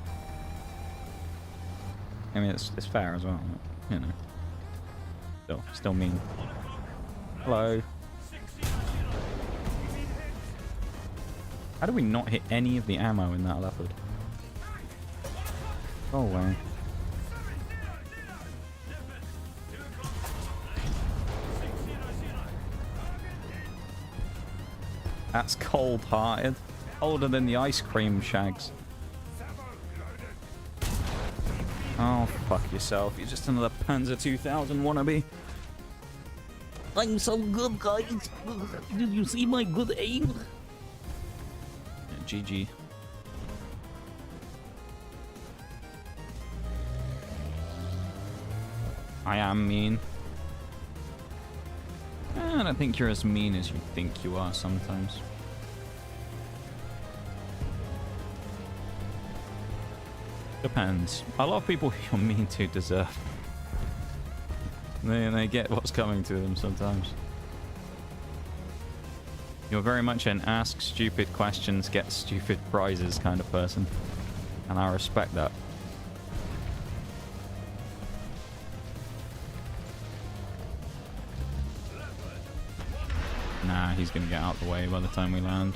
I mean, it's fair as well, but, you know. Still mean. Hello. How do we not hit any of the ammo in that leopard? Go away. That's cold-hearted. Colder than the ice cream shags. Oh, fuck yourself. You're just another Panzer 2000 wannabe. I'm so good, guys. Did you see my good aim? Yeah, GG. I am mean. I don't think you're as mean as you think you are sometimes. Depends. A lot of people you're mean to deserve. They get what's coming to them sometimes. You're very much an ask stupid questions, get stupid prizes kind of person. And I respect that. Nah, he's gonna get out of the way by the time we land.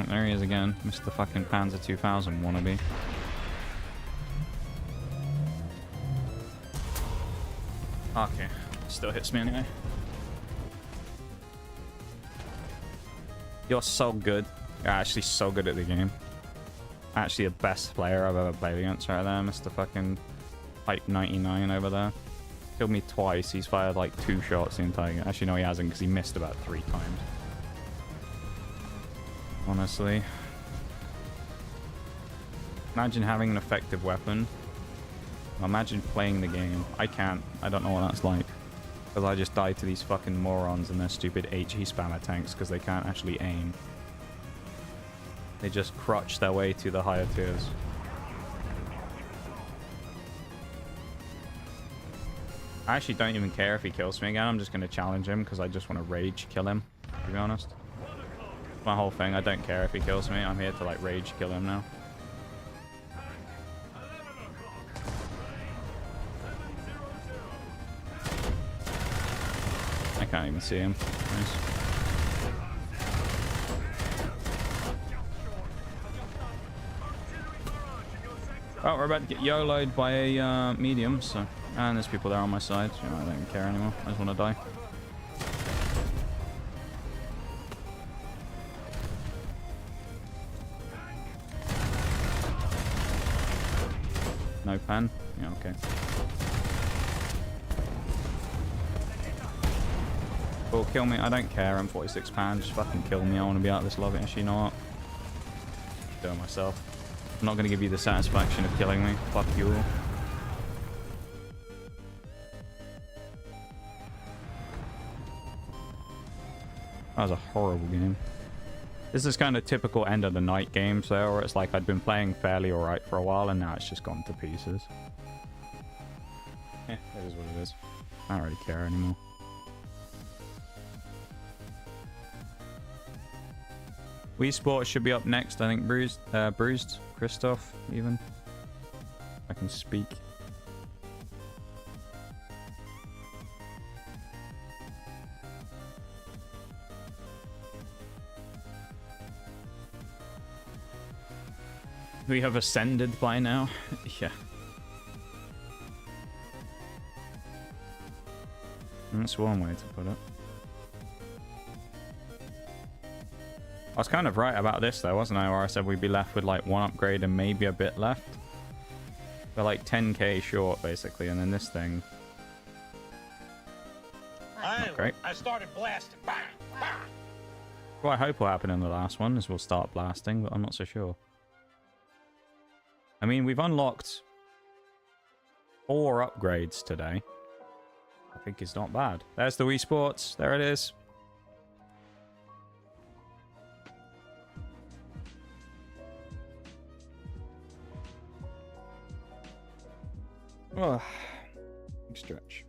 There he is again, Mr. fucking Panzer 2000 wannabe. Okay, still hits me anyway. You're so good. You're actually so good at the game. Actually the best player I've ever played against right there, Mr. fucking Type 99 over there. Killed me twice. He's fired like 2 shots the entire game. Actually, no, he hasn't because he missed about 3 times. Honestly. Imagine having an effective weapon. Imagine playing the game. I can't. I don't know what that's like. Because I just died to these fucking morons and their stupid HE spammer tanks because they can't actually aim. They just crutch their way to the higher tiers. I actually don't even care if he kills me again. I'm just going to challenge him because I just want to rage kill him, to be honest. My whole thing. I don't care if he kills me. I'm here to like rage kill him now. I can't even see him. Nice. Oh, we're about to get YOLO'd by a medium, so... And there's people there on my side. You know, I don't care anymore. I just want to die. No pen? Yeah, okay. Well, kill me. I don't care. I'm 46 pounds. Just fucking kill me. I want to be out of this lobby. Actually, you know what? Do it myself. I'm not going to give you the satisfaction of killing me. Fuck you all. That was a horrible game. This is kind of typical end of the night games there, where it's like I'd been playing fairly alright for a while and now it's just gone to pieces. Yeah, that is what it is. I don't really care anymore. Wii Sports should be up next, I think. Bruised, Christoph, even. I can speak. We have ascended by now. Yeah. That's one way to put it. I was kind of right about this though, wasn't I? Where I said we'd be left with like 1 upgrade and maybe a bit left. We're like 10k short basically, and then this thing. Not great. I started blasting. Bah, bah. What I hope will happen in the last one is we'll start blasting, but I'm not so sure. I mean, we've unlocked 4 upgrades today. I think it's not bad. There's the Wii Sports. There it is. Oh, big stretch.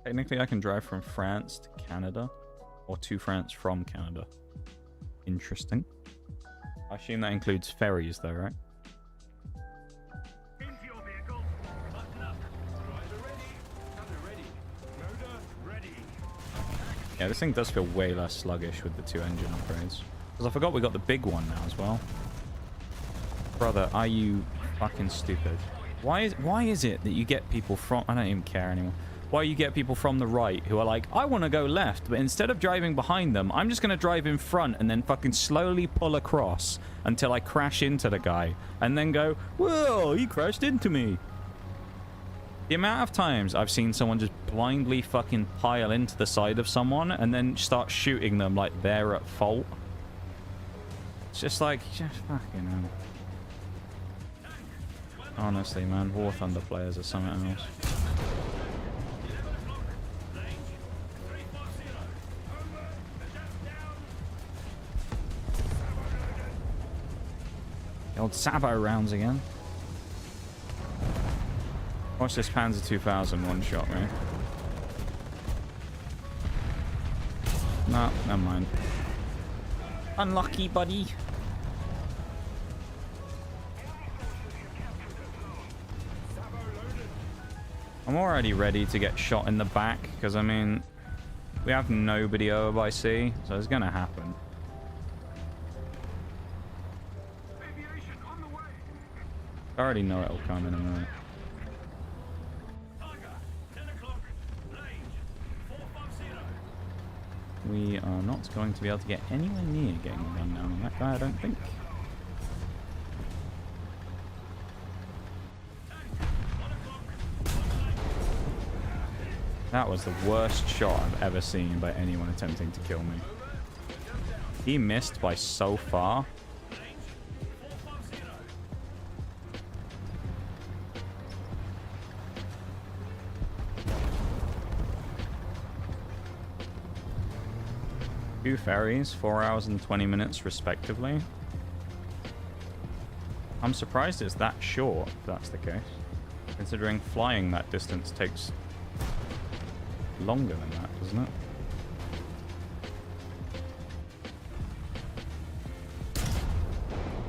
Technically, I can drive from France to Canada, or to France from Canada. Interesting. I assume that includes ferries, though, right? Yeah, this thing does feel way less sluggish with the 2 engine upgrades. Because I forgot we got the big one now as well. Brother, are you fucking stupid? Why is it that you get people from... I don't even care anymore. Why you get people from the right who are like, I want to go left, but instead of driving behind them, I'm just going to drive in front and then fucking slowly pull across until I crash into the guy and then go, whoa, he crashed into me. The amount of times I've seen someone just blindly fucking pile into the side of someone and then start shooting them like they're at fault. It's just like, just fucking hell. Honestly, man, War Thunder players are something else. The old Sabo rounds again. Watch this Panzer 2000 one shot me. No, never mind. Unlucky, buddy. I'm already ready to get shot in the back because, I mean, we have nobody over by sea, so it's going to happen. I already know it'll come in a minute. We are not going to be able to get anywhere near getting a gun down on that guy, I don't think. That was the worst shot I've ever seen by anyone attempting to kill me. He missed by so far. Two ferries, 4 hours and 20 minutes respectively. I'm surprised it's that short, if that's the case. Considering flying that distance takes longer than that, doesn't it?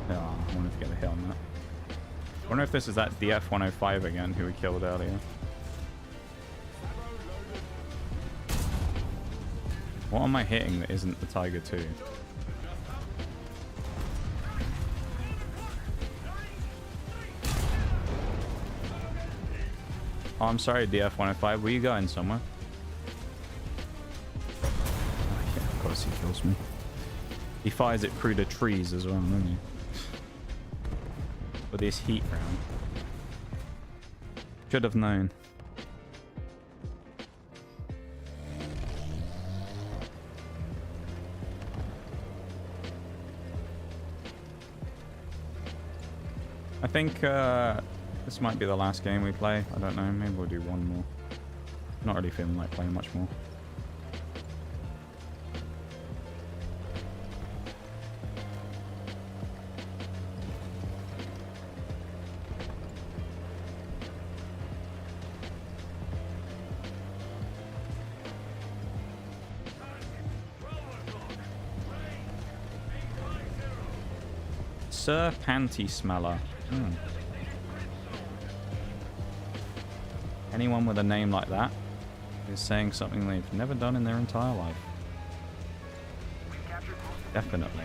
Yeah, I wanted to get a hit on that. I wonder if this is that DF-105 again, who we killed earlier. What am I hitting that isn't the Tiger 2? Oh, I'm sorry, DF-105. Were you going somewhere? Oh, yeah, of course he kills me. He fires it through the trees as well, doesn't he? With this heat round. Should have known. I think this might be the last game we play. I don't know. Maybe we'll do one more. Not really feeling like playing much more. Sir Panty Smeller. Anyone with a name like that is saying something they've never done in their entire life. Definitely.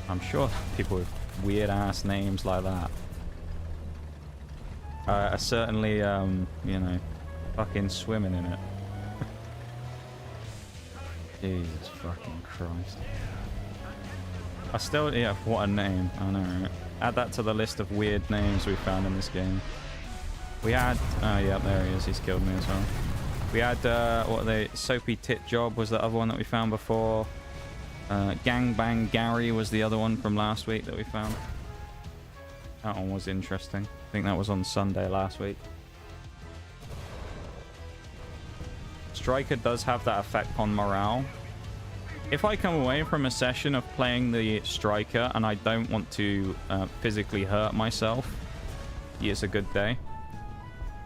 I'm sure people with weird ass names like that are certainly, you know, fucking swimming in it. Jesus fucking Christ. I still, yeah, what a name. I know, right? Add that to the list of weird names we found in this game. We had, oh yeah, there he is. He's killed me as well. We had, what are they? Soapy Tit Job was the other one that we found before. Gangbang Gary was the other one from last week that we found. That one was interesting. I think that was on Sunday last week. Striker does have that effect on morale. If I come away from a session of playing the Striker and I don't want to physically hurt myself, it's a good day.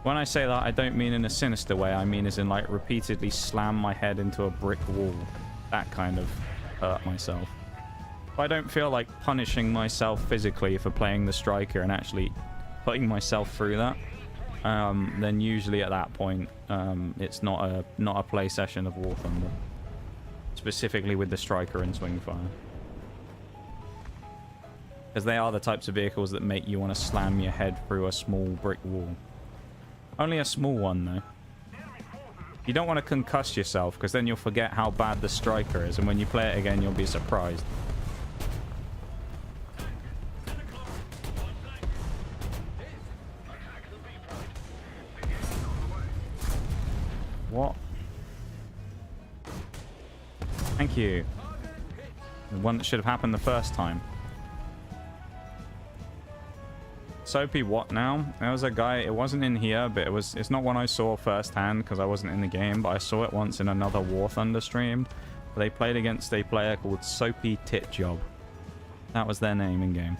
When I say that, I don't mean in a sinister way. I mean as in, like, repeatedly slam my head into a brick wall. That kind of hurt myself. If I don't feel like punishing myself physically for playing the Striker and actually putting myself through that, then usually at that point, it's not a play session of War Thunder. Specifically with the Striker and Swingfire. Because they are the types of vehicles that make you want to slam your head through a small brick wall. Only a small one, though. You don't want to concuss yourself, because then you'll forget how bad the striker is, and when you play it again, you'll be surprised. What? Thank you. The one that should have happened the first time. Soapy what now? There was a guy, it wasn't in here, but it's not one I saw firsthand because I wasn't in the game, but I saw it once in another War Thunder stream. They played against a player called Soapy Tit Job. That was their name in game.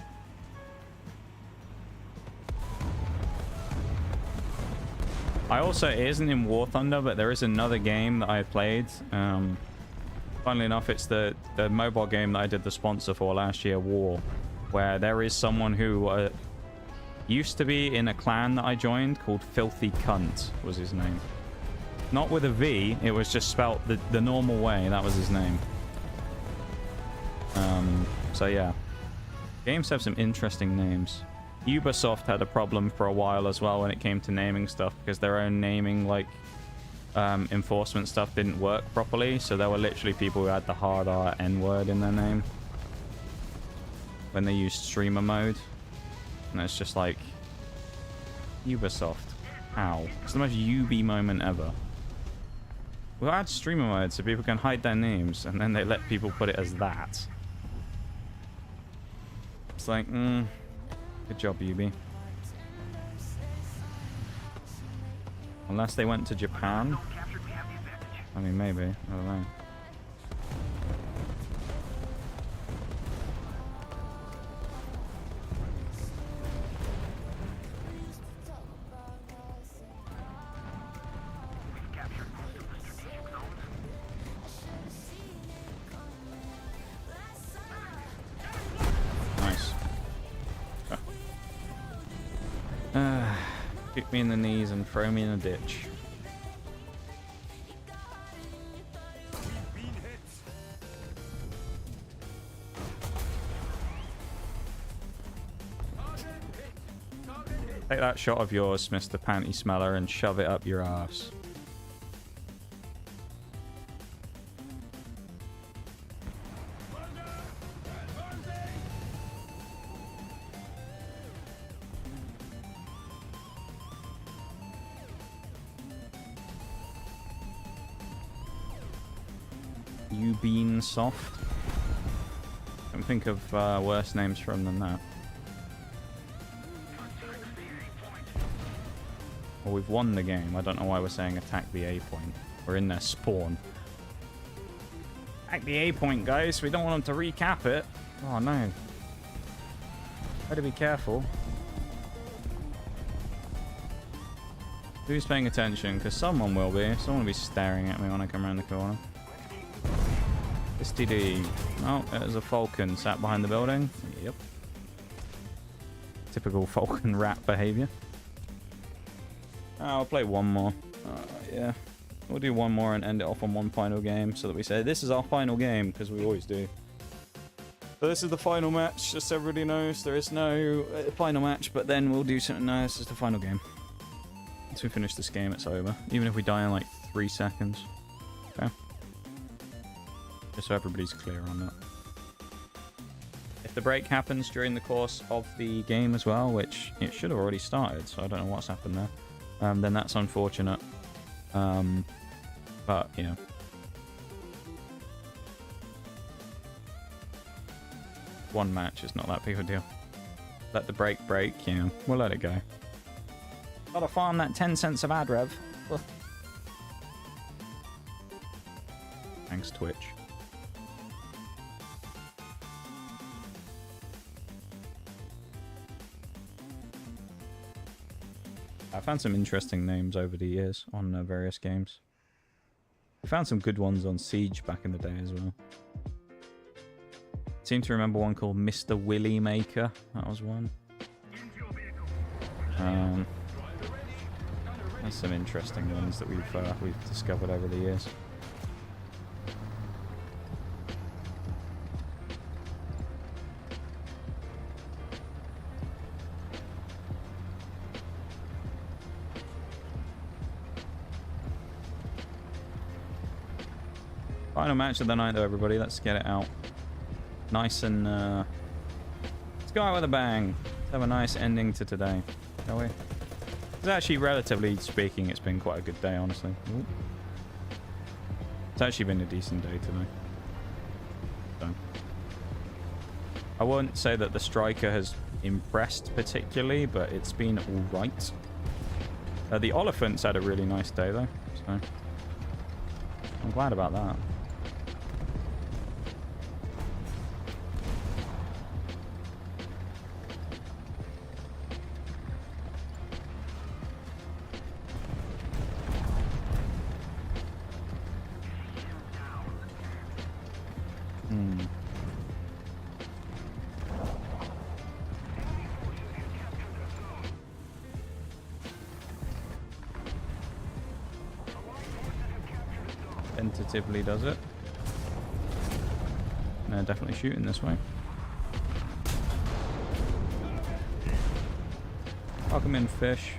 I also, it isn't in War Thunder, but there is another game that I played. Funnily enough, it's the mobile game that I did the sponsor for last year, War, where there is someone who used to be in a clan that I joined called Filthy Cunt was his name. Not with a V, it was just spelt the normal way. That was his name. So yeah. Games have some interesting names. Ubisoft had a problem for a while as well when it came to naming stuff because their own naming, like, enforcement stuff didn't work properly. So there were literally people who had the hard R N-word in their name when they used streamer mode. And it's just like, Ubisoft, how? It's the most UB moment ever. We'll add streamer mode so people can hide their names, and then they let people put it as that. It's like, good job, UB. Unless they went to Japan. I mean, maybe. I don't know. Kick me in the knees and throw me in a ditch. Take that shot of yours, Mr. Panty Smeller, and shove it up your ass. You bean soft. Can't think of worse names for them than that. Well, we've won the game. I don't know why we're saying attack the A point. We're in their spawn. Attack the A point, guys. We don't want them to recap it. Oh, no. Better be careful. Who's paying attention? Because someone will be. Someone will be staring at me when I come around the corner. STD. Oh, there's a falcon sat behind the building. Yep. Typical falcon rat behavior. I'll play one more. Yeah. We'll do one more and end it off on one final game so that we say this is our final game, because we always do. So this is the final match, just so everybody knows. There is no final match, but then we'll do something. No, this is the final game. Once we finish this game, it's over. Even if we die in like 3 seconds. Okay. Just so everybody's clear on that. If the break happens during the course of the game as well, which it should have already started, so I don't know what's happened there, then that's unfortunate. But, you know. One match is not that big of a deal. Let the break, you know. We'll let it go. Gotta farm that 10 cents of ad rev. Ugh. Thanks, Twitch. I found some interesting names over the years on various games. I found some good ones on Siege back in the day as well. I seem to remember one called Mr. Willy Maker. That was one. There's some interesting ones that we've discovered over the years. Final match of the night, though, everybody. Let's get it out. Nice and... let's go out with a bang. Let's have a nice ending to today, shall we? It's actually, relatively speaking, it's been quite a good day, honestly. Ooh. It's actually been a decent day today. So. I wouldn't say that the striker has impressed particularly, but it's been alright. The Oliphant's had a really nice day, though. So I'm glad about that. Tentatively does it. No, definitely shooting this way. Welcome in, Fish.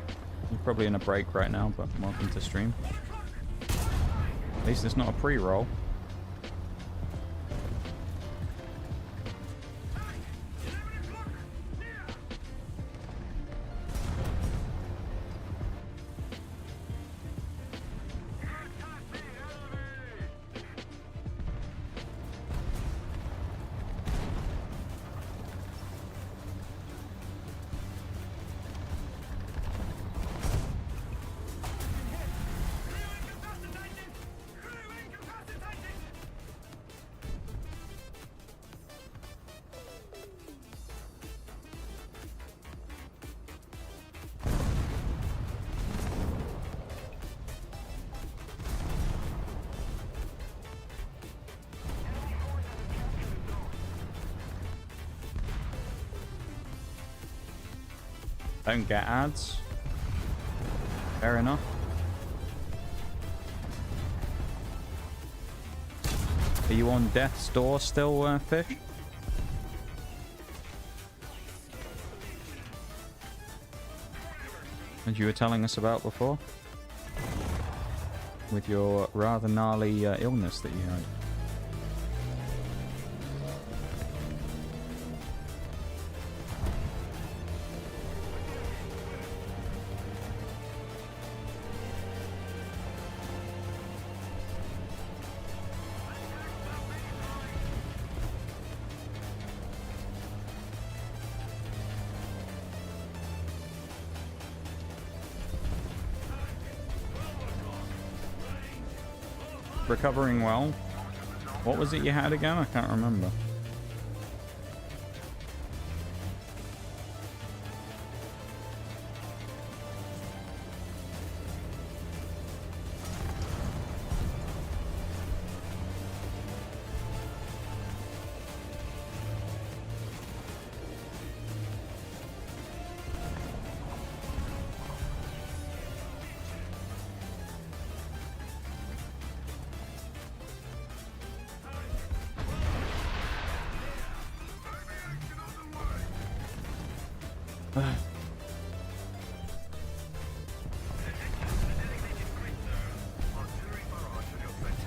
You're probably in a break right now, but welcome to stream. At least it's not a pre-roll. Don't get ads. Fair enough. Are you on death's door still, Fish? As you were telling us about before? With your rather gnarly illness that you had. Recovering well. What was it you had again? I can't remember.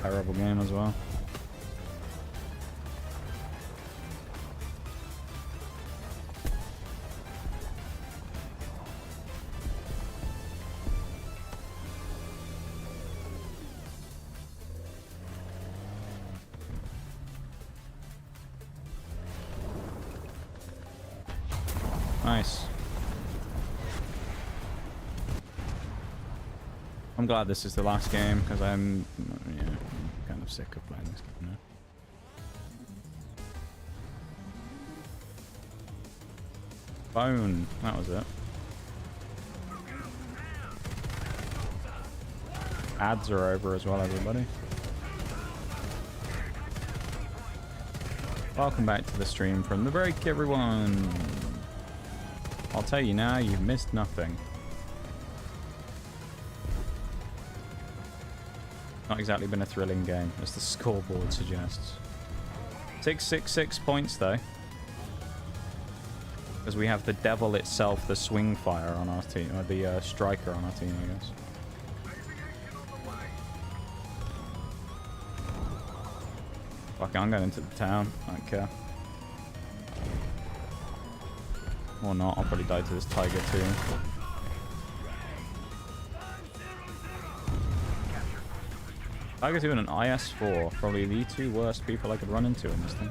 Terrible game as well. Nice. I'm glad this is the last game because I'm kind of sick of playing this game now. Bone, that was it. Ads are over as well, everybody. Welcome back to the stream from the break, everyone. I'll tell you now, you've missed nothing. Not exactly been a thrilling game, as the scoreboard suggests. 666 points, though. Because we have the devil itself, the swing fire on our team, or the striker on our team, I guess. Fuck it, I'm going into the town. I don't care. Or not, I'll probably die to this tiger too. Tiger 2 and an IS-4. Probably the two worst people I could run into in this thing.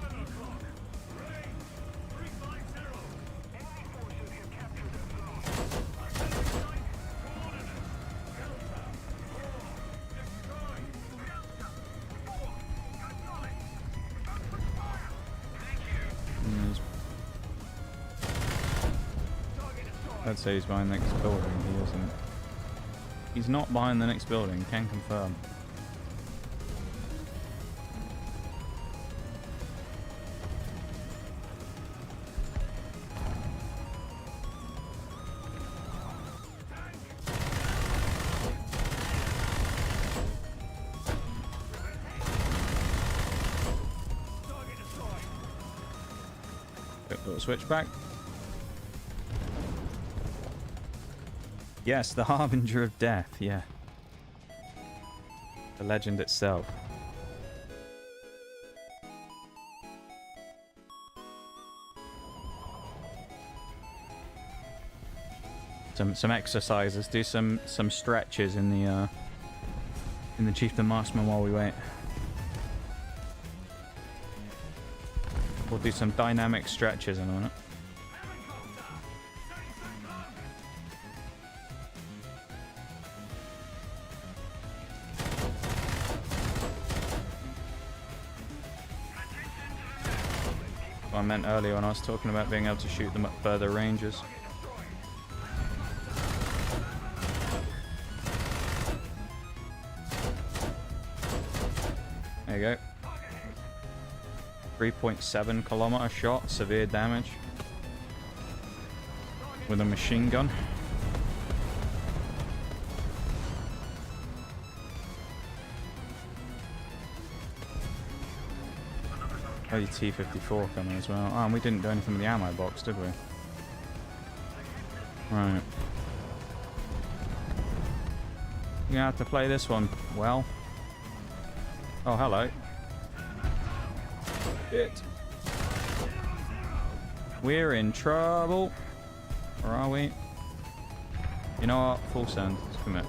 I'd say he's behind the next building. He isn't. He's not behind the next building. Can confirm. Quick little switchback. Yes, the Harbinger of Death, yeah. The legend itself. Some exercises, do some stretches in the Chieftain Marksman while we wait. We'll do some dynamic stretches in a minute. I meant earlier when I was talking about being able to shoot them at further ranges. There you go. 3.7 kilometer shot, severe damage. With a machine gun. Oh, your T-54 coming as well. Oh, and we didn't do anything with the ammo box, did we? Right. You're gonna have to play this one well. Oh, hello. Shit. We're in trouble. Where are we? You know what? Full send. Let's commit.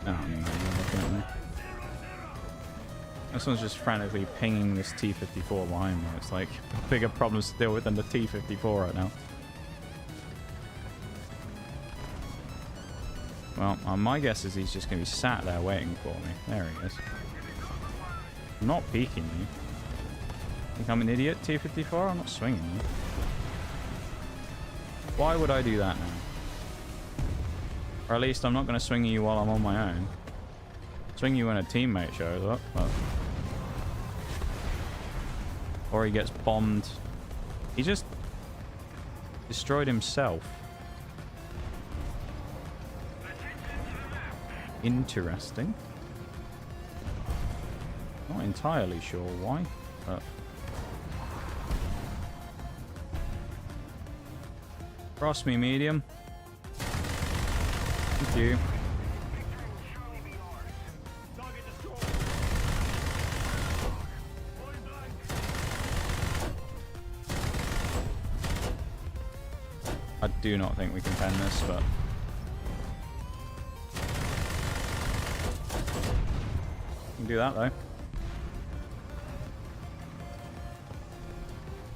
Oh, no, you're looking at me. This one's just frantically pinging this T-54 behind me. It's like bigger problems to deal with than the T-54 right now. Well, my guess is he's just going to be sat there waiting for me. There he is. I'm not peeking you. Think I'm an idiot, T-54? I'm not swinging you. Why would I do that now? Or at least I'm not going to swing you while I'm on my own. Swing you when a teammate shows up. But... or he gets bombed. He just destroyed himself. Interesting. Not entirely sure why, but... cross me, medium. Thank you. I do not think we can pen this, but... we can do that, though.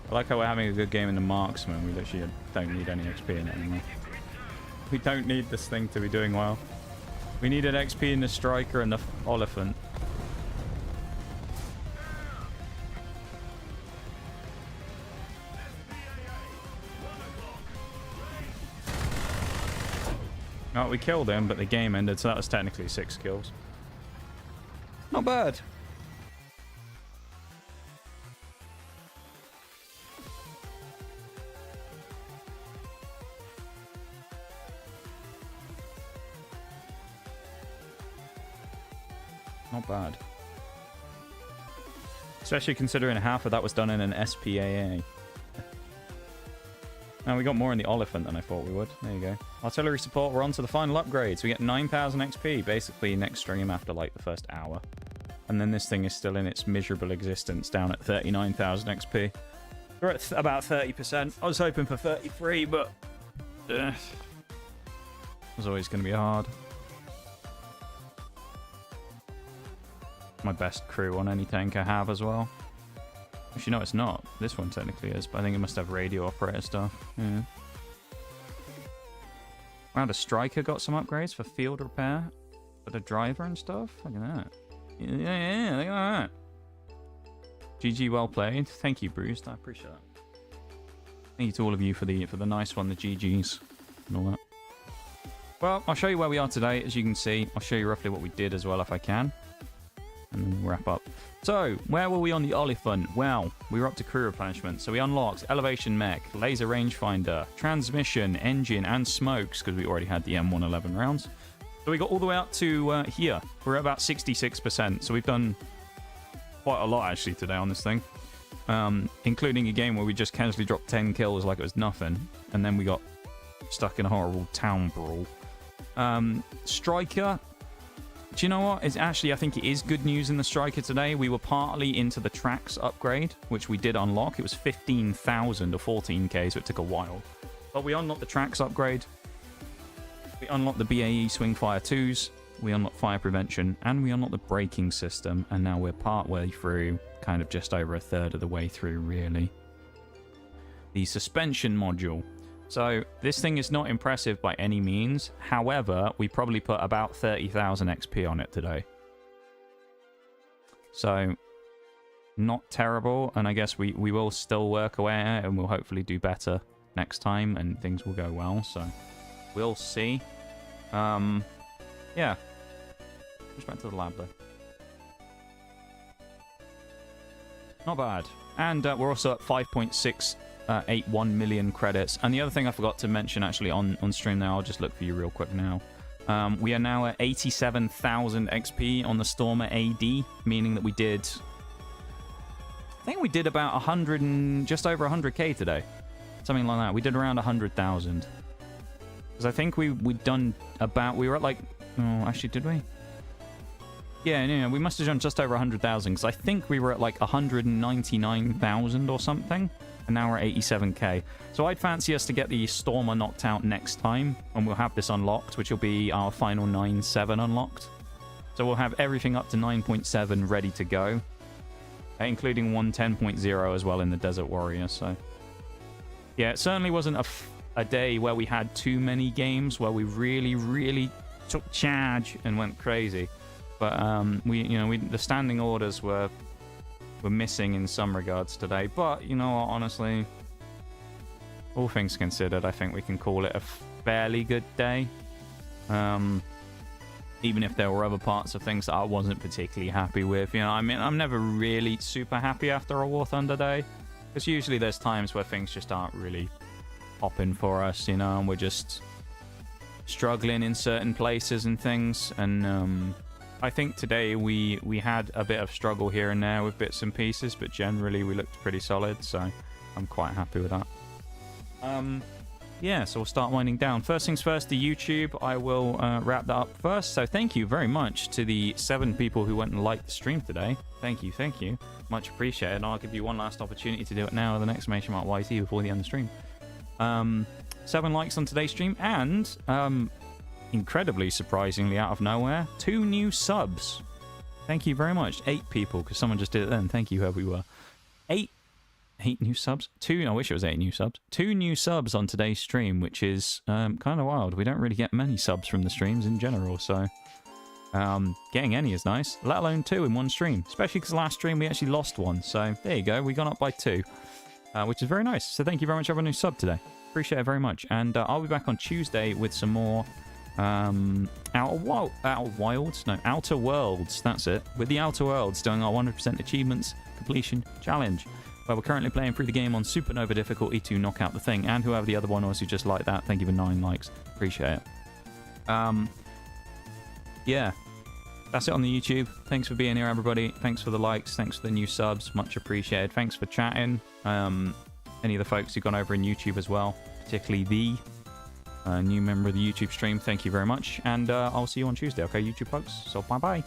I like how we're having a good game in the marksman. We literally don't need any XP in it anymore. We don't need this thing to be doing well. We need an XP in the striker and the Oliphant. Oh, we killed him, but the game ended, so that was technically 6 kills. Not bad. Not bad. Especially considering half of that was done in an SPAA. And we got more in the Oliphant than I thought we would. There you go. Artillery support, we're on to the final upgrades. We get 9,000 XP, basically next stream after like the first hour. And then this thing is still in its miserable existence down at 39,000 XP. We're at about 30%. I was hoping for 33, but it was always going to be hard. My best crew on any tank I have as well. Actually, no, it's not. This one technically is, but I think it must have radio operator stuff. Yeah. Wow, the Striker got some upgrades for field repair for the driver and stuff. Look at that. Yeah, look at that. GG, well played. Thank you, Bruce. I appreciate that. Thank you to all of you for the nice one, the GGs and all that. Well, I'll show you where we are today. As you can see, I'll show you roughly what we did as well if I can. And then we'll wrap up. So, where were we on the Oliphant? Well, we were up to crew replenishment. So we unlocked elevation mech, laser rangefinder, transmission, engine, and smokes, because we already had the M111 rounds. So we got all the way up to here. We're at about 66%. So we've done quite a lot, actually, today on this thing. Including a game where we just casually dropped 10 kills like it was nothing. And then we got stuck in a horrible town brawl. Striker... Do you know what? It's actually, I think it is good news in the Striker today. We were partly into the tracks upgrade, which we did unlock. It was 15,000 or 14k, so it took a while. But we unlocked the tracks upgrade. We unlocked the BAE Swingfire 2s. We unlocked fire prevention. And we unlocked the braking system. And now we're part way through, kind of just over a third of the way through, really. The suspension module. So, this thing is not impressive by any means. However, we probably put about 30,000 XP on it today. So, not terrible. And I guess we will still work away at it and we'll hopefully do better next time and things will go well. So, we'll see. Yeah. Push back to the lab, though. Not bad. And we're also at 5.681 million credits. And the other thing I forgot to mention actually on stream now, I'll just look for you real quick now. We are now at 87,000 XP on the Stormer AD, meaning that we did... I think we did about 100 and just over 100k today. Something like that. We did around 100,000. Because I think we'd done about... We were at like... Oh, actually, did we? Yeah, we must have done just over 100,000. Because I think we were at like 199,000 or something. And now we're at 87k. So I'd fancy us to get the Stormer knocked out next time. And we'll have this unlocked, which will be our final 9.7 unlocked. So we'll have everything up to 9.7 ready to go. Including 110.0 as well in the Desert Warrior. So yeah, it certainly wasn't a day where we had too many games where we really took charge and went crazy. But the standing orders were missing in some regards today. But you know what, honestly, all things considered, I think we can call it a fairly good day. Even if there were other parts of things that I wasn't particularly happy with. You know, I mean, I'm never really super happy after a War Thunder day. Because usually there's times where things just aren't really popping for us, you know, and we're just struggling in certain places and things. And I think today we had a bit of struggle here and there with bits and pieces, but generally we looked pretty solid, so I'm quite happy with that. Yeah, so we'll start winding down. First things first, the YouTube. I will wrap that up first. So thank you very much to the 7 people who went and liked the stream today. Thank you. Much appreciated. And I'll give you one last opportunity to do it now with an exclamation mark YT before the end of the stream. 7 likes on today's stream, and incredibly surprisingly out of nowhere, 2 new subs. Thank you very much. 8 people, because someone just did it then. Thank you, whoever you were. 8 new subs? 2, I wish it was 8 new subs. 2 new subs on today's stream, which is kind of wild. We don't really get many subs from the streams in general, so getting any is nice, let alone 2 in one stream. Especially because last stream we actually lost 1, so there you go. We got up by 2, which is very nice. So thank you very much everyone who subbed today. Appreciate it very much. And I'll be back on Tuesday with some more Outer Worlds, that's it. With the Outer Worlds doing our 100% achievements completion challenge, where we're currently playing through the game on Supernova difficulty to knock out the thing. And whoever the other one was who just liked that, thank you for 9 likes. Appreciate it. Yeah, that's it on the YouTube. Thanks for being here, everybody. Thanks for the likes. Thanks for the new subs. Much appreciated. Thanks for chatting. Any of the folks who've gone over in YouTube as well. particularly the new member of the YouTube stream. Thank you very much. And I'll see you on Tuesday, okay, YouTube folks? So bye-bye.